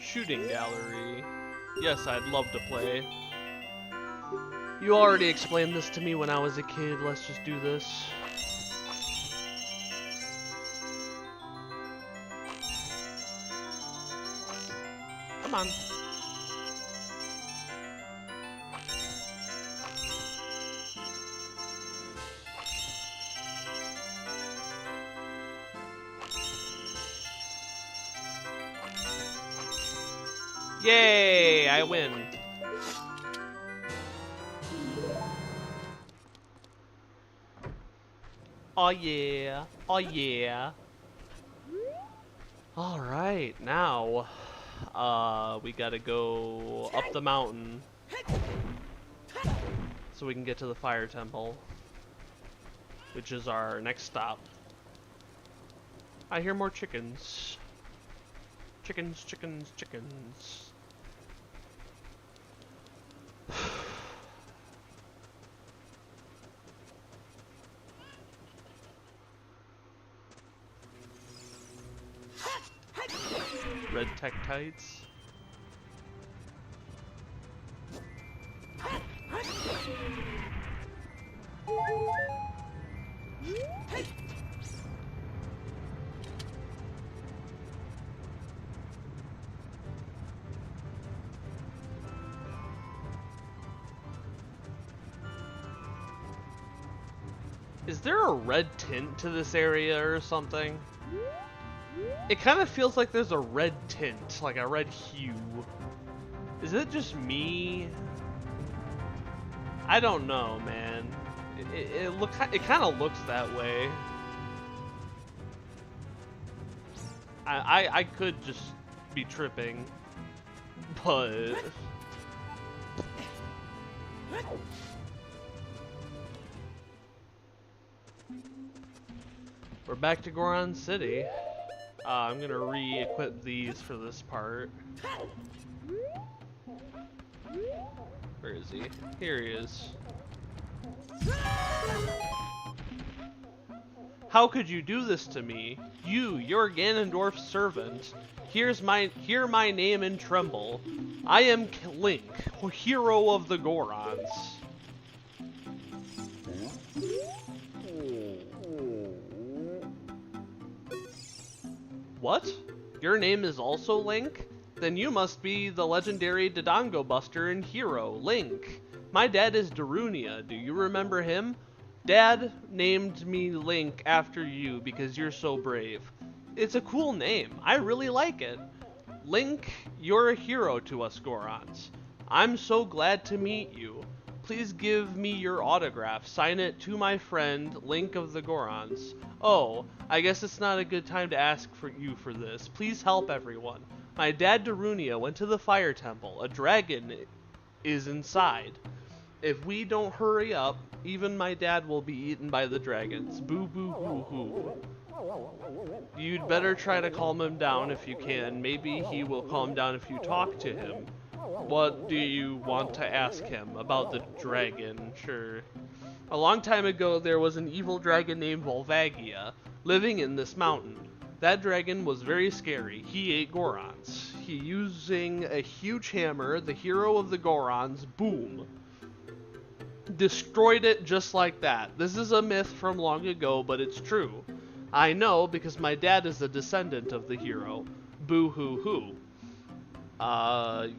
Shooting gallery. Yes, I'd love to play. You already explained this to me when I was a kid. Let's just do this. Come on. Yay! I win. Oh yeah. Oh yeah. Alright, now we gotta go up the mountain so we can get to the fire temple, which is our next stop. I hear more chickens. Chickens, chickens, chickens. Red Tektites. Is there a red tint to this area or something? It kind of feels like there's a red tint, like a red hue. Is it just me? I don't know, man. It kind of looks that way. I could just be tripping, but we're back to Goron City. I'm gonna re-equip these for this part. Where is he? Here he is. How could you do this to me? You're Ganondorf's servant. Hear my name and tremble. I am Link, hero of the Gorons. What? Your name is also Link? Then you must be the legendary Dodongo Buster and hero, Link. My dad is Darunia. Do you remember him? Dad named me Link after you because you're so brave. It's a cool name. I really like it. Link, you're a hero to us Gorons. I'm so glad to meet you. Please give me your autograph. Sign it to my friend, Link of the Gorons. Oh, I guess it's not a good time to ask for you for this. Please help everyone. My dad Darunia went to the fire temple. A dragon is inside. If we don't hurry up, even my dad will be eaten by the dragons. Boo boo hoo hoo. You'd better try to calm him down if you can. Maybe he will calm down if you talk to him. What do you want to ask him? About the dragon, sure. A long time ago, there was an evil dragon named Volvagia living in this mountain. That dragon was very scary. He ate Gorons. Using a huge hammer, the hero of the Gorons, boom, destroyed it just like that. This is a myth from long ago, but it's true. I know because my dad is a descendant of the hero. Boo hoo hoo.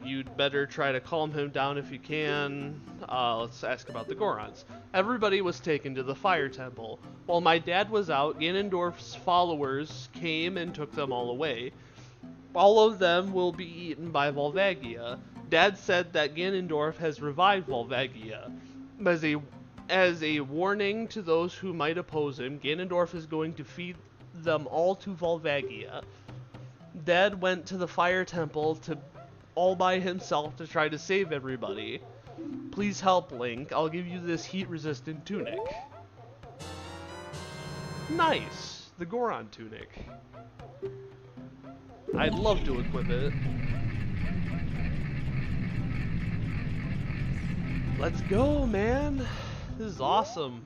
You'd better try to calm him down if you can. Let's ask about the Gorons. Everybody was taken to the fire temple. While my dad was out, Ganondorf's followers came and took them all away. All of them will be eaten by Volvagia. Dad said that Ganondorf has revived Volvagia. As a warning to those who might oppose him, Ganondorf is going to feed them all to Volvagia. Dad went to the fire temple all by himself to try to save everybody. Please help, Link. I'll give you this heat-resistant tunic. Nice! The Goron tunic. I'd love to equip it. Let's go, man! This is awesome.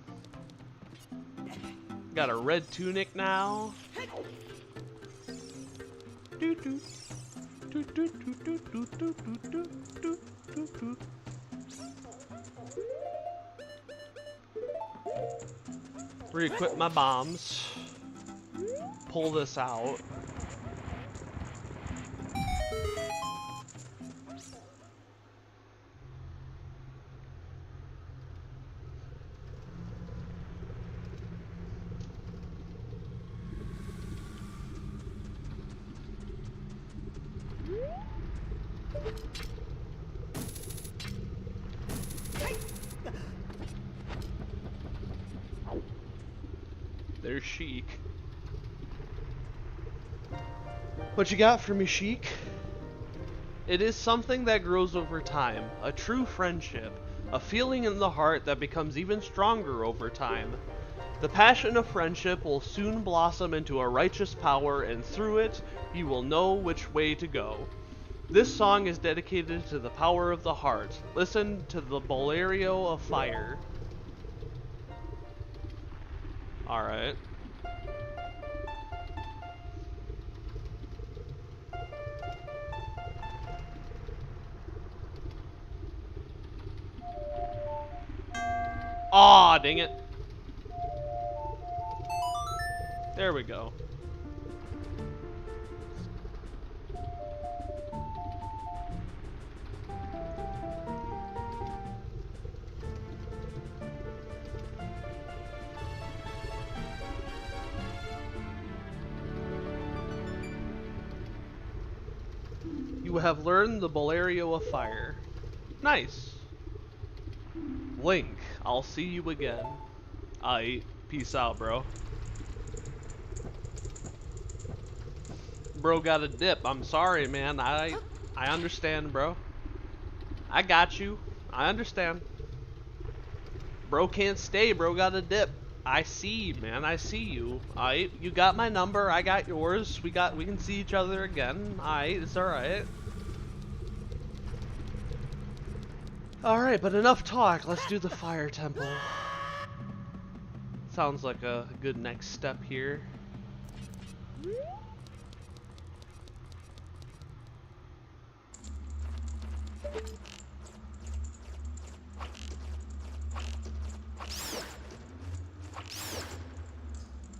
Got a red tunic now. Re-equip my bombs. Pull this out. There's Sheik. What you got for me, Sheik? It is something that grows over time, a true friendship, a feeling in the heart that becomes even stronger over time. The passion of friendship will soon blossom into a righteous power, and through it, you will know which way to go. This song is dedicated to the power of the heart. Listen to the Bolero of Fire. Alright. Aw, dang it. There we go. You have learned the Bolero of Fire. Nice. Link, I'll see you again. Aight, peace out, bro. Bro got a dip. I'm sorry, man. I understand, bro. I got you. I understand. Bro can't stay. Bro got a dip. I see, man. I see you. Aight, you got my number. I got yours. We can see each other again. Aight, it's alright. Alright, but enough talk. Let's do the fire temple. Sounds like a good next step here.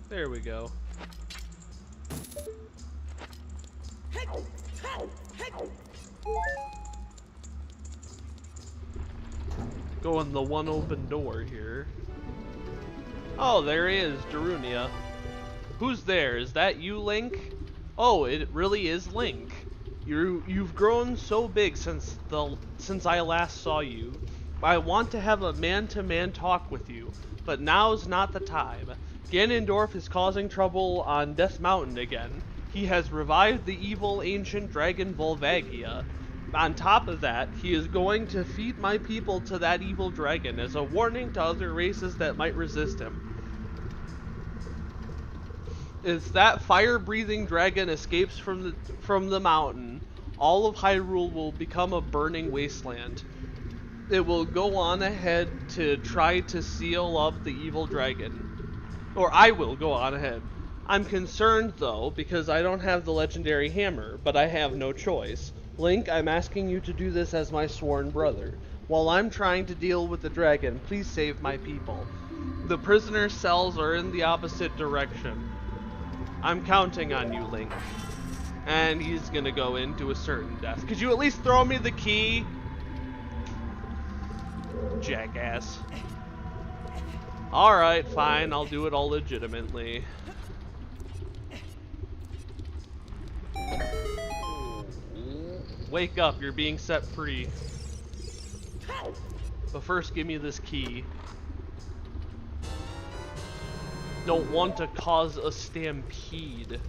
There we go. Go in the one open door here. Oh, there he is, Darunia. Who's there? Is that you, Link? Oh, it really is Link. You've grown so big since I last saw you. I want to have a man-to-man talk with you, but now's not the time. Ganondorf is causing trouble on Death Mountain again. He has revived the evil ancient dragon Volvagia. On top of that, he is going to feed my people to that evil dragon as a warning to other races that might resist him. If that fire-breathing dragon escapes from the mountain, all of Hyrule will become a burning wasteland. It will go on ahead to try to seal up the evil dragon. Or I will go on ahead. I'm concerned, though, because I don't have the legendary hammer, but I have no choice. Link, I'm asking you to do this as my sworn brother. While I'm trying to deal with the dragon, please save my people. The prisoner cells are in the opposite direction. I'm counting on you, Link. And he's gonna go into a certain death. Could you at least throw me the key? Jackass. Alright, fine, I'll do it all legitimately. Wake up, you're being set free. But first, give me this key. Don't want to cause a stampede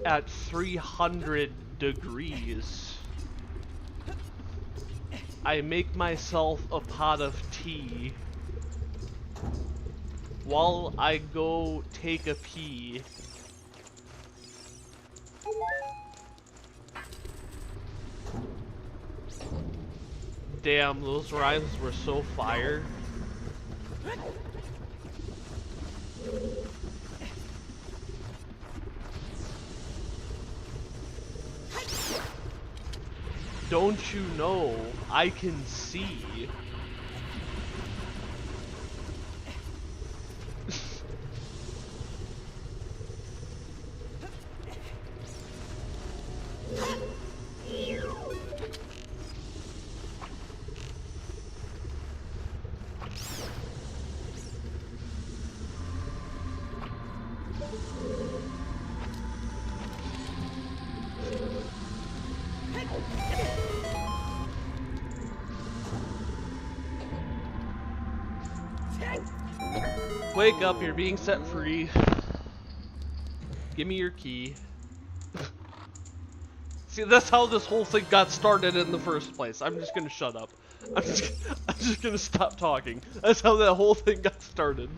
at 300 degrees. I make myself a pot of tea while I go take a pee. Damn, those rhymes were so fire. Don't you know I can see? Wake up, you're being set free. Give me your key. See, that's how this whole thing got started in the first place. I'm just gonna shut up. I'm just gonna stop talking. That's how that whole thing got started.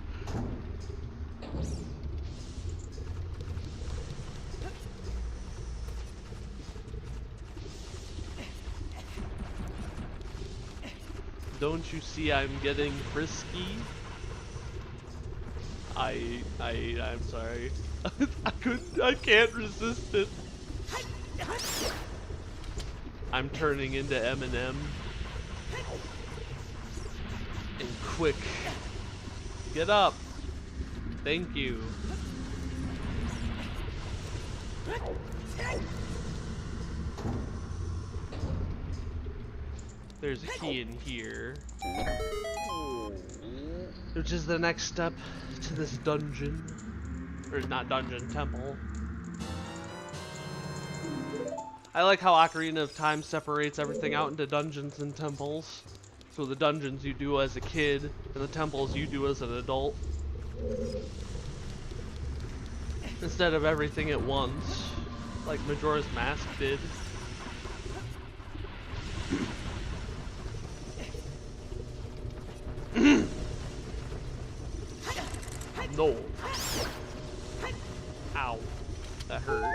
Don't you see I'm getting frisky? I'm sorry. I can't resist it. I'm turning into Eminem. And quick. Get up. Thank you. There's a key in here. Which is the next step to this dungeon. Or not dungeon, temple. I like how Ocarina of Time separates everything out into dungeons and temples. So the dungeons you do as a kid, and the temples you do as an adult. Instead of everything at once, like Majora's Mask did. No. Ow. That hurt.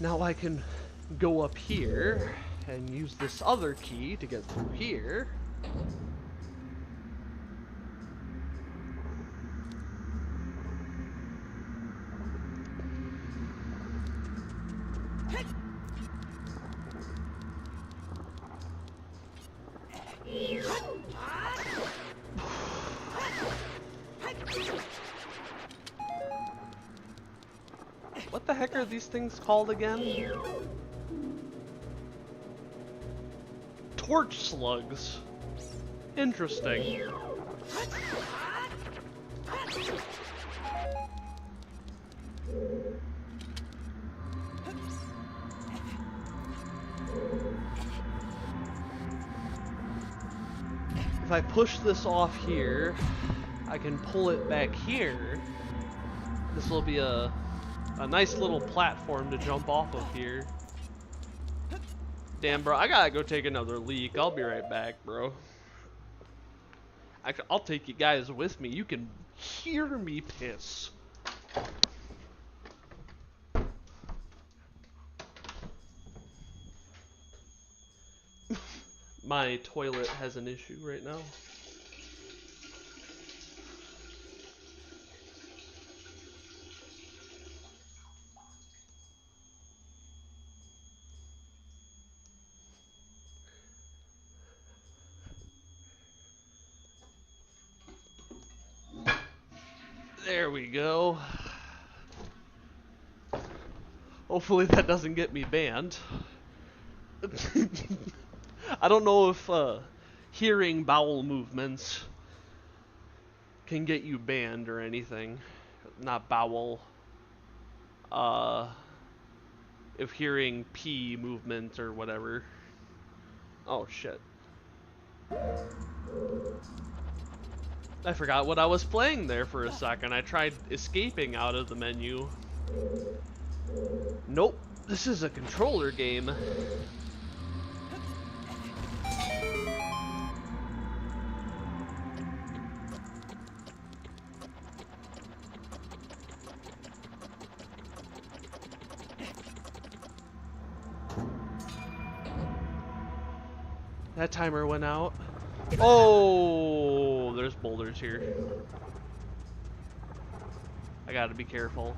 Now I can go up here and use this other key to get through here. What the heck are these things called again? Torch slugs. Interesting. If I push this off here, I can pull it back here. This will be a nice little platform to jump off of here. Damn, bro, I gotta go take another leak. I'll be right back, bro. I'll take you guys with me. You can hear me piss. My toilet has an issue right now. There we go. Hopefully that doesn't get me banned. I don't know if hearing bowel movements can get you banned or anything. Not bowel. If hearing pee movement or whatever. Oh shit. I forgot what I was playing there for a second. I tried escaping out of the menu. Nope, this is a controller game. That timer went out. Oh, there's boulders here. I gotta be careful.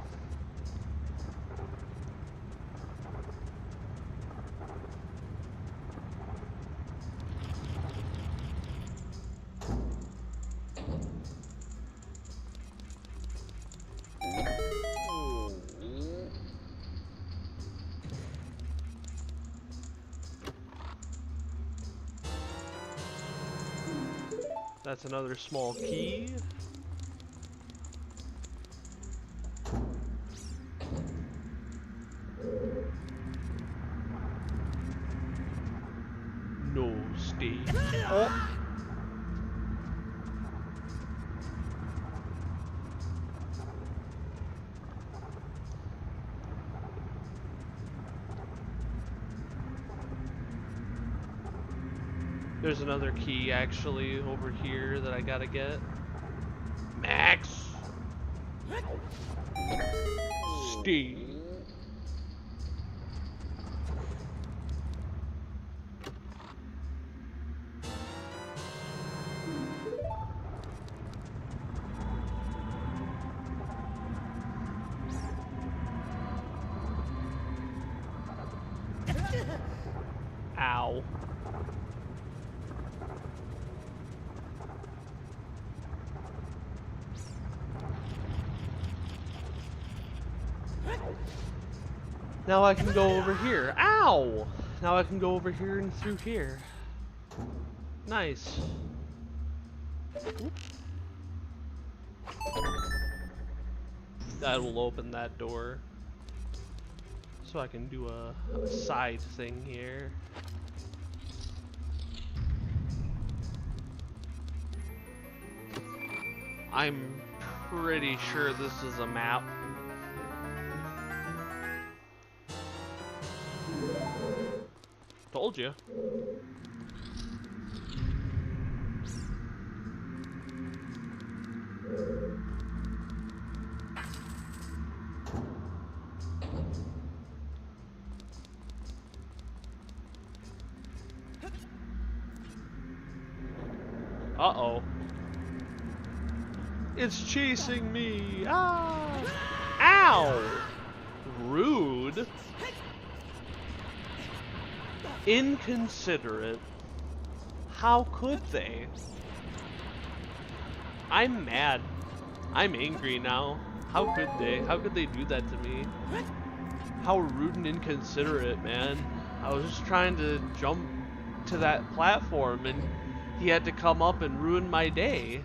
That's another small key. No, stay. Oh. There's another key actually over here that I gotta get. Max! Steve. Ow. Now I can go over here. Ow! Now I can go over here and through here. Nice. Oop. That will open that door. So I can do a side thing here. I'm pretty sure this is a map. Told you. Uh-oh. It's chasing me. Ah! Ow! Rude. Inconsiderate. How could they? I'm mad. I'm angry now. How could they? How could they do that to me? How rude and inconsiderate, man. I was just trying to jump to that platform and he had to come up and ruin my day.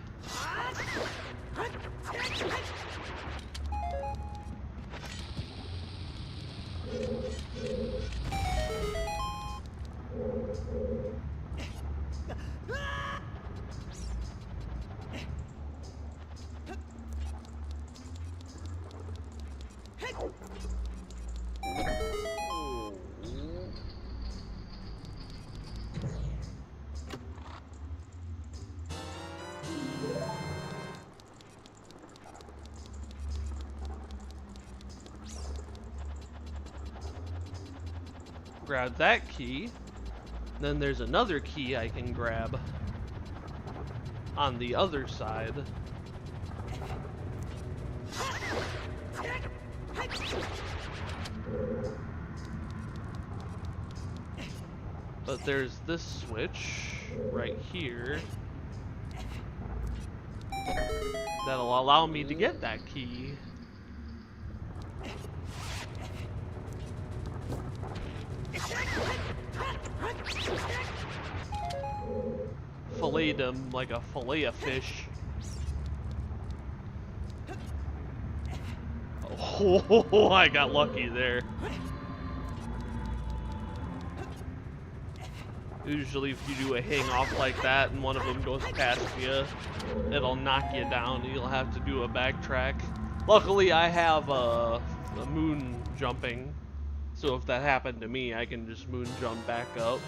Grab that key. Then there's another key I can grab on the other side. But there's this switch right here that'll allow me to get that key. Filleted him like a fillet of fish. Oh, I got lucky there. Usually if you do a hang off like that and one of them goes past you, it'll knock you down and you'll have to do a backtrack. Luckily I have a moon jumping, so if that happened to me I can just moon jump back up.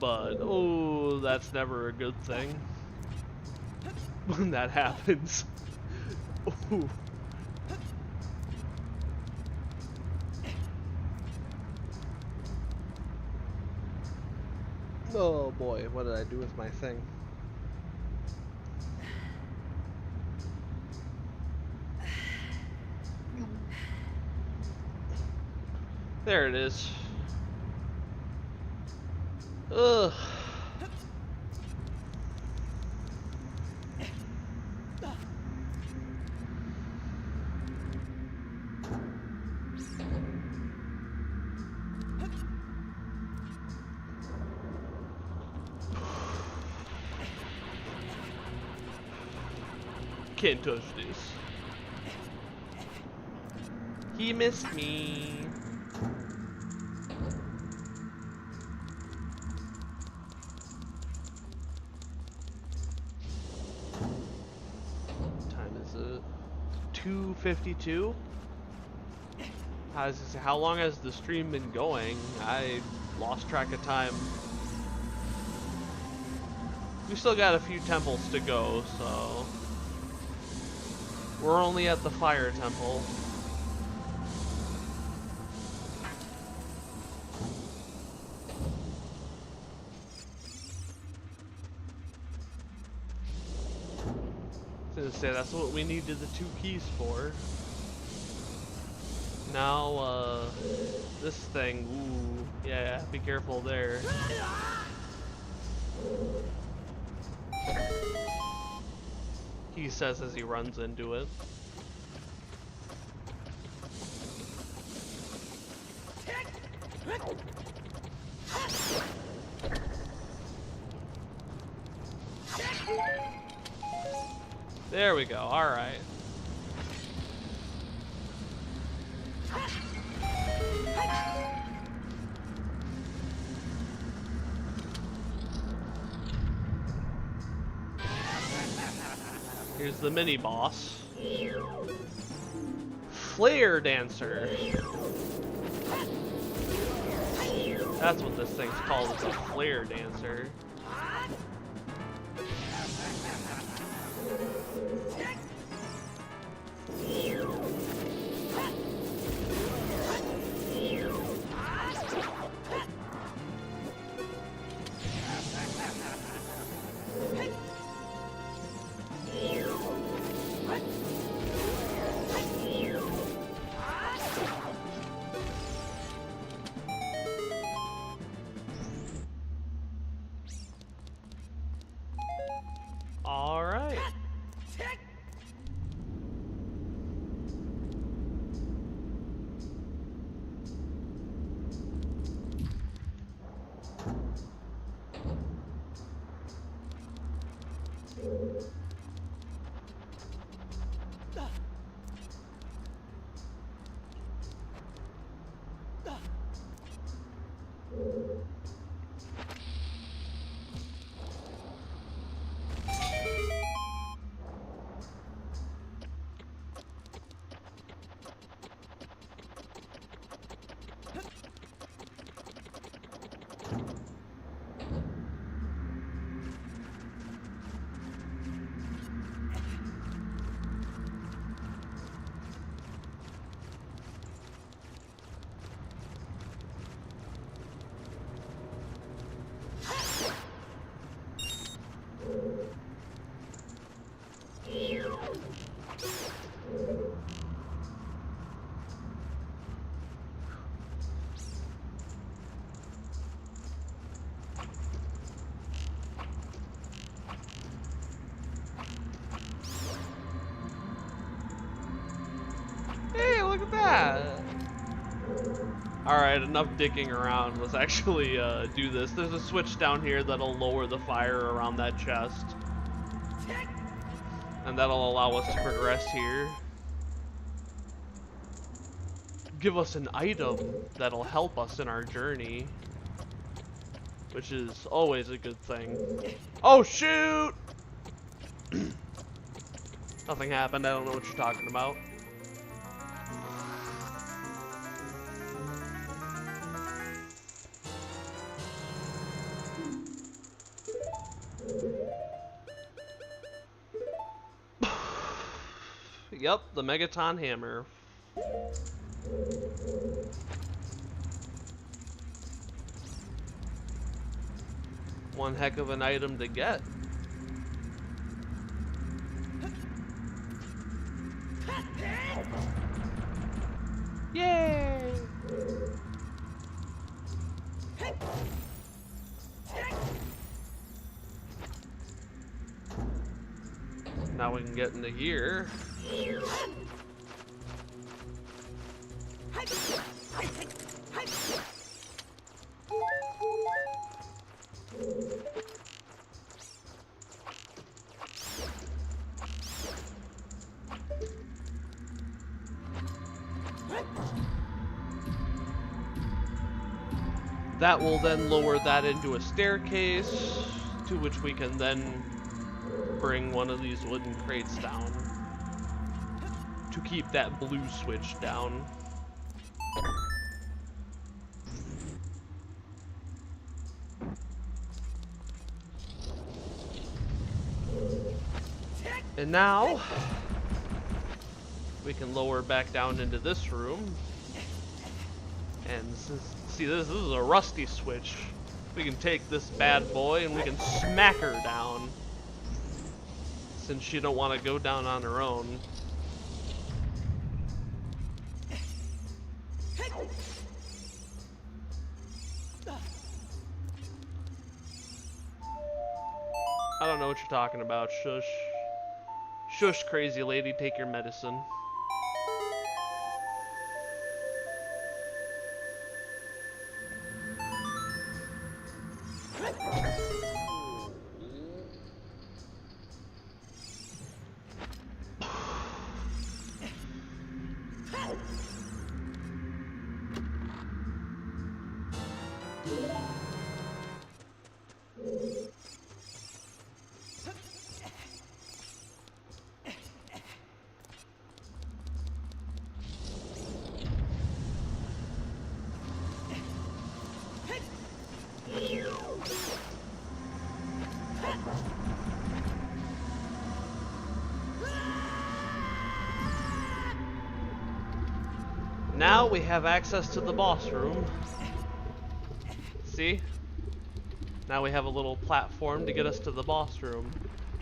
But, oh, that's never a good thing when that happens. Ooh. Oh boy, what did I do with my thing? There it is. Ugh. Can't touch this. He missed me. What time is it? 2:52. How long has the stream been going? I lost track of time. We still got a few temples to go, so we're only at the fire temple. I was gonna say that's what we needed the 2 keys for. Now, this thing, ooh, yeah, be careful there. He says as he runs into it. There we go, alright. Here's the mini boss. Flare Dancer. That's what this thing's called, it's a Flare Dancer. Alright, enough dicking around. Let's actually do this. There's a switch down here that'll lower the fire around that chest. And that'll allow us to progress here. Give us an item that'll help us in our journey. Which is always a good thing. Oh, shoot! Nothing happened. I don't know what you're talking about. Yep, the Megaton Hammer. One heck of an item to get. Yay! Now we can get into here. That will then lower that into a staircase, to which we can then bring one of these wooden crates down to keep that blue switch down. And now we can lower back down into this room. And see, this is a rusty switch. We can take this bad boy and we can smack her down, since she don't want to go down on her own. I don't know what you're talking about. Shush. Shush, crazy lady, take your medicine. Now we have access to the boss room. See? Now we have a little platform to get us to the boss room.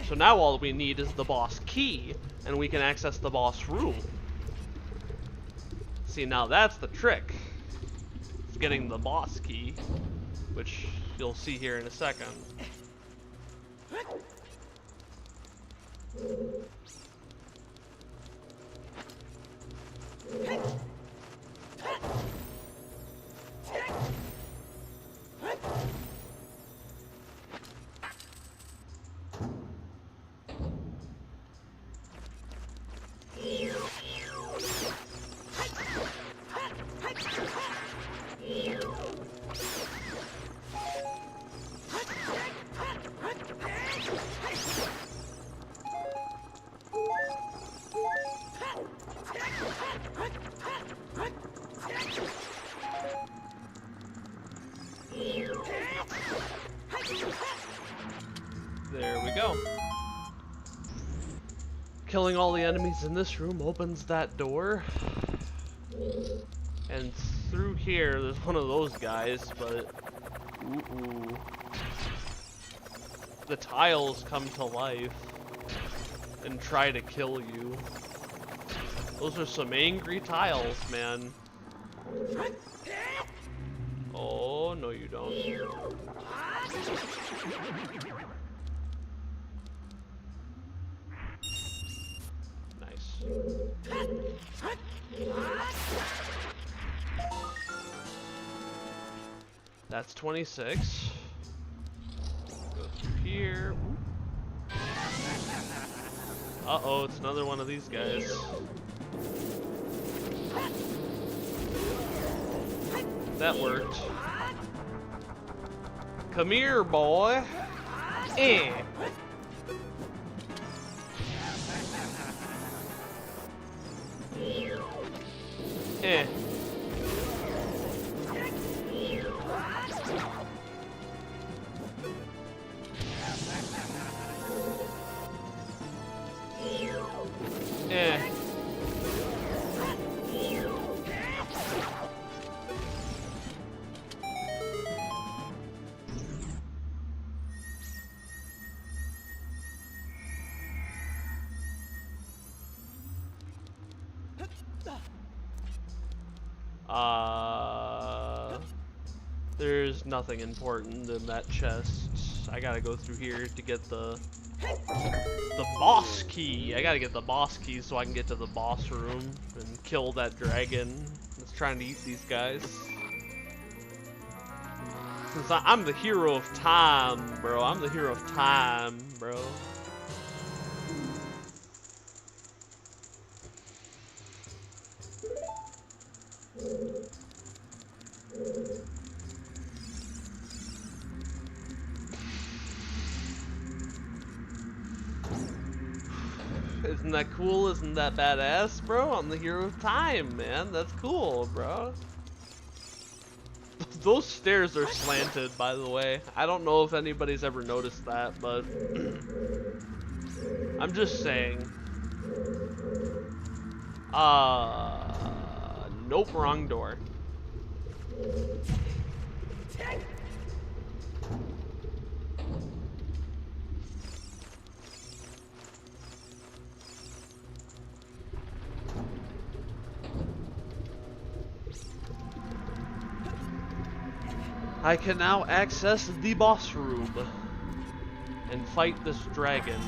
So now all we need is the boss key, and we can access the boss room. See, now that's the trick. It's getting the boss key, which you'll see here in a second. There we go. Killing all the enemies in this room opens that door. And through here, there's one of those guys, but... Ooh. The tiles come to life and try to kill you. Those are some angry tiles, man. Oh, no you don't. Nice. That's 26. Go through here. Uh-oh, it's another one of these guys. That worked. Come here, boy. Eh. Eh. Eh. There's nothing important in that chest. I gotta go through here to get the boss key. I gotta get the boss key so I can get to the boss room and kill that dragon that's trying to eat these guys. Since I'm the hero of time, bro. I'm the hero of time, bro. Isn't that cool? Isn't that badass, bro? I'm the hero of time, man. That's cool, bro. Those stairs are slanted, by the way. I don't know if anybody's ever noticed that, but I'm just saying. Nope, wrong door. I can now access the boss room and fight this dragon.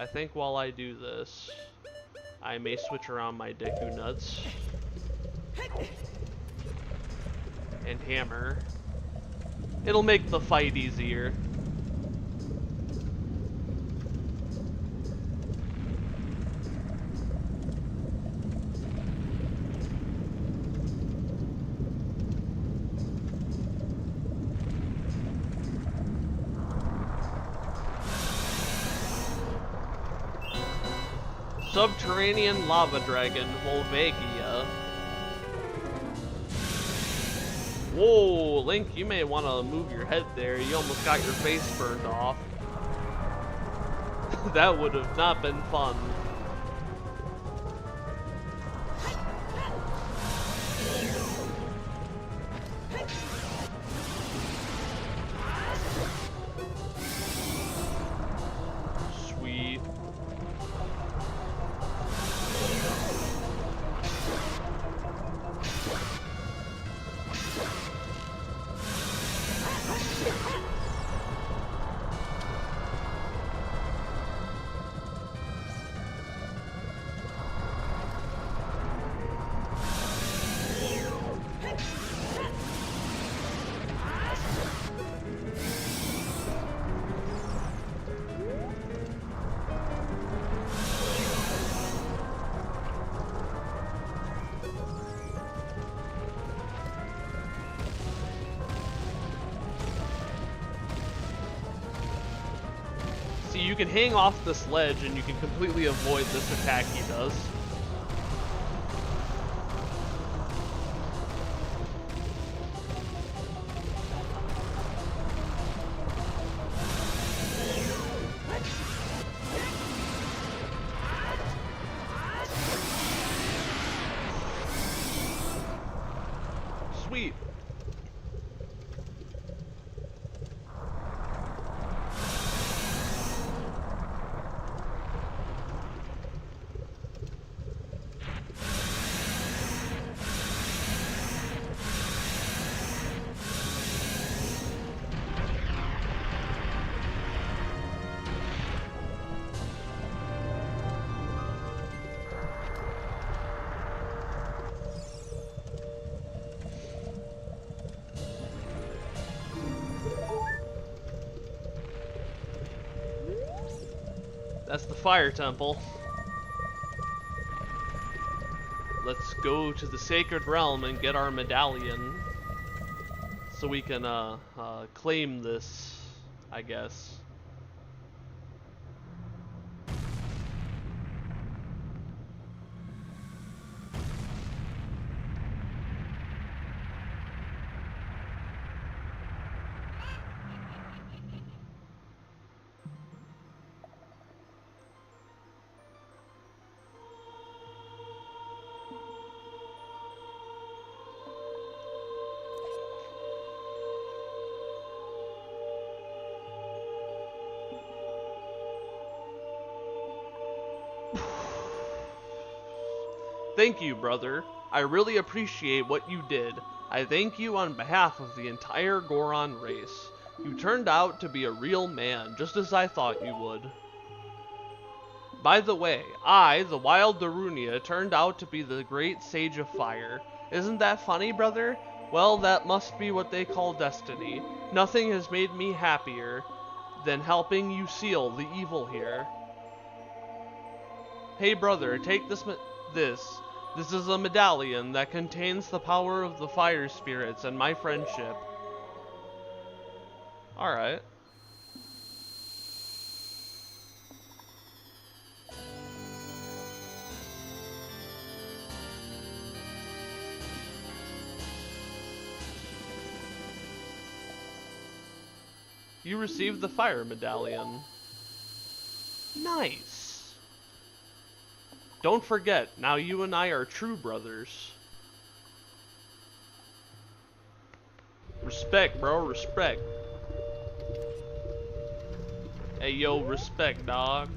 I think while I do this, I may switch around my Deku Nuts and hammer. It'll make the fight easier. Subterranean lava dragon, Volvagia. Whoa, Link, you may want to move your head there. You almost got your face burned off. That would have not been fun. Sweet. See, you can hang off this ledge and you can completely avoid this attack he does. Sweet. That's the fire temple. Let's go to the sacred realm and get our medallion. So we can claim this, I guess. Thank you, brother. I really appreciate what you did. I thank you on behalf of the entire Goron race. You turned out to be a real man, just as I thought you would. By the way, I, the Wild Darunia, turned out to be the great Sage of Fire. Isn't that funny, brother? Well, that must be what they call destiny. Nothing has made me happier than helping you seal the evil here. Hey, brother, take this. This is a medallion that contains the power of the fire spirits and my friendship. Alright. You received the fire medallion. Nice. Don't forget, now you and I are true brothers. Respect, bro, respect. Hey, yo, respect, dog.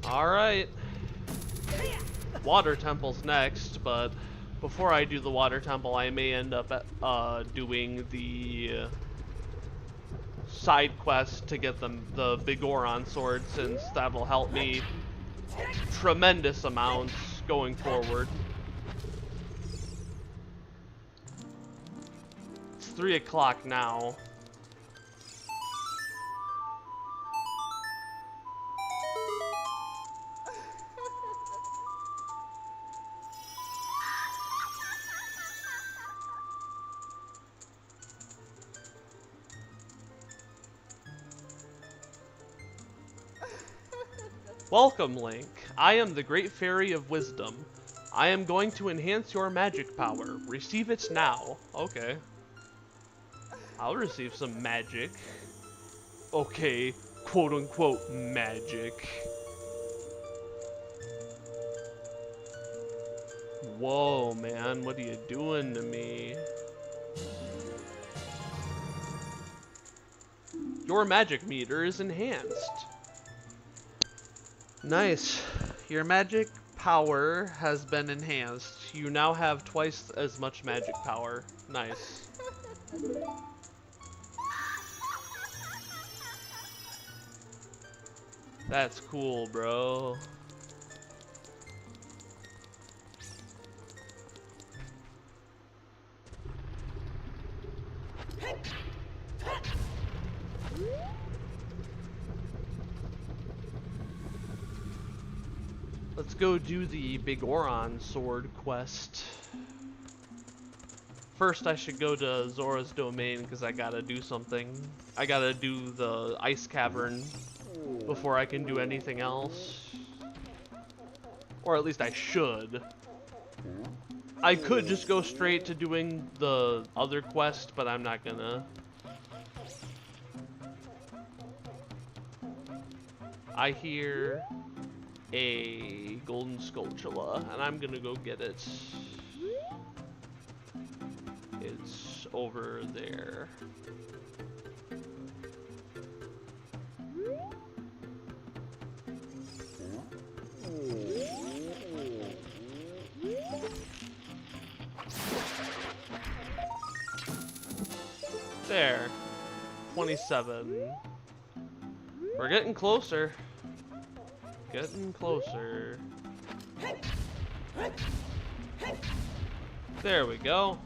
Alright. Water temple's next, but before I do the water temple, I may end up doing the side quest to get the big Goron sword, since that'll help me tremendous amounts going forward. It's 3 o'clock now. Welcome, Link. I am the Great Fairy of Wisdom. I am going to enhance your magic power. Receive it now. Okay. I'll receive some magic. Okay, quote-unquote magic. Whoa, man, what are you doing to me? Your magic meter is enhanced. Nice. Your magic power has been enhanced. You now have twice as much magic power. Nice. That's cool, bro. Let's go do the Big Goron sword quest. First, I should go to Zora's domain because I gotta do something. I gotta do the ice cavern before I can do anything else. Or at least I should. I could just go straight to doing the other quest, but I'm not gonna. I hear a golden sculptula, and I'm gonna go get it. It's over there. There. 27. We're getting closer. Getting closer. There we go.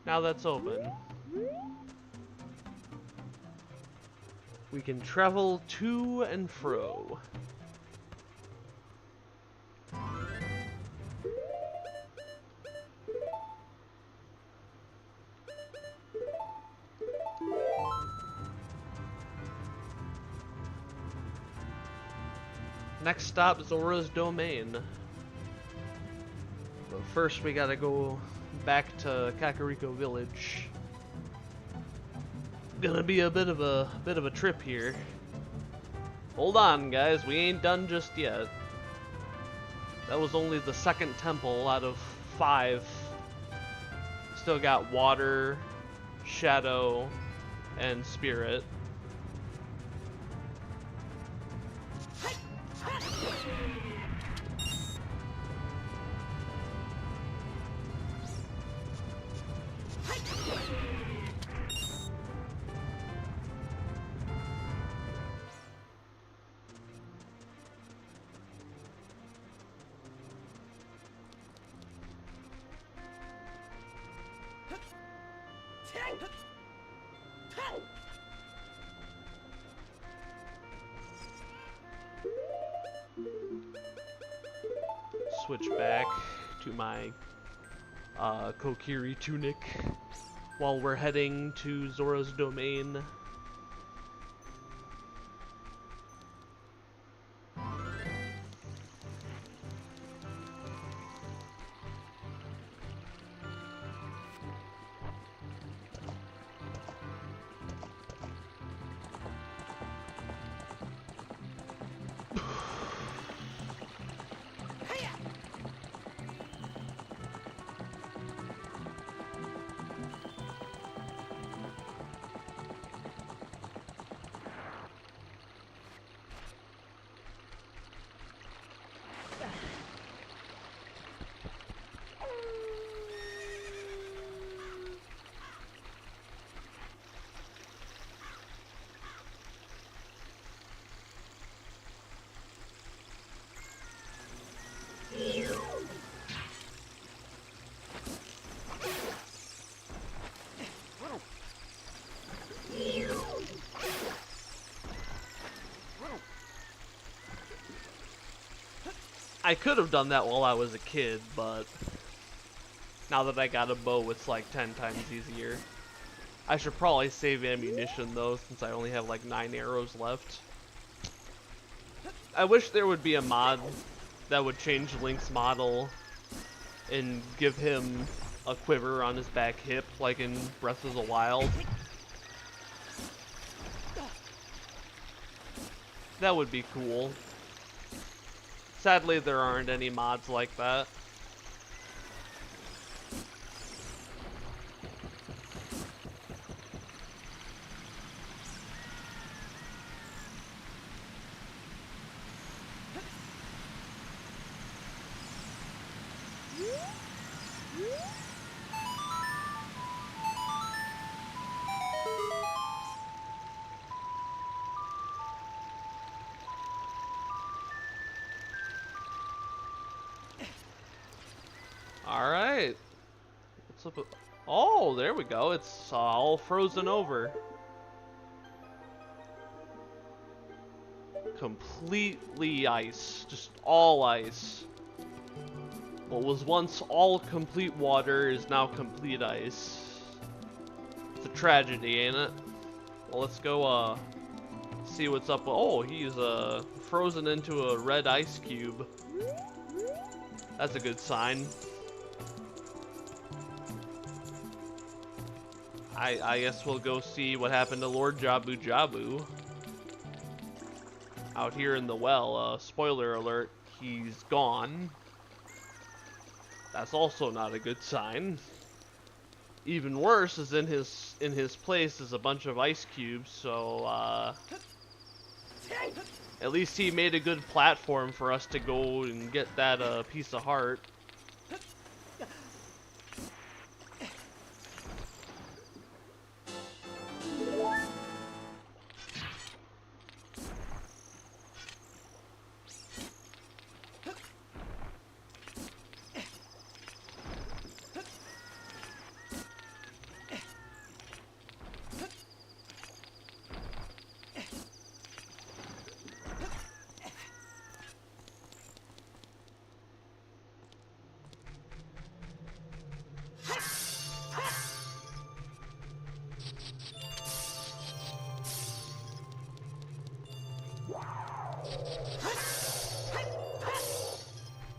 Now that's open, we can travel to and fro. Next stop, Zora's Domain. But first we gotta go back to Kakariko Village. Gonna be a bit of a trip here. Hold on, guys, we ain't done just yet. That was only the second temple out of 5. Still got Water, Shadow, and Spirit. Switch back to my Kokiri tunic while we're heading to Zora's Domain. I could have done that while I was a kid, but now that I got a bow, it's like 10 times easier. I should probably save ammunition though, since I only have like 9 arrows left. I wish there would be a mod that would change Link's model and give him a quiver on his back hip, like in Breath of the Wild. That would be cool. Sadly, there aren't any mods like that. Alright. Oh, there we go. It's all frozen over. Completely ice. Just all ice. What was once all complete water is now complete ice. It's a tragedy, ain't it? Well, let's go, see what's up. Oh, he's, frozen into a red ice cube. That's a good sign. I guess we'll go see what happened to Lord Jabu Jabu out here in the well. Spoiler alert, he's gone. That's also not a good sign. Even worse is in his place is a bunch of ice cubes, so at least he made a good platform for us to go and get that piece of heart.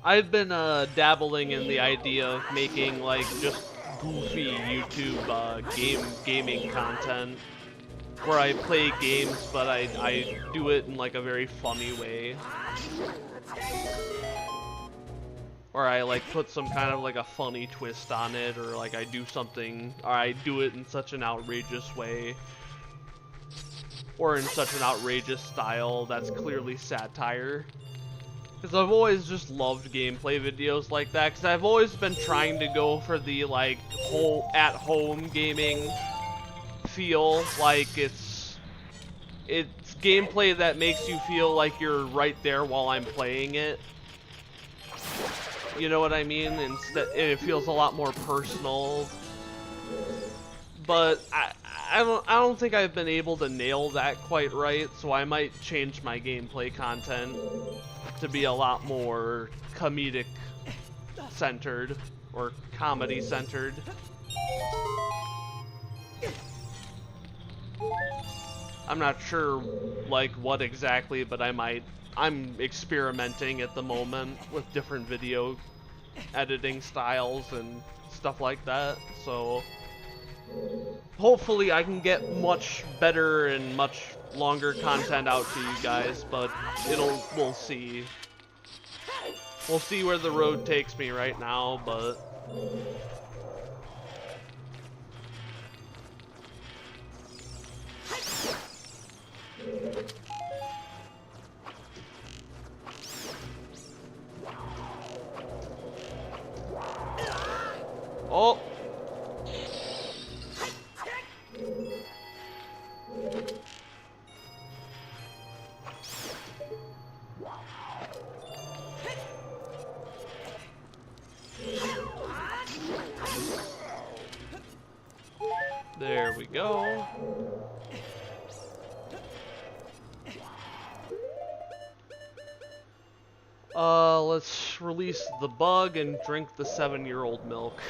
I've been dabbling in the idea of making like just goofy YouTube gaming content where I play games, but I do it in like a very funny way. Or I like put some kind of like a funny twist on it, or like I do something, or I do it in such an outrageous way, or in such an outrageous style that's clearly satire. Because I've always just loved gameplay videos like that, because I've always been trying to go for the like whole at-home gaming feel, like it's gameplay that makes you feel like you're right there while I'm playing it. You know what I mean? Instead, it feels a lot more personal. But I don't think I've been able to nail that quite right, so I might change my gameplay content to be a lot more comedic centered or comedy centered. I'm not sure like what exactly, but I'm experimenting at the moment with different video editing styles and stuff like that, so hopefully I can get much better and much longer content out to you guys, but we'll see. We'll see where the road takes me right now, but oh! There we go. Let's release the bug and drink the 7-year-old milk.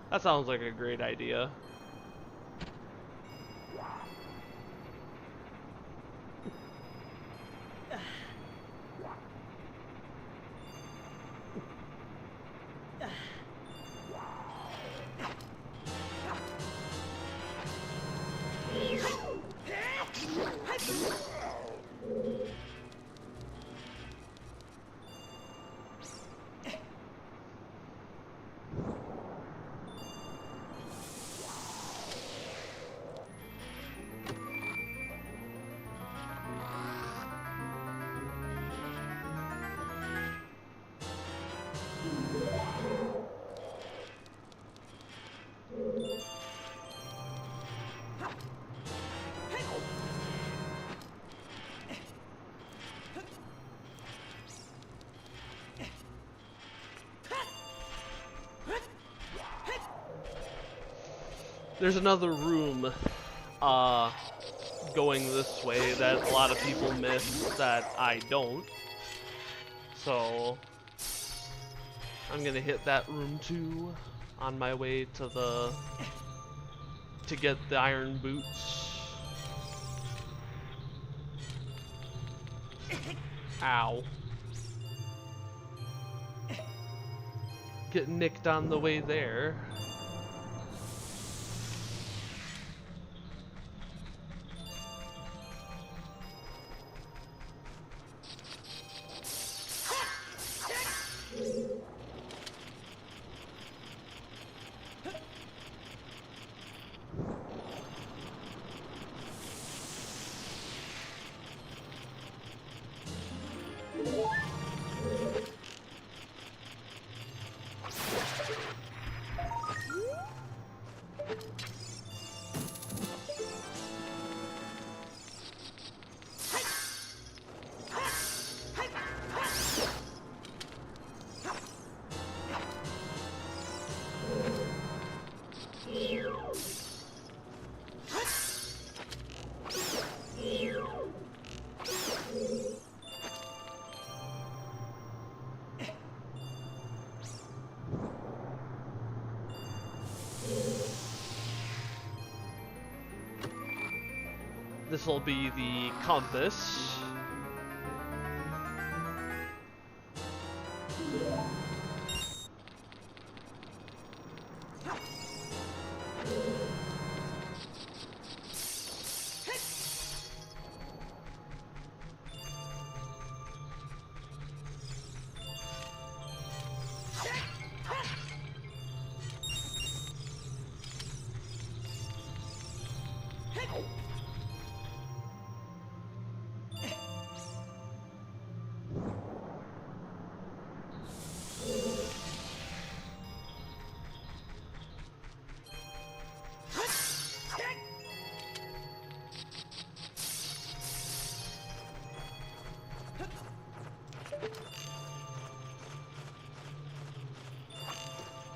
That sounds like a great idea. There's another room going this way that a lot of people miss that I don't. So I'm gonna hit that room too on my way to get the iron boots. Ow. Get nicked on the way there. this will be the compass.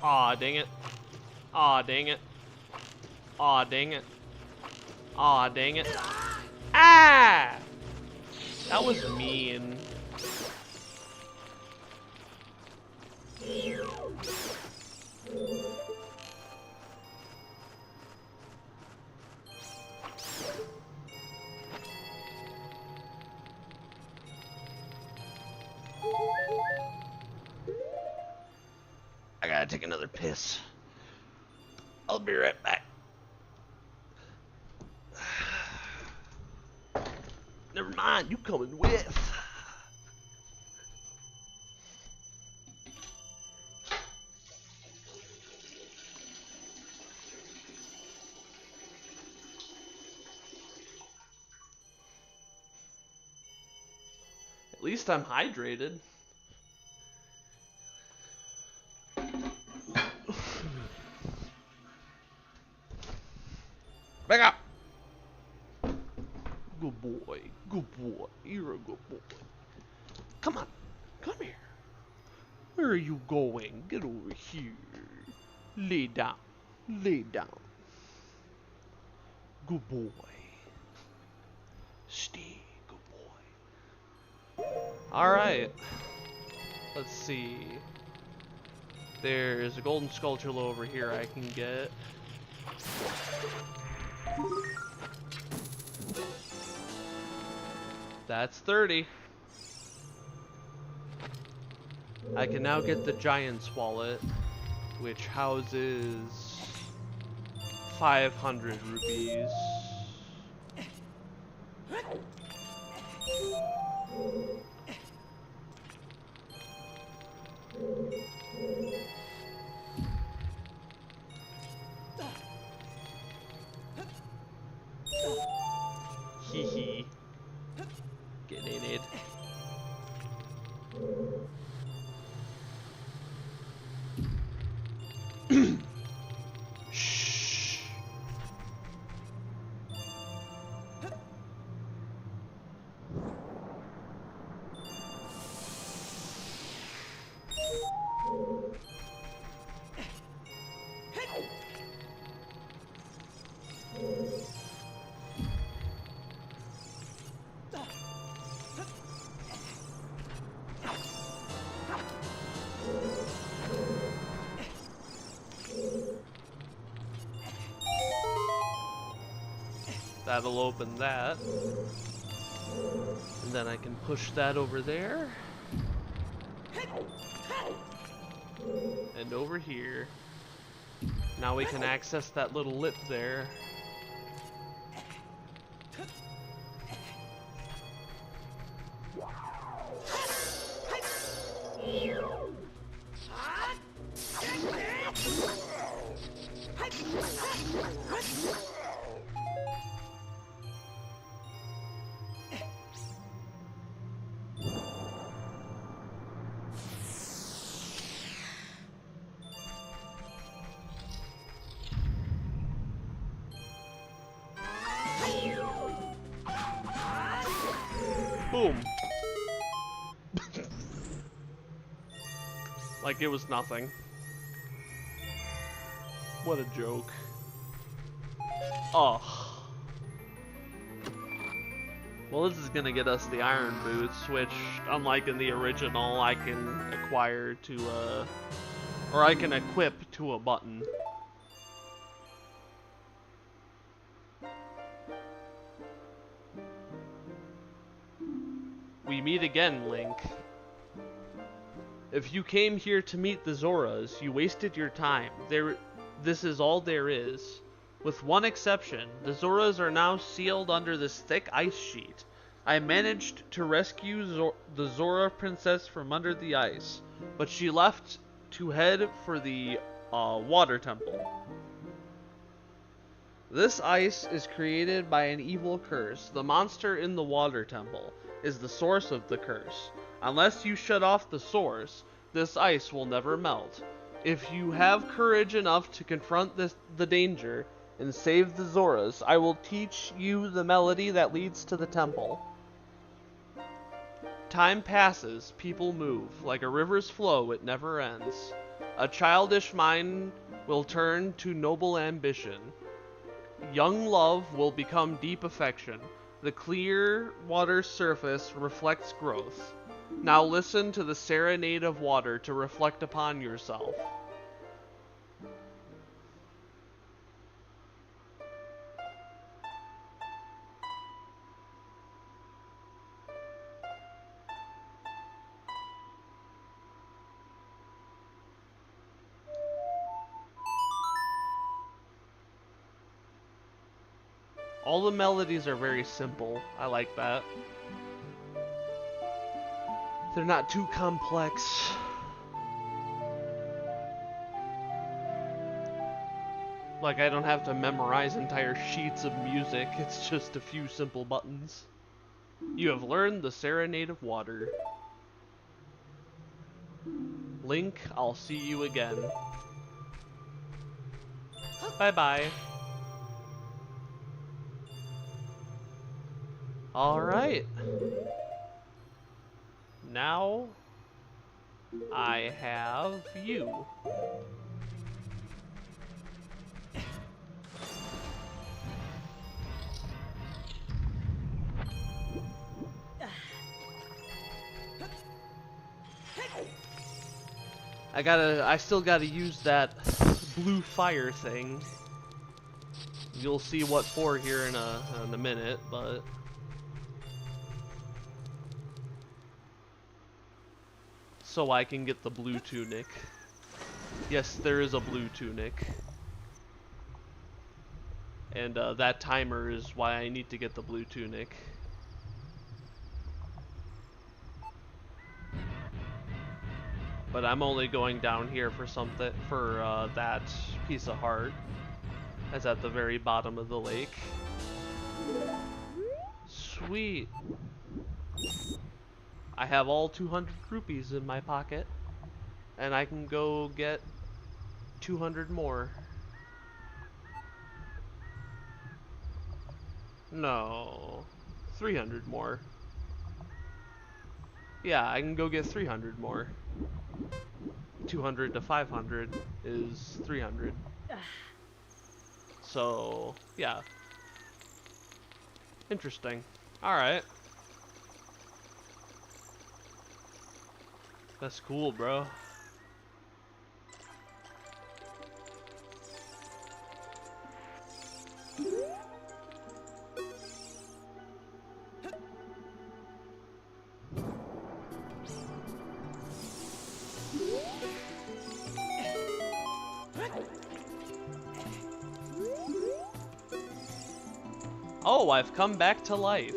Aw, dang it. Aw, dang it. Aw, dang it. Aw, dang it. Ah! That was mean. I gotta take another piss. I'll be right back. Never mind, you coming with. At least I'm hydrated. Back up! Good boy, good boy. You're a good boy. Come on, come here. Where are you going? Get over here. Lay down, lay down. Good boy. Stay, good boy. Alright. Let's see. There's a golden sculpture over here I can get. That's 30. I can now get the Giant's Wallet, which houses 500 rupees. Hee hee. Get in it. Shh. That'll open that. And then I can push that over there. And over here. Now we can access that little lip there. Boom. Like it was nothing. What a joke. Oh. Well, this is gonna get us the iron boots, which, unlike in the original, I can acquire to, or I can equip to a button. We meet again, Link. If you came here to meet the Zoras, you wasted your time. This is all there is. With one exception, the Zoras are now sealed under this thick ice sheet. I managed to rescue the Zora princess from under the ice, but she left to head for the water temple. This ice is created by an evil curse. The monster in the water temple is the source of the curse. Unless you shut off the source, this ice will never melt. If you have courage enough to confront the danger and save the Zoras, I will teach you the melody that leads to the temple. Time passes, people move. Like a river's flow, it never ends. A childish mind will turn to noble ambition. Young love will become deep affection. The clear water's surface reflects growth. Now listen to the serenade of water to reflect upon yourself. All the melodies are very simple. I like that. They're not too complex. Like, I don't have to memorize entire sheets of music. It's just a few simple buttons. You have learned the Serenade of Water. Link, I'll see you again. Bye-bye. Alright. Now, I have you. I still gotta use that blue fire thing. You'll see what for here in a minute, but so I can get the blue tunic. Yes, there is a blue tunic. And that timer is why I need to get the blue tunic. But I'm only going down here for something, for that piece of heart. That's at the very bottom of the lake. Sweet. I have all 200 rupees in my pocket, and I can go get 200 more. No, 300 more. Yeah, I can go get 300 more. 200 to 500 is 300. So, yeah. Interesting. Alright. That's cool, bro. Oh, I've come back to life.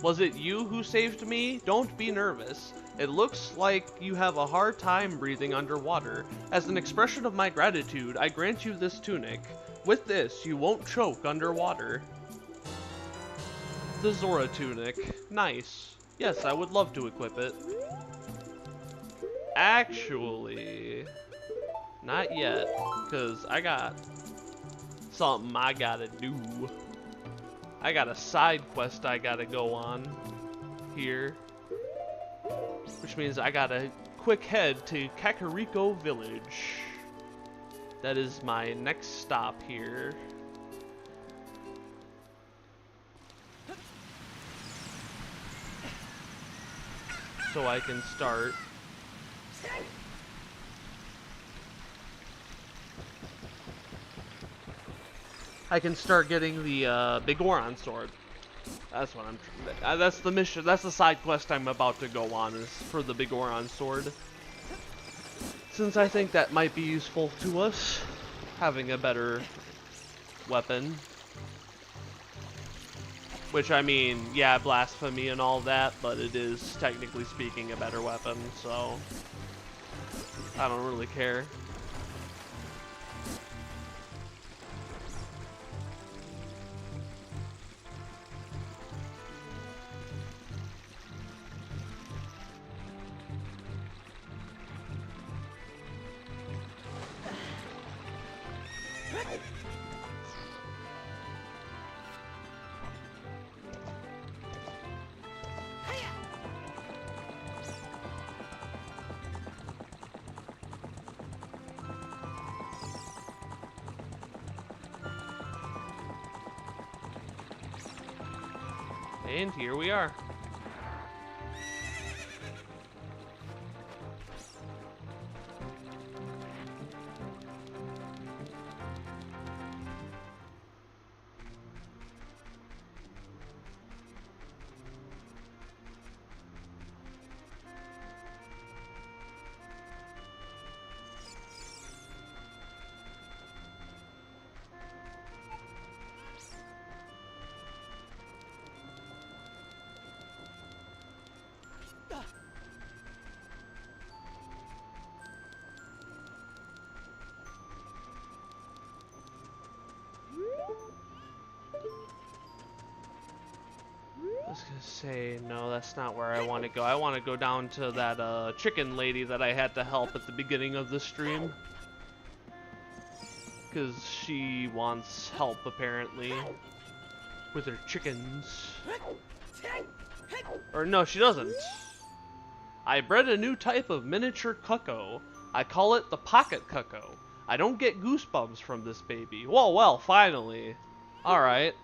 Was it you who saved me? Don't be nervous. It looks like you have a hard time breathing underwater. As an expression of my gratitude, I grant you this tunic. With this, you won't choke underwater. The Zora tunic. Nice. Yes, I would love to equip it. Actually, not yet, because I got something I gotta do. I got a side quest I gotta go on here, which means I gotta quick head to Kakariko Village. That is my next stop here. So I can start getting the big Goron sword. That's what that's the mission. That's the side quest I'm about to go on, is for the big Oron sword. Since I think that might be useful to us, having a better weapon. Which, I mean, yeah, blasphemy and all that, but it is, technically speaking, a better weapon, so I don't really care. And here we are. I was gonna say, no, that's not where I want to go. I want to go down to that chicken lady that I had to help at the beginning of the stream. Because she wants help, apparently, with her chickens. Or no, she doesn't. I bred a new type of miniature cuckoo. I call it the pocket cuckoo. I don't get goosebumps from this baby. Whoa, well, finally. Alright.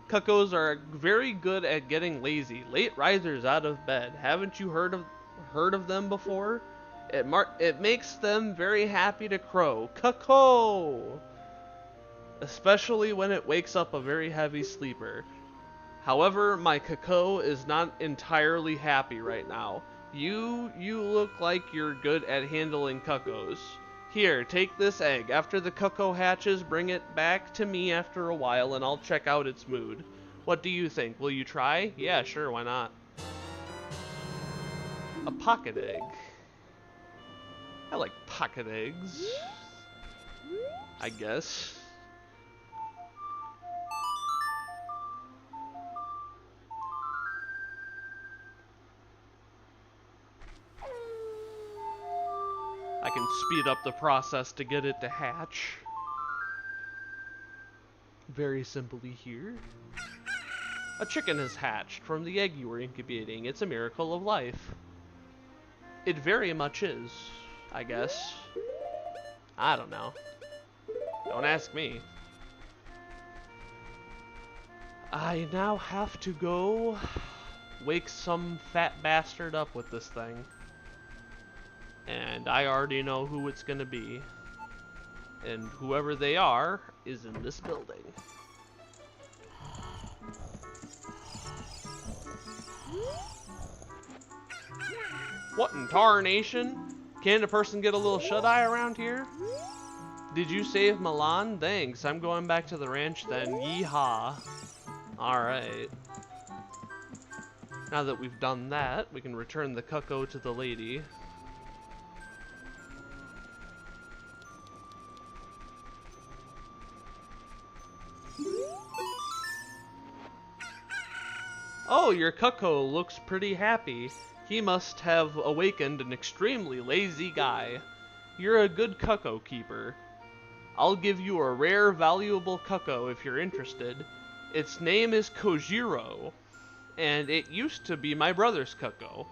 Cuckoos are very good at getting lazy. Late risers out of bed. Haven't you heard of them before? It makes them very happy to crow. Cuckoo! Especially when it wakes up a very heavy sleeper. However, my cuckoo is not entirely happy right now. You look like you're good at handling cuckoos. Here, take this egg. After the cuckoo hatches, bring it back to me after a while and I'll check out its mood. What do you think? Will you try? Yeah, sure, why not? A pocket egg. I like pocket eggs, I guess. I can speed up the process to get it to hatch. Very simply here. A chicken has hatched from the egg you were incubating. It's a miracle of life. It very much is, I guess. I don't know. Don't ask me. I now have to go wake some fat bastard up with this thing. And I already know who it's gonna be. And whoever they are is in this building. What in tarnation? Can a person get a little shut-eye around here? Did you save Milan? Thanks. I'm going back to the ranch then. Yeehaw. Alright. Now that we've done that, we can return the cuckoo to the lady. Oh, your cuckoo looks pretty happy. He must have awakened an extremely lazy guy. You're a good cuckoo keeper. I'll give you a rare, valuable cuckoo if you're interested. Its name is Kojiro, and it used to be my brother's cuckoo.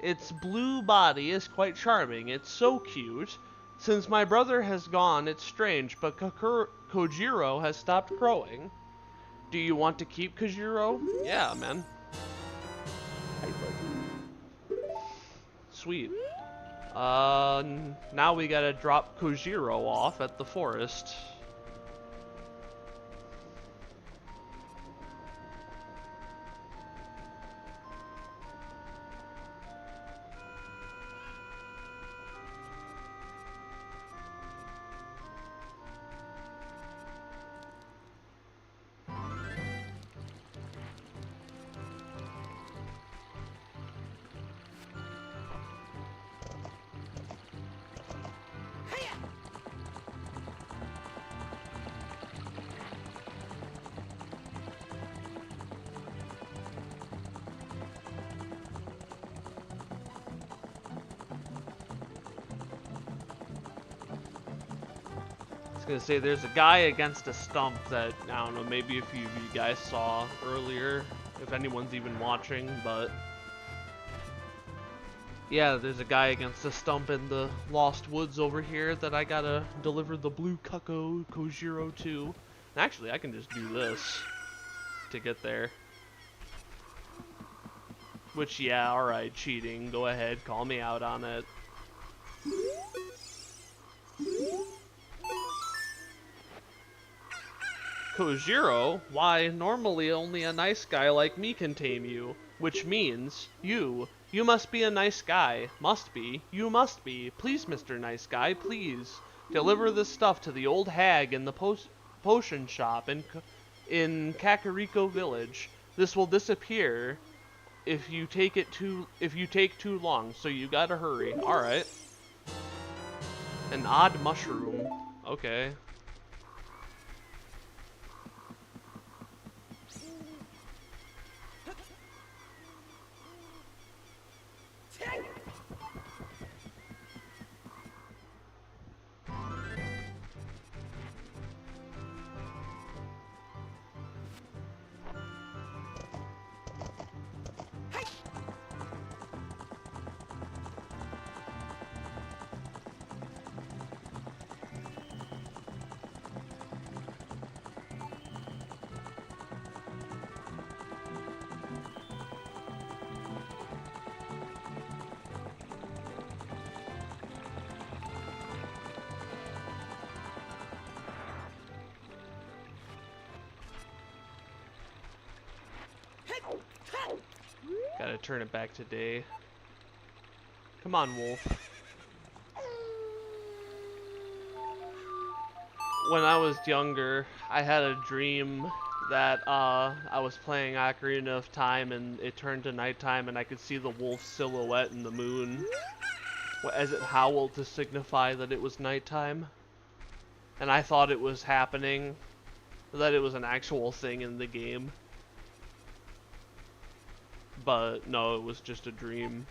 Its blue body is quite charming. It's so cute. Since my brother has gone, it's strange, but Kojiro has stopped crowing. Do you want to keep Kojiro? Yeah, man. Sweet. Now we gotta drop Kojiro off at the forest. gonna say there's a guy against a stump that, I don't know, maybe a few of you guys saw earlier, if anyone's even watching, but yeah, there's a guy against a stump in the Lost Woods over here that I gotta deliver the blue Cucko Kojiro to. And actually, I can just do this to get there. Which, yeah, alright, cheating. Go ahead, call me out on it. Kojiro? Why, normally only a nice guy like me can tame you. Which means, you must be a nice guy. Must be. You must be. Please, Mr. Nice Guy, please. Deliver this stuff to the old hag in the potion shop in Kakariko Village. This will disappear if you take too long, so you gotta hurry. Alright. An odd mushroom. Okay. Gotta turn it back to day. Come on, Wolf. When I was younger, I had a dream that I was playing Ocarina of Time and it turned to nighttime and I could see the wolf silhouette in the moon as it howled to signify that it was nighttime. And I thought it was happening, that it was an actual thing in the game. But no, it was just a dream.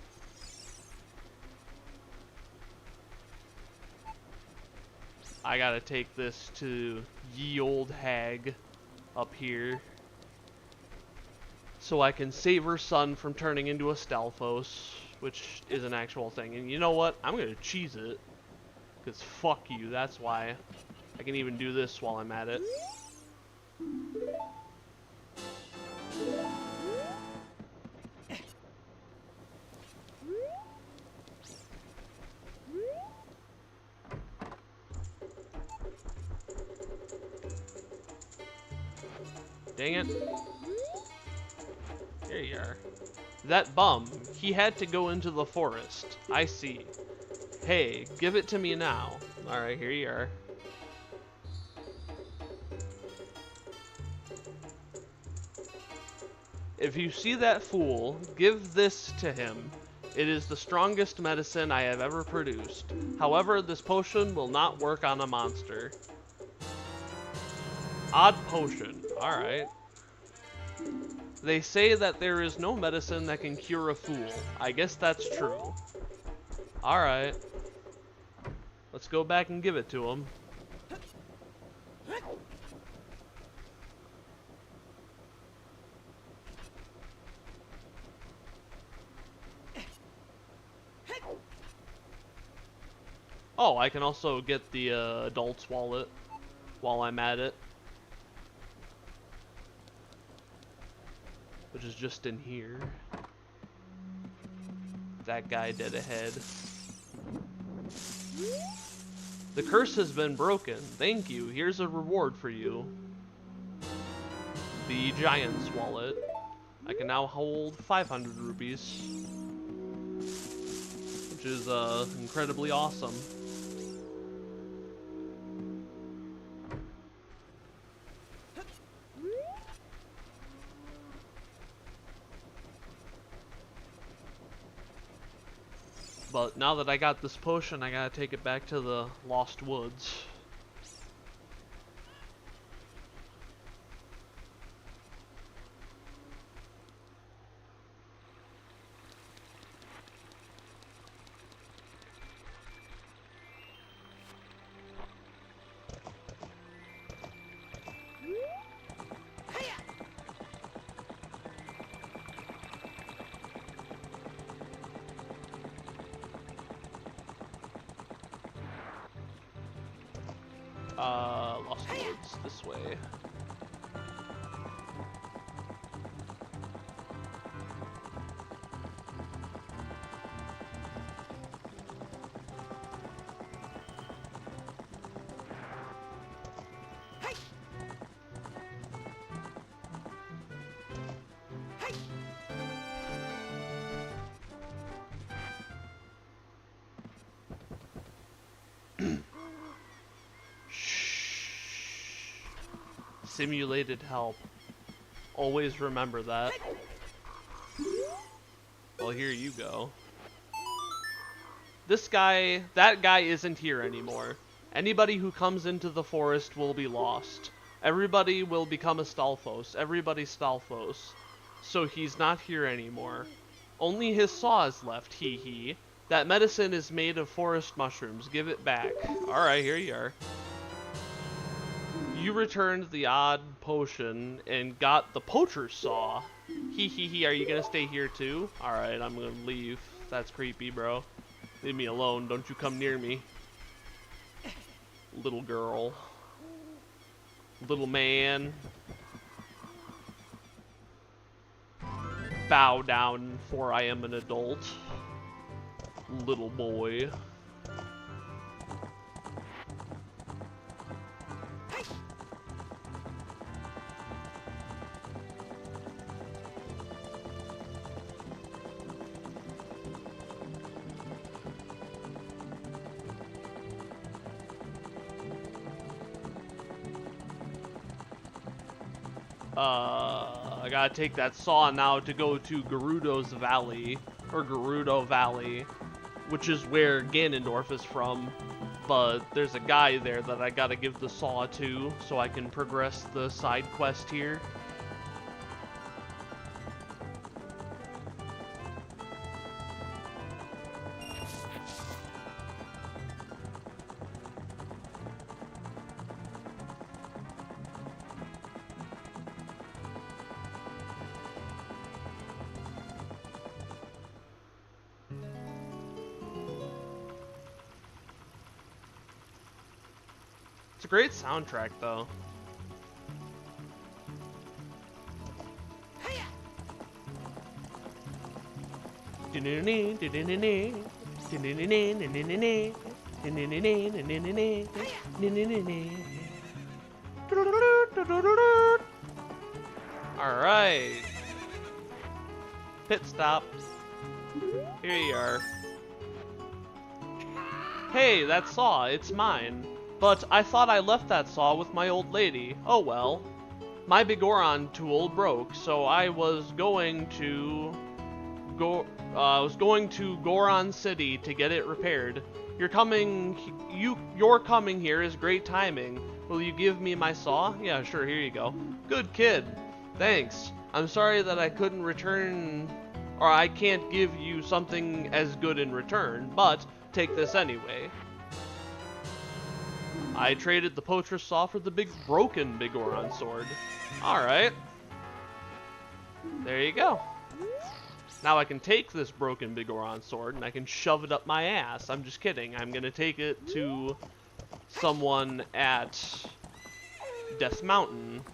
I gotta take this to ye old hag up here so I can save her son from turning into a Stalfos, which is an actual thing. And you know what? I'm gonna cheese it, because fuck you, that's why. I can even do this while I'm at it. Dang it. There you are. That bum, he had to go into the forest. I see. Hey, give it to me now. Alright, here you are. If you see that fool, give this to him. It is the strongest medicine I have ever produced. However, this potion will not work on a monster. Odd potion. Alright. They say that there is no medicine that can cure a fool. I guess that's true. Alright. Let's go back and give it to him. Oh, I can also get the adult's wallet while I'm at it. Which is just in here. That guy dead ahead. The curse has been broken. Thank you. Here's a reward for you. The giant's wallet. I can now hold 500 rupees. Which is incredibly awesome. But now that I got this potion, I gotta take it back to the Lost Woods. Lost Woods, this way. Simulated help. Always remember that. Well, here you go. This guy, that guy isn't here anymore. Anybody who comes into the forest will be lost. Everybody will become a Stalfos. Everybody's Stalfos. So he's not here anymore. Only his saw is left, hee hee. That medicine is made of forest mushrooms. Give it back. Alright, here you are. You returned the odd potion and got the poacher's saw. Hee hee hee, are you gonna stay here too? Alright, I'm gonna leave. That's creepy, bro. Leave me alone, don't you come near me. Little girl. Little man. Bow down, for I am an adult. Little boy. I gotta take that saw now to go to Gerudo's Valley, or Gerudo Valley, which is where Ganondorf is from, but there's a guy there that I gotta give the saw to, so I can progress the side quest here. It's a great soundtrack, though. Alright. Pit stop. Here you are. Hey, that saw, it's mine. But I thought I left that saw with my old lady. Oh well. My Bigoron tool broke, so I was going to Goron City to get it repaired. Your coming here is great timing. Will you give me my saw? Yeah, sure, here you go. Good kid. Thanks. I'm sorry that I couldn't return, or I can't give you something as good in return, but take this anyway. I traded the poacher's saw for the big broken Bigoron sword. Alright. There you go. Now I can take this broken Bigoron sword and I can shove it up my ass. I'm just kidding. I'm gonna take it to someone at Death Mountain.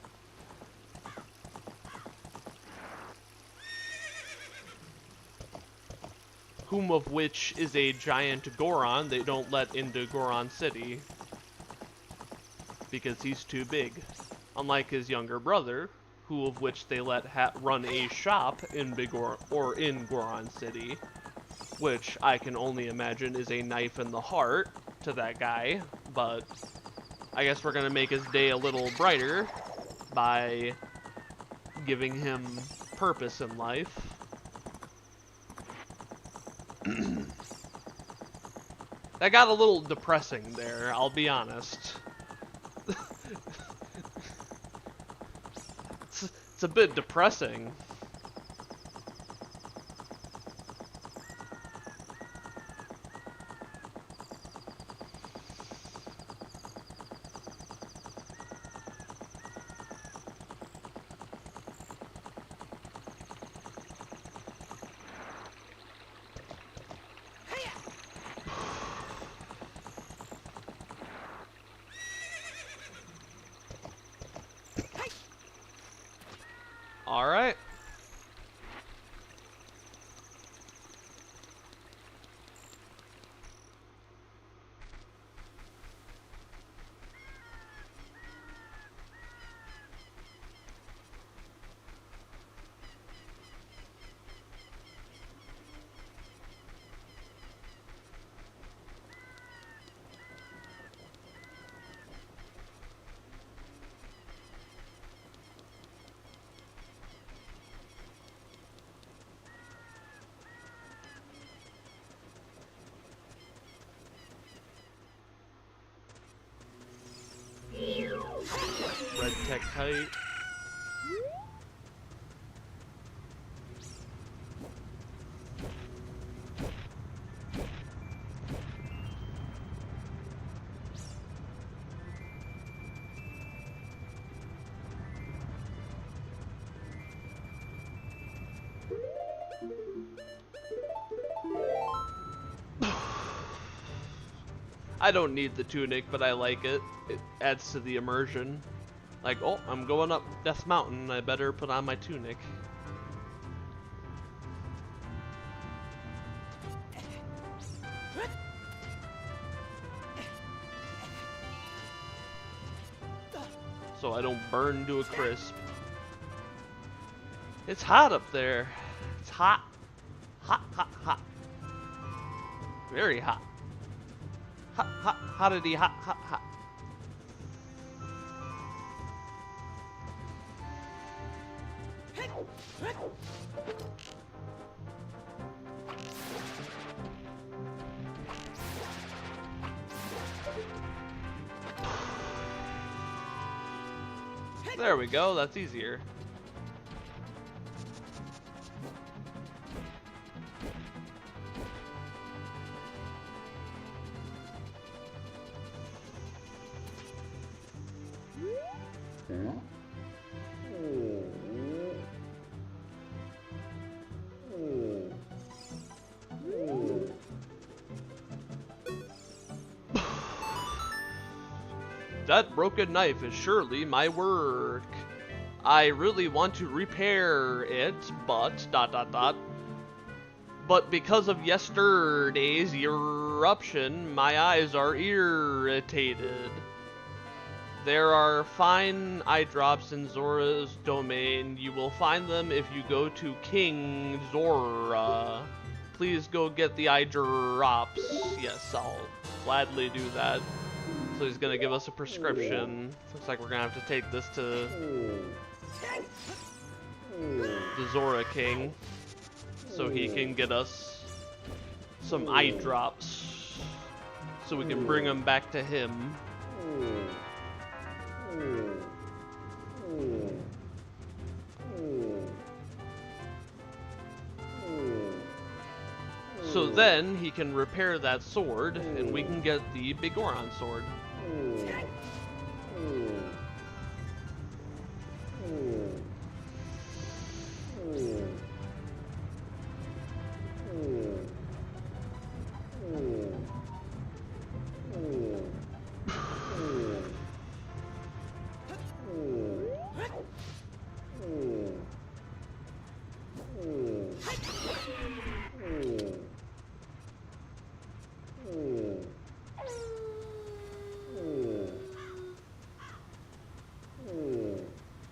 Whom of which is a giant Goron they don't let into Goron City. Because he's too big. Unlike his younger brother, who of which they let run a shop in in Goron City, which I can only imagine is a knife in the heart to that guy, but I guess we're gonna make his day a little brighter by giving him purpose in life. That got a little depressing there, I'll be honest. It's a bit depressing. Architectite. I don't need the tunic, but I like it. It adds to the immersion. Like, oh, I'm going up Death Mountain, I better put on my tunic. So I don't burn to a crisp. It's hot up there. It's hot. Hot, hot, hot. Very hot. Hot, hot, hottity, hot, hot, hot. There we go, that's easier. That broken knife is surely my work. I really want to repair it, but ... But because of yesterday's eruption, my eyes are irritated. There are fine eye drops in Zora's domain. You will find them if you go to King Zora. Please go get the eye drops. Yes, I'll gladly do that. So he's gonna give us a prescription. Looks like we're gonna have to take this to the Zora King so he can get us some eye drops so we can bring them back to him. So then he can repair that sword and we can get the Big Goron sword.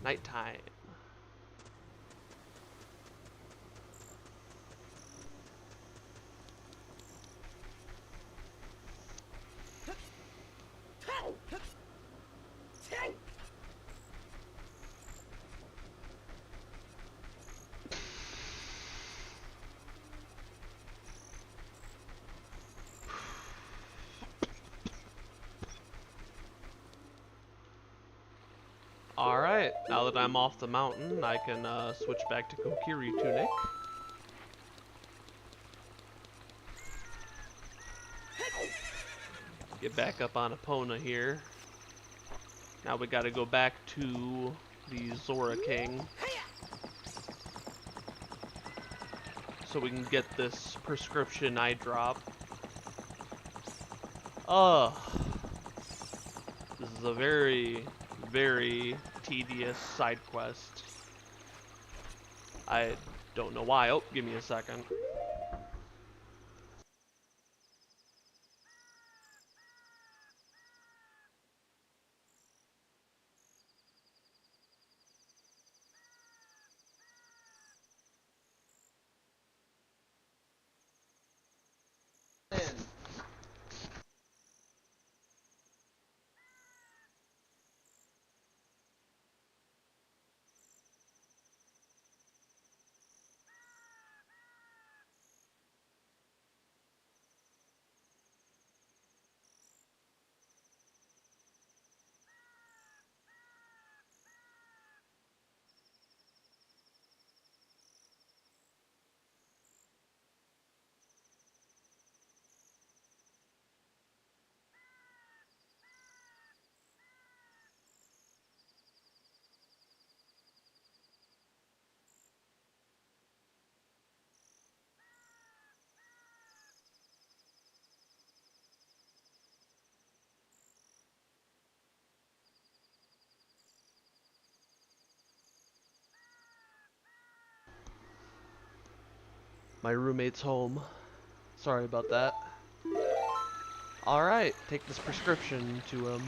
Nighttime. Alright, now that I'm off the mountain, I can switch back to Kokiri Tunic. Get back up on Epona here. Now we gotta go back to the Zora King so we can get this prescription eye drop. This is a very, very tedious side quest. I don't know why. Oh, give me a second. My roommate's home. Sorry about that. Alright, take this prescription to him.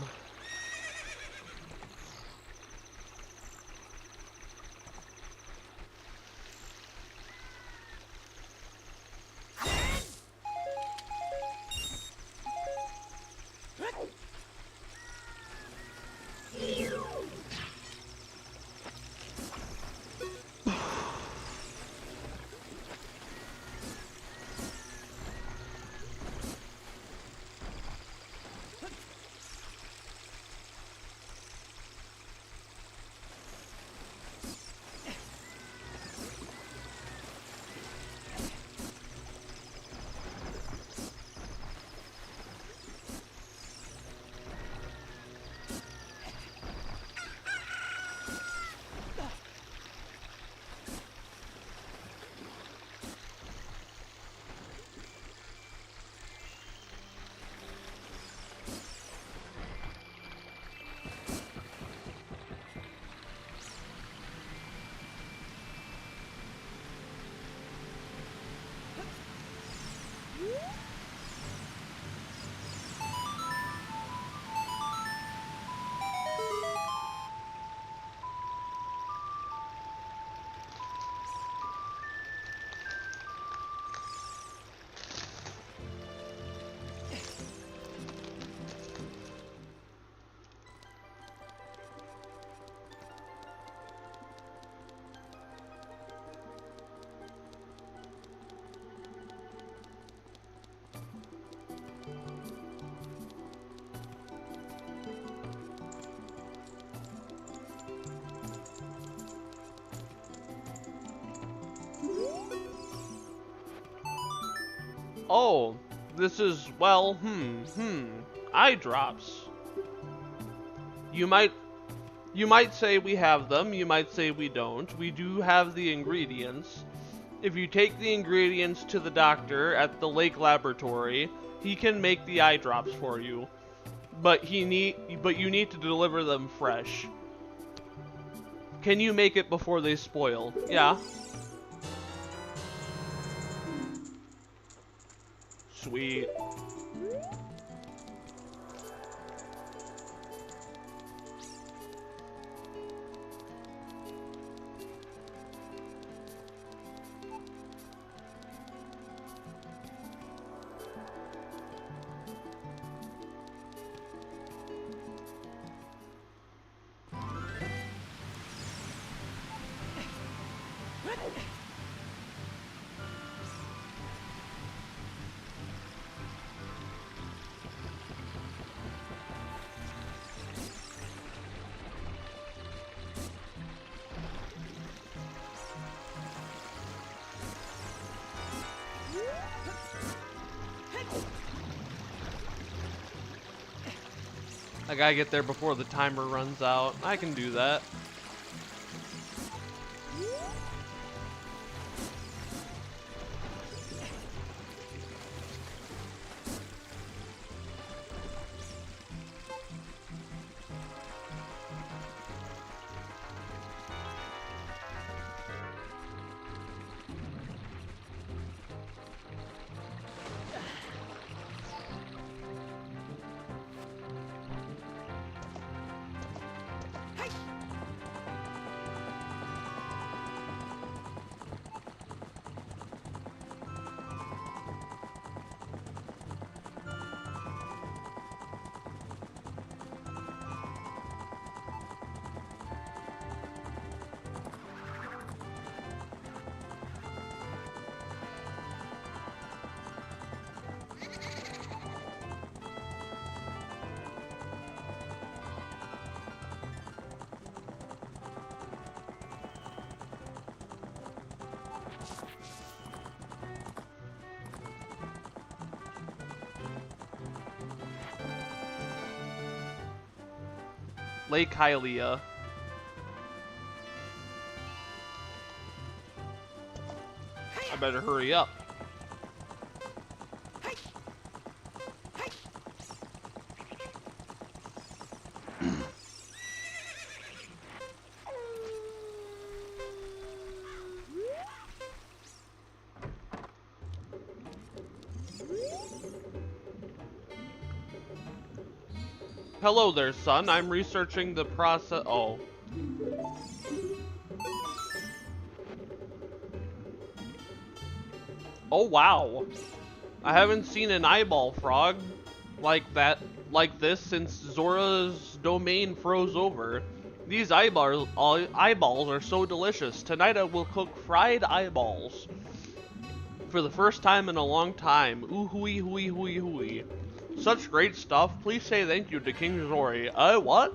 Oh, this is, well, eye drops. You might say we have them, you might say we don't. We do have the ingredients. If you take the ingredients to the doctor at the lake laboratory, he can make the eye drops for you. But you need to deliver them fresh. Can you make it before they spoil? Yeah. Sweet. I gotta get there before the timer runs out. I can do that. Lake Hylia. I better hurry up. Hello there, son. I'm researching the process. Oh. Oh, wow. I haven't seen an eyeball frog like this since Zora's domain froze over. These eyeballs are so delicious. Tonight I will cook fried eyeballs. For the first time in a long time. Ooh hooey hooey hooey hooey. Such great stuff. Please say thank you to King Zori. What?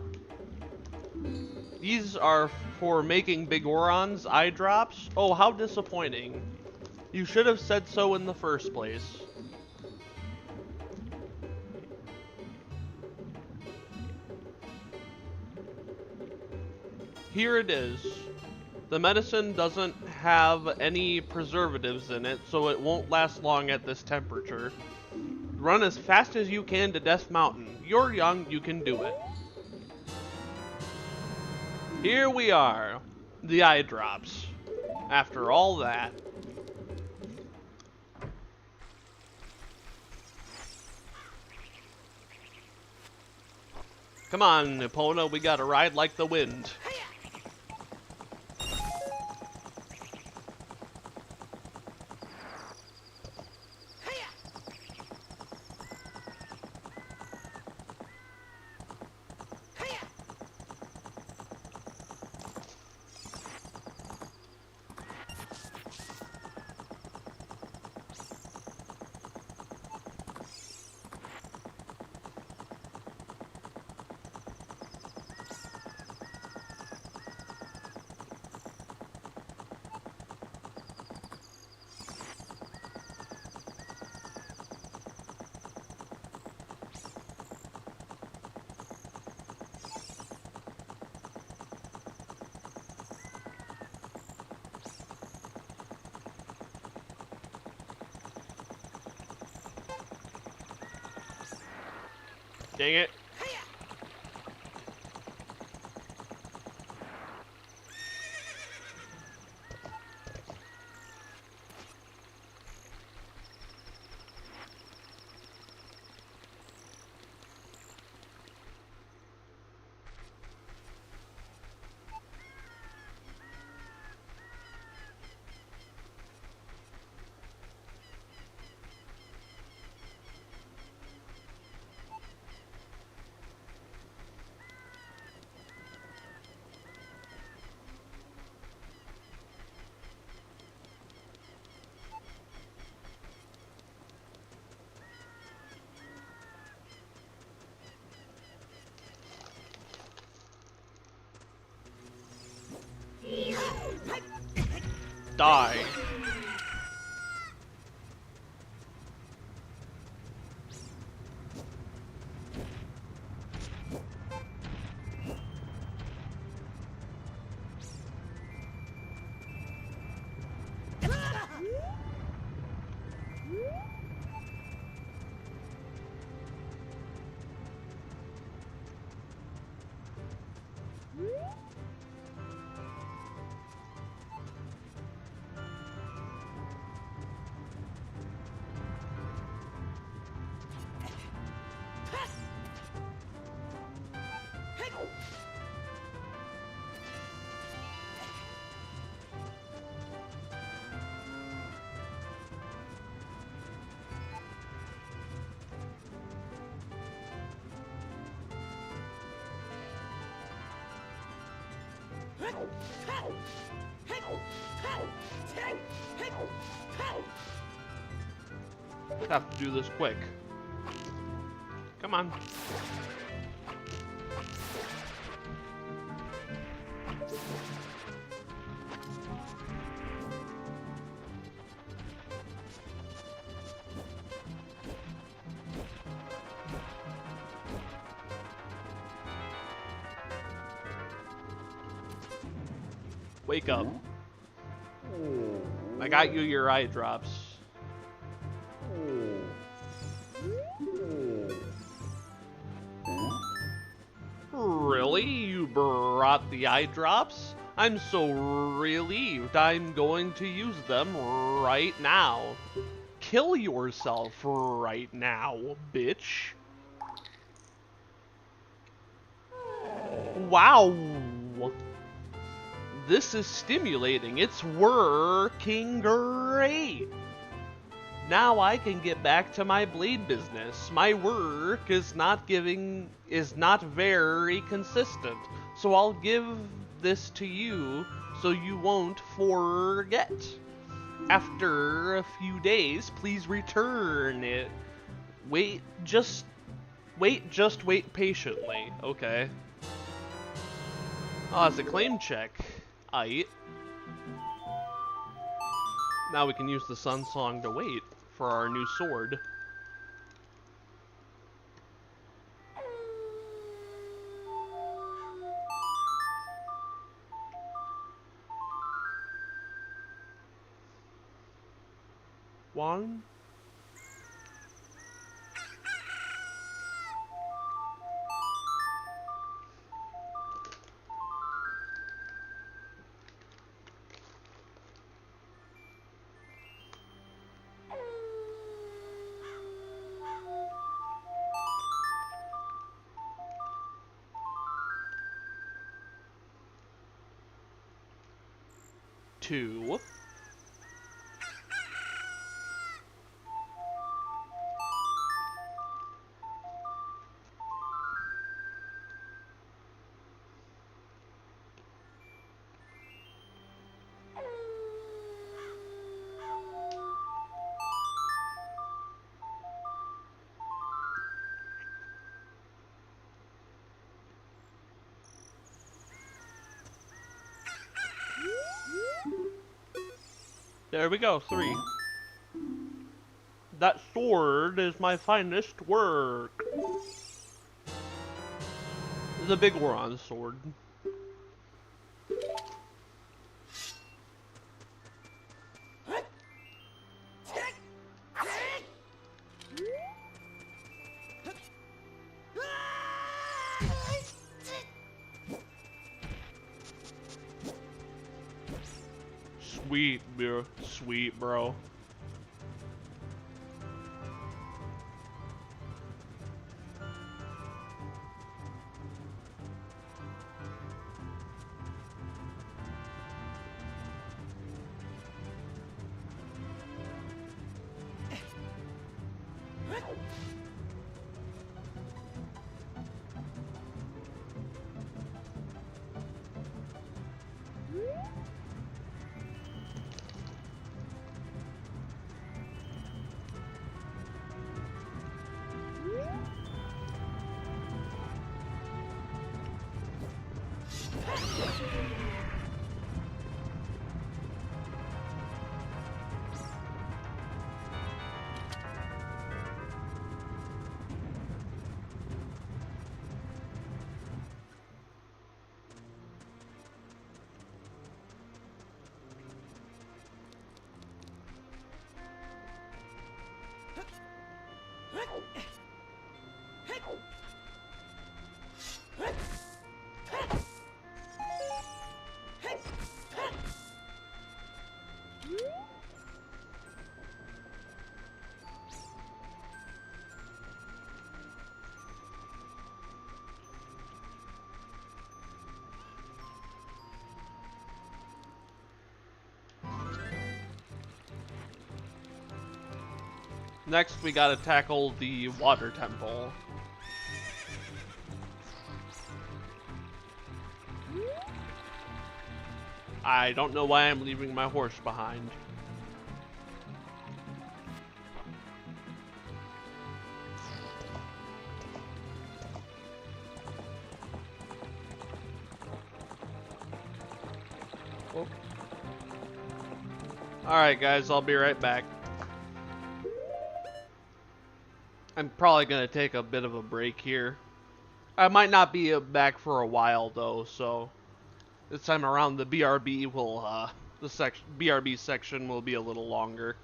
These are for making Bigoron's eye drops? Oh, how disappointing. You should have said so in the first place. Here it is. The medicine doesn't have any preservatives in it, so it won't last long at this temperature. Run as fast as you can to Death Mountain. You're young, you can do it. Here we are. The eye drops. After all that. Come on, Epona, we gotta ride like the wind. Dang it. Die. Have to do this quick. Come on. Wake up. I got you your eye drops. Really? You brought the eye drops? I'm so relieved. I'm going to use them right now. kill yourself right now, bitch. Wow. This is stimulating. It's working great. Now I can get back to my blade business. My work is not very consistent. So I'll give this to you so you won't forget. After a few days, please return it. Just wait patiently. Okay. Oh, it's a claim check. Aight. Now we can use the Sun Song to wait for our new sword. One. Two. There we go, 3. That sword is my finest work. The big Oron sword. Sweet, bro. Next, we gotta tackle the water temple. I don't know why I'm leaving my horse behind. Oh. Alright guys, I'll be right back. I'm probably gonna take a bit of a break here. I might not be back for a while though, so this time around the BRB will BRB section will be a little longer.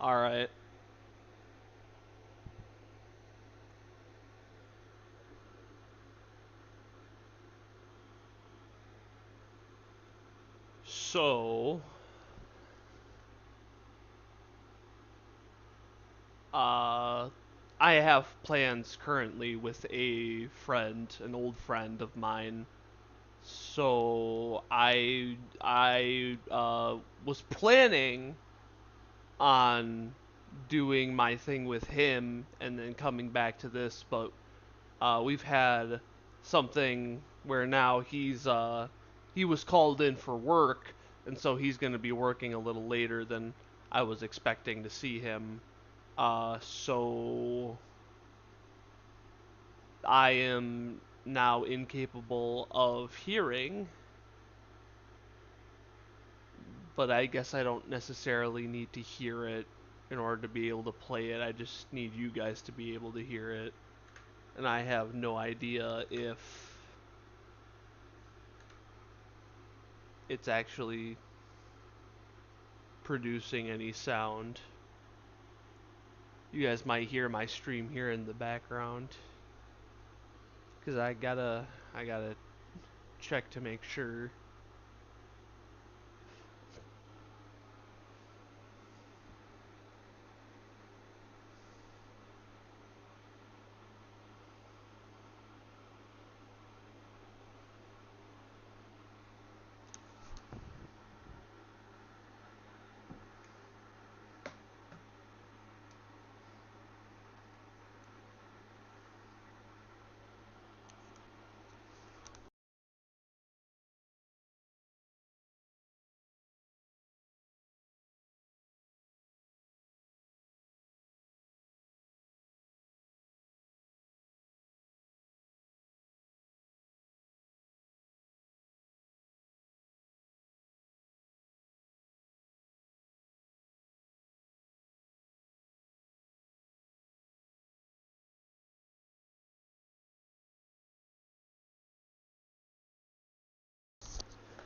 Alright. So, uh, I have plans currently with a friend, an old friend of mine. So I was planning on doing my thing with him and then coming back to this, but we've had something where now he was called in for work, and so he's going to be working a little later than I was expecting to see him. So I am now incapable of hearing, but I guess I don't necessarily need to hear it in order to be able to play it. I just need you guys to be able to hear it. And I have no idea if it's actually producing any sound. You guys might hear my stream here in the background, cause I gotta check to make sure.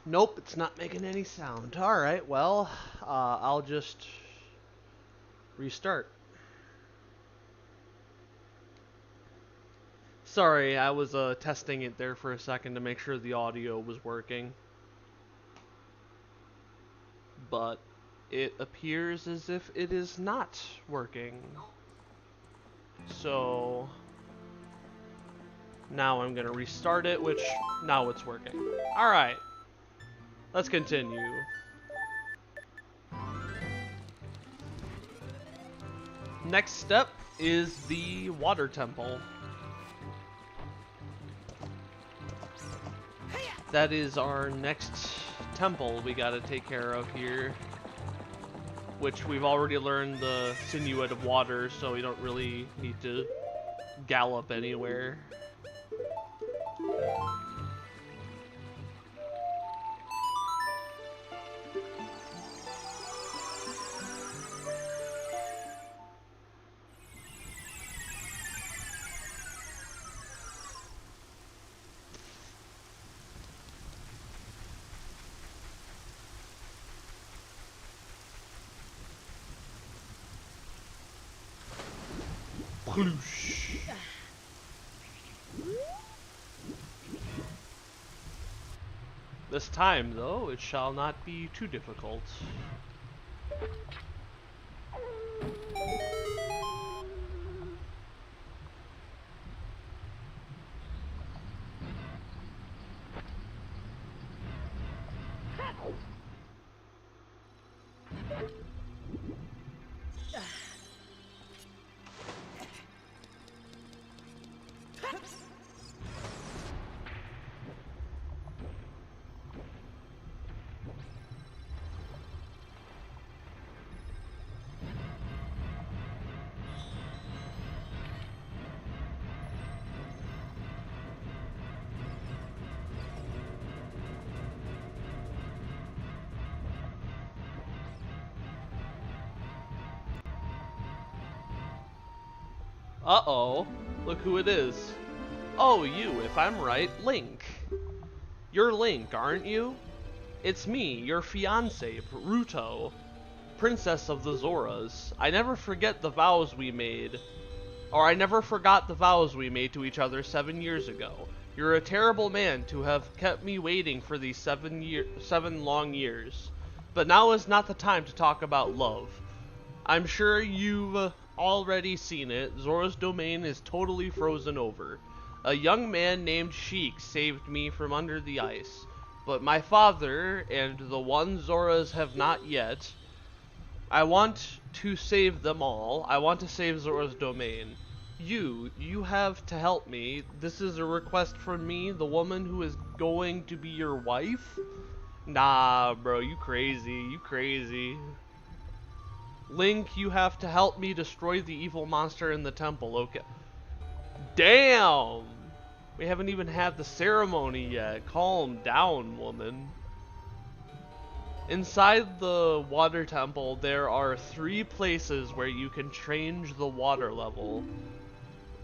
Nope, it's not making any sound. Alright, well, I'll just restart. Sorry, I was testing it there for a second to make sure the audio was working. But it appears as if it is not working. So now I'm gonna restart it, which now it's working. Alright, let's continue. Next step is the water temple. That is our next temple we gotta take care of here. Which we've already learned the Sinuet of Water, so we don't really need to gallop anywhere. This time, though, it shall not be too difficult. Uh-oh, look who it is. Oh, you, if I'm right, Link. You're Link, aren't you? It's me, your fiancé, Ruto. princess of the Zoras. I never forget the vows we made. Or I never forgot the vows we made to each other 7 years ago. You're a terrible man to have kept me waiting for these 7 long years. But now is not the time to talk about love. I'm sure you've already seen it. Zora's domain is totally frozen over. A young man named Sheik saved me from under the ice. But my father, and the one Zoras have not yet, I want to save them all. I want to save Zora's domain. You have to help me. This is a request from me, the woman who is going to be your wife? Nah, bro, you crazy. Link, you have to help me destroy the evil monster in the temple, okay? Damn! We haven't even had the ceremony yet. Calm down, woman. Inside the water temple, there are 3 places where you can change the water level.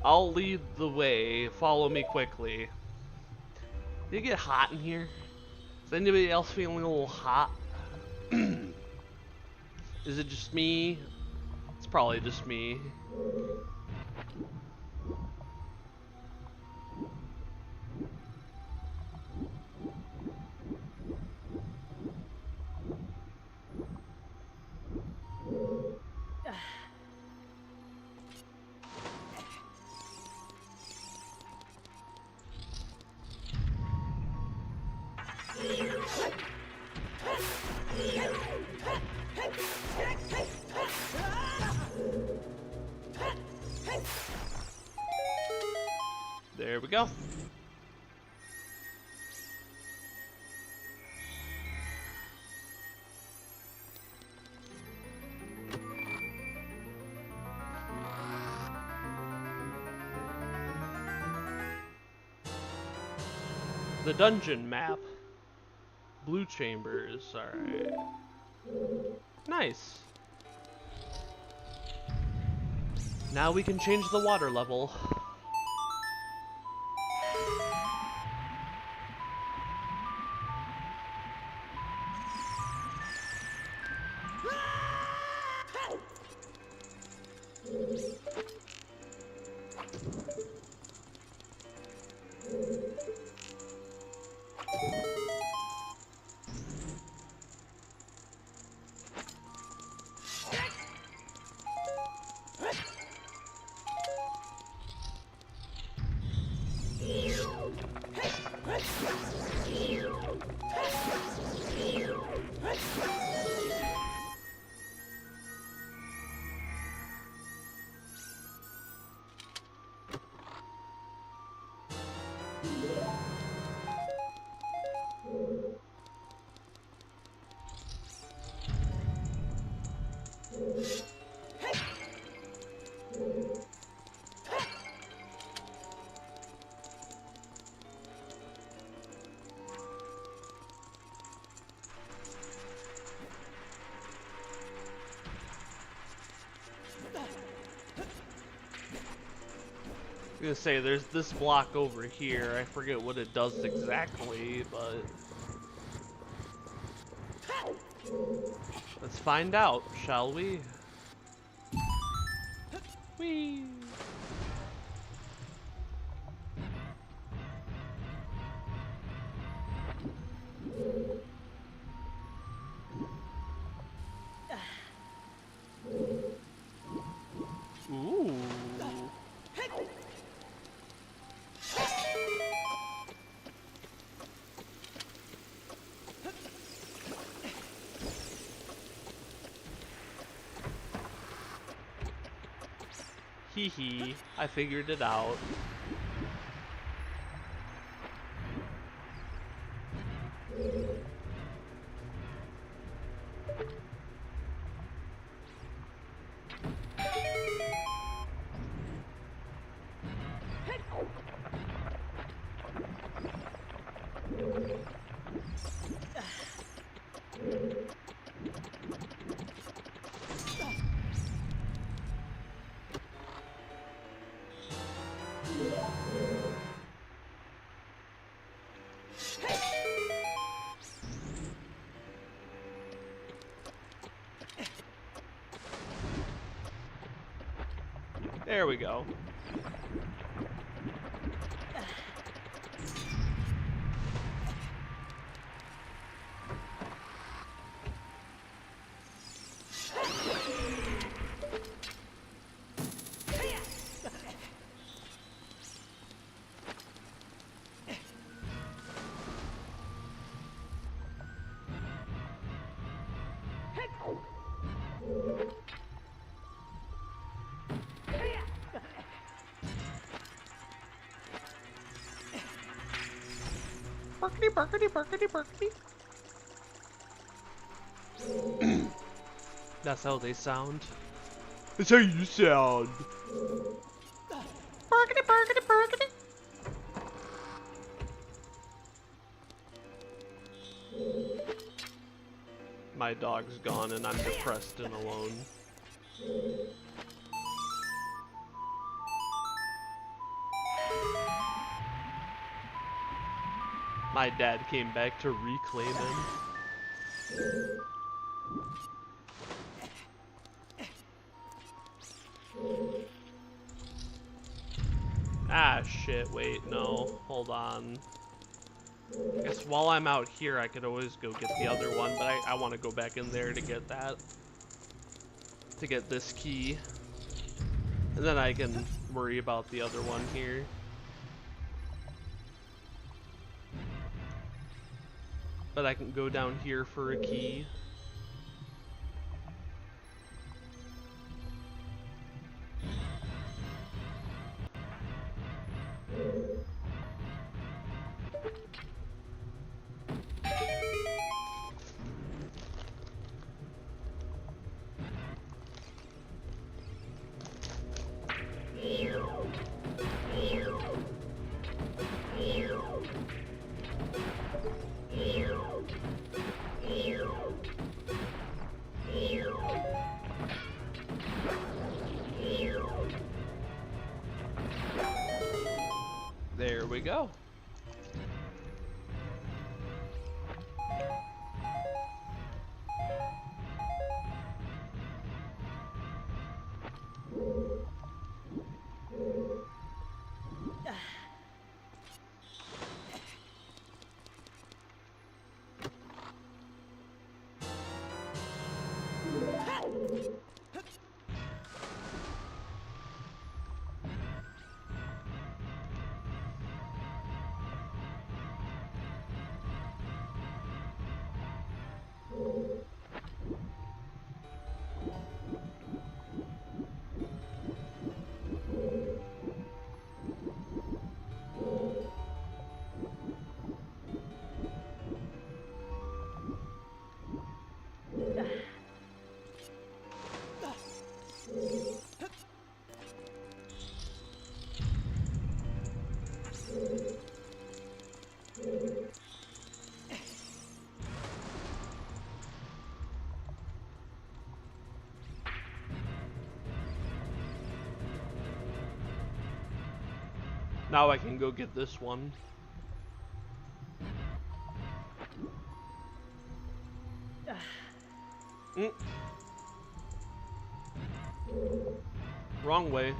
I'll lead the way. Follow me quickly. Did it get hot in here? Is anybody else feeling a little hot? Is it just me? It's probably just me. There we go. The dungeon map. Blue chambers, alright. Nice. Now we can change the water level. I was gonna say, there's this block over here. I forget what it does exactly, but let's find out, shall we? Whee! Ooh. Hee hee, I figured it out. There we go. Barkity, barkity, barkity, barkity. That's how they sound. That's how you sound. Barkity, barkity, barkity. My dog's gone and I'm depressed and alone. My dad came back to reclaim him. Ah, shit, wait, no, hold on. I guess while I'm out here, I could always go get the other one, but I want to go back in there to get that. To get this key. And then I can worry about the other one here. But I can go down here for a key. There we go. Now I can go get this one. Wrong way.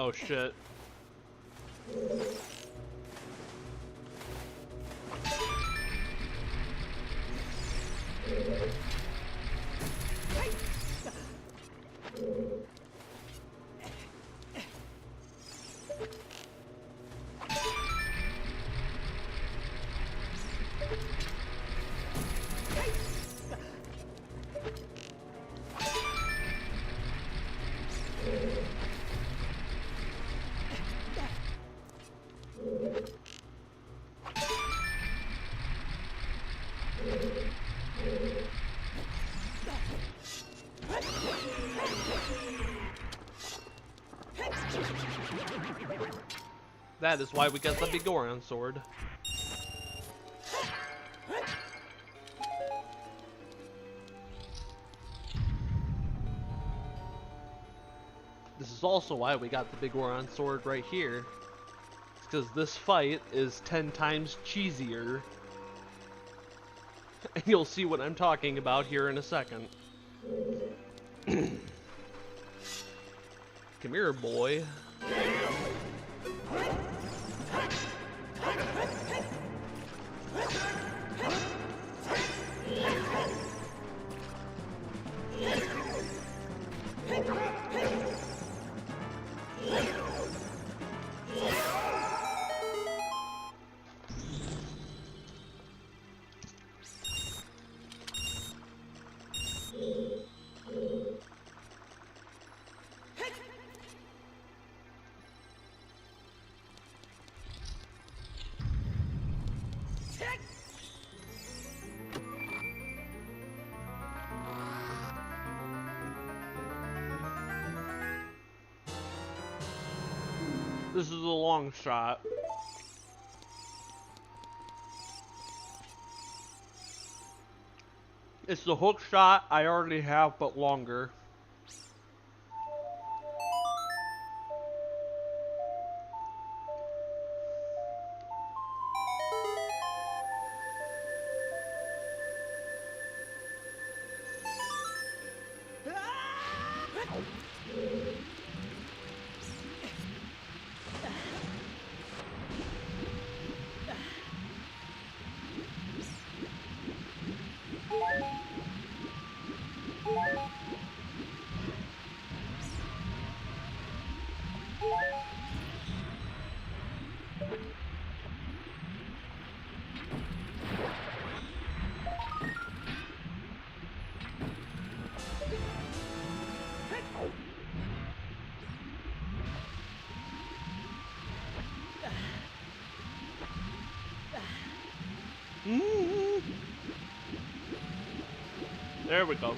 Oh shit. That is why we got the Bigoron sword. This is also why we got the Bigoron sword right here. It's because this fight is 10 times cheesier. And you'll see what I'm talking about here in a second. Come here, boy. This is a long shot. It's the hook shot I already have, but longer. There we go.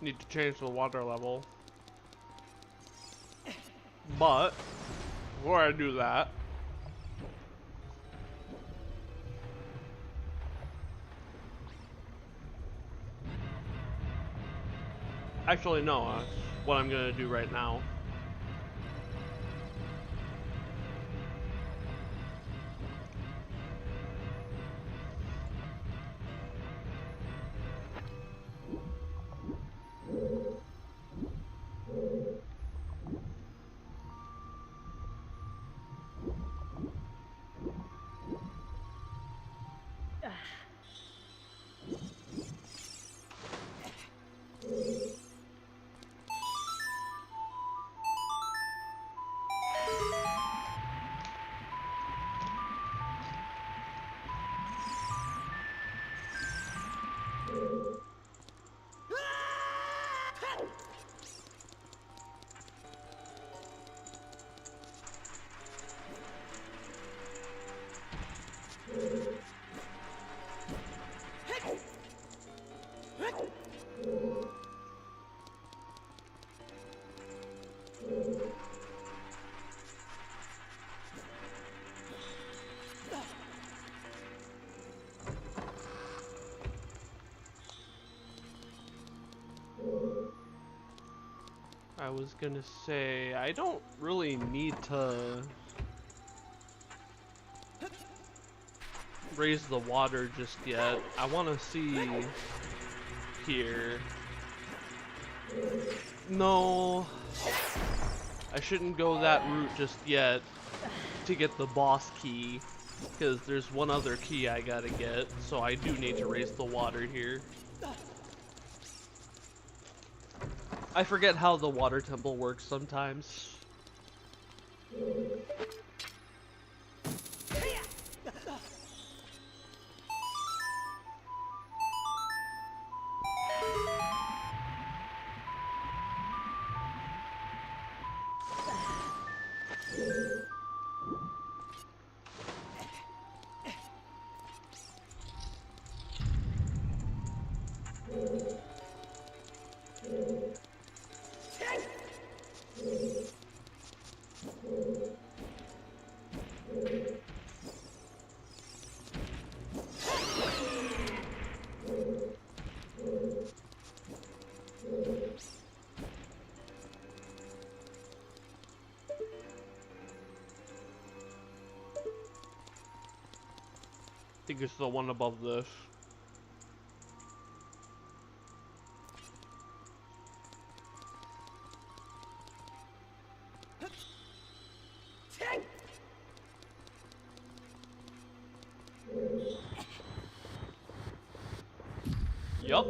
Need to change the water level. But before I do that, actually no, that's what I'm gonna do right now. I was gonna say, I don't really need to raise the water just yet. I want to see here. No, I shouldn't go that route just yet to get the boss key, because there's one other key I gotta get, so I do need to raise the water here. I forget how the water temple works sometimes. I think it's the one above this. Yup.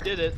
Did it.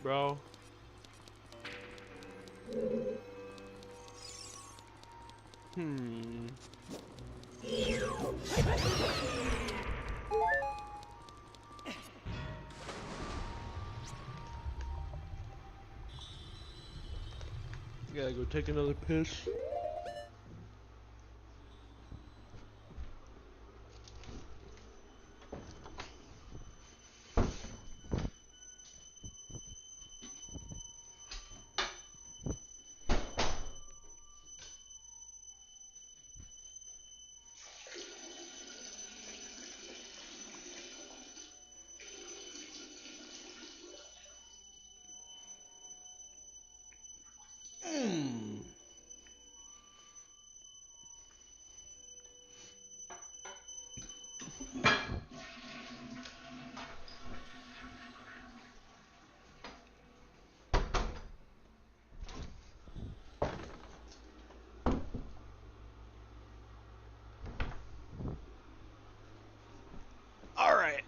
bro. Gotta go take another piss. Alright.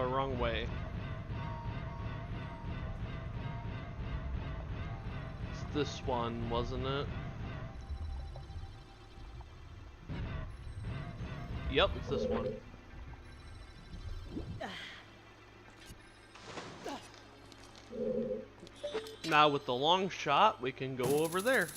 Wrong way. It's this one, wasn't it? Yep, it's this one. Now with the long shot, we can go over there.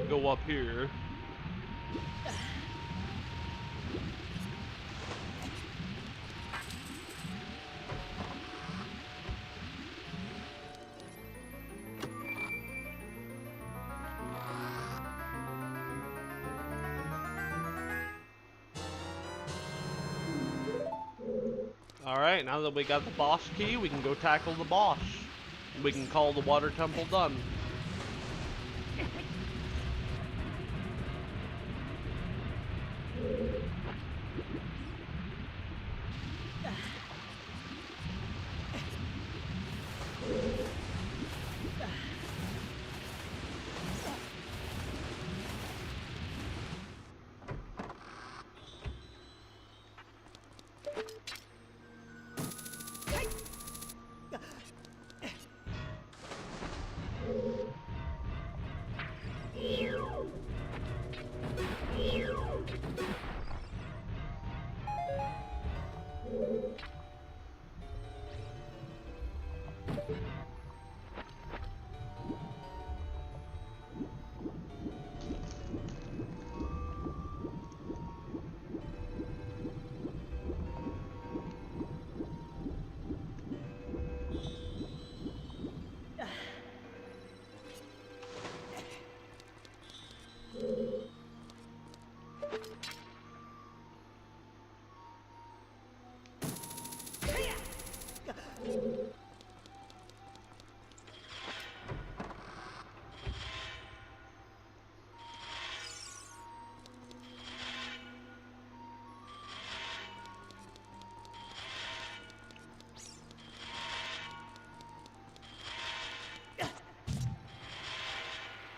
Go up here. Alright, now that we got the boss key, we can go tackle the boss. We can call the water temple done.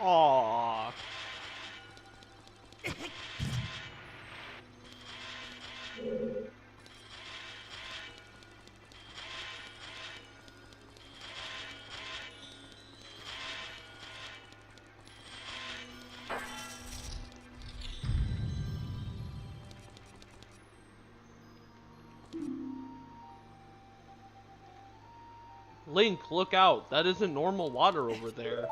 Aww. Link, look out. That isn't normal water over there.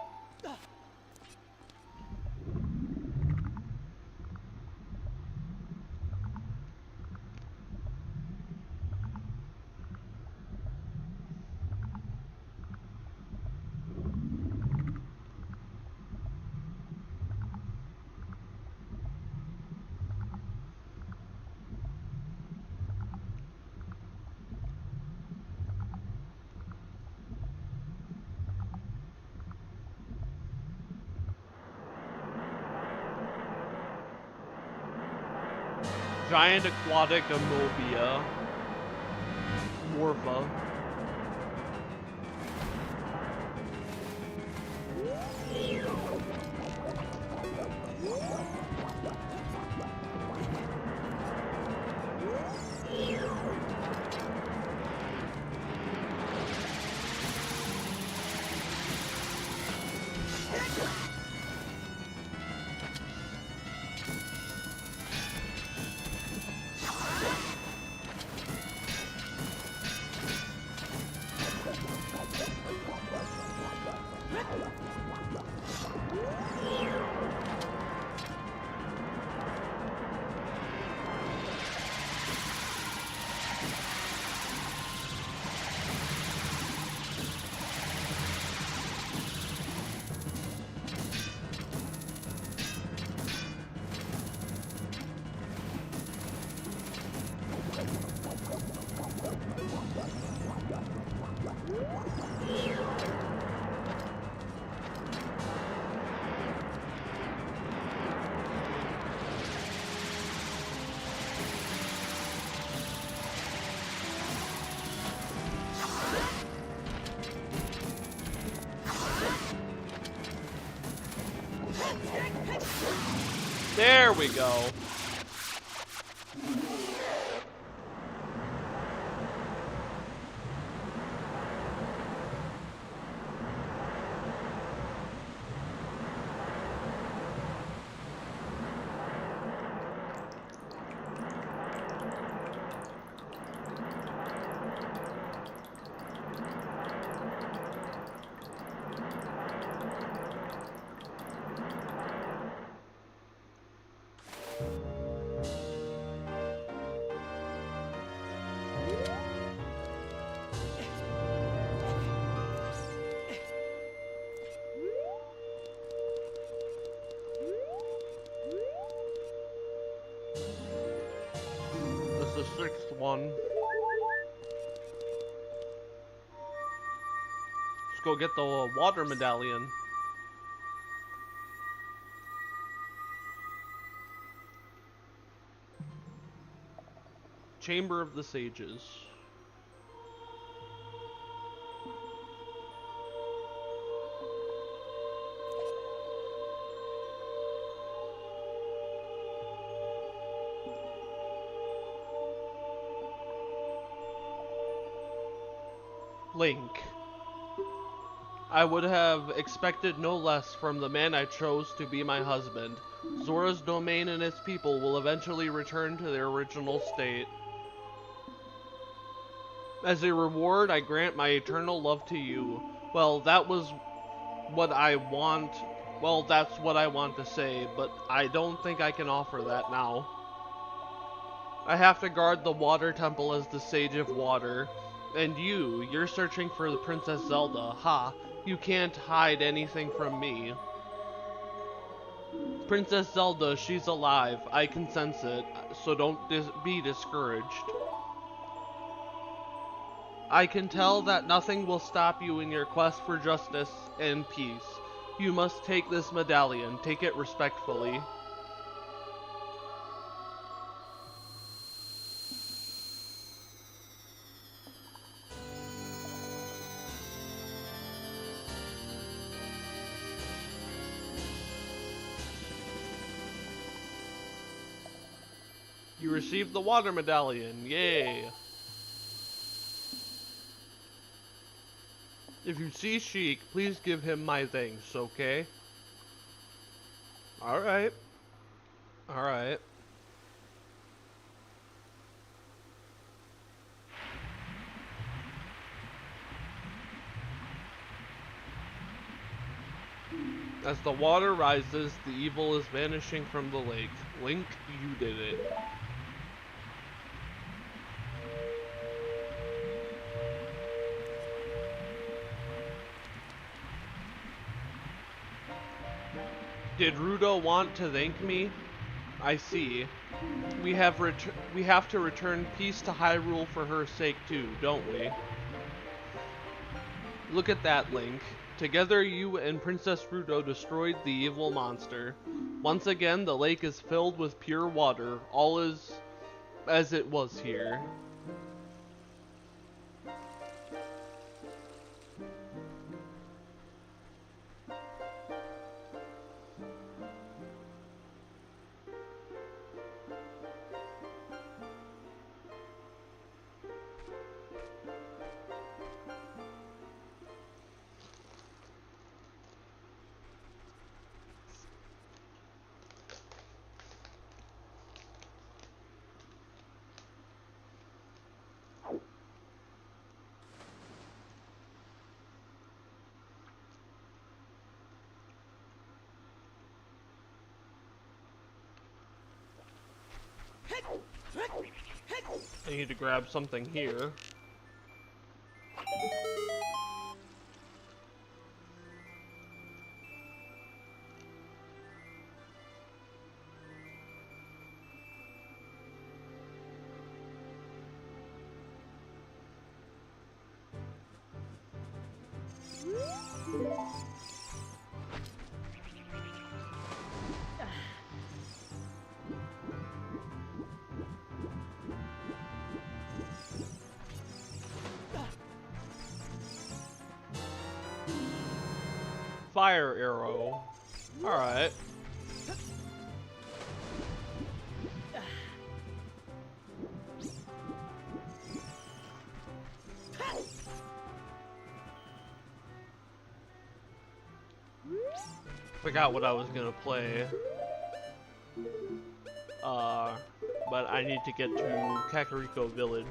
Giant aquatic amobia. Morpha. There we go. The sixth one. Let's go get the water medallion. Chamber of the Sages. Link. I would have expected no less from the man I chose to be my husband. Zora's domain and its people will eventually return to their original state. As a reward, I grant my eternal love to you. Well, that was what I want. Well, that's what I want to say, but I don't think I can offer that now. I have to guard the water temple as the Sage of Water. And you're searching for the Princess Zelda. Ha, you can't hide anything from me. Princess Zelda, she's alive. I can sense it, so don't be discouraged. I can tell that nothing will stop you in your quest for justice and peace. You must take this medallion. Take it respectfully. You received the water medallion. Yay! If you see Sheik, please give him my thanks, okay? Alright. Alright. As the water rises, the evil is vanishing from the lake. Link, you did it. Did Rudo want to thank me? I see. We have to return peace to Hyrule for her sake too, don't we? Look at that, Link. Together you and Princess Rudo destroyed the evil monster. Once again, the lake is filled with pure water. All is as it was here. I need to grab something here. Fire arrow. Alright. Forgot what I was gonna play. But I need to get to Kakariko Village.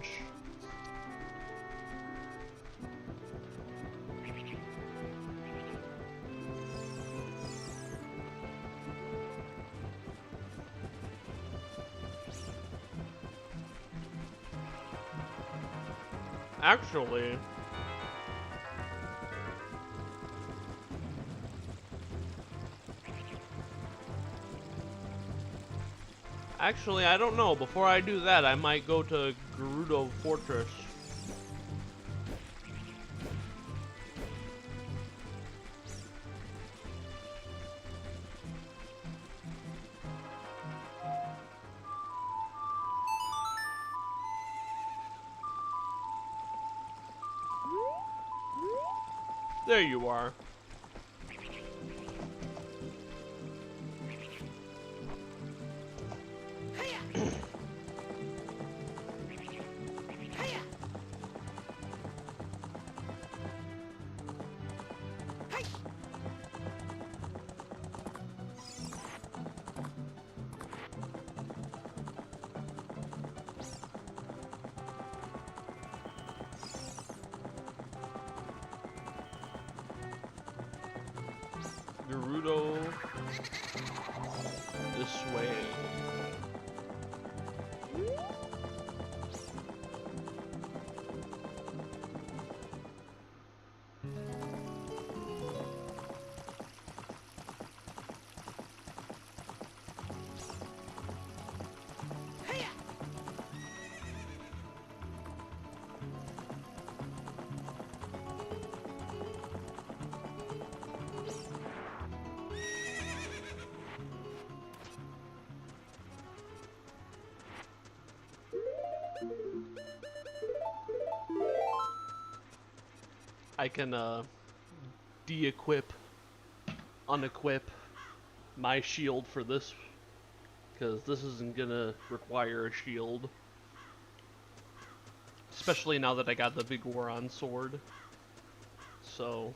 Actually, I don't know. Before I do that, I might go to Gerudo Fortress. There you are. Gerudo this way. I can de-equip, unequip my shield for this, because this isn't gonna require a shield. Especially now that I got the Viggoron sword. So,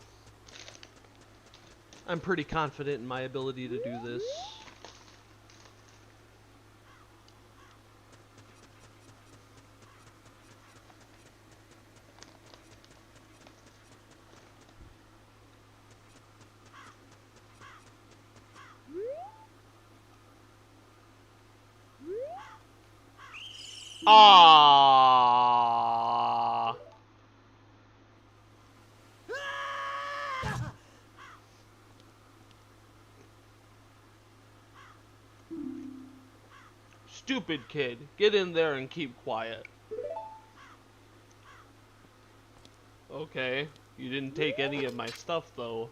I'm pretty confident in my ability to do this. Ah. Stupid kid, get in there and keep quiet. Okay, you didn't take any of my stuff though.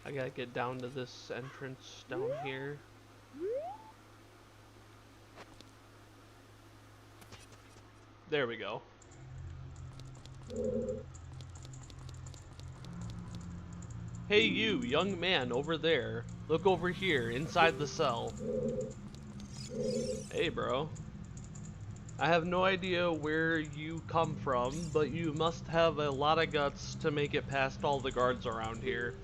I gotta get down to this entrance down here. There we go. Hey you, young man over there. Look over here, inside the cell. Hey bro. I have no idea where you come from, but you must have a lot of guts to make it past all the guards around here.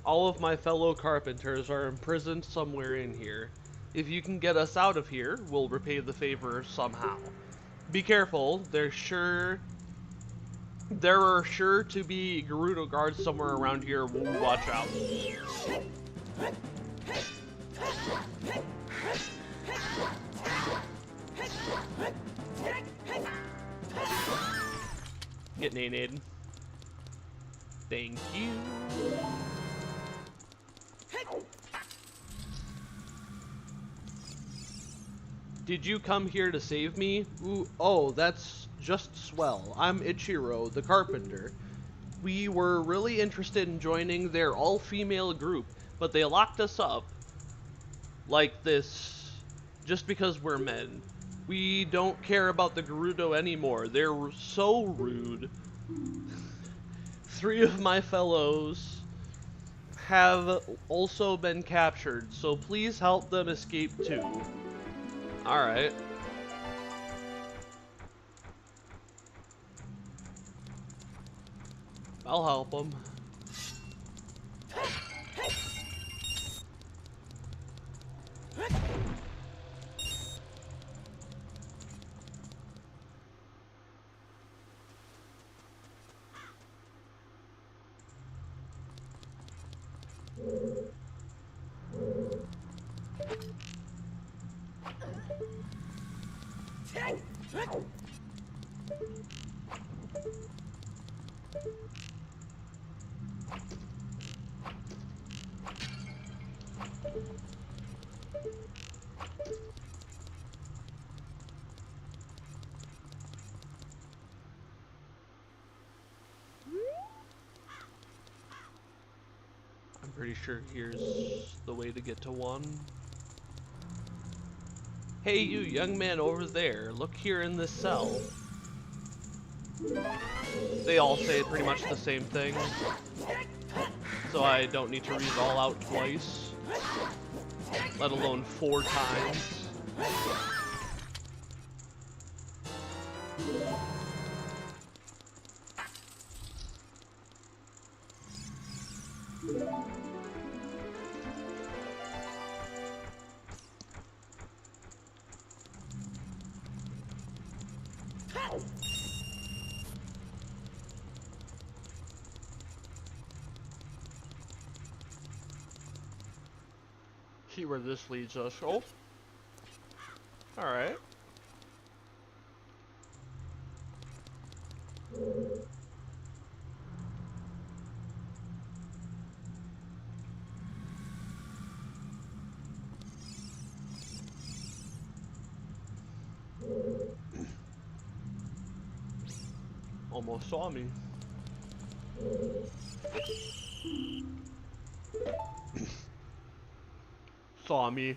All of my fellow carpenters are imprisoned somewhere in here. If you can get us out of here, we'll repay the favor somehow. Be careful, there are sure to be Gerudo guards somewhere around here. We'll watch out. Get nade. Thank you. Did you come here to save me? Ooh, oh, that's just swell. I'm Ichiro, the carpenter. We were really interested in joining their all-female group, but they locked us up like this just because we're men. We don't care about the Gerudo anymore. They're so rude. 3 of my fellows have also been captured, so please help them escape too. Alright. I'll help them. pretty sure here's the way to get to one. Hey, you young man over there, look here in this cell. They all say pretty much the same thing, so I don't need to read it all out twice, let alone 4 times. See where this leads us. Oh. Alright. Almost saw me. Saw me.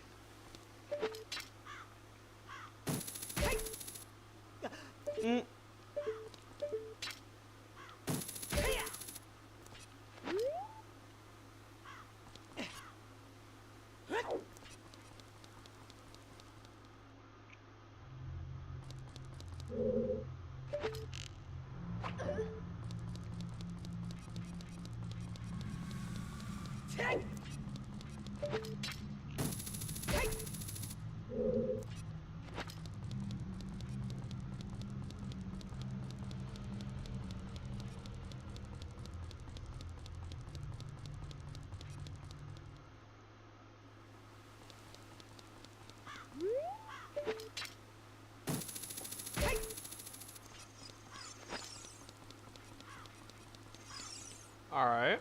Alright.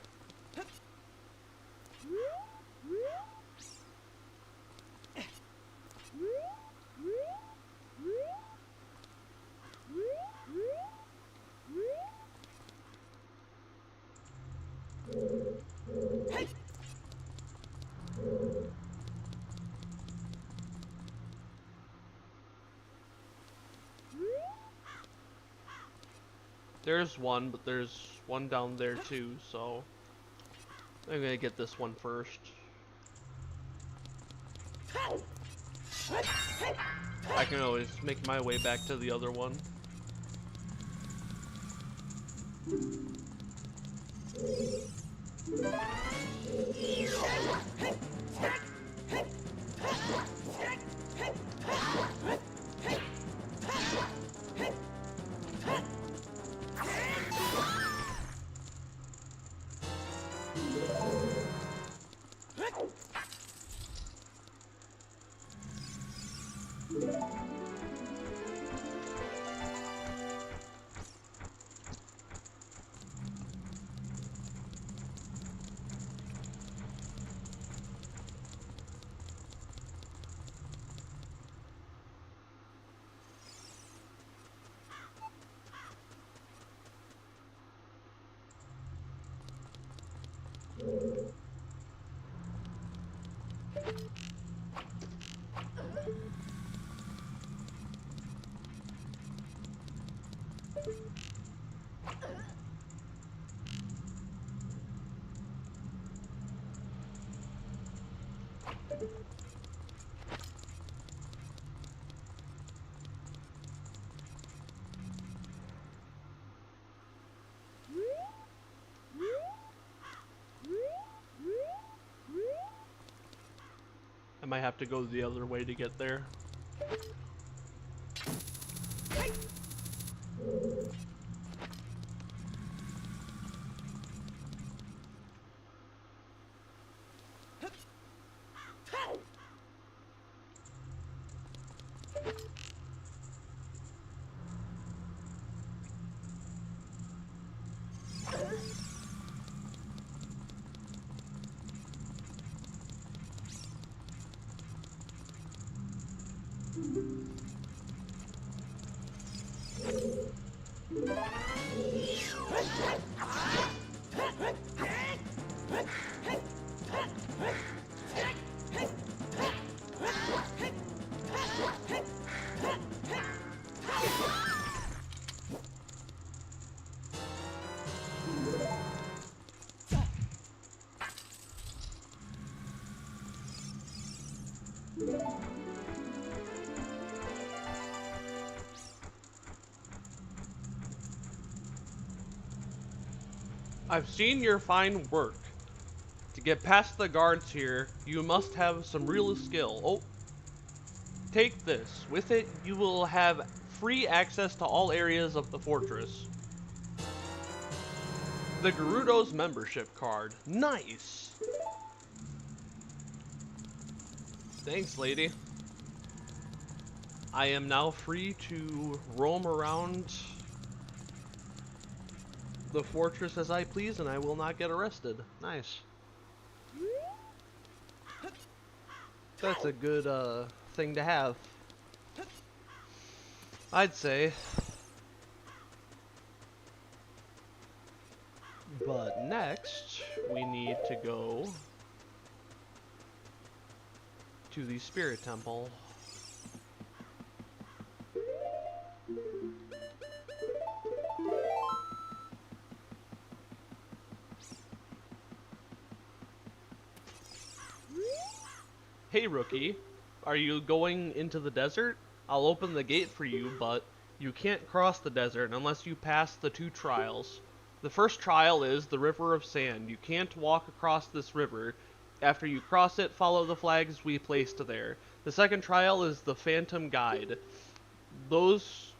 There's one, but there's one down there too, so I'm gonna get this one first. I can always make my way back to the other one. I might have to go the other way to get there. I've seen your fine work. To get past the guards here, you must have some real skill. Oh, take this. With it, you will have free access to all areas of the fortress. The Gerudo's membership card. Nice! Thanks, lady. I am now free to roam around the fortress as I please, and I will not get arrested. Nice. That's a good thing to have, I'd say. But next, we need to go to the Spirit Temple. Hey rookie, are you going into the desert? I'll open the gate for you, but you can't cross the desert unless you pass the 2 trials. The first trial is the River of Sand. You can't walk across this river. After you cross it, follow the flags we placed there. The second trial is the Phantom Guide. Those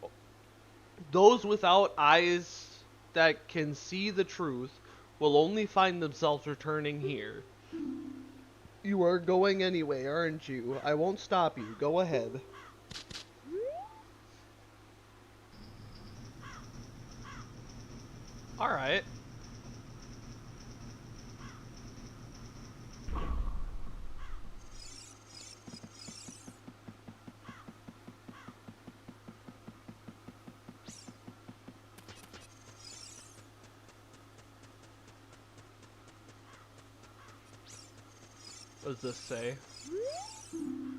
without eyes that can see the truth will only find themselves returning here. You are going anyway, aren't you? I won't stop you. Go ahead. Alright. What does this say?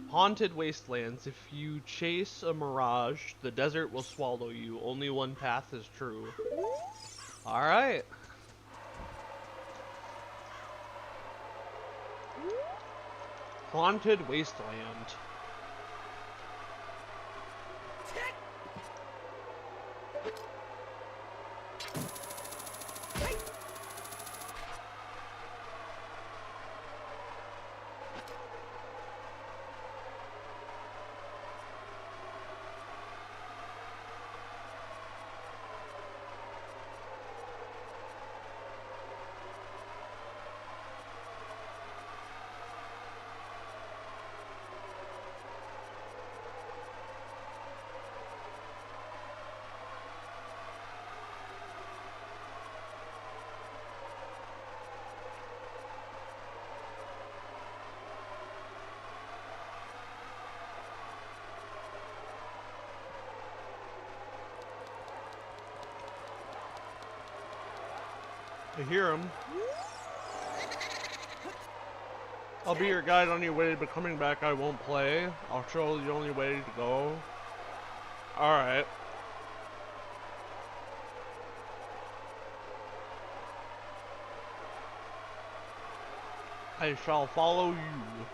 Haunted wastelands. If you chase a mirage, the desert will swallow you. Only one path is true. Alright. Haunted wasteland. I hear him. I'll be your guide on your way, but coming back I won't play. I'll show the only way to go. Alright. I shall follow you.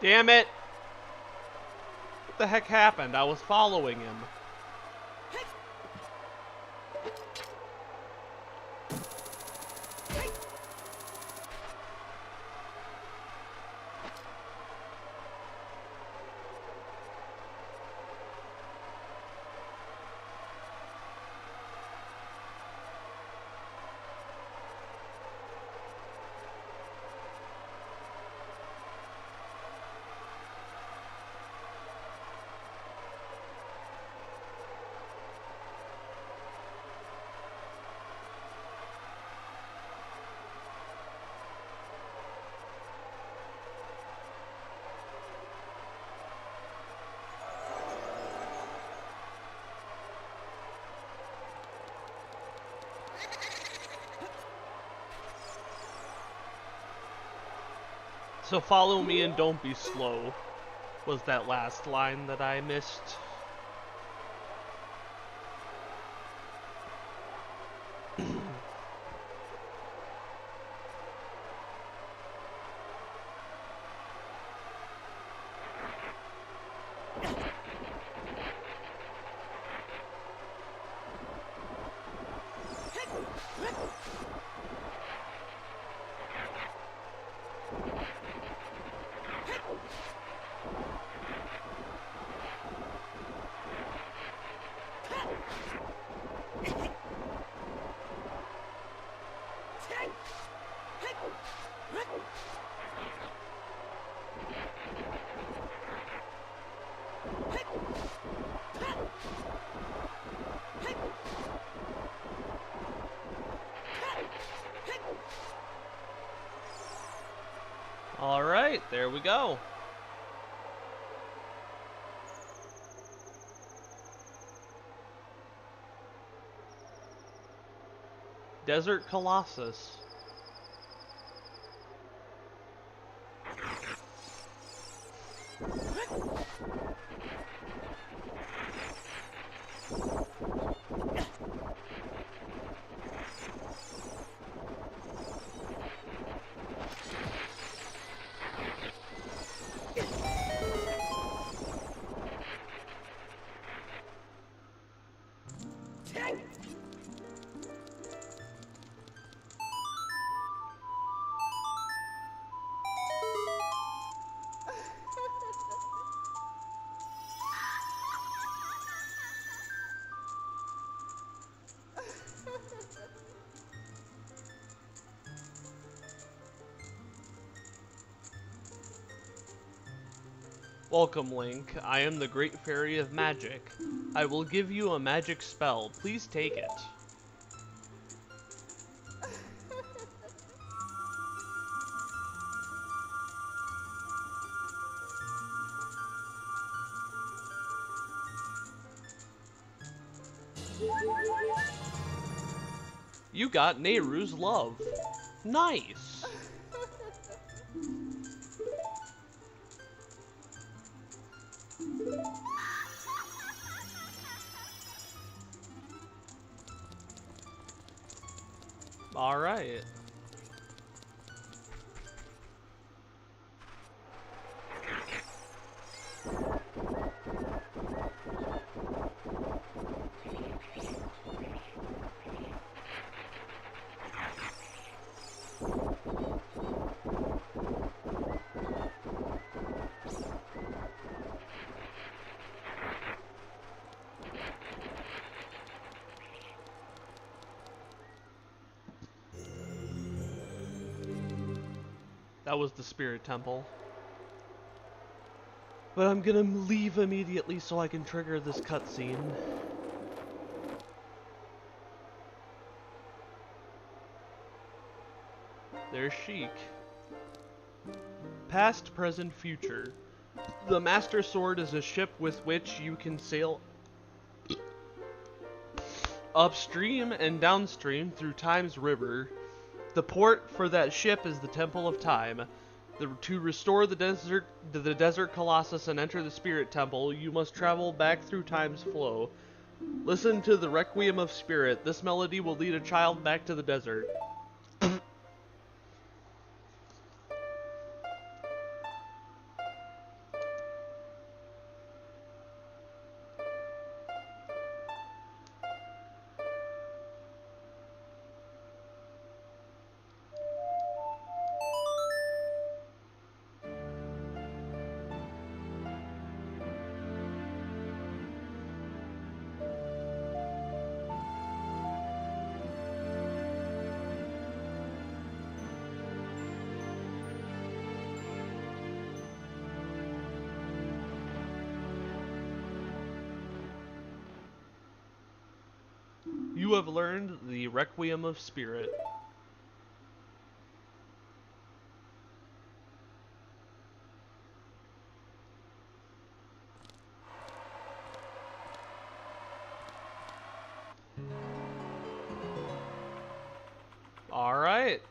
Damn it! What the heck happened? I was following him. So follow me and don't be slow, was that last line that I missed. Alright, there we go. Desert Colossus. Welcome, Link. I am the Great Fairy of Magic. I will give you a magic spell. Please take it. You got Nehru's love. Nice. All right. That was the Spirit Temple. But I'm gonna leave immediately so I can trigger this cutscene. There's Sheik. Past, present, future. The Master Sword is a ship with which you can sail upstream and downstream through Time's river. The port for that ship is the Temple of Time. To restore the desert Colossus and enter the Spirit Temple, you must travel back through Time's flow. Listen to the Requiem of Spirit. This melody will lead a child back to the desert. You have learned the Requiem of Spirit. Alright.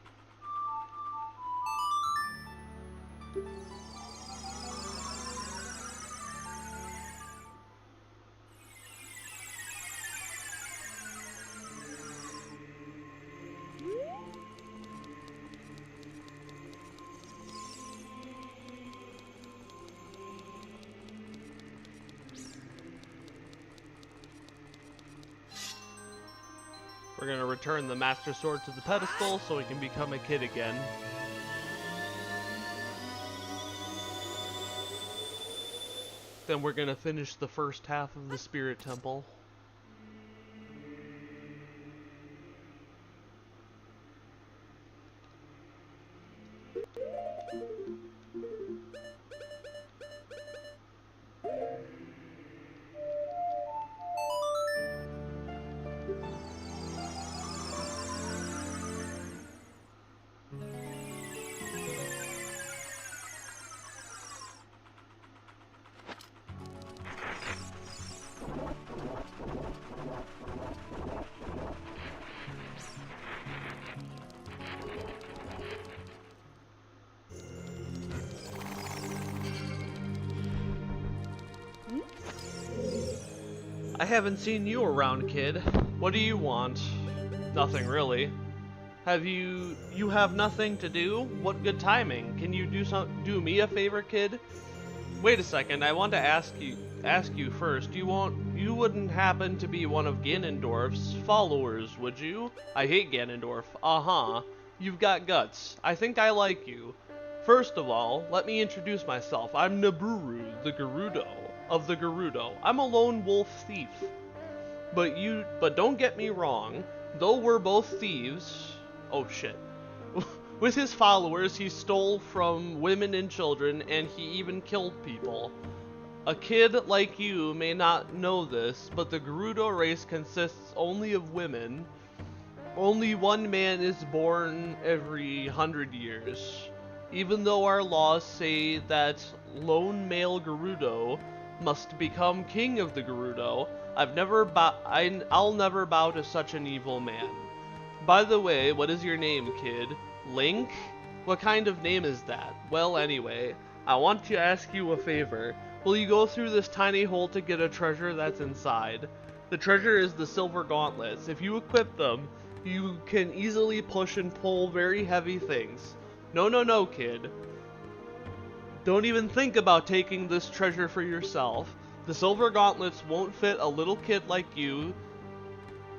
We're gonna return the Master Sword to the pedestal so he can become a kid again. Then we're gonna finish the first half of the Spirit Temple. I haven't seen you around, kid. What do you want? Nothing really. You have nothing to do? What good timing. Can you do me a favor, kid? Wait a second, I want to ask you first. You wouldn't happen to be one of Ganondorf's followers, would you? I hate Ganondorf. Uh-huh. You've got guts. I think I like you. First of all, let me introduce myself. I'm Naburu, the Gerudo of the Gerudo. I'm a lone wolf thief. But don't get me wrong, though we're both thieves. Oh shit. With his followers, he stole from women and children, and he even killed people. A kid like you may not know this, but the Gerudo race consists only of women. Only one man is born every 100 years. Even though our laws say that lone male Gerudo must become king of the Gerudo, I'll never bow to such an evil man. By the way, what is your name, kid? Link? What kind of name is that? Well, anyway, I want to ask you a favor. Will you go through this tiny hole to get a treasure that's inside? The treasure is the silver gauntlets. If you equip them, you can easily push and pull very heavy things. No, kid. Don't even think about taking this treasure for yourself. The silver gauntlets won't fit a little kid like you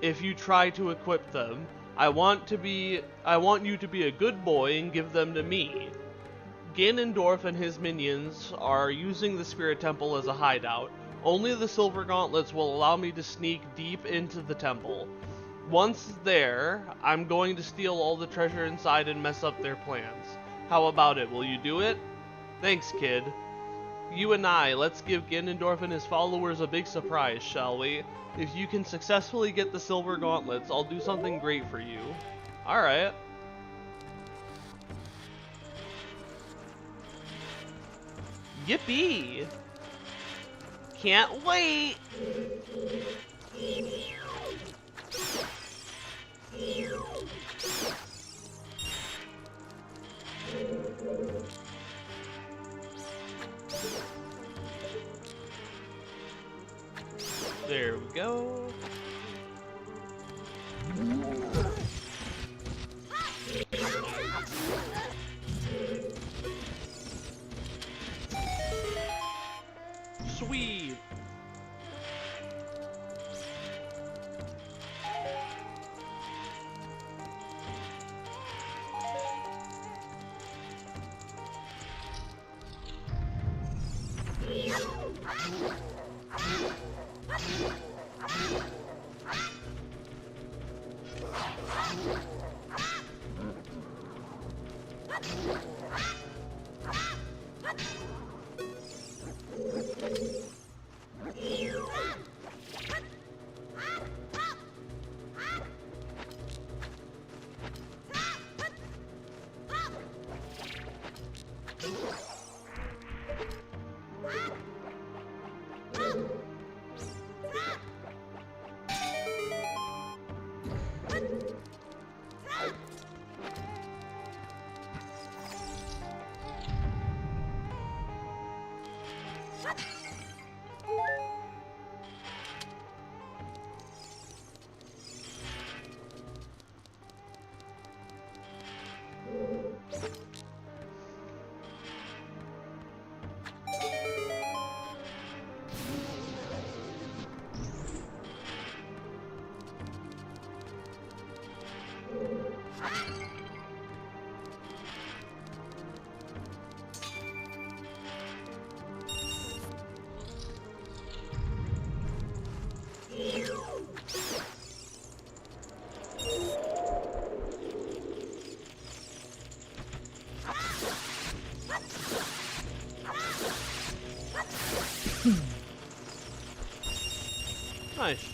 if you try to equip them. I want you to be a good boy and give them to me. Ganondorf and his minions are using the Spirit Temple as a hideout. Only the silver gauntlets will allow me to sneak deep into the temple. Once there, I'm going to steal all the treasure inside and mess up their plans. How about it? Will you do it? Thanks, kid. You and I, let's give Ganondorf and his followers a big surprise, shall we? If you can successfully get the silver gauntlets, I'll do something great for you. Alright. Yippee! Can't wait! There we go. Sweet. Nice.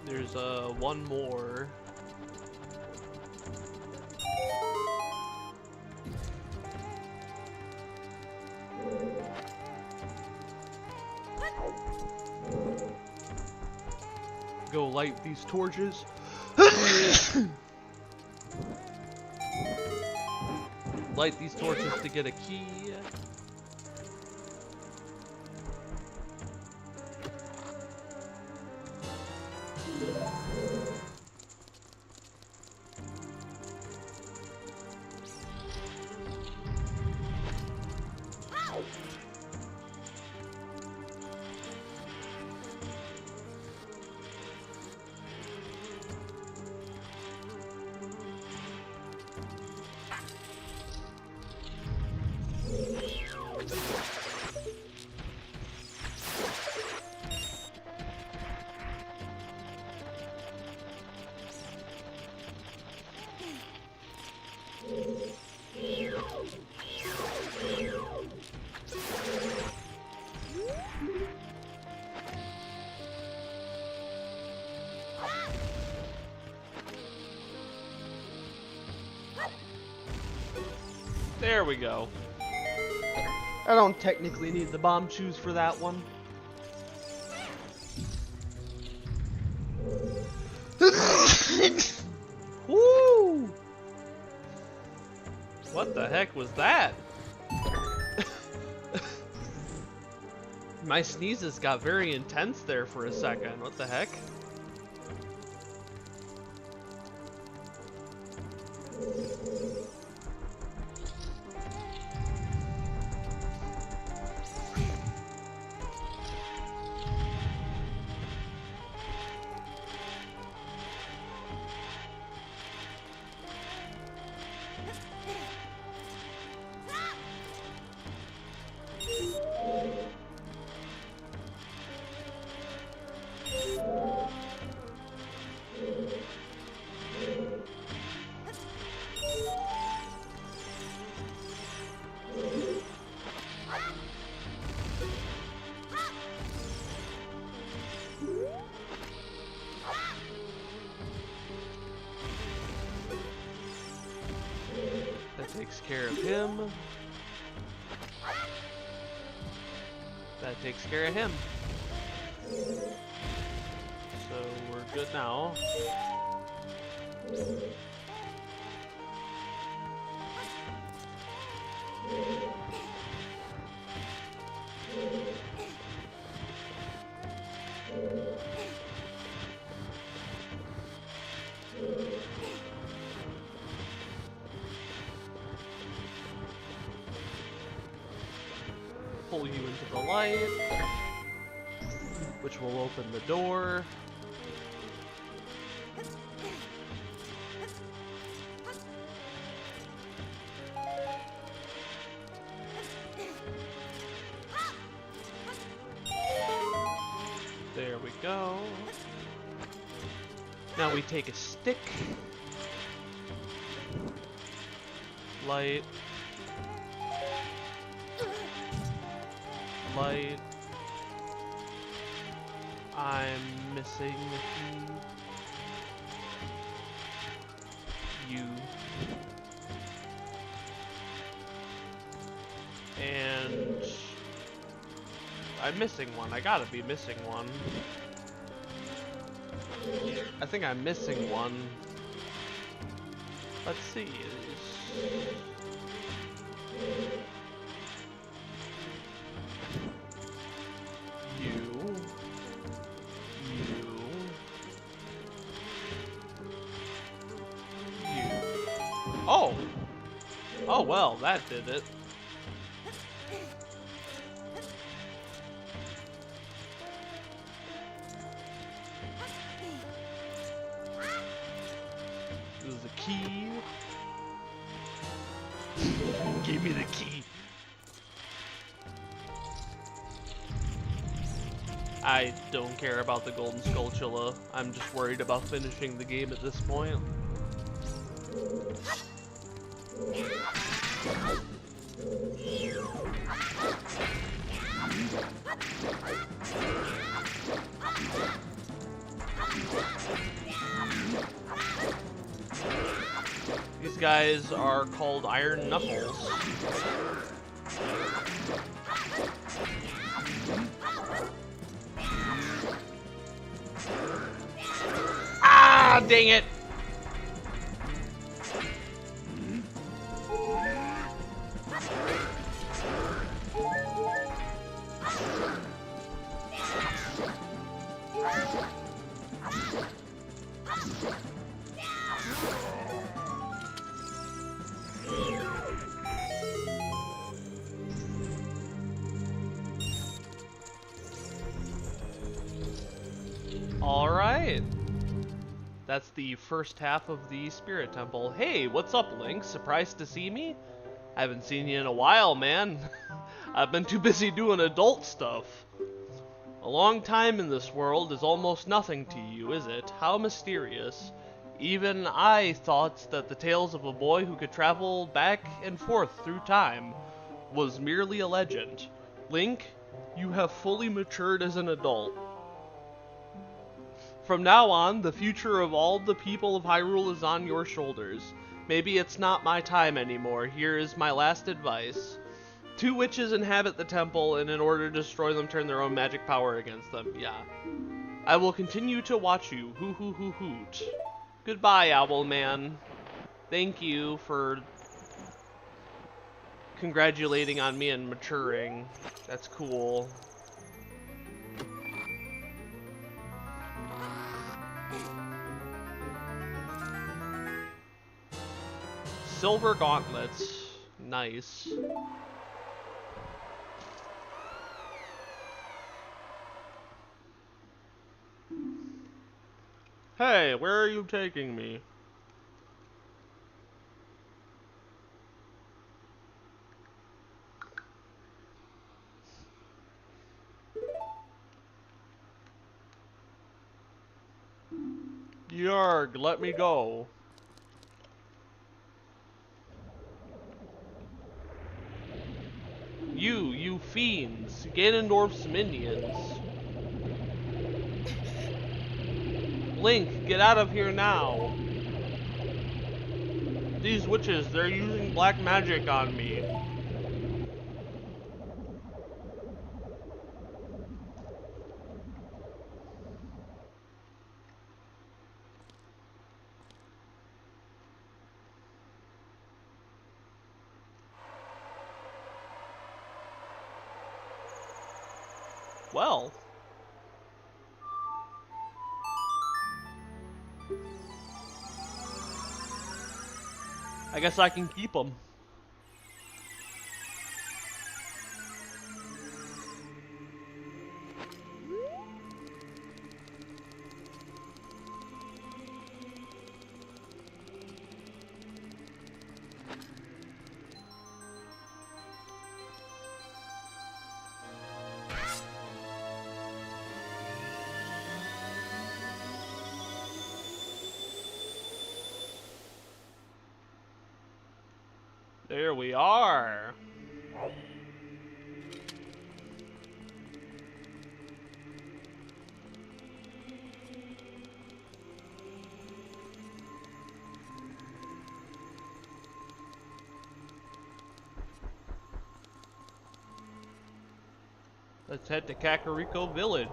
There's one more. Go light these torches. Light these torches to get a key. There we go. I don't technically need the bomb shoes for that one. Woo! What the heck was that? My sneezes got very intense there for a second. What the heck? Takes care of him. That takes care of him. So we're good now. Pull you into the light, which will open the door. There we go. Now we take a stick, light, light. I'm missing you. And I'm missing one. I gotta be missing one. I think I'm missing one. Let's see. Oh! Oh well, that did it. This is the key. Give me the key. I don't care about the golden skulltula. I'm just worried about finishing the game at this point. These guys are called Iron Knuckles. Ah, dang it! Alright. That's the first half of the Spirit Temple. Hey, what's up, Link? Surprised to see me? I haven't seen you in a while, man. I've been too busy doing adult stuff. A long time in this world is almost nothing to you, is it? How mysterious. Even I thought that the tales of a boy who could travel back and forth through time was merely a legend. Link, you have fully matured as an adult. From now on, the future of all the people of Hyrule is on your shoulders. Maybe it's not my time anymore. Here is my last advice. 2 witches inhabit the temple, and in order to destroy them, turn their own magic power against them. Yeah. I will continue to watch you. Hoo hoo hoo hoot. Goodbye, Owl Man. Thank you for congratulating on me and maturing. That's cool. Silver gauntlets. Nice. Hey, where are you taking me? Yarg, let me go. You fiends, Ganondorf's minions. Link, get out of here now. These witches, they're using black magic on me. Well. I guess I can keep them. There we are. Let's head to Kakariko Village.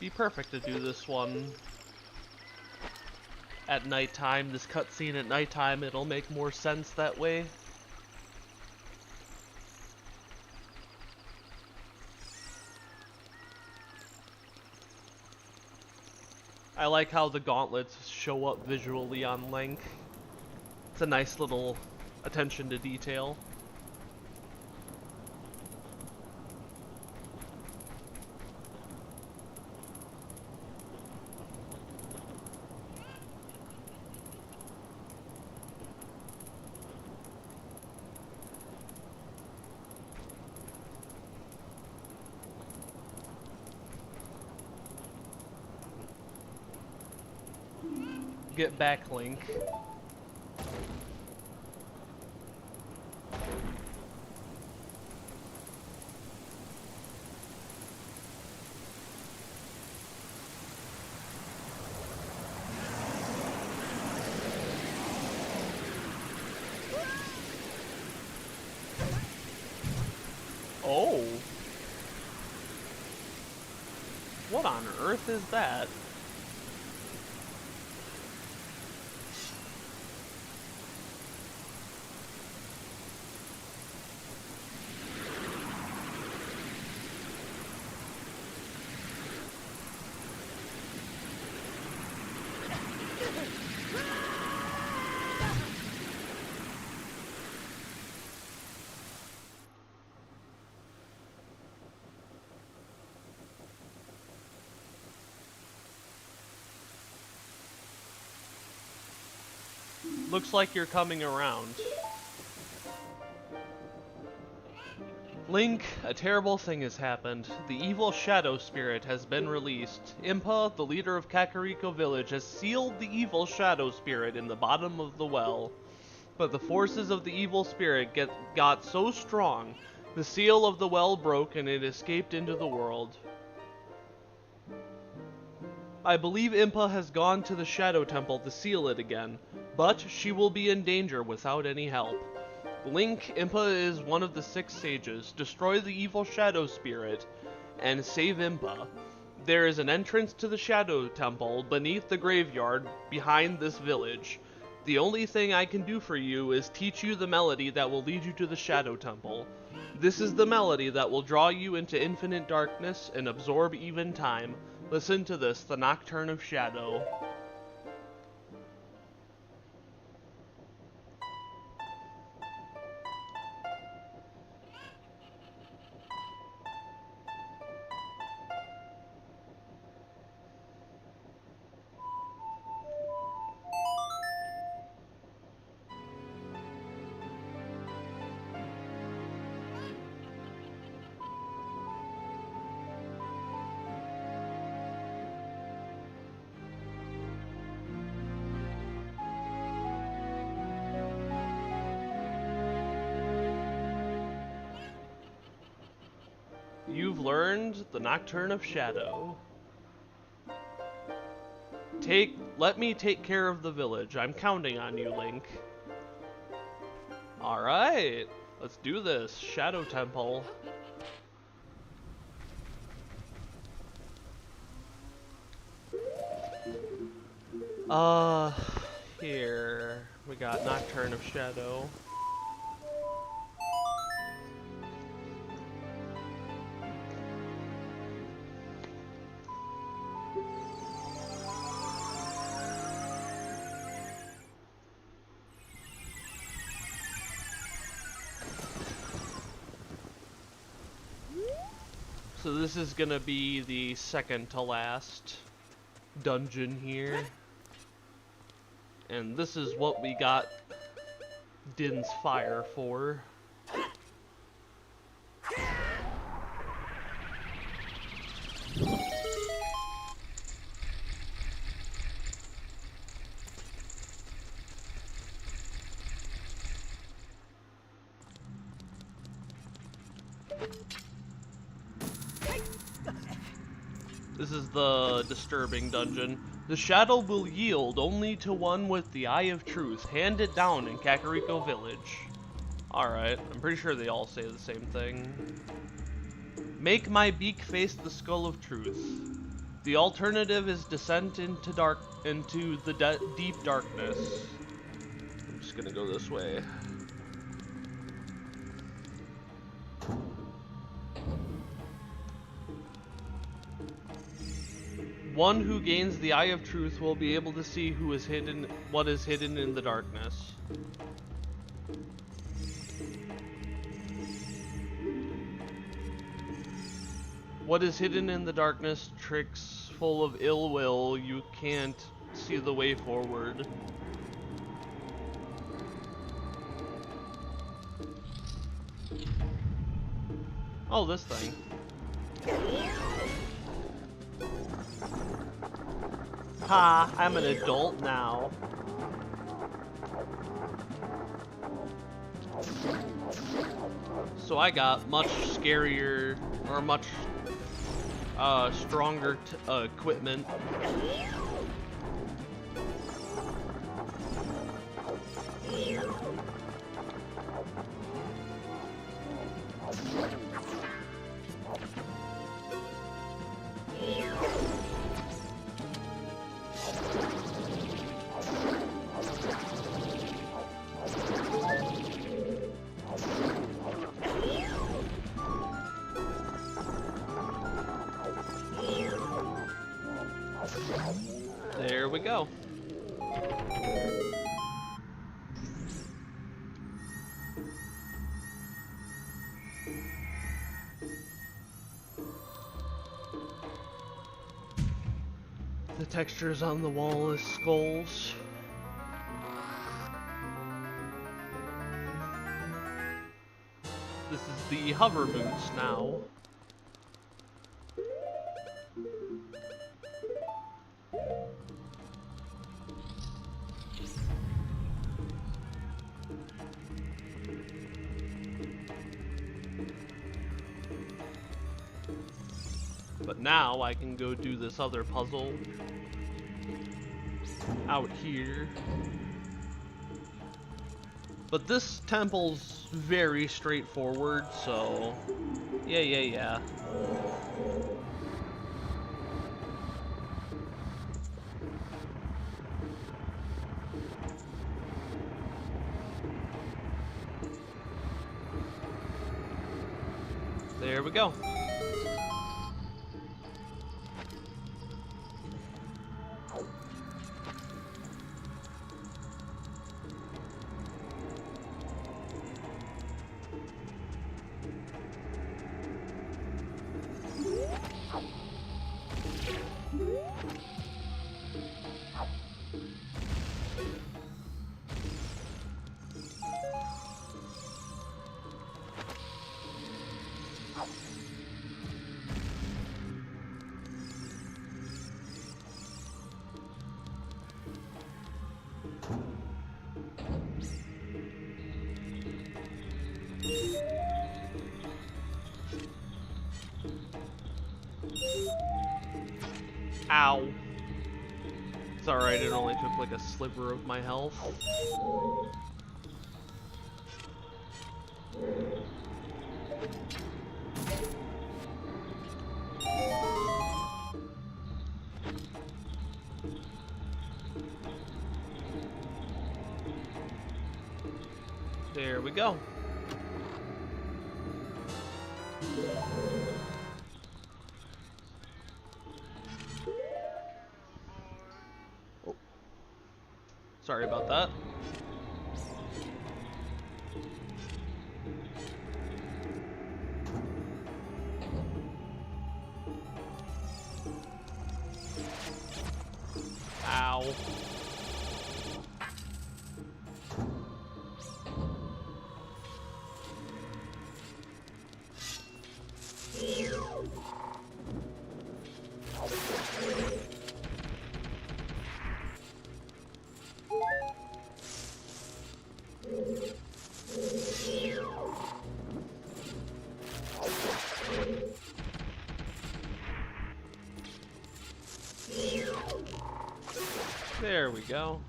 Be perfect to do this one at nighttime, this cutscene at nighttime. It'll make more sense that way. I like how the gauntlets show up visually on Link. It's a nice little attention to detail. Get back, Link. Oh. What on earth is that? Looks like you're coming around. Link, a terrible thing has happened. The evil shadow spirit has been released. Impa, the leader of Kakariko Village, has sealed the evil shadow spirit in the bottom of the well. But the forces of the evil spirit got so strong, the seal of the well broke and it escaped into the world. I believe Impa has gone to the Shadow Temple to seal it again, but she will be in danger without any help. Link, Impa is one of the 6 sages. Destroy the evil shadow spirit and save Impa. There is an entrance to the Shadow Temple beneath the graveyard behind this village. The only thing I can do for you is teach you the melody that will lead you to the Shadow Temple. This is the melody that will draw you into infinite darkness and absorb even time. Listen to this, the Nocturne of Shadow. You've learned the Nocturne of Shadow. Let me take care of the village. I'm counting on you, Link. Alright, let's do this. Shadow Temple. Here we got Nocturne of Shadow. So this is gonna be the second to last dungeon here. And this is what we got Din's Fire for. This is the disturbing dungeon. The shadow will yield only to one with the Eye of Truth, handed down in Kakariko Village. Alright, I'm pretty sure they all say the same thing. Make my beak face the skull of truth. The alternative is descent into the deep darkness. I'm just gonna go this way. One who gains the Eye of Truth will be able to see what is hidden in the darkness. What is hidden in the darkness, tricks full of ill will, you can't see the way forward. Oh, this thing. Ha, I'm an adult now. So I got much scarier, or much stronger equipment. There we go. The textures on the wall is skulls. This is the hover boots now. But now I can go do this other puzzle out here. But this temple's very straightforward, so yeah. There we go. Ow. It's alright, it only took like a sliver of my health. There we go. Oh. Sorry about that. Ow. There we go.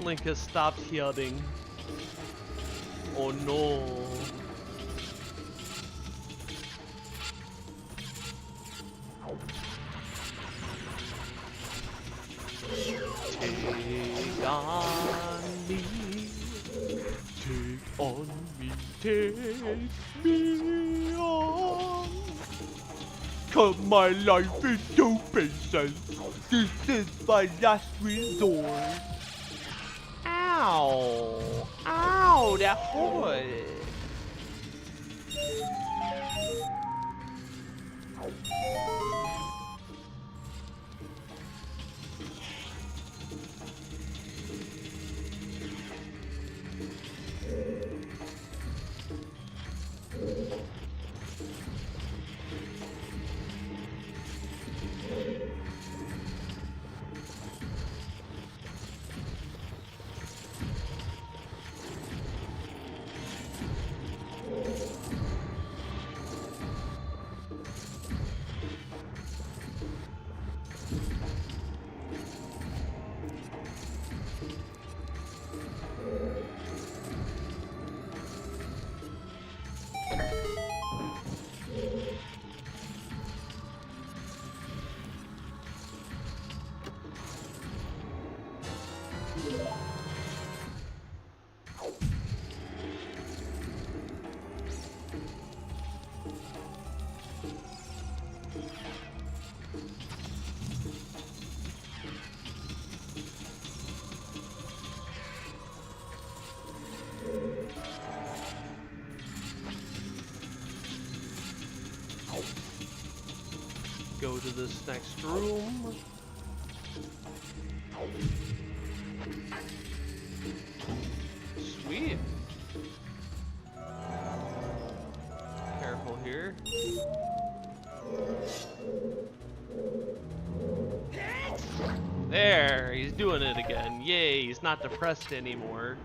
Link has stopped healing. Oh no. Take on me. Take on me. Take me on. 'Cause my life is so precious. This is my last resort. Ow! Ow, that hurt. Go to this next room. Sweet. Careful here. There, he's doing it again. Yay, he's not depressed anymore.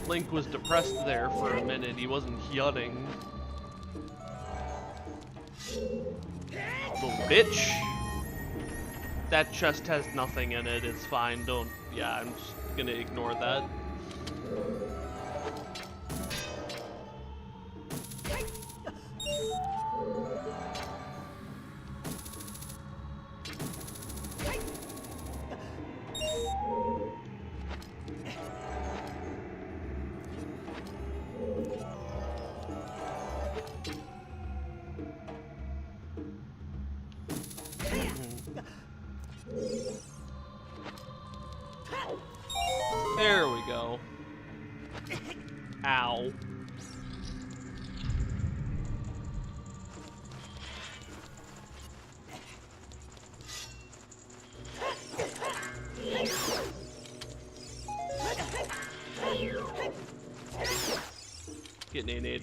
Link was depressed there for a minute. He wasn't healing. Little bitch. That chest has nothing in it. It's fine. Don't. Yeah, I'm just gonna ignore that. There we go. Ow. Getting in.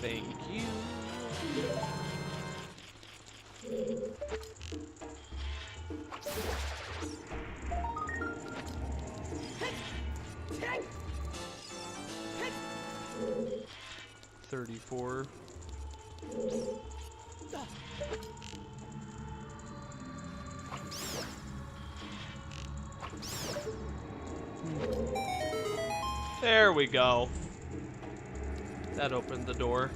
Thank you. $34. There we go. That opened the door.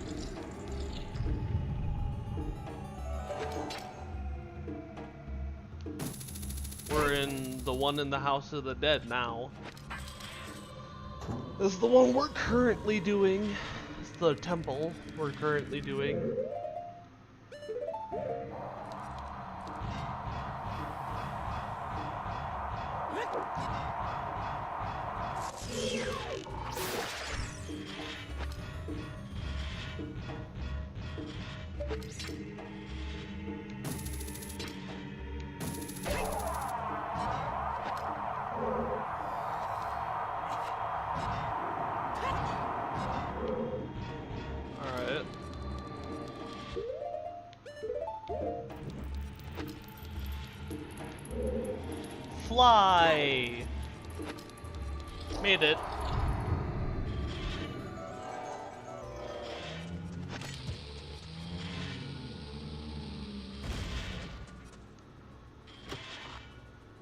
We're in the one in the House of the Dead now. This is the one we're currently doing. It's the temple we're currently doing. Alright. Fly! Made it.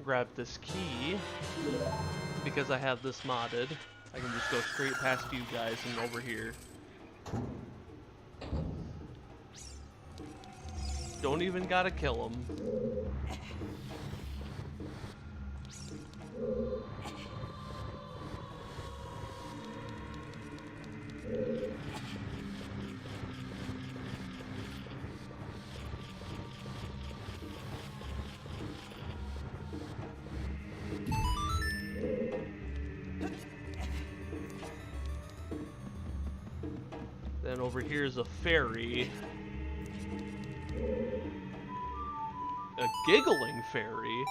grab this key, because I have this modded, I can just go straight past you guys and over here. Don't even gotta kill him. Then over here is a fairy. A giggling fairy?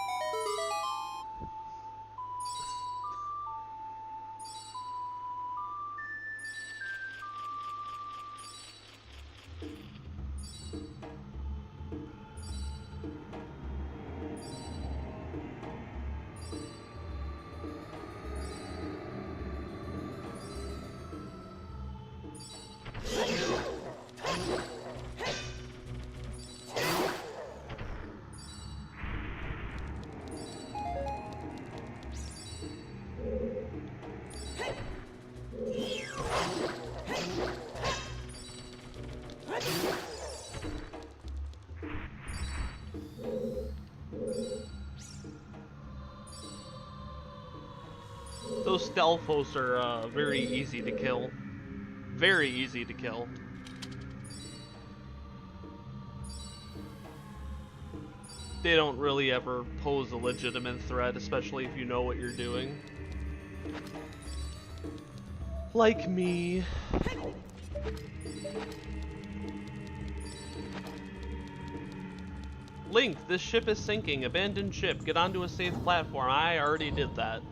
Those Stelphos are very easy to kill. Very easy to kill. They don't really ever pose a legitimate threat, especially if you know what you're doing. Like me. Link, this ship is sinking. Abandoned ship. Get onto a safe platform. I already did that.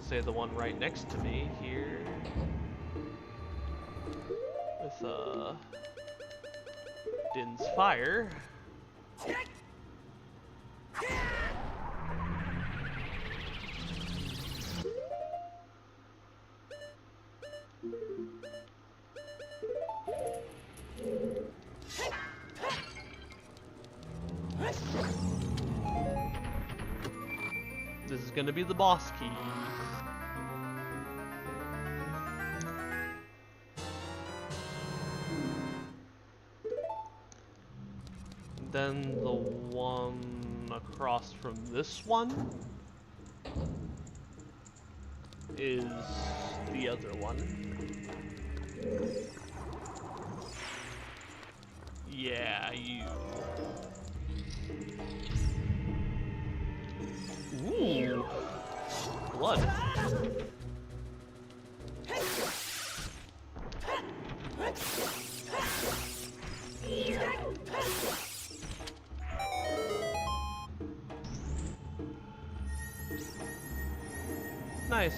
Say the one right next to me here with Din's fire. This is gonna be the boss key. Then the one across from this one is the other one. Yeah, you. Ooh, blood. Nice.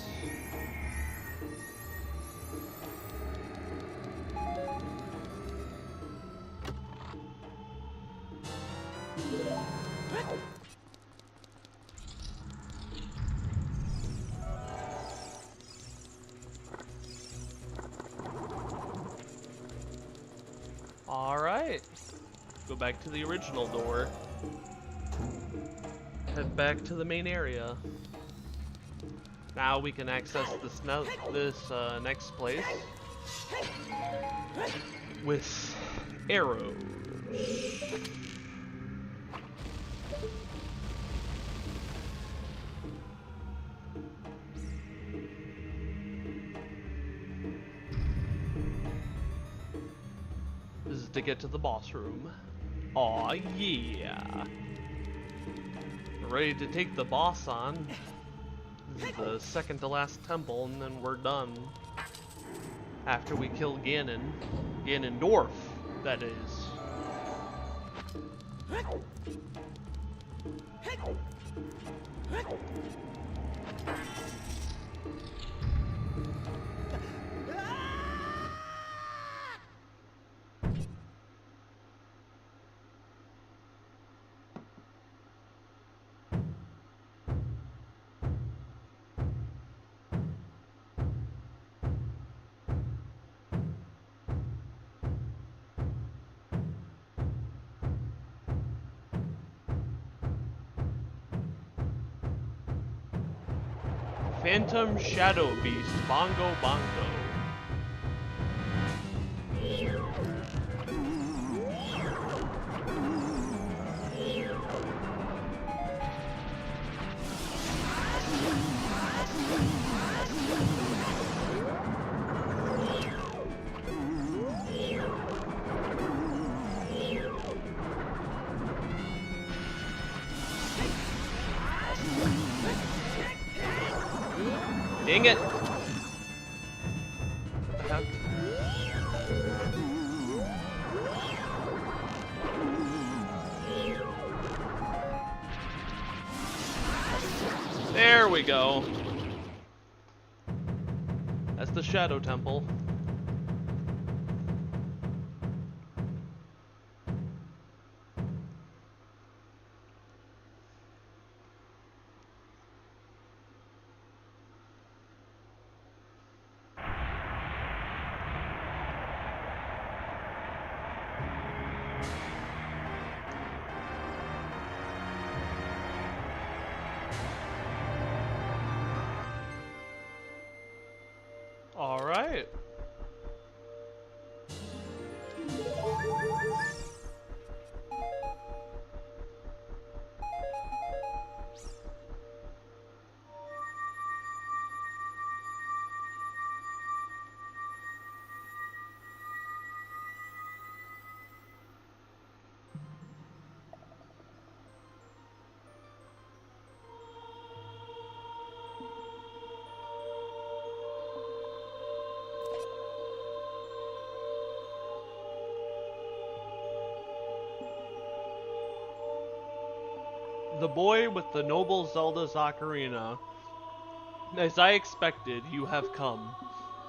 Alright. Go back to the original door. Head back to the main area. Now we can access this next place with arrows. This is to get to the boss room. Aw, yeah. Ready to take the boss on. This is the second to last temple, and then we're done. After we kill Ganon. Ganondorf, that is. Phantom Shadow Beast, Bongo Bongo. Dang it! There we go. That's the Shadow Temple. All right. The boy with the noble Zelda's ocarina. As I expected, you have come.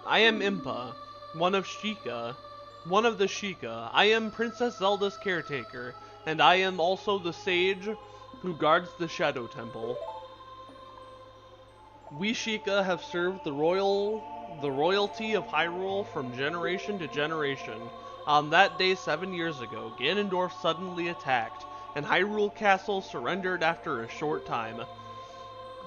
I am Impa, one of the Sheikah. I am Princess Zelda's caretaker, and I am also the sage who guards the Shadow Temple. We Sheikah have served the royalty of Hyrule from generation to generation. On that day 7 years ago, Ganondorf suddenly attacked, and Hyrule Castle surrendered after a short time.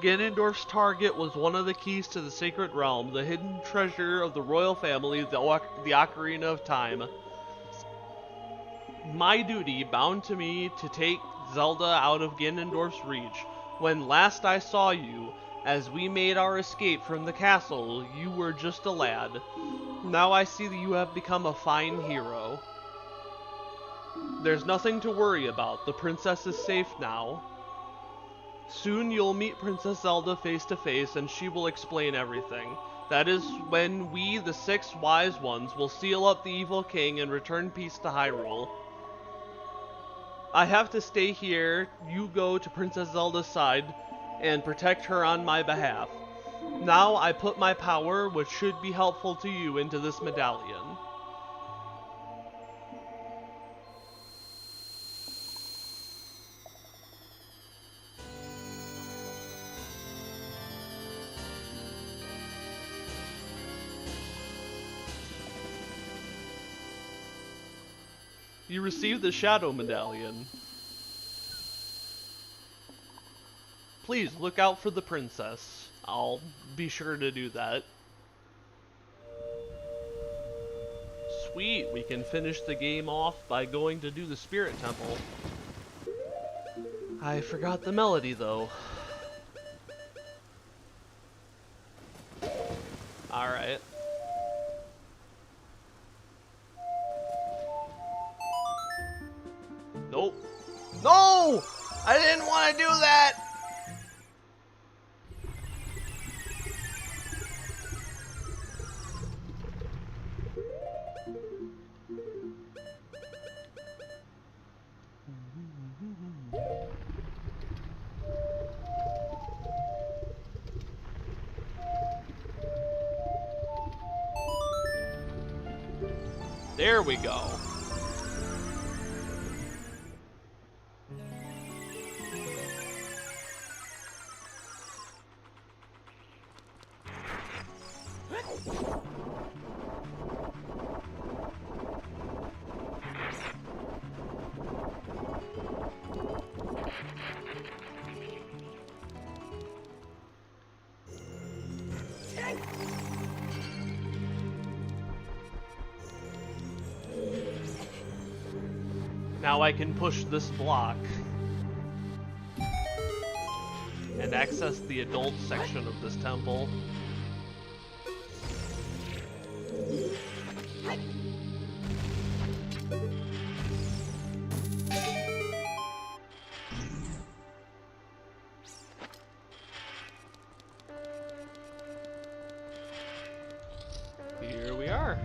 Ganondorf's target was one of the keys to the Sacred Realm, the hidden treasure of the royal family, the Ocarina of Time. My duty bound to me to take Zelda out of Ganondorf's reach. When last I saw you, as we made our escape from the castle, you were just a lad. Now I see that you have become a fine hero. There's nothing to worry about. The princess is safe now. Soon you'll meet Princess Zelda face to face, and she will explain everything. That is when we, the 6 wise ones, will seal up the evil king and return peace to Hyrule. I have to stay here. You go to Princess Zelda's side and protect her on my behalf. Now I put my power, which should be helpful to you, into this medallion. You received the Shadow Medallion. Please look out for the princess. I'll be sure to do that. Sweet, we can finish the game off by going to do the Spirit Temple. I forgot the melody though. Alright. Nope. No! I didn't want to do that! There we go. Now I can push this block and access the adult section of this temple. Here we are.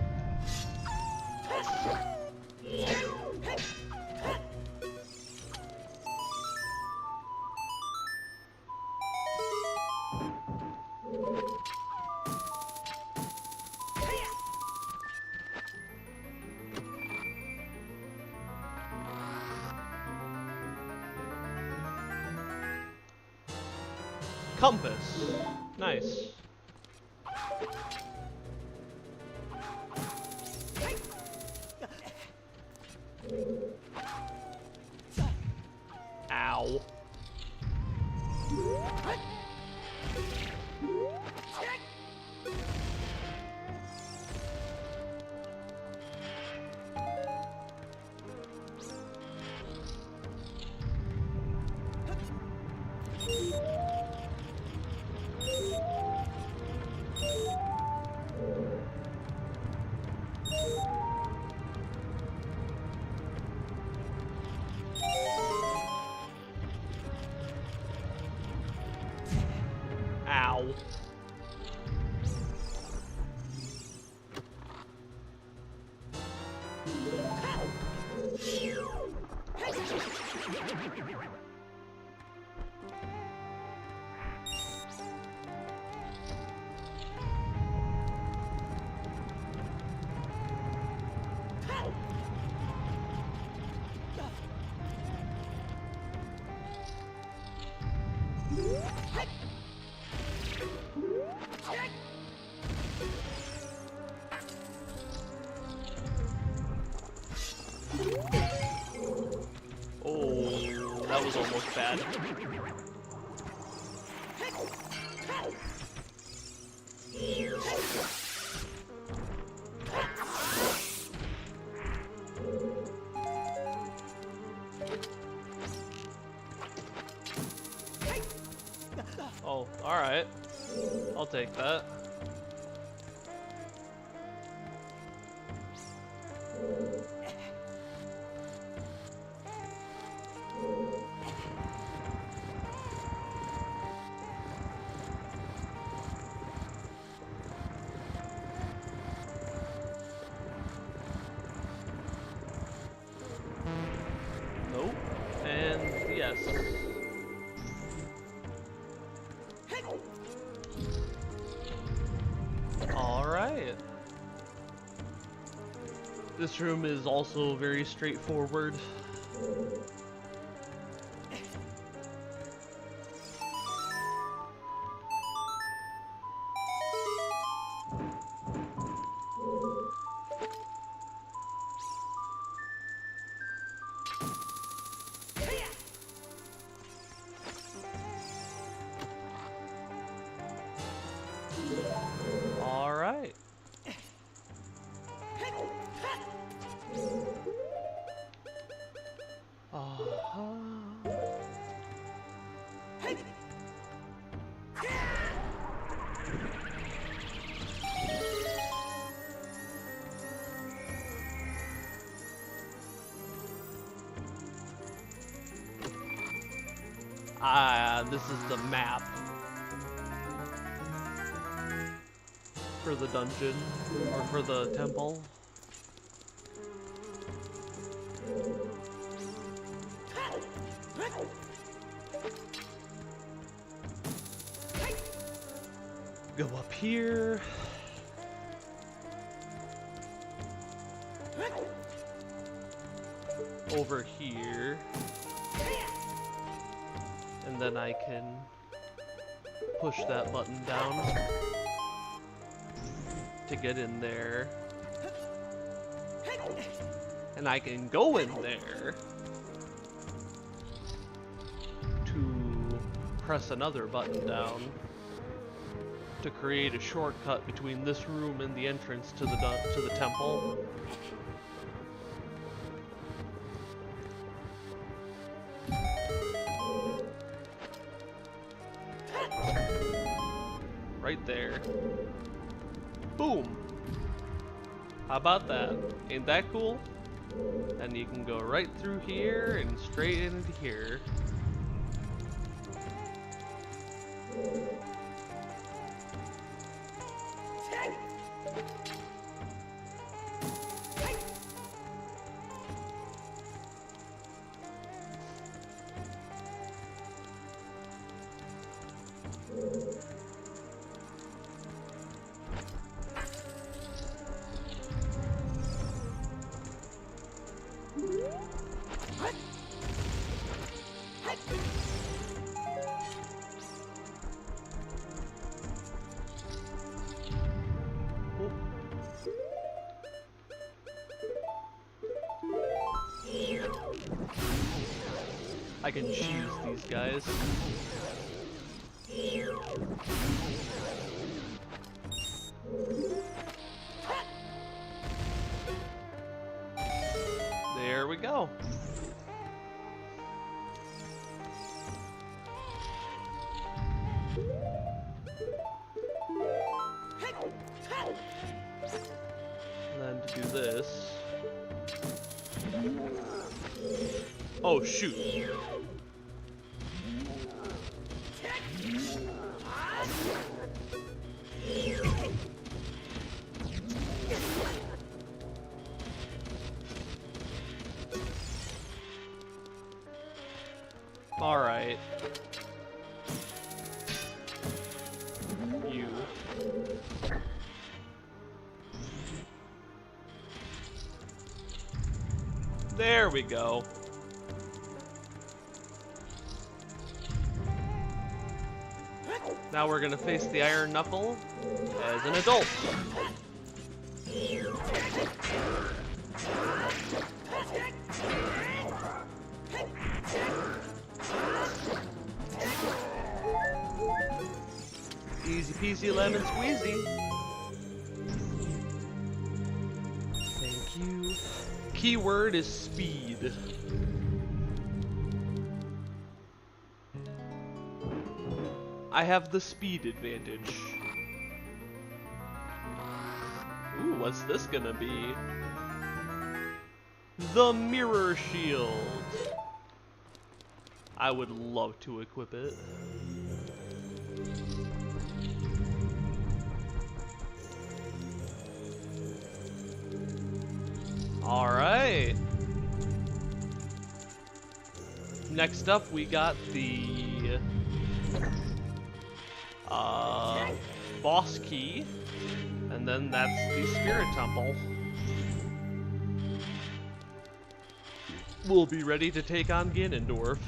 Compass. Nice. Ow. Ow. Oh, that was almost bad. Oh, alright. I'll take that. Nope. And yes. Alright. This room is also very straightforward. Alright. This is the map for the dungeon, or for the temple. Go up here. Over here. And then I can push that button down to get in there. And I can go in there to press another button down to create a shortcut between this room and the entrance to the temple. Boom. How about that? Ain't that cool? And you can go right through here and straight into here. I can cheese these guys. There we go. And then to do this. Oh shoot. All right. You. There we go. Now we're gonna face the Iron Knuckle as an adult. Easy peasy lemon squeezy. Thank you. Keyword is speed. I have the speed advantage. Ooh, what's this gonna be? The mirror shield. I would love to equip it. Alright. Next up, we got the boss key, and then that's the spirit temple. We'll be ready to take on Ganondorf.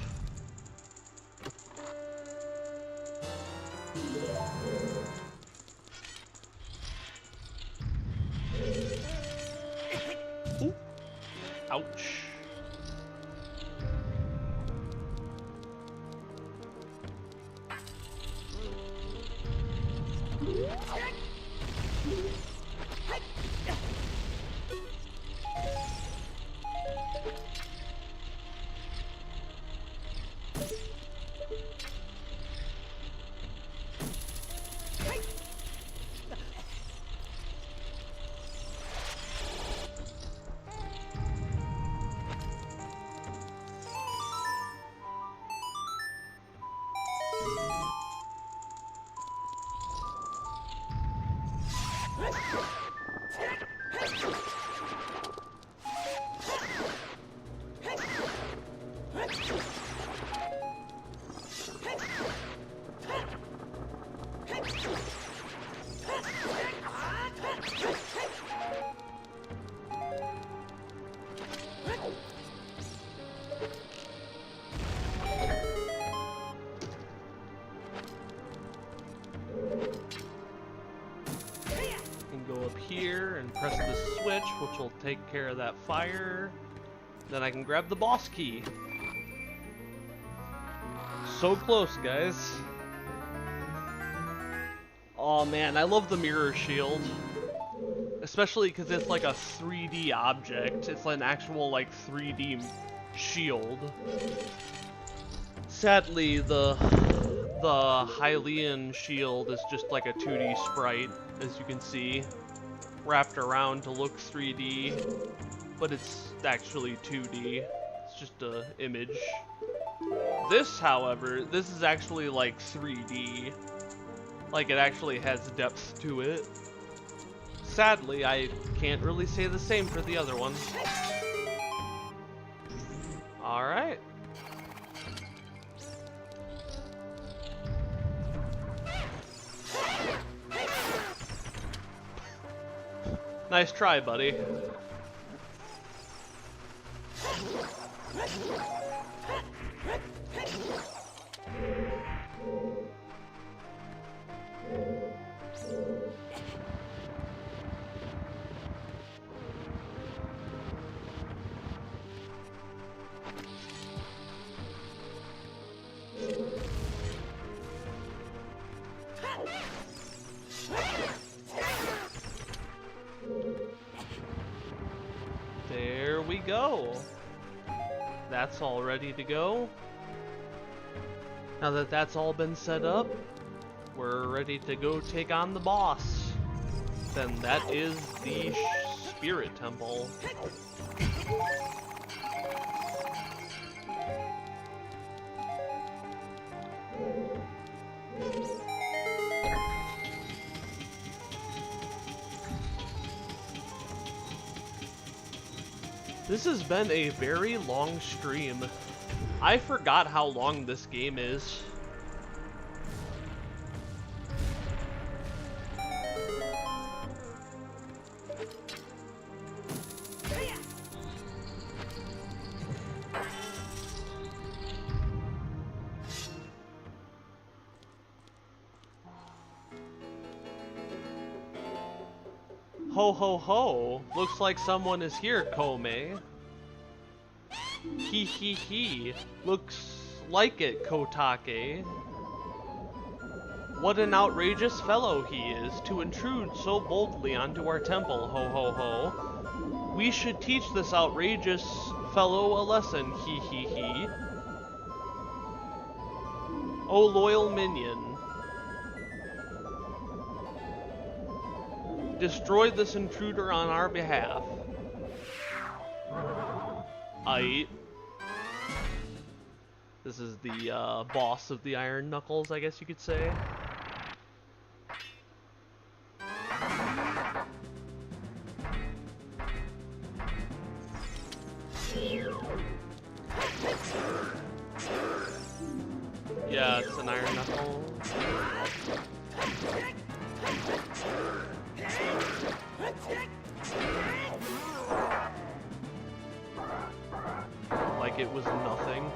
Ooh. Ouch. Here and press the switch, which will take care of that fire. Then I can grab the boss key. So close, guys. Oh man, I love the mirror shield. Especially because it's like a 3D object. It's an actual like 3D shield. Sadly, the The Hylian shield is just like a 2D sprite, as you can see, wrapped around to look 3D, but it's actually 2D. It's just an image. This, however, this is actually like 3D. Like, it actually has depth to it. Sadly, I can't really say the same for the other one. Alright. Nice try, buddy. There we go. That's all ready to go. Now that that's all been set up, we're ready to go take on the boss. Then that is the Spirit Temple. This has been a very long stream. I forgot how long this game is. Ho ho ho, looks like someone is here, Kome. He he he, looks like it, Kotake. What an outrageous fellow he is, to intrude so boldly onto our temple, ho ho ho. We should teach this outrageous fellow a lesson, he he he. Oh loyal minion. Destroy this intruder on our behalf. Aight. This is the boss of the Iron Knuckles, I guess you could say. Yeah, it's an Iron Knuckle. Like it was nothing.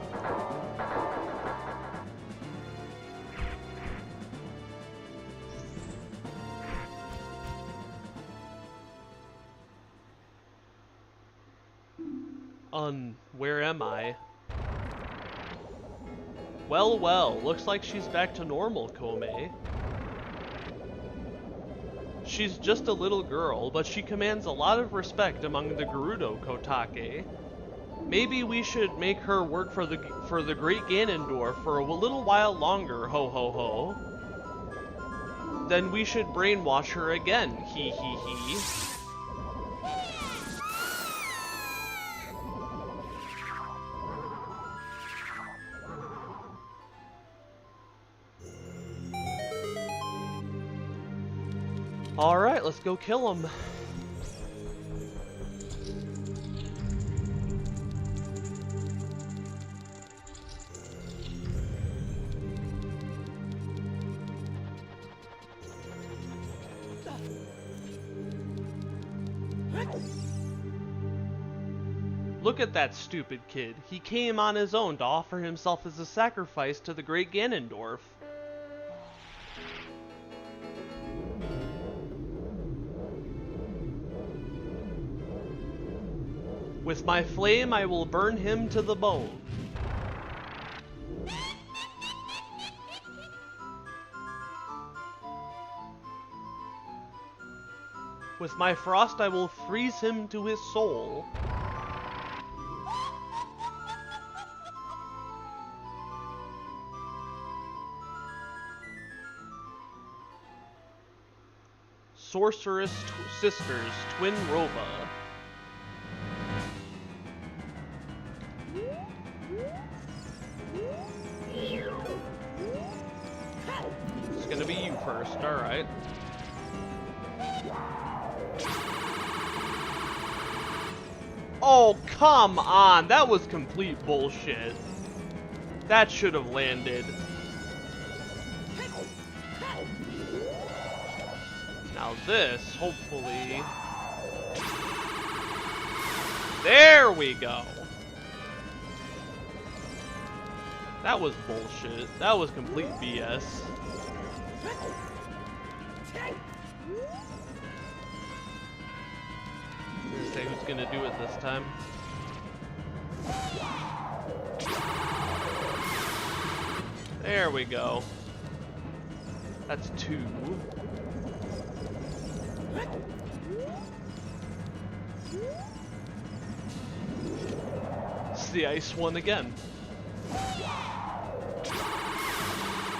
Where am I? Well, well, looks like she's back to normal, Kome. She's just a little girl, but she commands a lot of respect among the Gerudo, Kotake. Maybe we should make her work for the great Ganondorf for a little while longer, ho ho ho. Then we should brainwash her again, he he he. Alright, let's go kill him. Look at that stupid kid. He came on his own to offer himself as a sacrifice to the great Ganondorf. With my flame, I will burn him to the bone. With my frost, I will freeze him to his soul. Sorceress Sisters, Twin Rova. It's gonna be you first, alright. Oh, come on! That was complete bullshit. That should have landed. Now this, hopefully... There we go! That was bullshit. That was complete BS. I'm gonna say who's gonna do it this time. There we go. That's 2. It's the ice one again.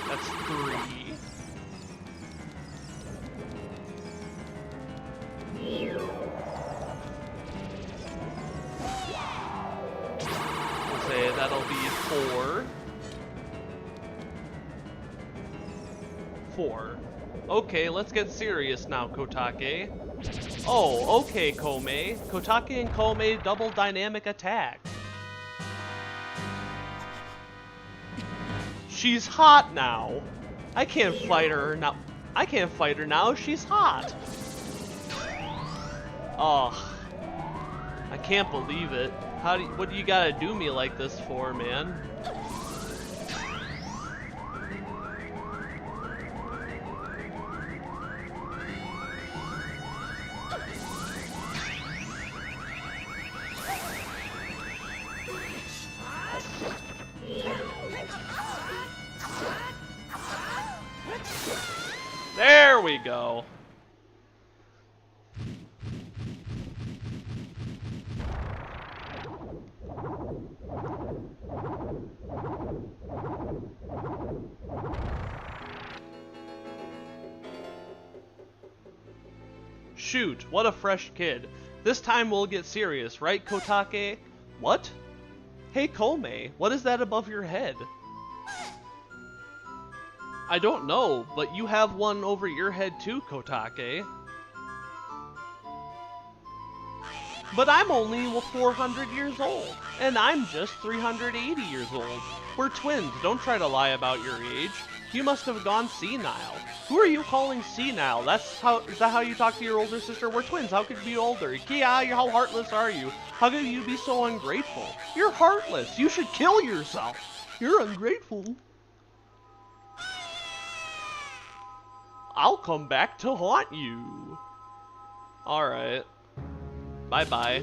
That's 3. We'll say that'll be 4. 4. Okay, let's get serious now, Kotake. Oh, okay, Kome. Kotake and Kome double dynamic attack. She's hot now. I can't fight her now. I can't fight her now. She's hot. Oh, I can't believe it. What do you gotta do me like this for, man? There we go. Shoot, what a fresh kid. This time we'll get serious, right, Kotake? What? Hey, Kome, what is that above your head? I don't know, but you have one over your head too, Kotake. But I'm only 400 years old, and I'm just 380 years old. We're twins, don't try to lie about your age. You must have gone senile. Who are you calling senile? Is that how you talk to your older sister? We're twins, how could you be older? Kia, how heartless are you? How could you be so ungrateful? You're heartless, you should kill yourself. You're ungrateful. I'll come back to haunt you. Alright. Bye-bye.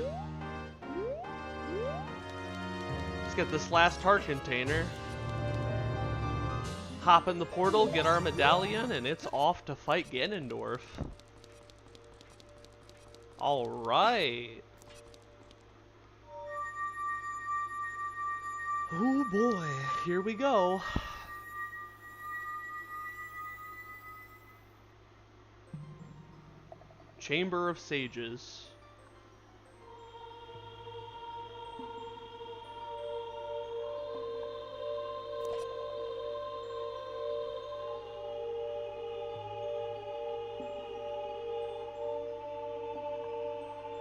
Let's get this last heart container. Hop in the portal, get our medallion, and it's off to fight Ganondorf. Alright. Oh boy, here we go. Chamber of Sages.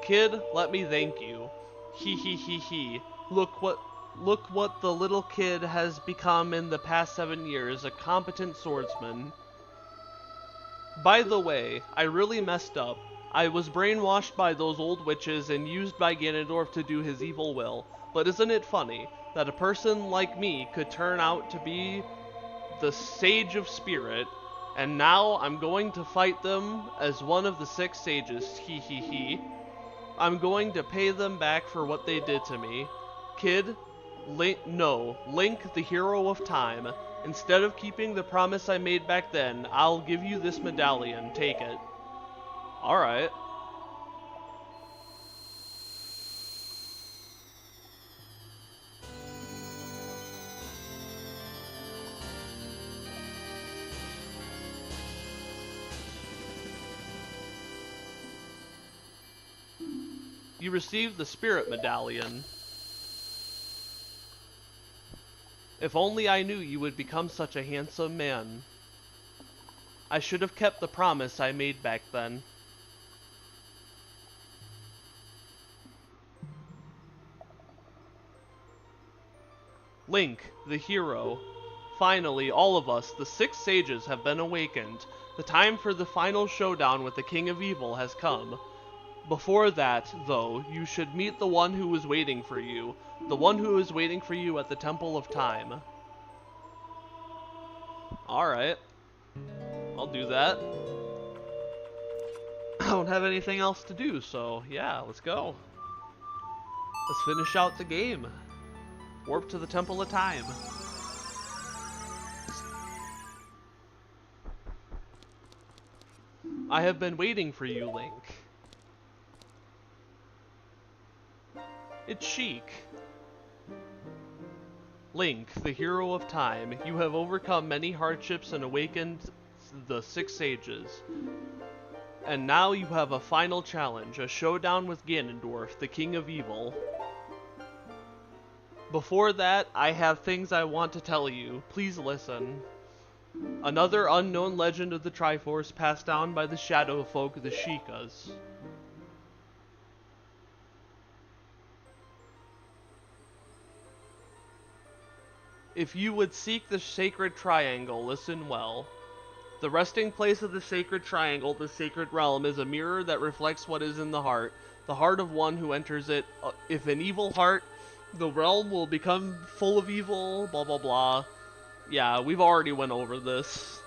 Kid, let me thank you. He. Look what the little kid has become in the past 7 years, a competent swordsman. By the way, I really messed up. I was brainwashed by those old witches and used by Ganondorf to do his evil will. But isn't it funny that a person like me could turn out to be the Sage of Spirit, and now I'm going to fight them as one of the 6 sages, he. I'm going to pay them back for what they did to me. Kid, Link the hero of time. Instead of keeping the promise I made back then, I'll give you this medallion. Take it. Alright. You received the Spirit Medallion. If only I knew you would become such a handsome man. I should have kept the promise I made back then. Link, the hero. Finally, all of us, the 6 sages, have been awakened. The time for the final showdown with the King of Evil has come. Before that, though, you should meet the one who is waiting for you. The one who is waiting for you at the Temple of Time. Alright. I'll do that. I don't have anything else to do, so yeah, let's go. Let's finish out the game. Warp to the Temple of Time. I have been waiting for you, Link. It's Sheik. Link, the hero of time, you have overcome many hardships and awakened the 6 sages. And now you have a final challenge, a showdown with Ganondorf, the King of Evil. Before that, I have things I want to tell you. Please listen. Another unknown legend of the Triforce passed down by the shadow folk, the Sheikahs. If you would seek the sacred triangle, listen well. The resting place of the sacred triangle, the sacred realm, is a mirror that reflects what is in the heart of one who enters it. If an evil heart, the realm will become full of evil, blah blah blah. Yeah, we've already went over this.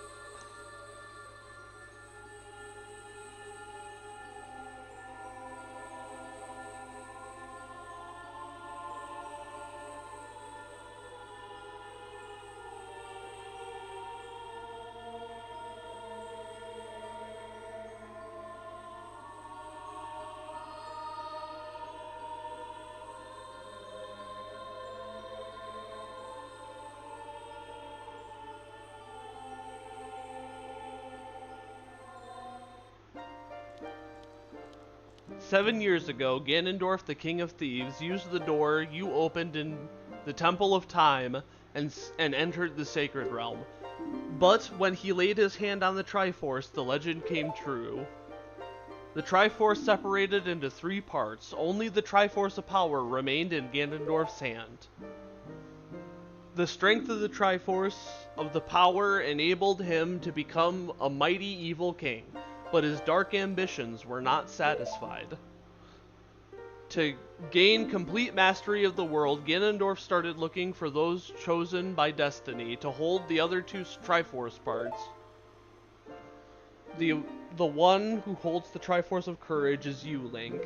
"7 years ago, Ganondorf, the King of Thieves, used the door you opened in the Temple of Time and entered the Sacred Realm. But when he laid his hand on the Triforce, the legend came true. The Triforce separated into 3 parts. Only the Triforce of Power remained in Ganondorf's hand. The strength of the Triforce of the Power enabled him to become a mighty evil king. But his dark ambitions were not satisfied. To gain complete mastery of the world, Ganondorf started looking for those chosen by destiny to hold the other 2 Triforce parts. The one who holds the Triforce of Courage is you, Link.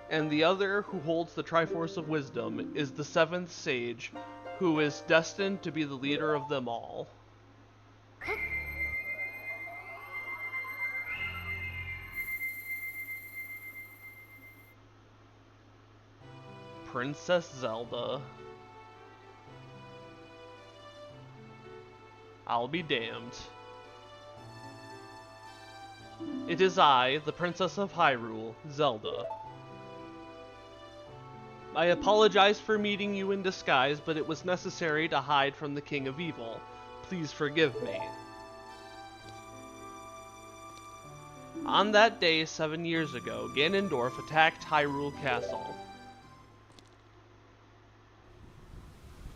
And the other who holds the Triforce of Wisdom is the 7th Sage, who is destined to be the leader of them all." Princess Zelda. I'll be damned. It is I, the Princess of Hyrule, Zelda. I apologize for meeting you in disguise, but it was necessary to hide from the King of Evil. Please forgive me. On that day 7 years ago, Ganondorf attacked Hyrule Castle.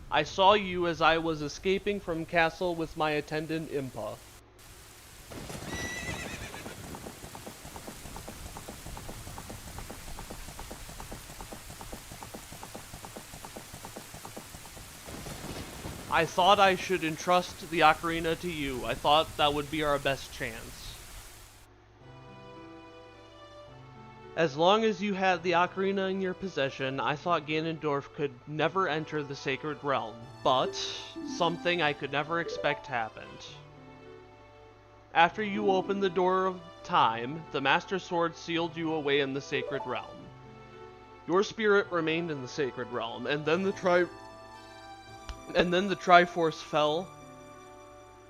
I saw you as I was escaping from castle with my attendant Impa. I thought I should entrust the Ocarina to you. I thought that would be our best chance. As long as you had the Ocarina in your possession, I thought Ganondorf could never enter the Sacred Realm, but something I could never expect happened. After you opened the door of time, the Master Sword sealed you away in the Sacred Realm. Your spirit remained in the Sacred Realm, and then the Triforce fell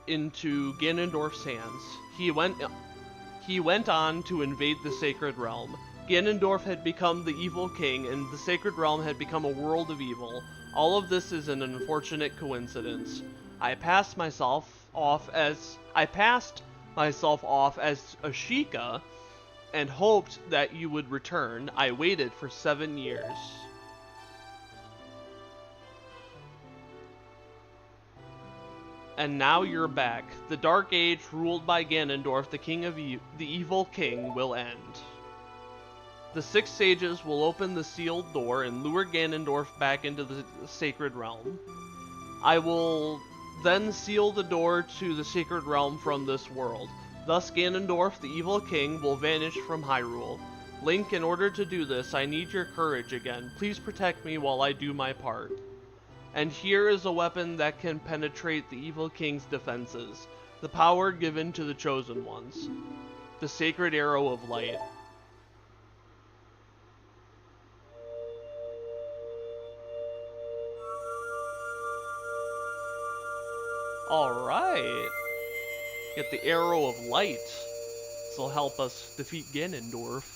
into Ganondorf's hands. He went on to invade the Sacred Realm. Ganondorf had become the evil king, and the Sacred Realm had become a world of evil. All of this is an unfortunate coincidence. I passed myself off as Ashika and hoped that you would return. I waited for 7 years. And now you're back. The Dark Age, ruled by Ganondorf, the king of the evil king, will end. The 6 sages will open the sealed door and lure Ganondorf back into the Sacred Realm. I will then seal the door to the Sacred Realm from this world. Thus Ganondorf, the evil king, will vanish from Hyrule. Link, in order to do this, I need your courage again. Please protect me while I do my part. And here is a weapon that can penetrate the evil king's defenses. The power given to the chosen ones. The Sacred Arrow of Light. Alright. Get the Arrow of Light. This will help us defeat Ganondorf.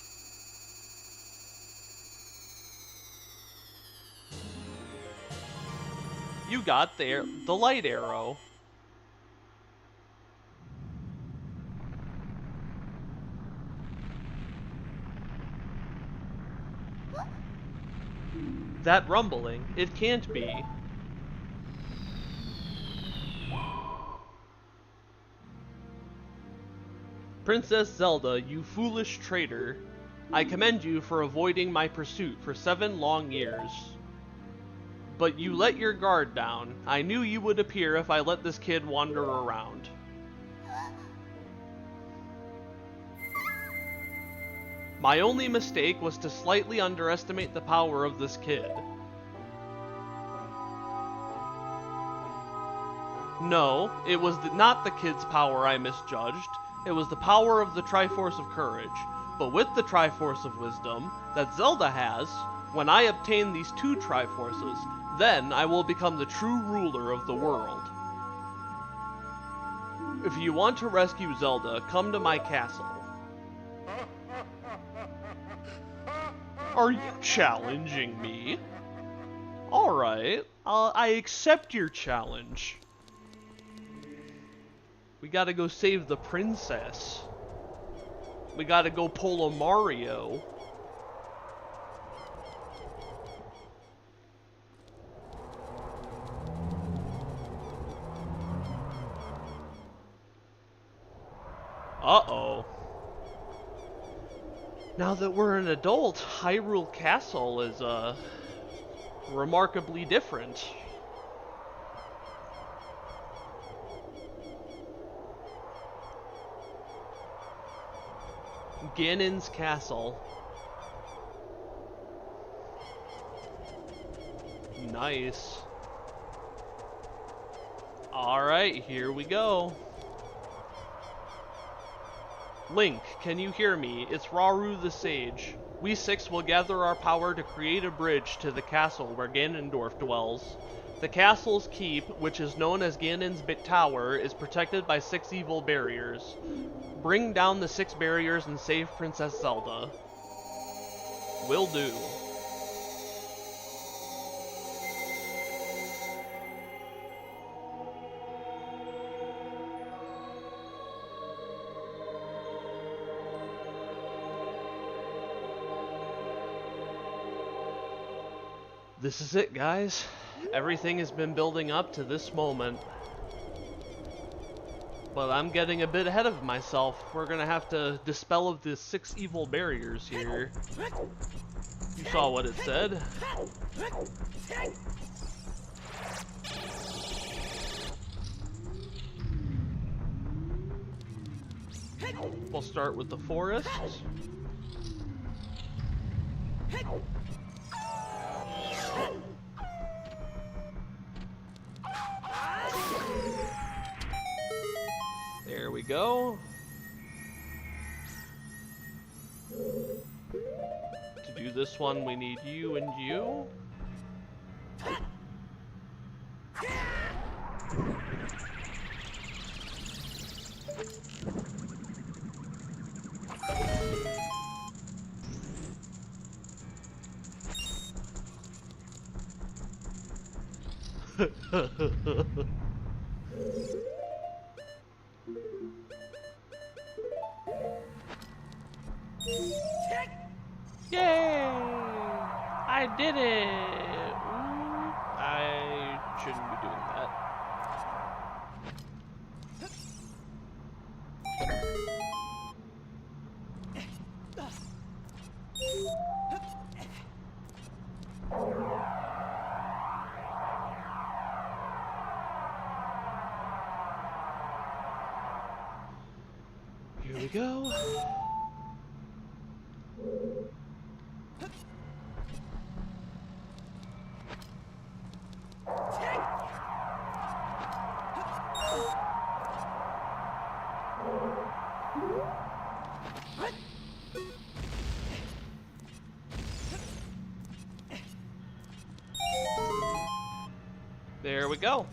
You got the light arrow. That rumbling, it can't be. Princess Zelda, you foolish traitor. I commend you for avoiding my pursuit for 7 long years. But you let your guard down. I knew you would appear if I let this kid wander around. My only mistake was to slightly underestimate the power of this kid. No, it was not the kid's power I misjudged. It was the power of the Triforce of Courage. But with the Triforce of Wisdom that Zelda has, when I obtain these 2 Triforces, then I will become the true ruler of the world. If you want to rescue Zelda, come to my castle. Are you challenging me? Alright, I accept your challenge. We gotta go save the princess. We gotta go pull a Mario. Uh-oh. Now that we're an adult, Hyrule Castle is, remarkably different. Ganon's Castle. Nice. Alright, here we go. Link, can you hear me? It's Rauru the Sage. We 6 will gather our power to create a bridge to the castle where Ganondorf dwells. The castle's keep, which is known as Ganon's Tower, is protected by 6 evil barriers. Bring down the 6 barriers and save Princess Zelda. Will do. This is it, guys. Everything has been building up to this moment. But I'm getting a bit ahead of myself. We're gonna have to dispel the 6 evil barriers here. You saw what it said. We'll start with the forest. There we go. To do this one, we need you and you. Yay! I did it! I shouldn't be doing that. Here we go. There we go.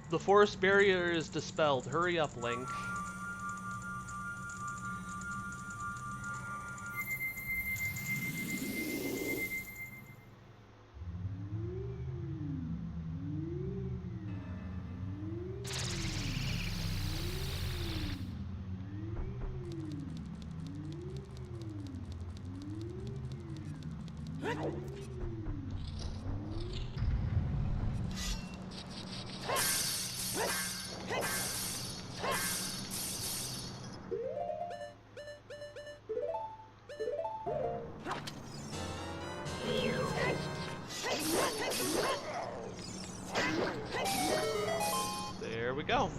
The forest barrier is dispelled. Hurry up, Link. There we go.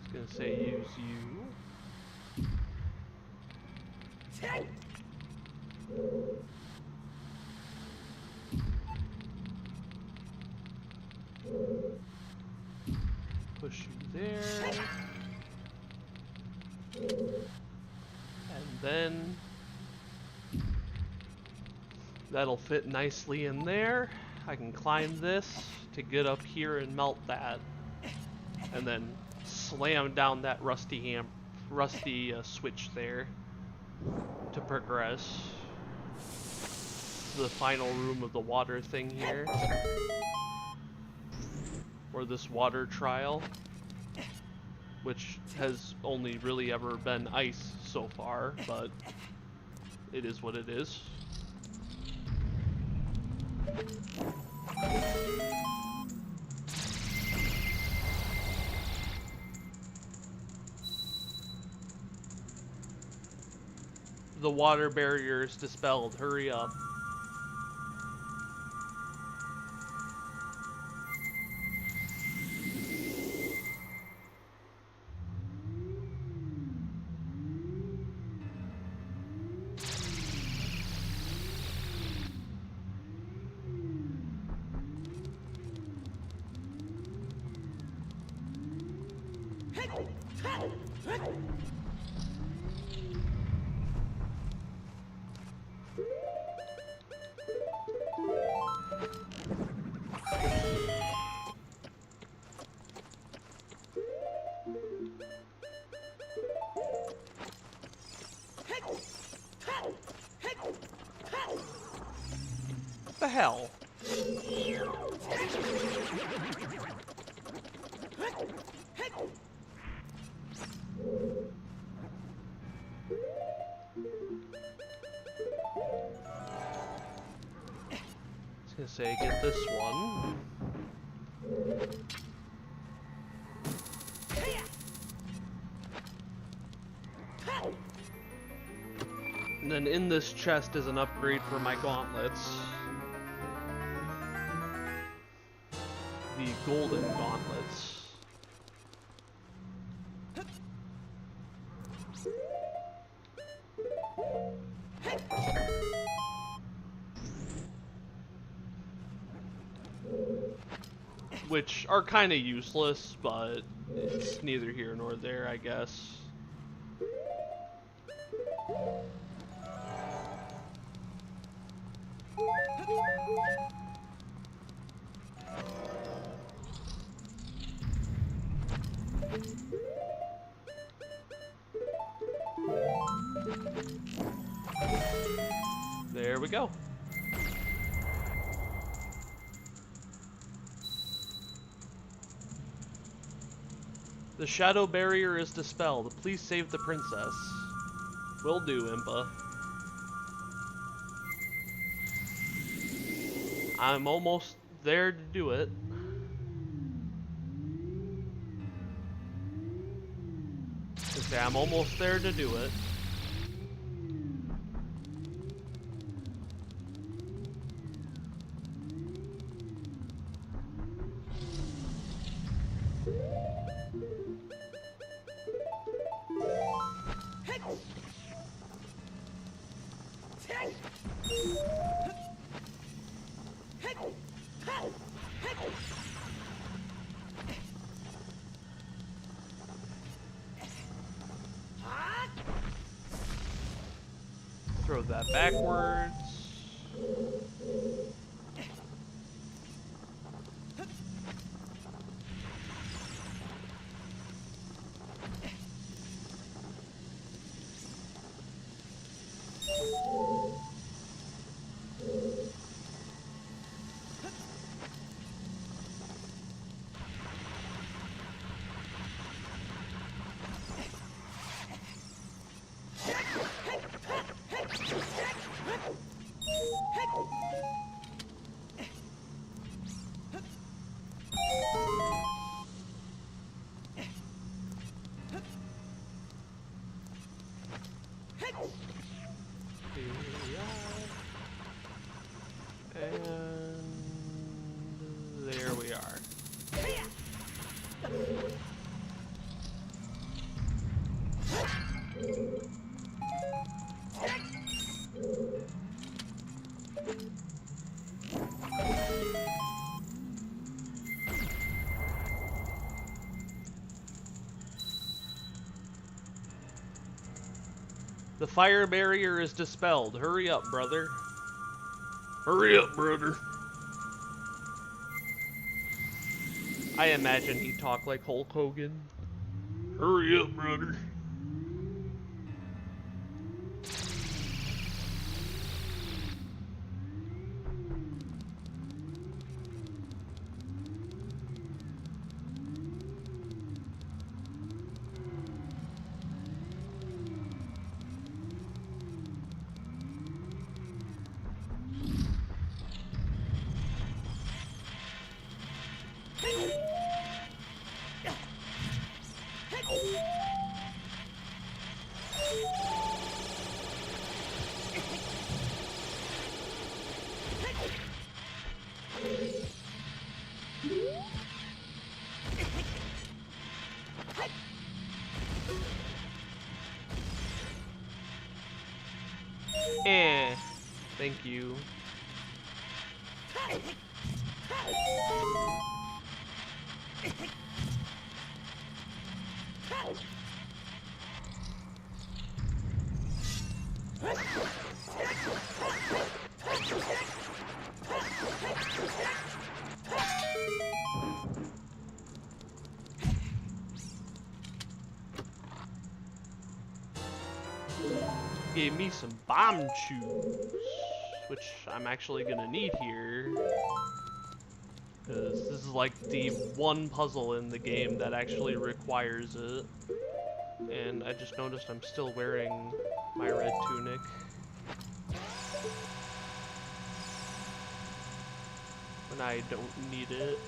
It's gonna say use you. Push you there. And then that'll fit nicely in there. I can climb this to get up here and melt that. And then slam down that rusty switch there to progress to the final room of the water thing here, or this water trial, which has only really ever been ice so far, but it is what it is. The water barrier is dispelled. Hurry up. What the hell? I was gonna say, get this one. And then in this chest is an upgrade for my gauntlets. The golden gauntlets. Which are kind of useless, but it's neither here nor there, I guess. There we go. The shadow barrier is dispelled. Please save the princess. Will do, Impa. I'm almost there to do it. Okay, I'm almost there to do it. Throw that backwards. And there we are. The fire barrier is dispelled. Hurry up, brother. Hurry up, brother. I imagine he'd talk like Hulk Hogan. Hurry up, brother. Thank you. Gave me some bomb chews, which I'm actually gonna need here, because this is like the one puzzle in the game that actually requires it. And I just noticed I'm still wearing my red tunic. When I don't need it.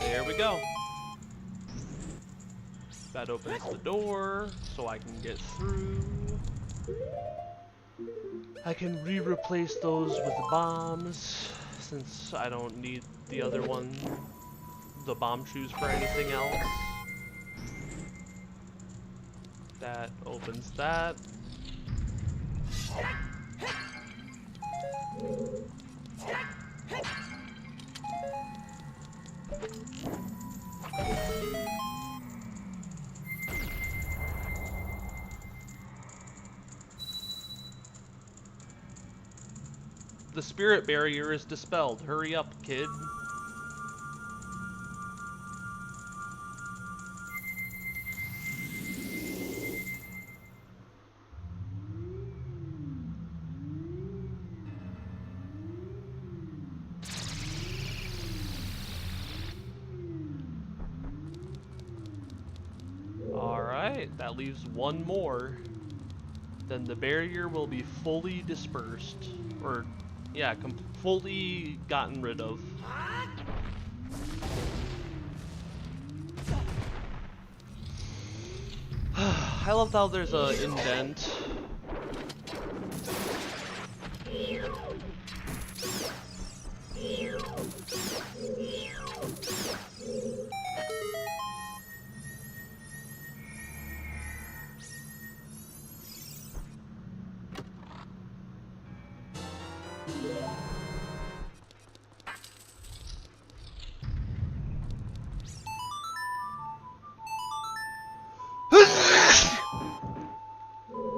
There we go. That opens the door, so I can get through. I can replace those with bombs, since I don't need the other one, the bomb shoes, for anything else. That opens that. The spirit barrier is dispelled. Hurry up, kid. Alright, that leaves one more. Then the barrier will be fully dispersed. Or, yeah, fully gotten rid of. I love how there's an indent.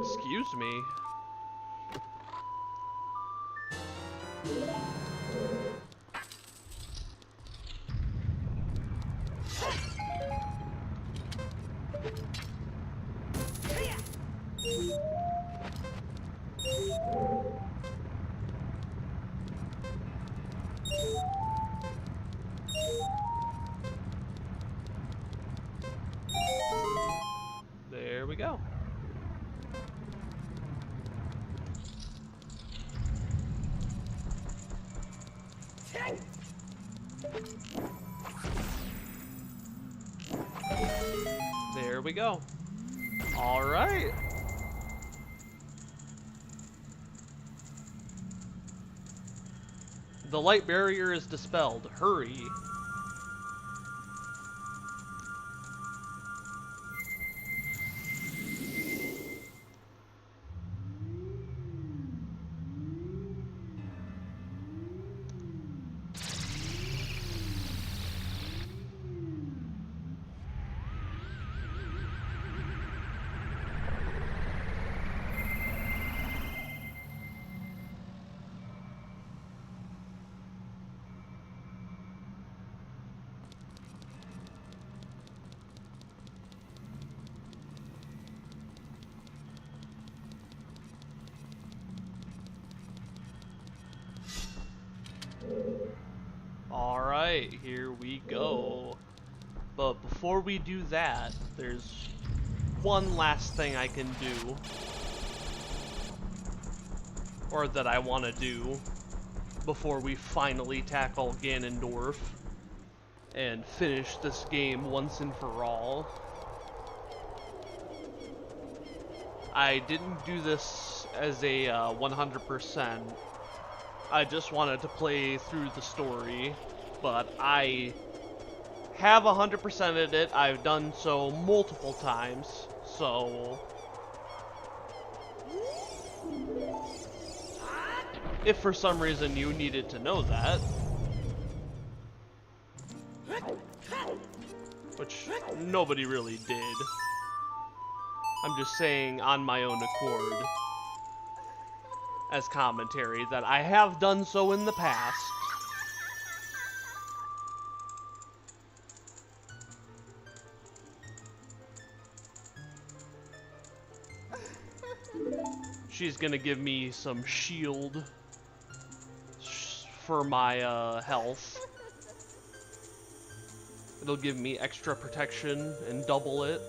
Excuse me. There we go. There we go. All right. The light barrier is dispelled. Hurry. Alright, here we go. But before we do that, there's one last thing I can do. Or that I want to do before we finally tackle Ganondorf and finish this game once and for all. I didn't do this as a 100%. I just wanted to play through the story, but I have 100%ed it. I've done so multiple times, so if for some reason you needed to know that, which nobody really did, I'm just saying on my own accord as commentary that I have done so in the past. She's gonna give me some shield for my health. It'll give me extra protection and double it.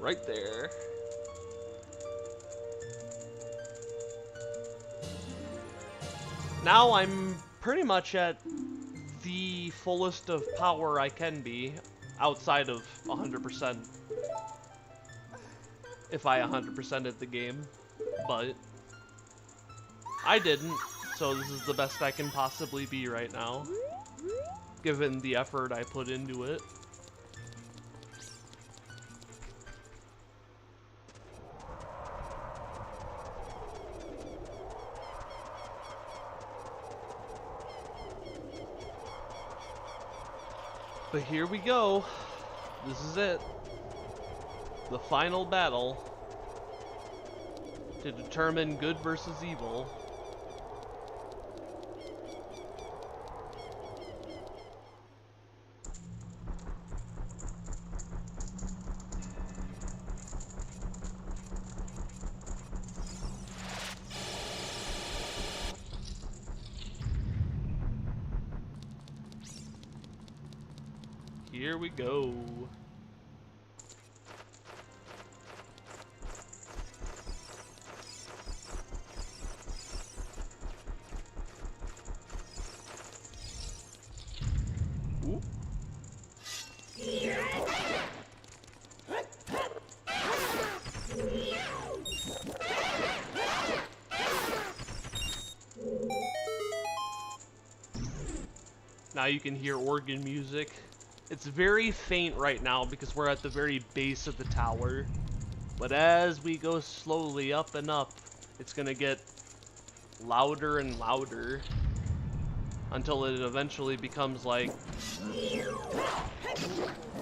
Right there. Now I'm pretty much at the fullest of power I can be. outside of 100%. If I 100%ed the game, but I didn't, so this is the best I can possibly be right now, given the effort I put into it. But here we go. This is it. The final battle to determine good versus evil. Here we go. Ooh. Now you can hear organ music. It's very faint right now because we're at the very base of the tower. But as we go slowly up and up, it's gonna get louder and louder until it eventually becomes like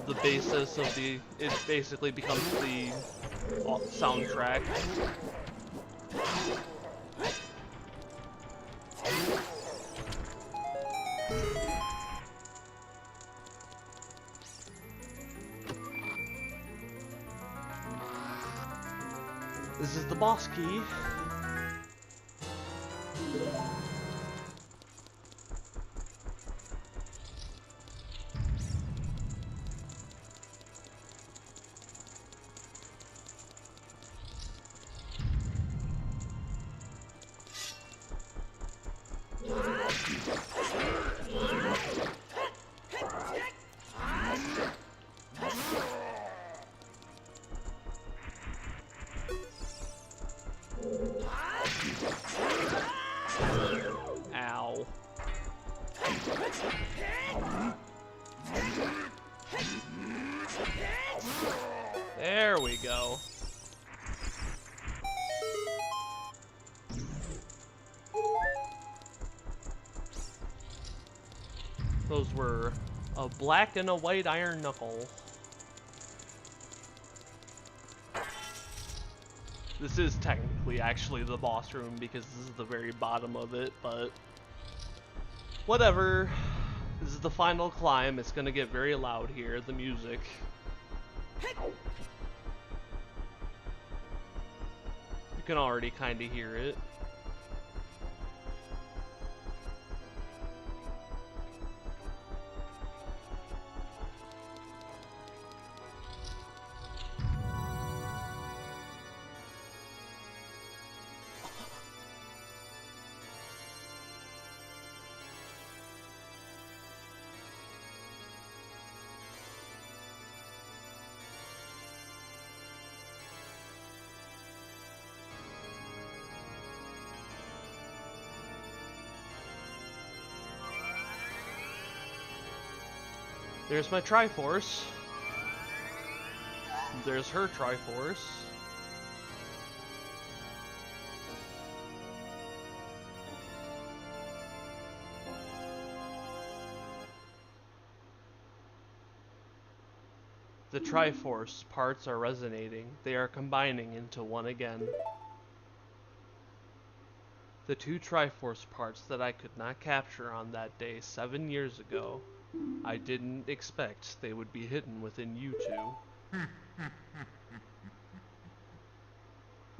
the basis of the, it basically becomes the soundtrack. This is the boss key. Ow. There we go. Those were a black and a white iron knuckle. This is technically actually the boss room because this is the very bottom of it, but whatever. This is the final climb. It's gonna get very loud here, the music. You can already kind of hear it. There's my Triforce. There's her Triforce. The Triforce parts are resonating. They are combining into one again. The two Triforce parts that I could not capture on that day 7 years ago. I didn't expect they would be hidden within you two.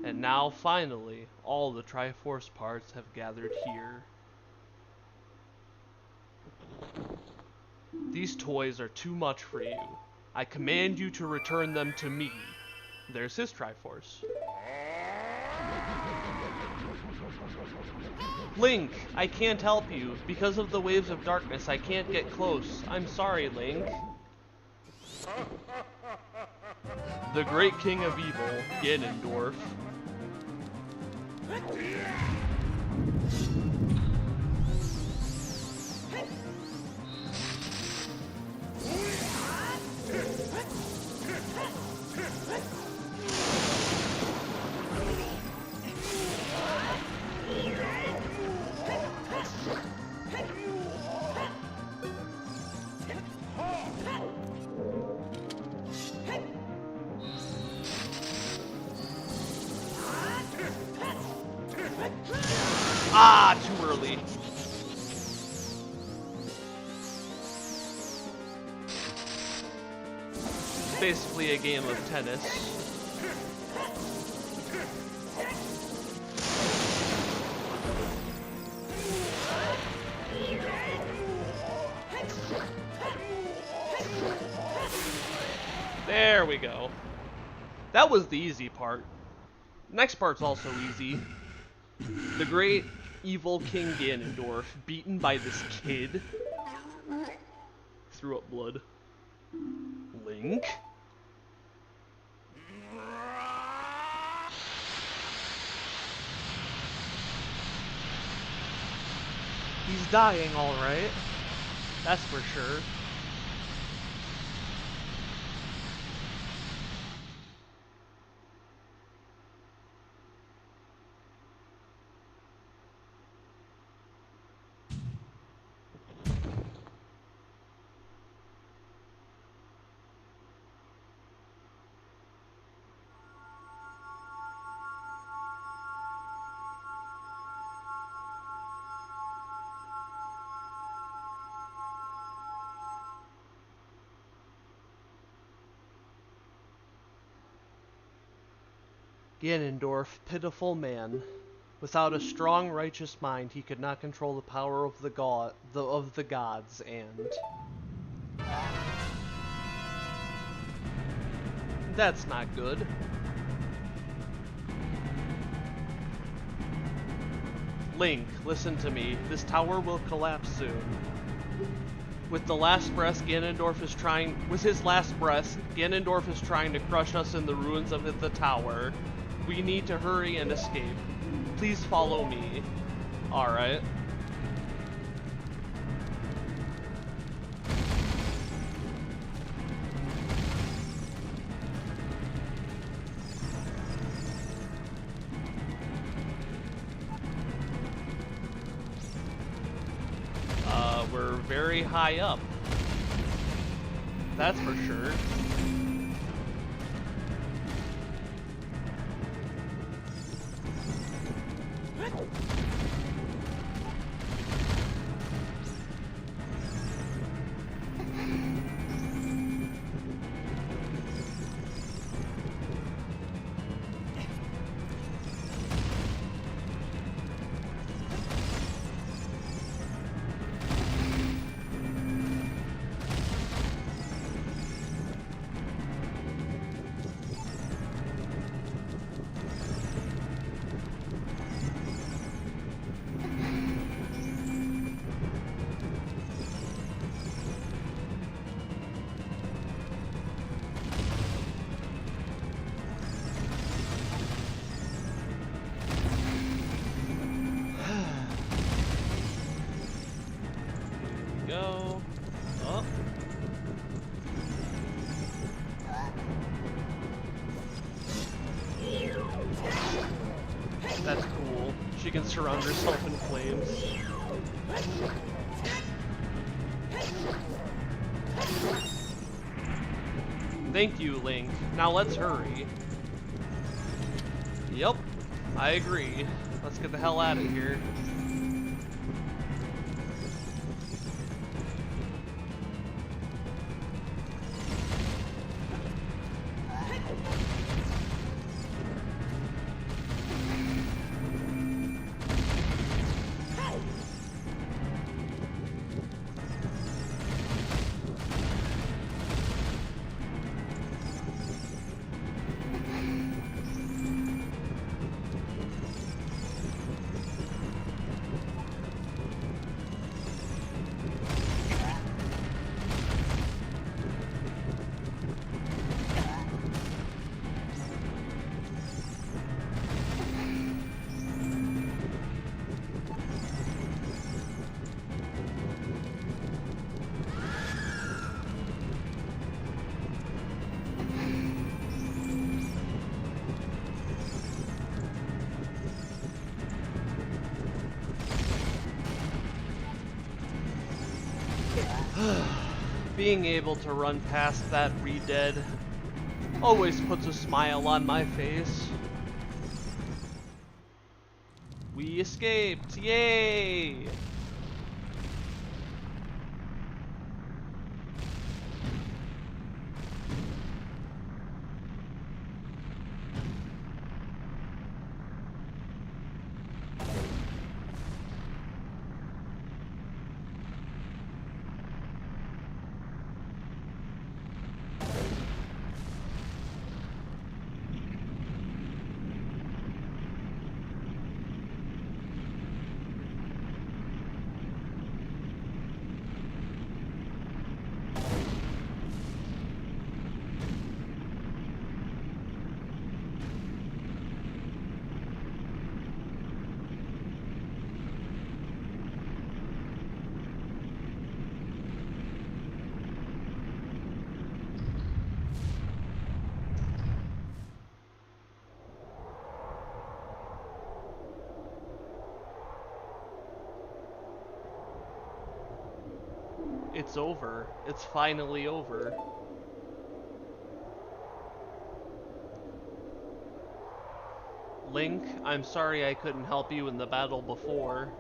And now, finally, all the Triforce parts have gathered here. These toys are too much for you. I command you to return them to me. There's his Triforce. Link, I can't help you. Because of the waves of darkness, I can't get close. I'm sorry, Link. The great king of evil, Ganondorf. Ah, too early. It's basically a game of tennis. There we go. That was the easy part. Next part's also easy. The great evil King Ganondorf, beaten by this kid. Threw up blood. Link? He's dying, alright. That's for sure. Ganondorf, pitiful man. Without a strong, righteous mind, he could not control the power of the gods, and that's not good. Link, listen to me. This tower will collapse soon. With his last breath, Ganondorf is trying to crush us in the ruins of the tower. We need to hurry and escape. Please follow me. Alright. We're very high up. That's for sure. Go up. That's cool. She can surround herself in flames. Thank you, Link. Now let's hurry. Yep, I agree. Let's get the hell out of here. being able to run past that re-dead always puts a smile on my face. We escaped! Yay! It's over. It's finally over. Link, I'm sorry I couldn't help you in the battle before.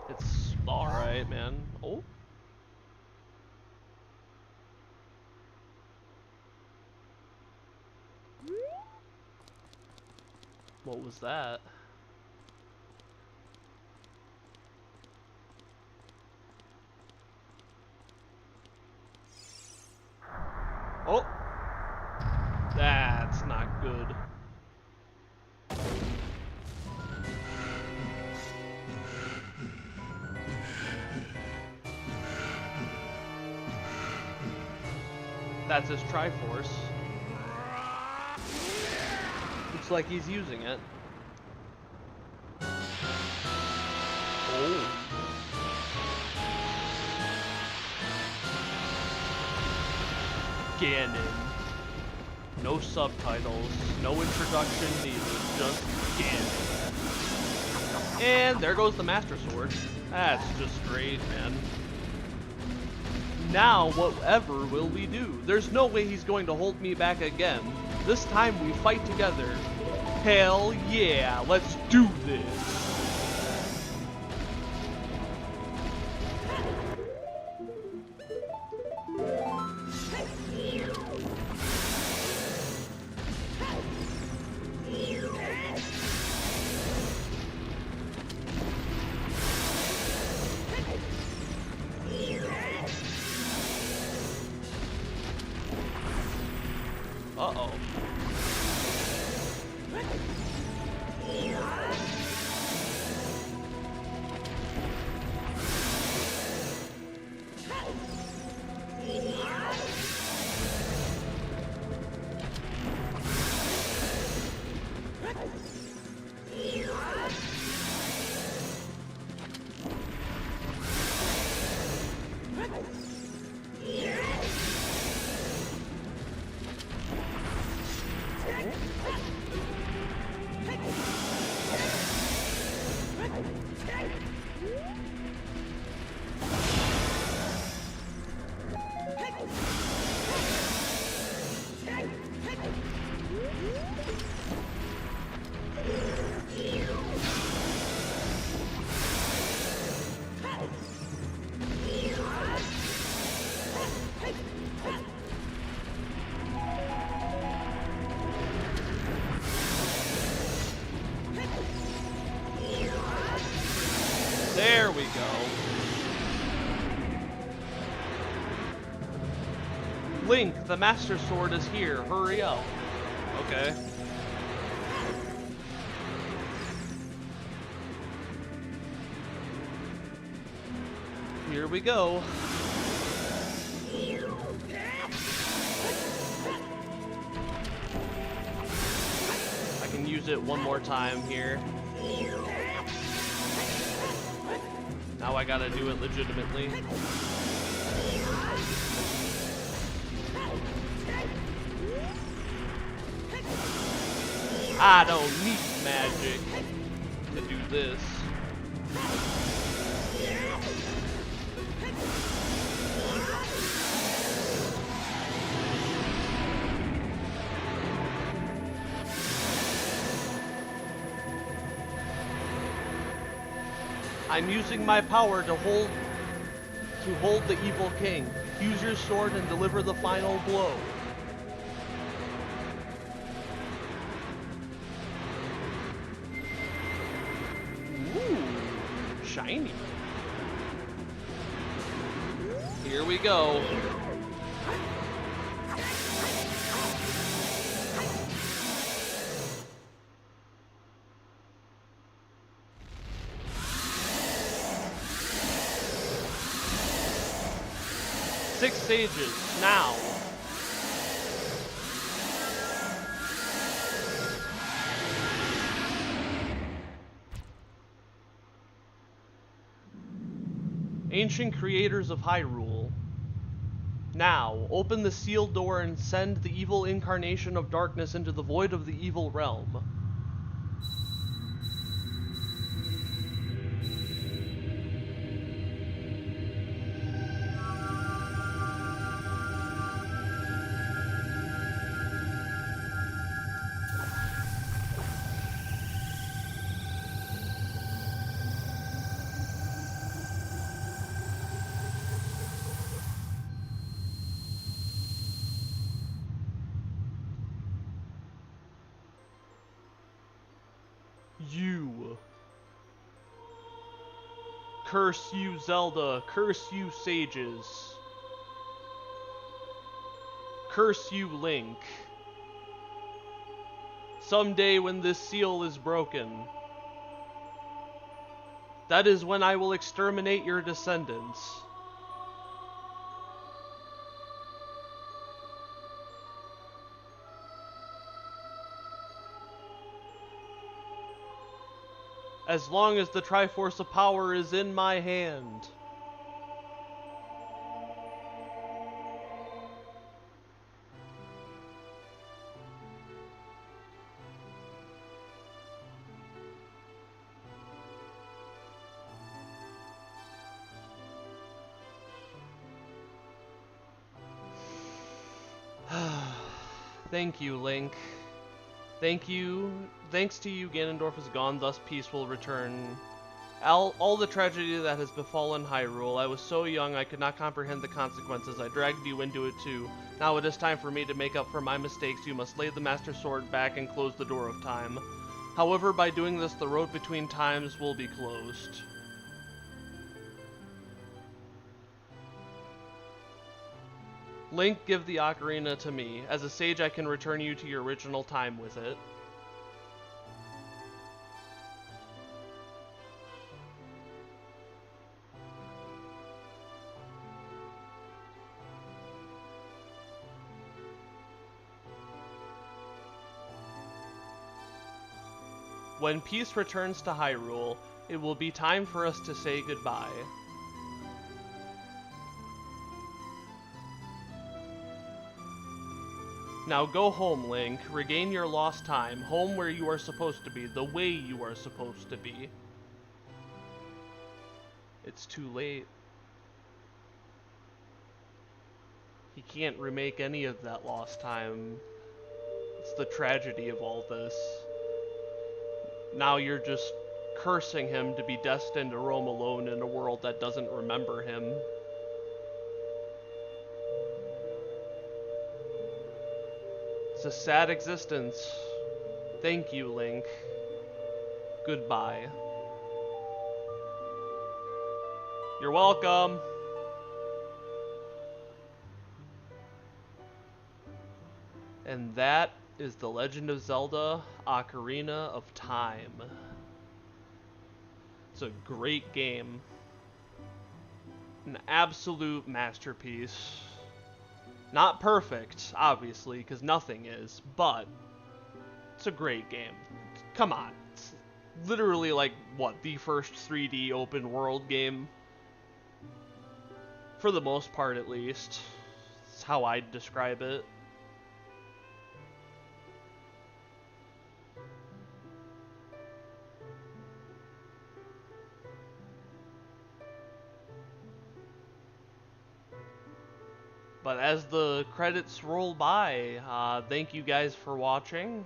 It's alright, man. Oh? What was that? Oh! That's not good. That's his Triforce. Looks like he's using it. Oh. Ganon. No subtitles, no introduction needed, just Ganon. And there goes the Master Sword. That's just great, man. Now, whatever will we do? There's no way he's going to hold me back again. This time we fight together. Hell yeah, let's do this. Uh-oh. There we go. Link, the Master Sword is here. Hurry up. Okay. Here we go. I can use it one more time here. Now I gotta do it legitimately. I don't need magic to do this. I'm using my power to hold the evil king. Use your sword and deliver the final blow. Ooh, shiny. Here we go. Six sages, now. Ancient creators of Hyrule. Now, open the sealed door and send the evil incarnation of darkness into the void of the evil realm. You. Curse you, Zelda. Curse you, sages. Curse you, Link. Someday when this seal is broken, that is when I will exterminate your descendants. As long as the Triforce of Power is in my hand. Thank you, Link. Thank you. Thanks to you, Ganondorf is gone, thus peace will return. All the tragedy that has befallen Hyrule. I was so young I could not comprehend the consequences. I dragged you into it too. Now it is time for me to make up for my mistakes. You must lay the Master Sword back and close the door of time. However, by doing this, the road between times will be closed. Link, give the ocarina to me. As a sage, I can return you to your original time with it. When peace returns to Hyrule, it will be time for us to say goodbye. Now go home, Link. Regain your lost time. Home where you are supposed to be. The way you are supposed to be. It's too late. He can't remake any of that lost time. It's the tragedy of all this. Now you're just cursing him to be destined to roam alone in a world that doesn't remember him. It's a sad existence. Thank you, Link. Goodbye. You're welcome. And that is The Legend of Zelda: Ocarina of Time. It's a great game. An absolute masterpiece. Not perfect, obviously, because nothing is, but it's a great game. Come on. It's literally like, what, the first 3D open world game? For the most part, at least. That's how I'd describe it. But as the credits roll by, thank you guys for watching.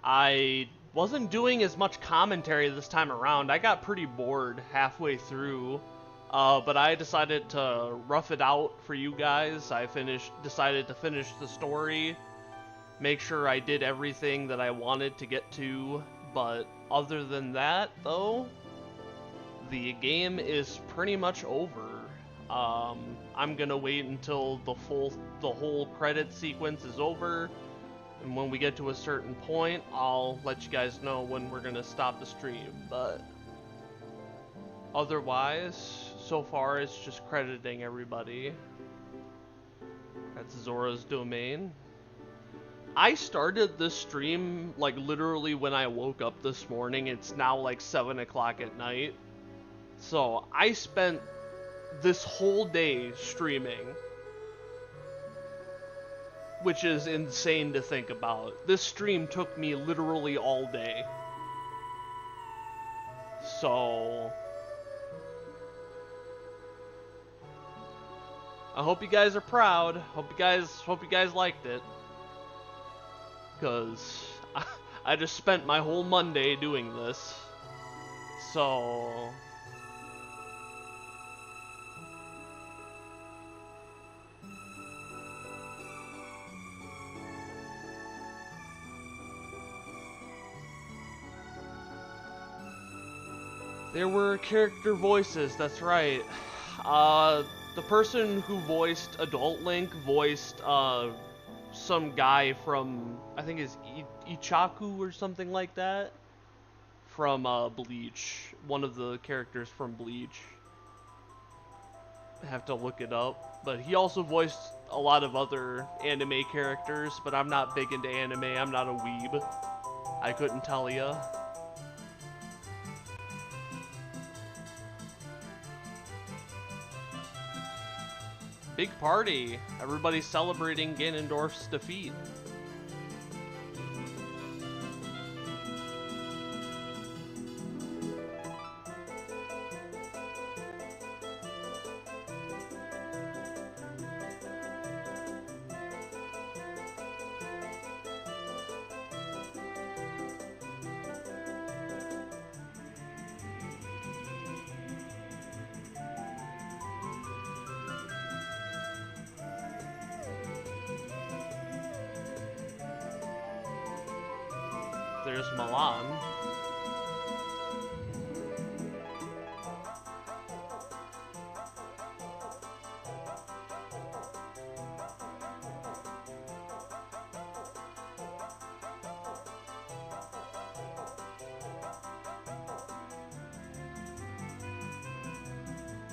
I Wasn't doing as much commentary this time around. I got pretty bored halfway through, but I decided to rough it out for you guys. Decided to finish the story, make sure I did everything that I wanted to get to, but other than that, though, the game is pretty much over. I'm gonna wait until the whole credit sequence is over, and when we get to a certain point, I'll let you guys know when we're gonna stop the stream, but otherwise, so far it's just crediting everybody. That's Zora's Domain. I started this stream, like, literally when I woke up this morning. It's now, like, 7 o'clock at night. So, I spent this whole day streaming, which is insane to think about. This stream took me literally all day. So, I hope you guys are proud. Hope you guys liked it. Because I just spent my whole Monday doing this. So, there were character voices, that's right. The person who voiced Adult Link voiced some guy from, I think it's Ichaku or something like that, from Bleach. One of the characters from Bleach. I have to look it up. But he also voiced a lot of other anime characters, but I'm not big into anime. I'm not a weeb. I couldn't tell ya. Big party. Everybody's celebrating Ganondorf's defeat. There's Milan.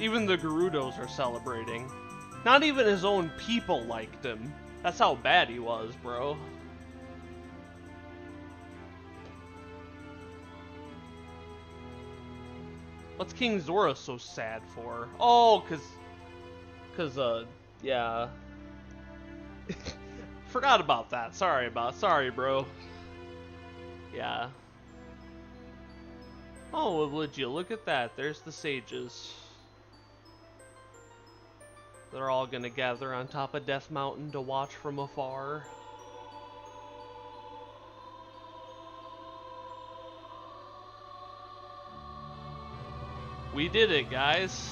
Even the Gerudos are celebrating. Not even his own people liked him. That's how bad he was, bro. What's King Zora so sad for? Oh, yeah. Forgot about that. Sorry, bro. Yeah. Oh, well, would you look at that? There's the sages. They're all gonna gather on top of Death Mountain to watch from afar. We did it, guys.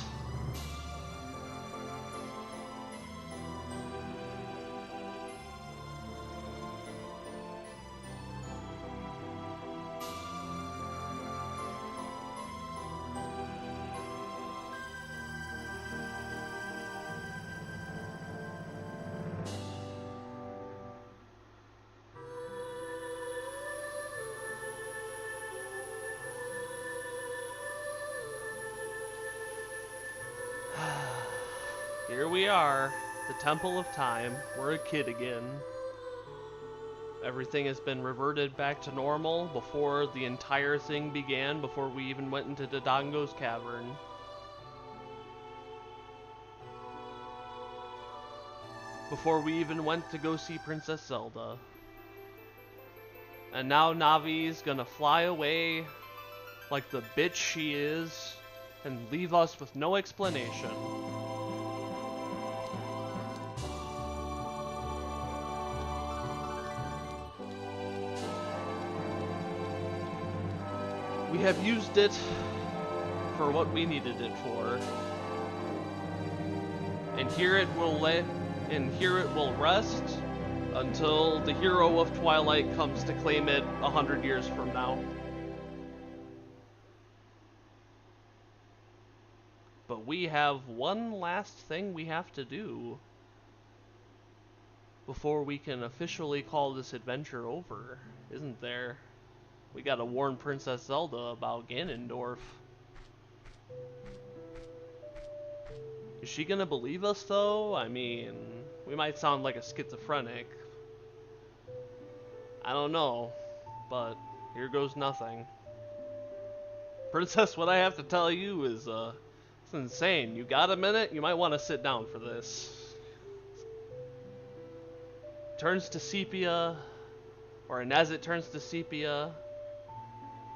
Here we are, the Temple of Time. We're a kid again. Everything has been reverted back to normal before the entire thing began, before we even went into Dodongo's cavern. Before we even went to go see Princess Zelda. And now Navi's gonna fly away like the bitch she is and leave us with no explanation. We have used it for what we needed it for. And here it will rest until the hero of Twilight comes to claim it 100 years from now. But we have one last thing we have to do before we can officially call this adventure over, isn't there? We gotta warn Princess Zelda about Ganondorf. Is she gonna believe us though? I mean, we might sound like a schizophrenic. I don't know, but here goes nothing. Princess, what I have to tell you is, it's insane. You got a minute? You might want to sit down for this. Turns to sepia, and as it turns to sepia,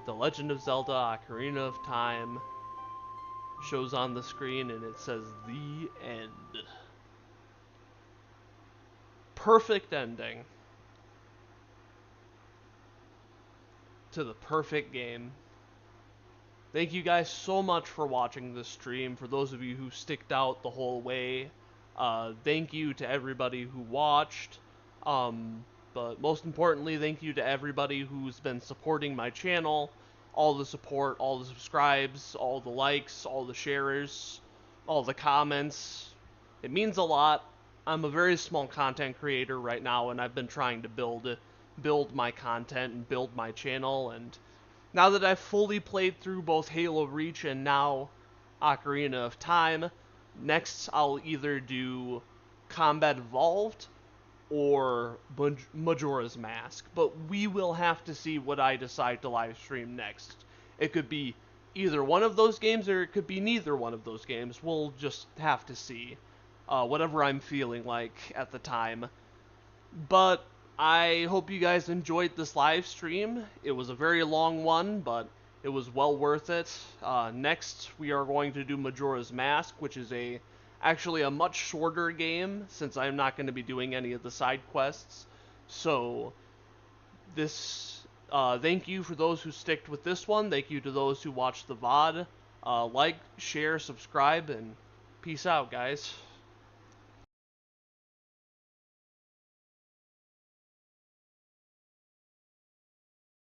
The Legend of Zelda Ocarina of Time shows on the screen and it says the end. Perfect ending to the perfect game. Thank you guys so much for watching this stream. For those of you who sticked out the whole way, thank you to everybody who watched. But most importantly, thank you to everybody who's been supporting my channel. All the support, all the subscribes, all the likes, all the shares, all the comments. It means a lot. I'm a very small content creator right now, and I've been trying to build my content and build my channel. And now that I've fully played through both Halo Reach and now Ocarina of Time, next I'll either do Combat Evolved or Majora's Mask, but we will have to see what I decide to live stream next. It could be either one of those games, or it could be neither one of those games. We'll just have to see. Whatever I'm feeling like at the time. But I hope you guys enjoyed this live stream. It was a very long one, but it was well worth it. Next, we are going to do Majora's Mask, which is actually a much shorter game, since I'm not going to be doing any of the side quests. So, thank you for those who sticked with this one. Thank you to those who watched the VOD. Like, share, subscribe, and peace out, guys.